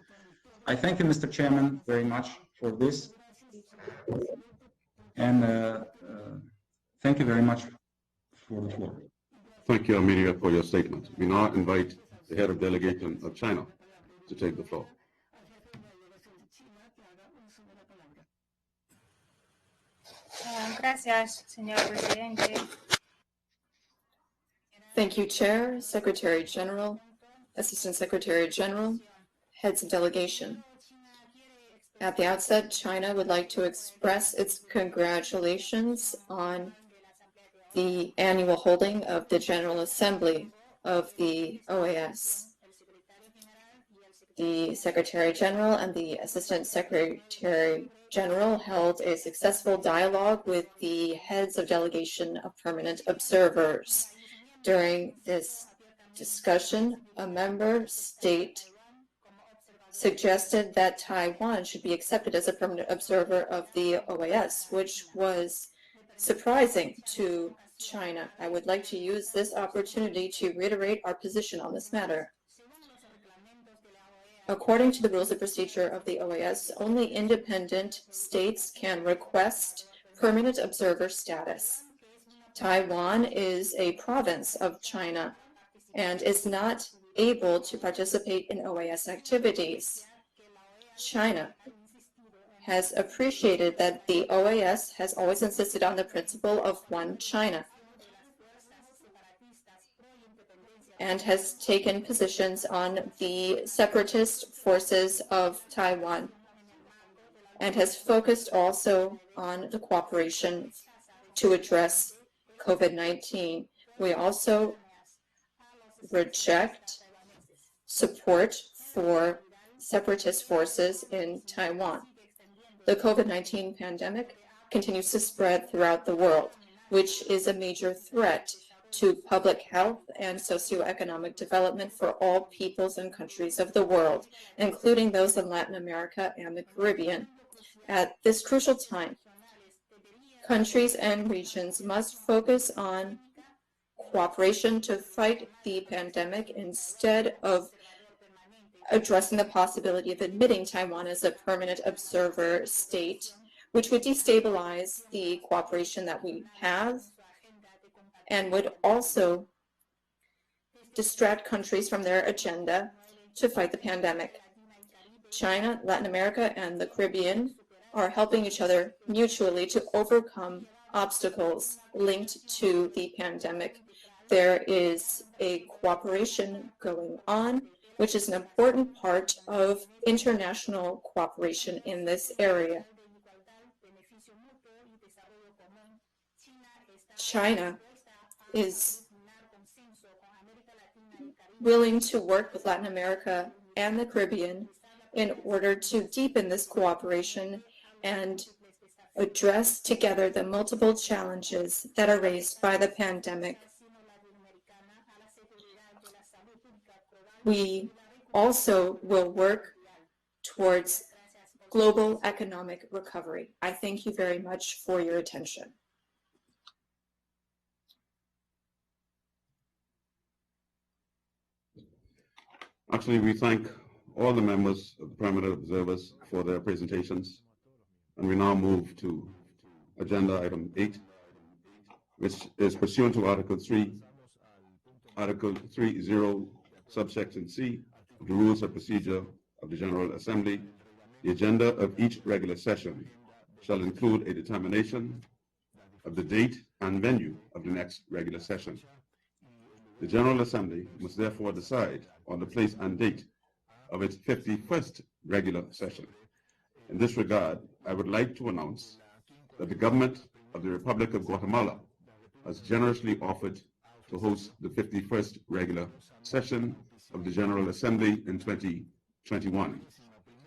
I thank you, Mr. Chairman, very much for this, and thank you very much for the floor. Thank you, Amelia, for your statement. We now invite the head of delegation of China to take the floor. Gracias, señor presidente. Thank you, Chair, Secretary General, Assistant Secretary General, heads of delegation. At the outset, China would like to express its congratulations on the annual holding of the General Assembly of the OAS. The Secretary General and the Assistant Secretary General held a successful dialogue with the heads of delegation of permanent observers. During this discussion, a member state suggested that Taiwan should be accepted as a permanent observer of the OAS, which was surprising to China. I would like to use this opportunity to reiterate our position on this matter. According to the rules of procedure of the OAS, only independent states can request permanent observer status. Taiwan is a province of China and is not able to participate in OAS activities. China has appreciated that the OAS has always insisted on the principle of one China and has taken positions on the separatist forces of Taiwan and has focused also on the cooperation to address COVID-19. We also reject support for separatist forces in Taiwan. The COVID-19 pandemic continues to spread throughout the world, which is a major threat to public health and socioeconomic development for all peoples and countries of the world, including those in Latin America and the Caribbean. At this crucial time, countries and regions must focus on cooperation to fight the pandemic instead of addressing the possibility of admitting Taiwan as a permanent observer state, which would destabilize the cooperation that we have and would also distract countries from their agenda to fight the pandemic. China, Latin America, and the Caribbean are helping each other mutually to overcome obstacles linked to the pandemic. There is a cooperation going on, which is an important part of international cooperation in this area. China is willing to work with Latin America and the Caribbean in order to deepen this cooperation and address together the multiple challenges that are raised by the pandemic. We also will work towards global economic recovery. I thank you very much for your attention. Actually, we thank all the members of the permanent observers for their presentations. And we now move to agenda item 8, which is pursuant to Article 3.0, subsection C of the Rules of Procedure of the General Assembly. The agenda of each regular session shall include a determination of the date and venue of the next regular session. The General Assembly must therefore decide on the place and date of its 51st regular session. In this regard, I would like to announce that the government of the Republic of Guatemala has generously offered to host the 51st regular session of the General Assembly in 2021.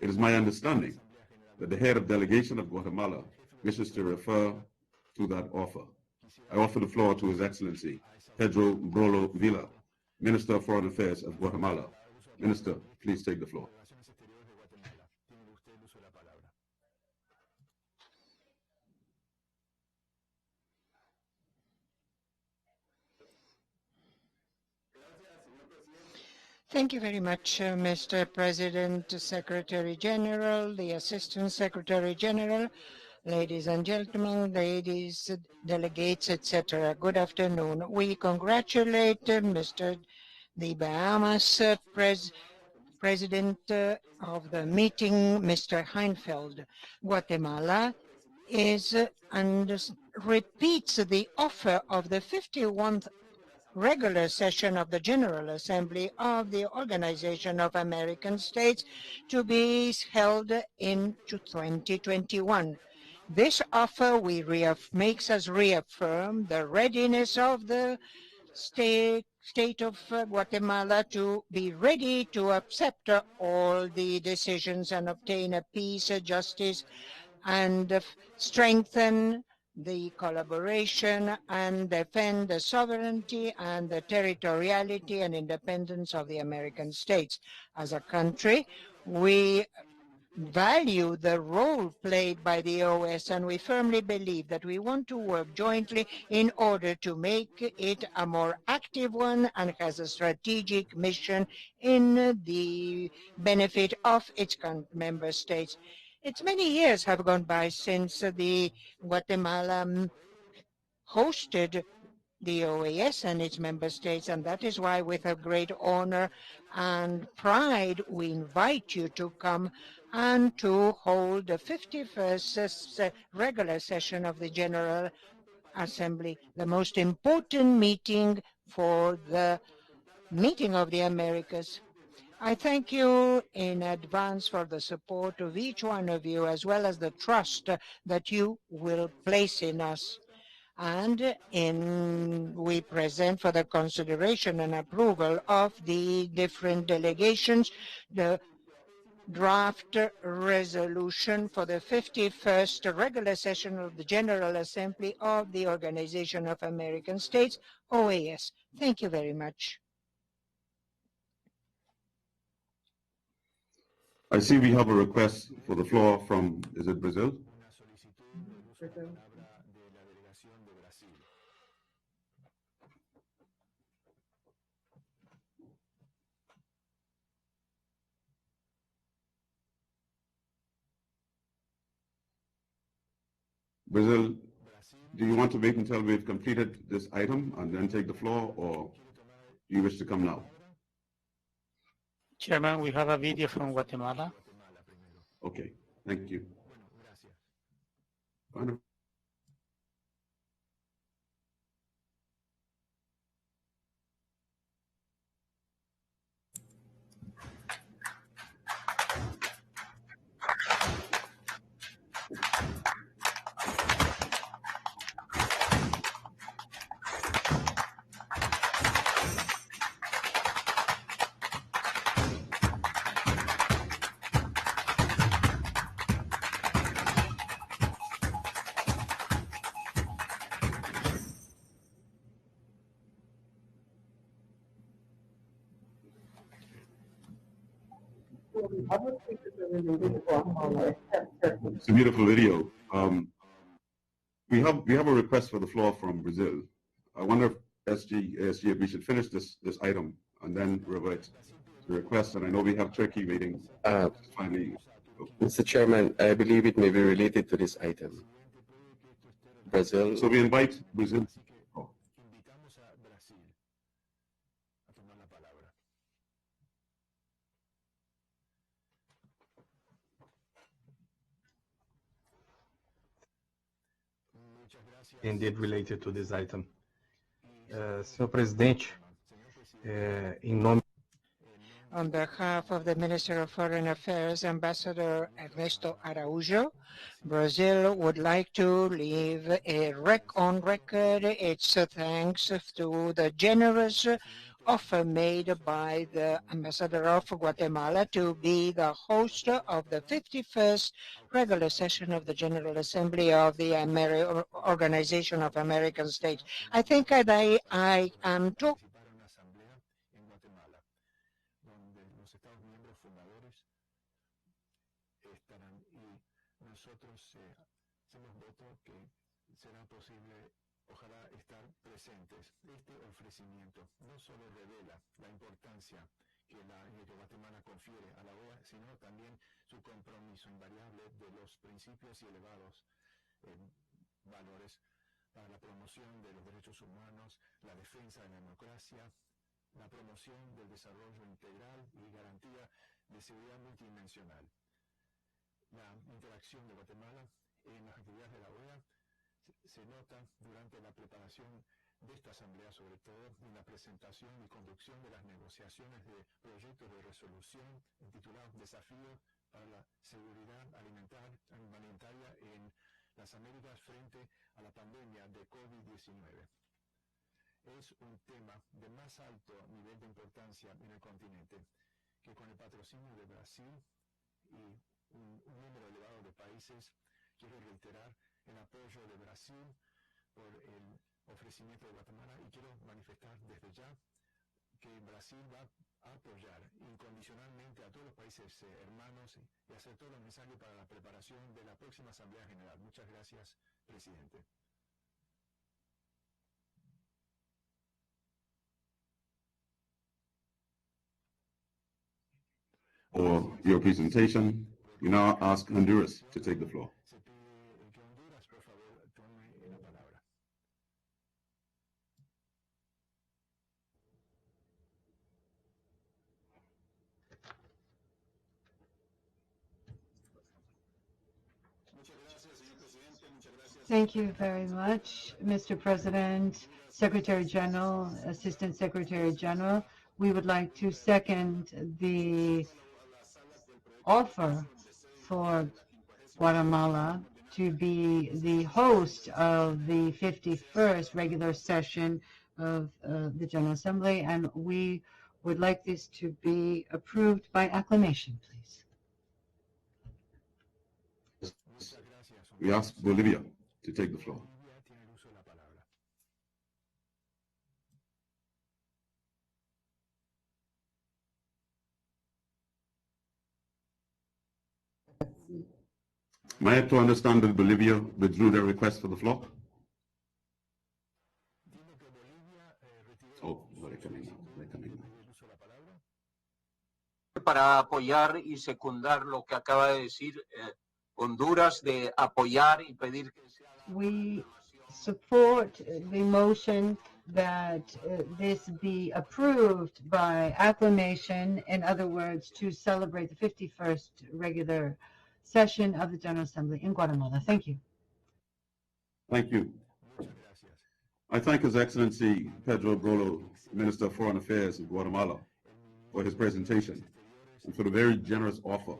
It is my understanding that the head of delegation of Guatemala wishes to refer to that offer. I offer the floor to His Excellency Pedro Brolo Villa, Minister of Foreign Affairs of Guatemala. Minister, please take the floor. Thank you very much, Mr. President, Secretary General, the Assistant Secretary General, ladies and gentlemen, ladies delegates, etc. Good afternoon. We congratulate the Bahamas President of the meeting, Mr. Heinfeld. Guatemala is and repeats the offer of the 51st regular session of the General Assembly of the Organization of American States to be held in 2021. This offer makes us reaffirm the readiness of the state of Guatemala to be ready to accept all the decisions and obtain a peace, justice, and strengthen the collaboration and defend the sovereignty and the territoriality and independence of the American states. As a country, we value the role played by the OAS, and we firmly believe that we want to work jointly in order to make it a more active one and has a strategic mission in the benefit of its member states. It's many years have gone by since the Guatemala hosted the OAS and its member states, and that is why with a great honor and pride we invite you to come and to hold the 51st regular session of the General Assembly, the most important meeting for the meeting of the Americas. I thank you in advance for the support of each one of you, as well as the trust that you will place in us. And we present for the consideration and approval of the different delegations the draft resolution for the 51st regular session of the General Assembly of the Organization of American States, OAS. Thank you very much. I see we have a request for the floor from, is it Brazil? Brazil, do you want to wait until we've completed this item and then take the floor, or do you wish to come now? Chairman, we have a video from Guatemala. Okay, thank you. It's a beautiful video. We have a request for the floor from Brazil. I wonder if ASG, if we should finish this item and then revert to the request. And I know we have Turkey waiting. Finally, Mr. Chairman, I believe it may be related to this item. Brazil. So we invite Brazil. Indeed related to this item. Senhor Presidente, em nome On behalf of the Minister of Foreign Affairs, Ambassador Ernesto Araújo, Brazil would like to leave on record its thanks to the generous offer made by the Ambassador of Guatemala to be the host of the 51st regular session of the General Assembly of the Organization of American States. I think that I am talking Este ofrecimiento no solo revela la importancia que Guatemala confiere a la OEA, sino también su compromiso invariable de los principios y elevados valores para la promoción de los derechos humanos, la defensa de la democracia, la promoción del desarrollo integral y garantía de seguridad multidimensional. La interacción de Guatemala en las actividades de la OEA se nota durante la preparación de esta asamblea, sobre todo en la presentación y conducción de las negociaciones de proyectos de resolución titulados Desafíos para la seguridad alimentaria en las Américas frente a la pandemia de COVID-19. Es un tema de más alto nivel de importancia en el continente, que con el patrocinio de Brasil y un número elevado de países, quiero reiterar el apoyo de Brasil por el ofrecimiento de Guatemala y quiero manifestar desde ya que Brasil va a apoyar incondicionalmente a todos los países hermanos y hacer todo lo necesario para la preparación de la próxima Asamblea General. Muchas gracias, presidente. For your presentation, we now ask Honduras to take the floor. Thank you very much, Mr. President, Secretary General, Assistant Secretary General. We would like to second the offer for Guatemala to be the host of the 51st regular session of the General Assembly, and we would like this to be approved by acclamation, please. We ask Bolivia to take the floor. Am I to understand that Bolivia withdrew their request for the floor? Oh, they're coming now. They're coming now. Para apoyar y secundar lo que acaba de decir Honduras, de apoyar y pedir que we support the motion that this be approved by acclamation, in other words, to celebrate the 51st regular session of the General Assembly in Guatemala. Thank you. Thank you. I thank His Excellency Pedro Golo, Minister of Foreign Affairs of Guatemala, for his presentation and for the very generous offer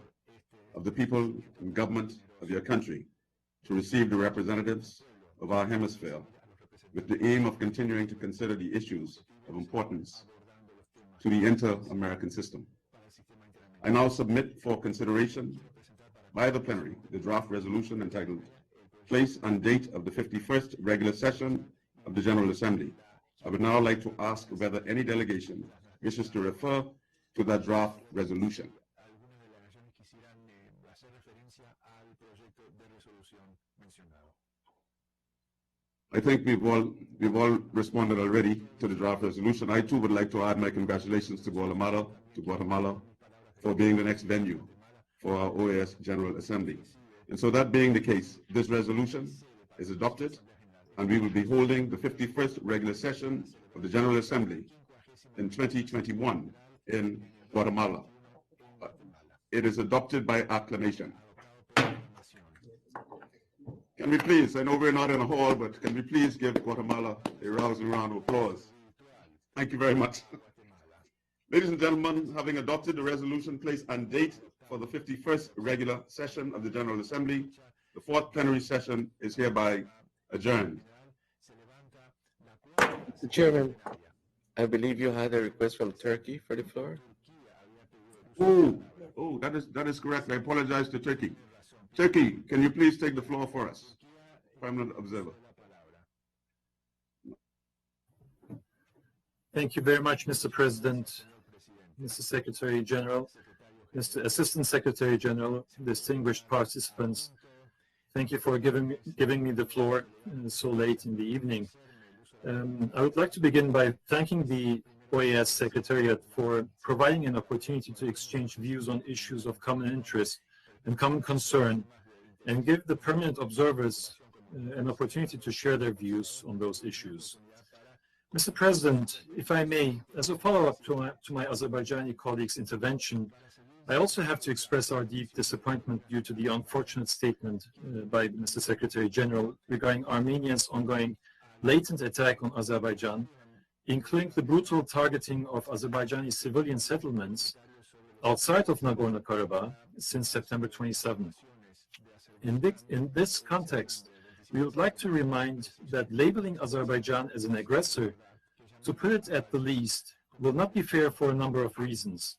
of the people and government of your country to receive the representatives of our hemisphere with the aim of continuing to consider the issues of importance to the inter-American system. I now submit for consideration by the plenary the draft resolution entitled Place and Date of the 51st Regular Session of the General Assembly. I would now like to ask whether any delegation wishes to refer to that draft resolution. I think we've all responded already to the draft resolution. I too would like to add my congratulations to Guatemala for being the next venue for our OAS General Assembly. And so that being the case, this resolution is adopted, and we will be holding the 51st regular session of the General Assembly in 2021 in Guatemala. It is adopted by acclamation. Can we please, I know we're not in a hall, but can we please give Guatemala a rousing round of applause? Thank you very much. Ladies and gentlemen, having adopted the resolution, place and date for the 51st regular session of the General Assembly, the fourth plenary session is hereby adjourned. Mr. Chairman, I believe you had a request from Turkey for the floor. Oh, that is correct. I apologize to Turkey. Turkey, can you please take the floor for us? Permanent observer. Thank you very much, Mr. President, Mr. Secretary General, Mr. Assistant Secretary General, distinguished participants. Thank you for giving me the floor so late in the evening. I would like to begin by thanking the OAS Secretariat for providing an opportunity to exchange views on issues of common interest and common concern, and give the permanent observers an opportunity to share their views on those issues. Mr. President, if I may, as a follow-up to my Azerbaijani colleague's intervention, I also have to express our deep disappointment due to the unfortunate statement by Mr. Secretary General regarding Armenia's ongoing blatant attack on Azerbaijan, including the brutal targeting of Azerbaijani civilian settlements outside of Nagorno-Karabakh since September 27th. In this context, we would like to remind that labeling Azerbaijan as an aggressor, to put it at the least, will not be fair for a number of reasons.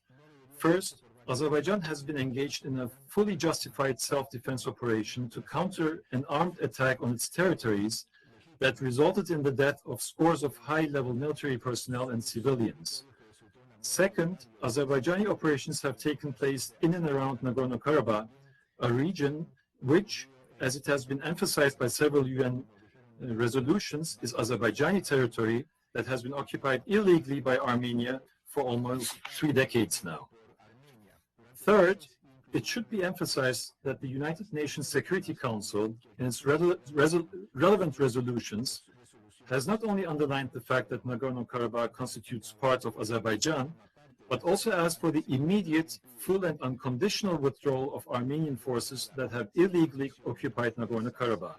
First, Azerbaijan has been engaged in a fully justified self-defense operation to counter an armed attack on its territories that resulted in the death of scores of high-level military personnel and civilians. Second, Azerbaijani operations have taken place in and around Nagorno-Karabakh, a region which, as it has been emphasized by several UN resolutions, is Azerbaijani territory that has been occupied illegally by Armenia for almost 3 decades now. Third, it should be emphasized that the United Nations Security Council, in its relevant resolutions, has not only underlined the fact that Nagorno-Karabakh constitutes part of Azerbaijan, but also asked for the immediate, full and unconditional withdrawal of Armenian forces that have illegally occupied Nagorno-Karabakh.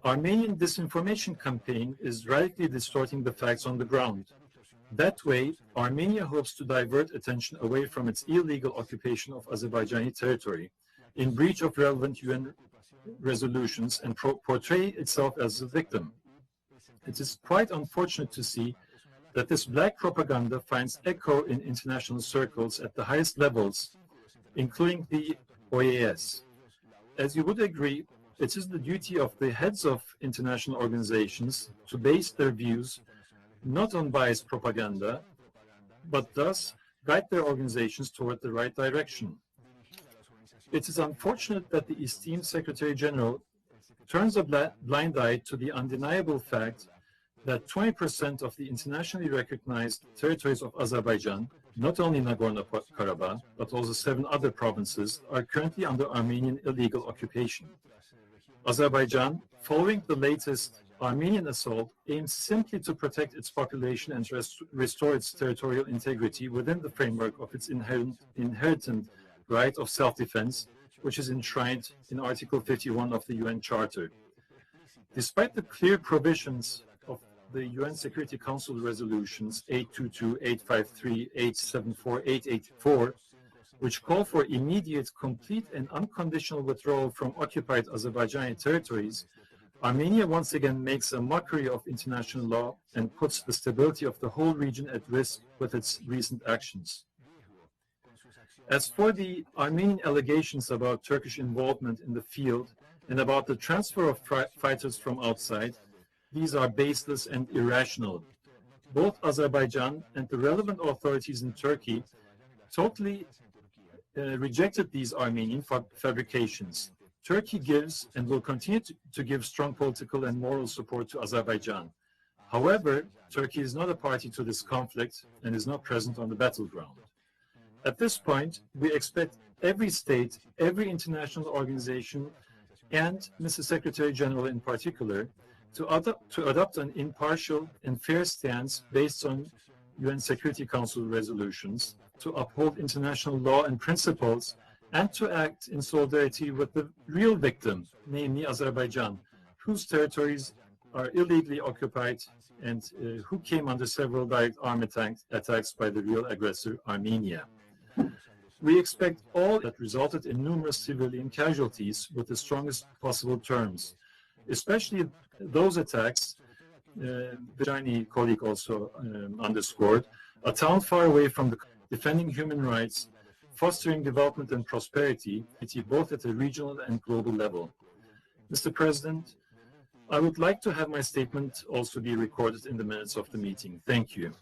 Armenian disinformation campaign is radically distorting the facts on the ground. That way, Armenia hopes to divert attention away from its illegal occupation of Azerbaijani territory, in breach of relevant UN resolutions and portray itself as a victim. It is quite unfortunate to see that this black propaganda finds echo in international circles at the highest levels, including the OAS. As you would agree, it is the duty of the heads of international organizations to base their views not on biased propaganda, but thus guide their organizations toward the right direction. It is unfortunate that the esteemed Secretary General turns a blind eye to the undeniable fact that 20% of the internationally recognized territories of Azerbaijan, not only Nagorno-Karabakh, but also 7 other provinces, are currently under Armenian illegal occupation. Azerbaijan, following the latest Armenian assault, aims simply to protect its population and restore its territorial integrity within the framework of its inherent right of self-defense, which is enshrined in Article 51 of the UN Charter. Despite the clear provisions of the UN Security Council resolutions 822, 853, 874, 884, which call for immediate, complete, and unconditional withdrawal from occupied Azerbaijani territories, Armenia once again makes a mockery of international law and puts the stability of the whole region at risk with its recent actions. As for the Armenian allegations about Turkish involvement in the field and about the transfer of fighters from outside, these are baseless and irrational. Both Azerbaijan and the relevant authorities in Turkey totally rejected these Armenian fabrications. Turkey gives and will continue to give strong political and moral support to Azerbaijan. However, Turkey is not a party to this conflict and is not present on the battleground. At this point, we expect every state, every international organization, and Mr. Secretary General in particular, to adopt an impartial and fair stance based on UN Security Council resolutions, to uphold international law and principles, and to act in solidarity with the real victim, namely Azerbaijan, whose territories are illegally occupied and who came under several direct armed attacks by the real aggressor, Armenia. We expect all that resulted in numerous civilian casualties with the strongest possible terms, especially those attacks, the Chinese colleague also underscored, a town far away from defending human rights, fostering development and prosperity, both at a regional and global level. Mr. President, I would like to have my statement also be recorded in the minutes of the meeting. Thank you.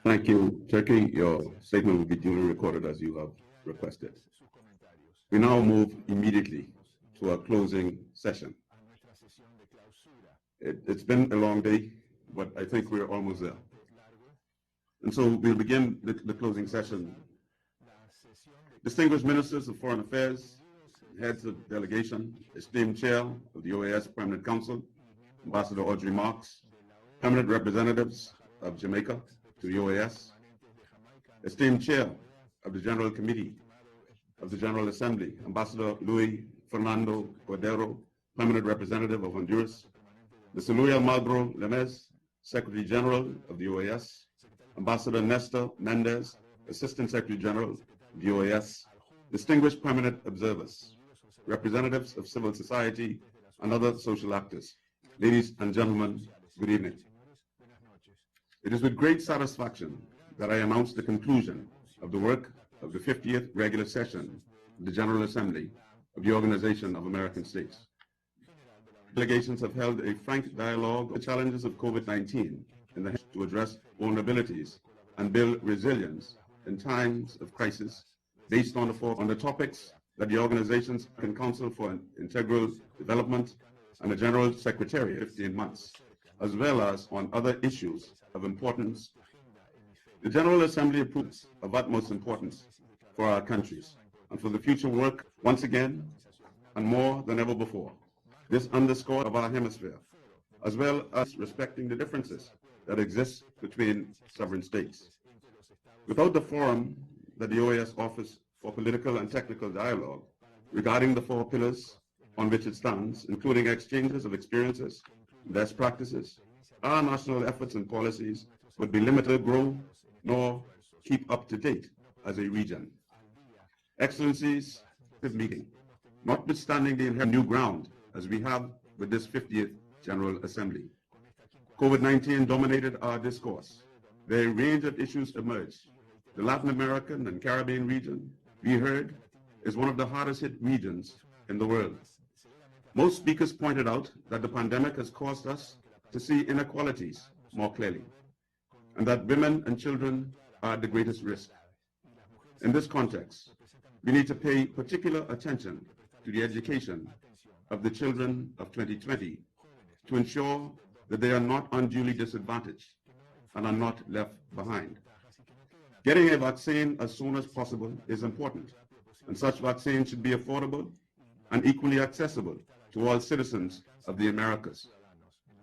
Thank you, Turkey. Your statement will be duly recorded as you have requested. We now move immediately to our closing session. It's been a long day, but I think we're almost there. And so we'll begin the closing session. Distinguished Ministers of Foreign Affairs, heads of delegation, esteemed Chair of the OAS Permanent Council, Ambassador Audrey Marks, permanent representatives of Jamaica to the OAS, esteemed Chair of the General Committee of the General Assembly, Ambassador Luis Fernando Cordero, permanent representative of Honduras, Mr. Luis Almagro Lemez, Secretary General of the OAS, Ambassador Nestor Mendez, Assistant Secretary General of the OAS, distinguished permanent observers, representatives of civil society, and other social actors. Ladies and gentlemen, good evening. It is with great satisfaction that I announce the conclusion of the work of the 50th regular session of the General Assembly of the Organization of American States. Delegations have held a frank dialogue on the challenges of COVID-19 in the to address vulnerabilities and build resilience in times of crisis based on the topics that the organizations can Council for Integral Development and the General Secretary 15 months, as well as on other issues of importance. The General Assembly approves of utmost importance for our countries and for the future work once again and more than ever before. This underscore of our hemisphere, as well as respecting the differences that exist between sovereign states. Without the forum that the OAS offers for political and technical dialogue regarding the 4 pillars on which it stands, including exchanges of experiences, best practices, our national efforts and policies would be limited to grow nor keep up to date as a region. Excellencies, this meeting notwithstanding the inherent new ground as we have with this 50th General Assembly. COVID-19 dominated our discourse. The range of issues emerged. The Latin American and Caribbean region, we heard, is one of the hardest hit regions in the world. Most speakers pointed out that the pandemic has caused us to see inequalities more clearly, and that women and children are at the greatest risk. In this context, we need to pay particular attention to the education of the children of 2020 to ensure that they are not unduly disadvantaged and are not left behind. Getting a vaccine as soon as possible is important, and such vaccine should be affordable and equally accessible to all citizens of the Americas.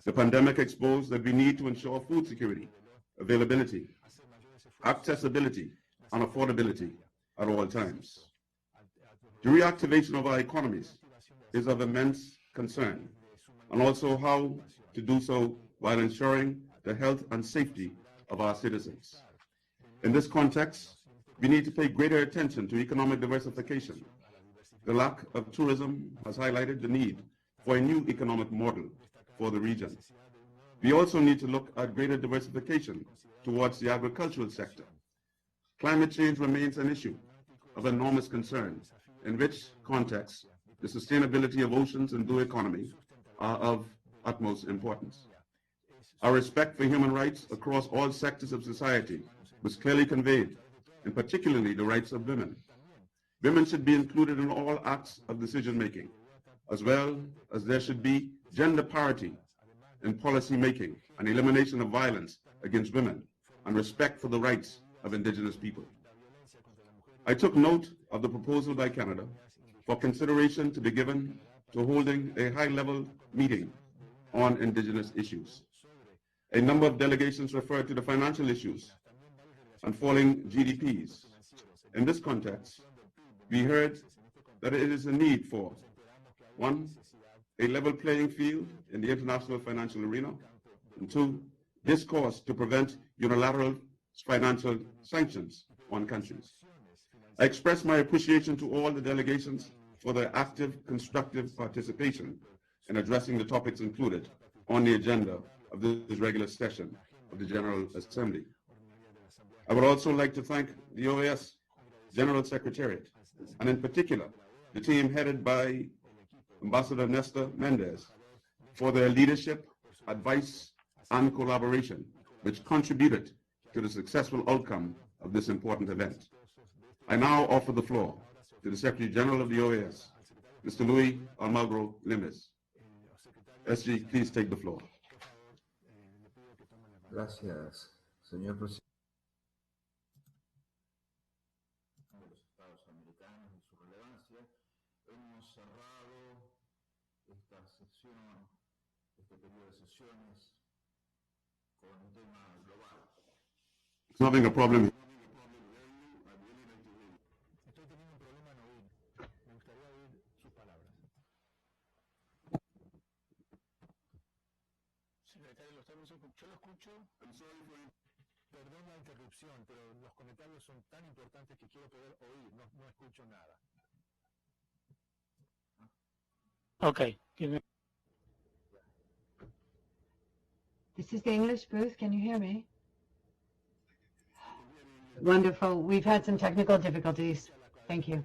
The pandemic exposed that we need to ensure food security, availability, accessibility, and affordability at all times. The reactivation of our economies is of immense concern, and also how to do so while ensuring the health and safety of our citizens. In this context, we need to pay greater attention to economic diversification. The lack of tourism has highlighted the need for a new economic model for the region. We also need to look at greater diversification towards the agricultural sector. Climate change remains an issue of enormous concern, in which context the sustainability of oceans and blue economy are of utmost importance. Our respect for human rights across all sectors of society was clearly conveyed, and particularly the rights of women. Women should be included in all acts of decision-making, as well as there should be gender parity in policy making and elimination of violence against women and respect for the rights of indigenous people. I took note of the proposal by Canada for consideration to be given to holding a high-level meeting on indigenous issues. A number of delegations referred to the financial issues and falling GDPs. In this context, we heard that it is a need for, one, a level playing field in the international financial arena, and two, discourse to prevent unilateral financial sanctions on countries. I express my appreciation to all the delegations for their active, constructive participation in addressing the topics included on the agenda of this regular session of the General Assembly. I would also like to thank the OAS General Secretariat, and in particular, the team headed by Ambassador Nestor Mendez, for their leadership, advice, and collaboration, which contributed to the successful outcome of this important event. I now offer the floor to the Secretary General of the OAS, Mr. Luis Almagro Limes. SG, please take the floor. Gracias, señor presidente. Hemos cerrado esta sesión, este periodo de sesiones, con un tema global. It's not being a problem. Estoy teniendo un problema en oír. Me gustaría oír sus palabras. Secretario, yo lo escucho. Perdón la interrupción, pero los comentarios son tan importantes que quiero poder oír. No escucho nada. Okay. This is the English booth. Can you hear me? Wonderful. We've had some technical difficulties. Thank you.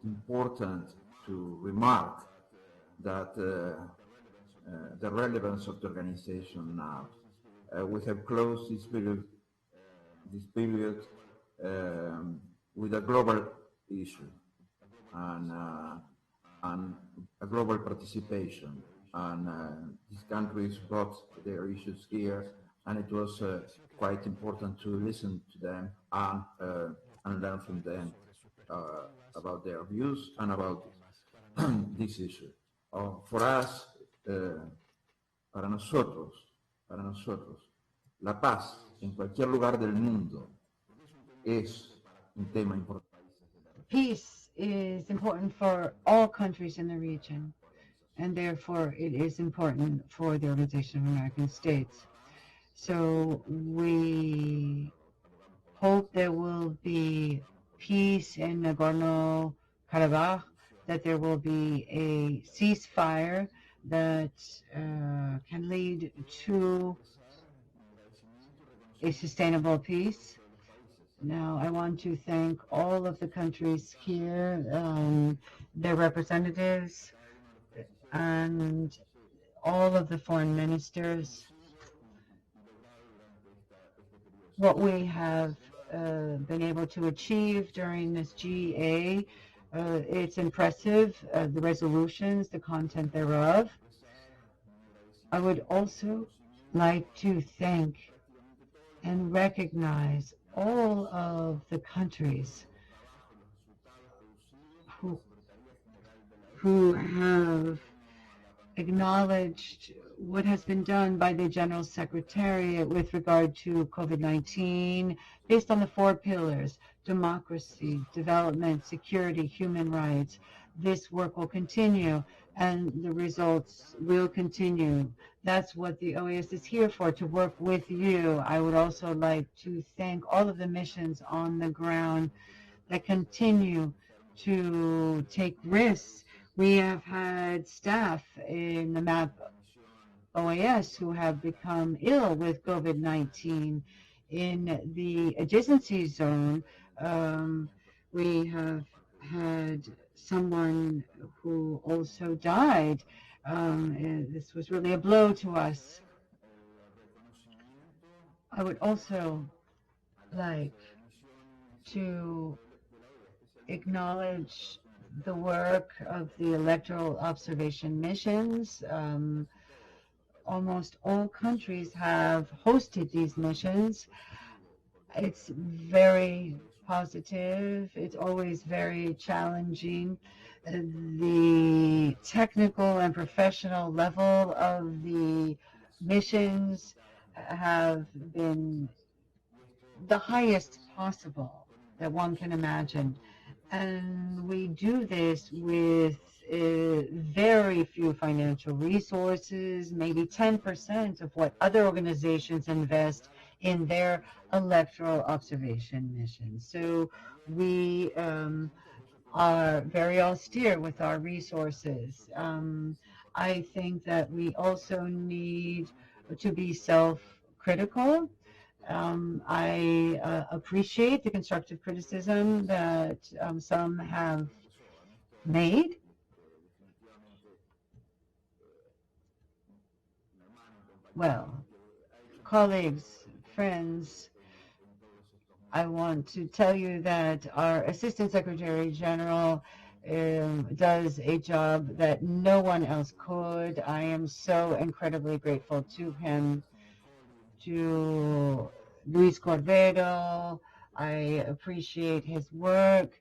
Important to remark that the relevance of the organization now. We have closed this period with a global issue and a global participation. And these countries brought their issues here, and it was quite important to listen to them and learn from them about their views and about this issue. For us, para nosotros, la paz en cualquier lugar del mundo es un tema importante. Peace is important for all countries in the region. and therefore it is important for the Organization of American States. So we hope there will be peace in Nagorno-Karabakh, that there will be a ceasefire that can lead to a sustainable peace. Now, I want to thank all of the countries here, their representatives, and all of the foreign ministers. What we have been able to achieve during this GA, it's impressive, the resolutions, the content thereof. I would also like to thank and recognize all of the countries who have acknowledged what has been done by the General Secretariat with regard to COVID-19 based on the 4 pillars: democracy, development, security, human rights. This work will continue and the results will continue. That's what the OAS is here for, to work with you. I would also like to thank all of the missions on the ground that continue to take risks. We have had staff in the MAP OAS who have become ill with COVID-19. In the adjacency zone, we have had someone who also died. And this was really a blow to us. I would also like to acknowledge the work of the electoral observation missions. Almost all countries have hosted these missions. It's very positive. It's always very challenging. The technical and professional level of the missions have been the highest possible that one can imagine. And we do this with very few financial resources, maybe 10% of what other organizations invest in their electoral observation missions. So we are very austere with our resources. I think that we also need to be self-critical. I appreciate the constructive criticism that some have made. Well, colleagues, friends, I want to tell you that our Assistant Secretary General does a job that no one else could. I am so incredibly grateful to him, to Luis Cordero. I appreciate his work.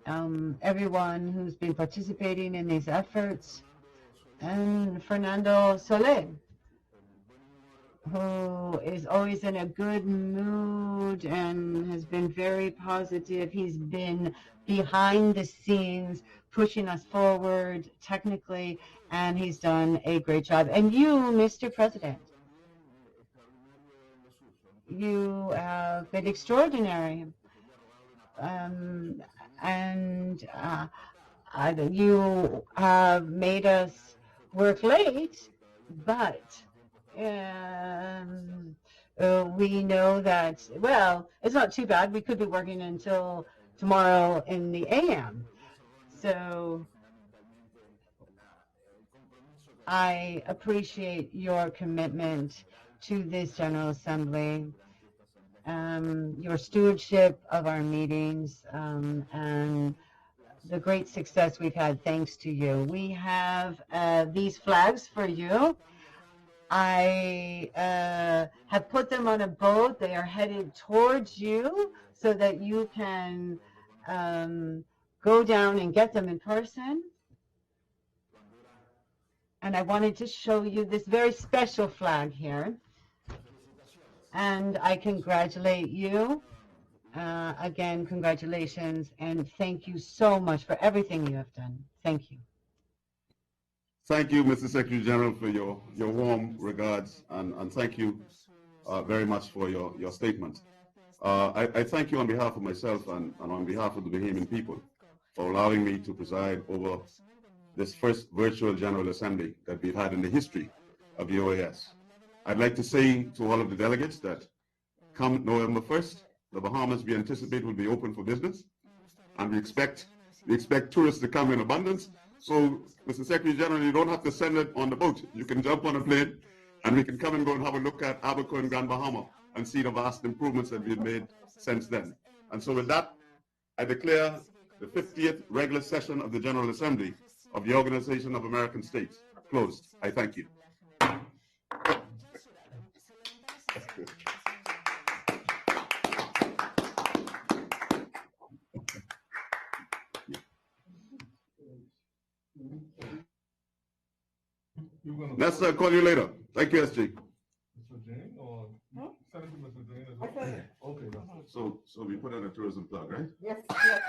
Everyone who's been participating in these efforts, and Fernando Soler, who is always in a good mood and has been very positive. He's been behind the scenes, pushing us forward technically, and he's done a great job. And you, Mr. President, you have been extraordinary. You have made us work late, but we know that, well, it's not too bad. We could be working until tomorrow in the AM. So I appreciate your commitment to this General Assembly, your stewardship of our meetings, and the great success we've had thanks to you. We have these flags for you. I have put them on a boat. They are headed towards you so that you can go down and get them in person. And I wanted to show you this very special flag here. And I congratulate you. Again, congratulations, and thank you so much for everything you have done. Thank you. Thank you, Mr. Secretary General, for your warm regards, and thank you very much for your statement. I thank you on behalf of myself and on behalf of the Bahamian people for allowing me to preside over this first virtual General Assembly that we've had in the history of the OAS. I'd like to say to all of the delegates that come November 1st, the Bahamas, we anticipate, will be open for business, and we expect tourists to come in abundance. So, Mr. Secretary General, you don't have to send it on the boat. You can jump on a plane, and we can come and go and have a look at Abaco and Grand Bahama and see the vast improvements that we've made since then. And so with that, I declare the 50th regular session of the General Assembly of the Organization of American States closed. I thank you. Nessa, I'll call you later. Thank you, SG. Mr. Jane or send it to Mr. Jane as well? Okay. So we put in a tourism plug, right? Yes, yes.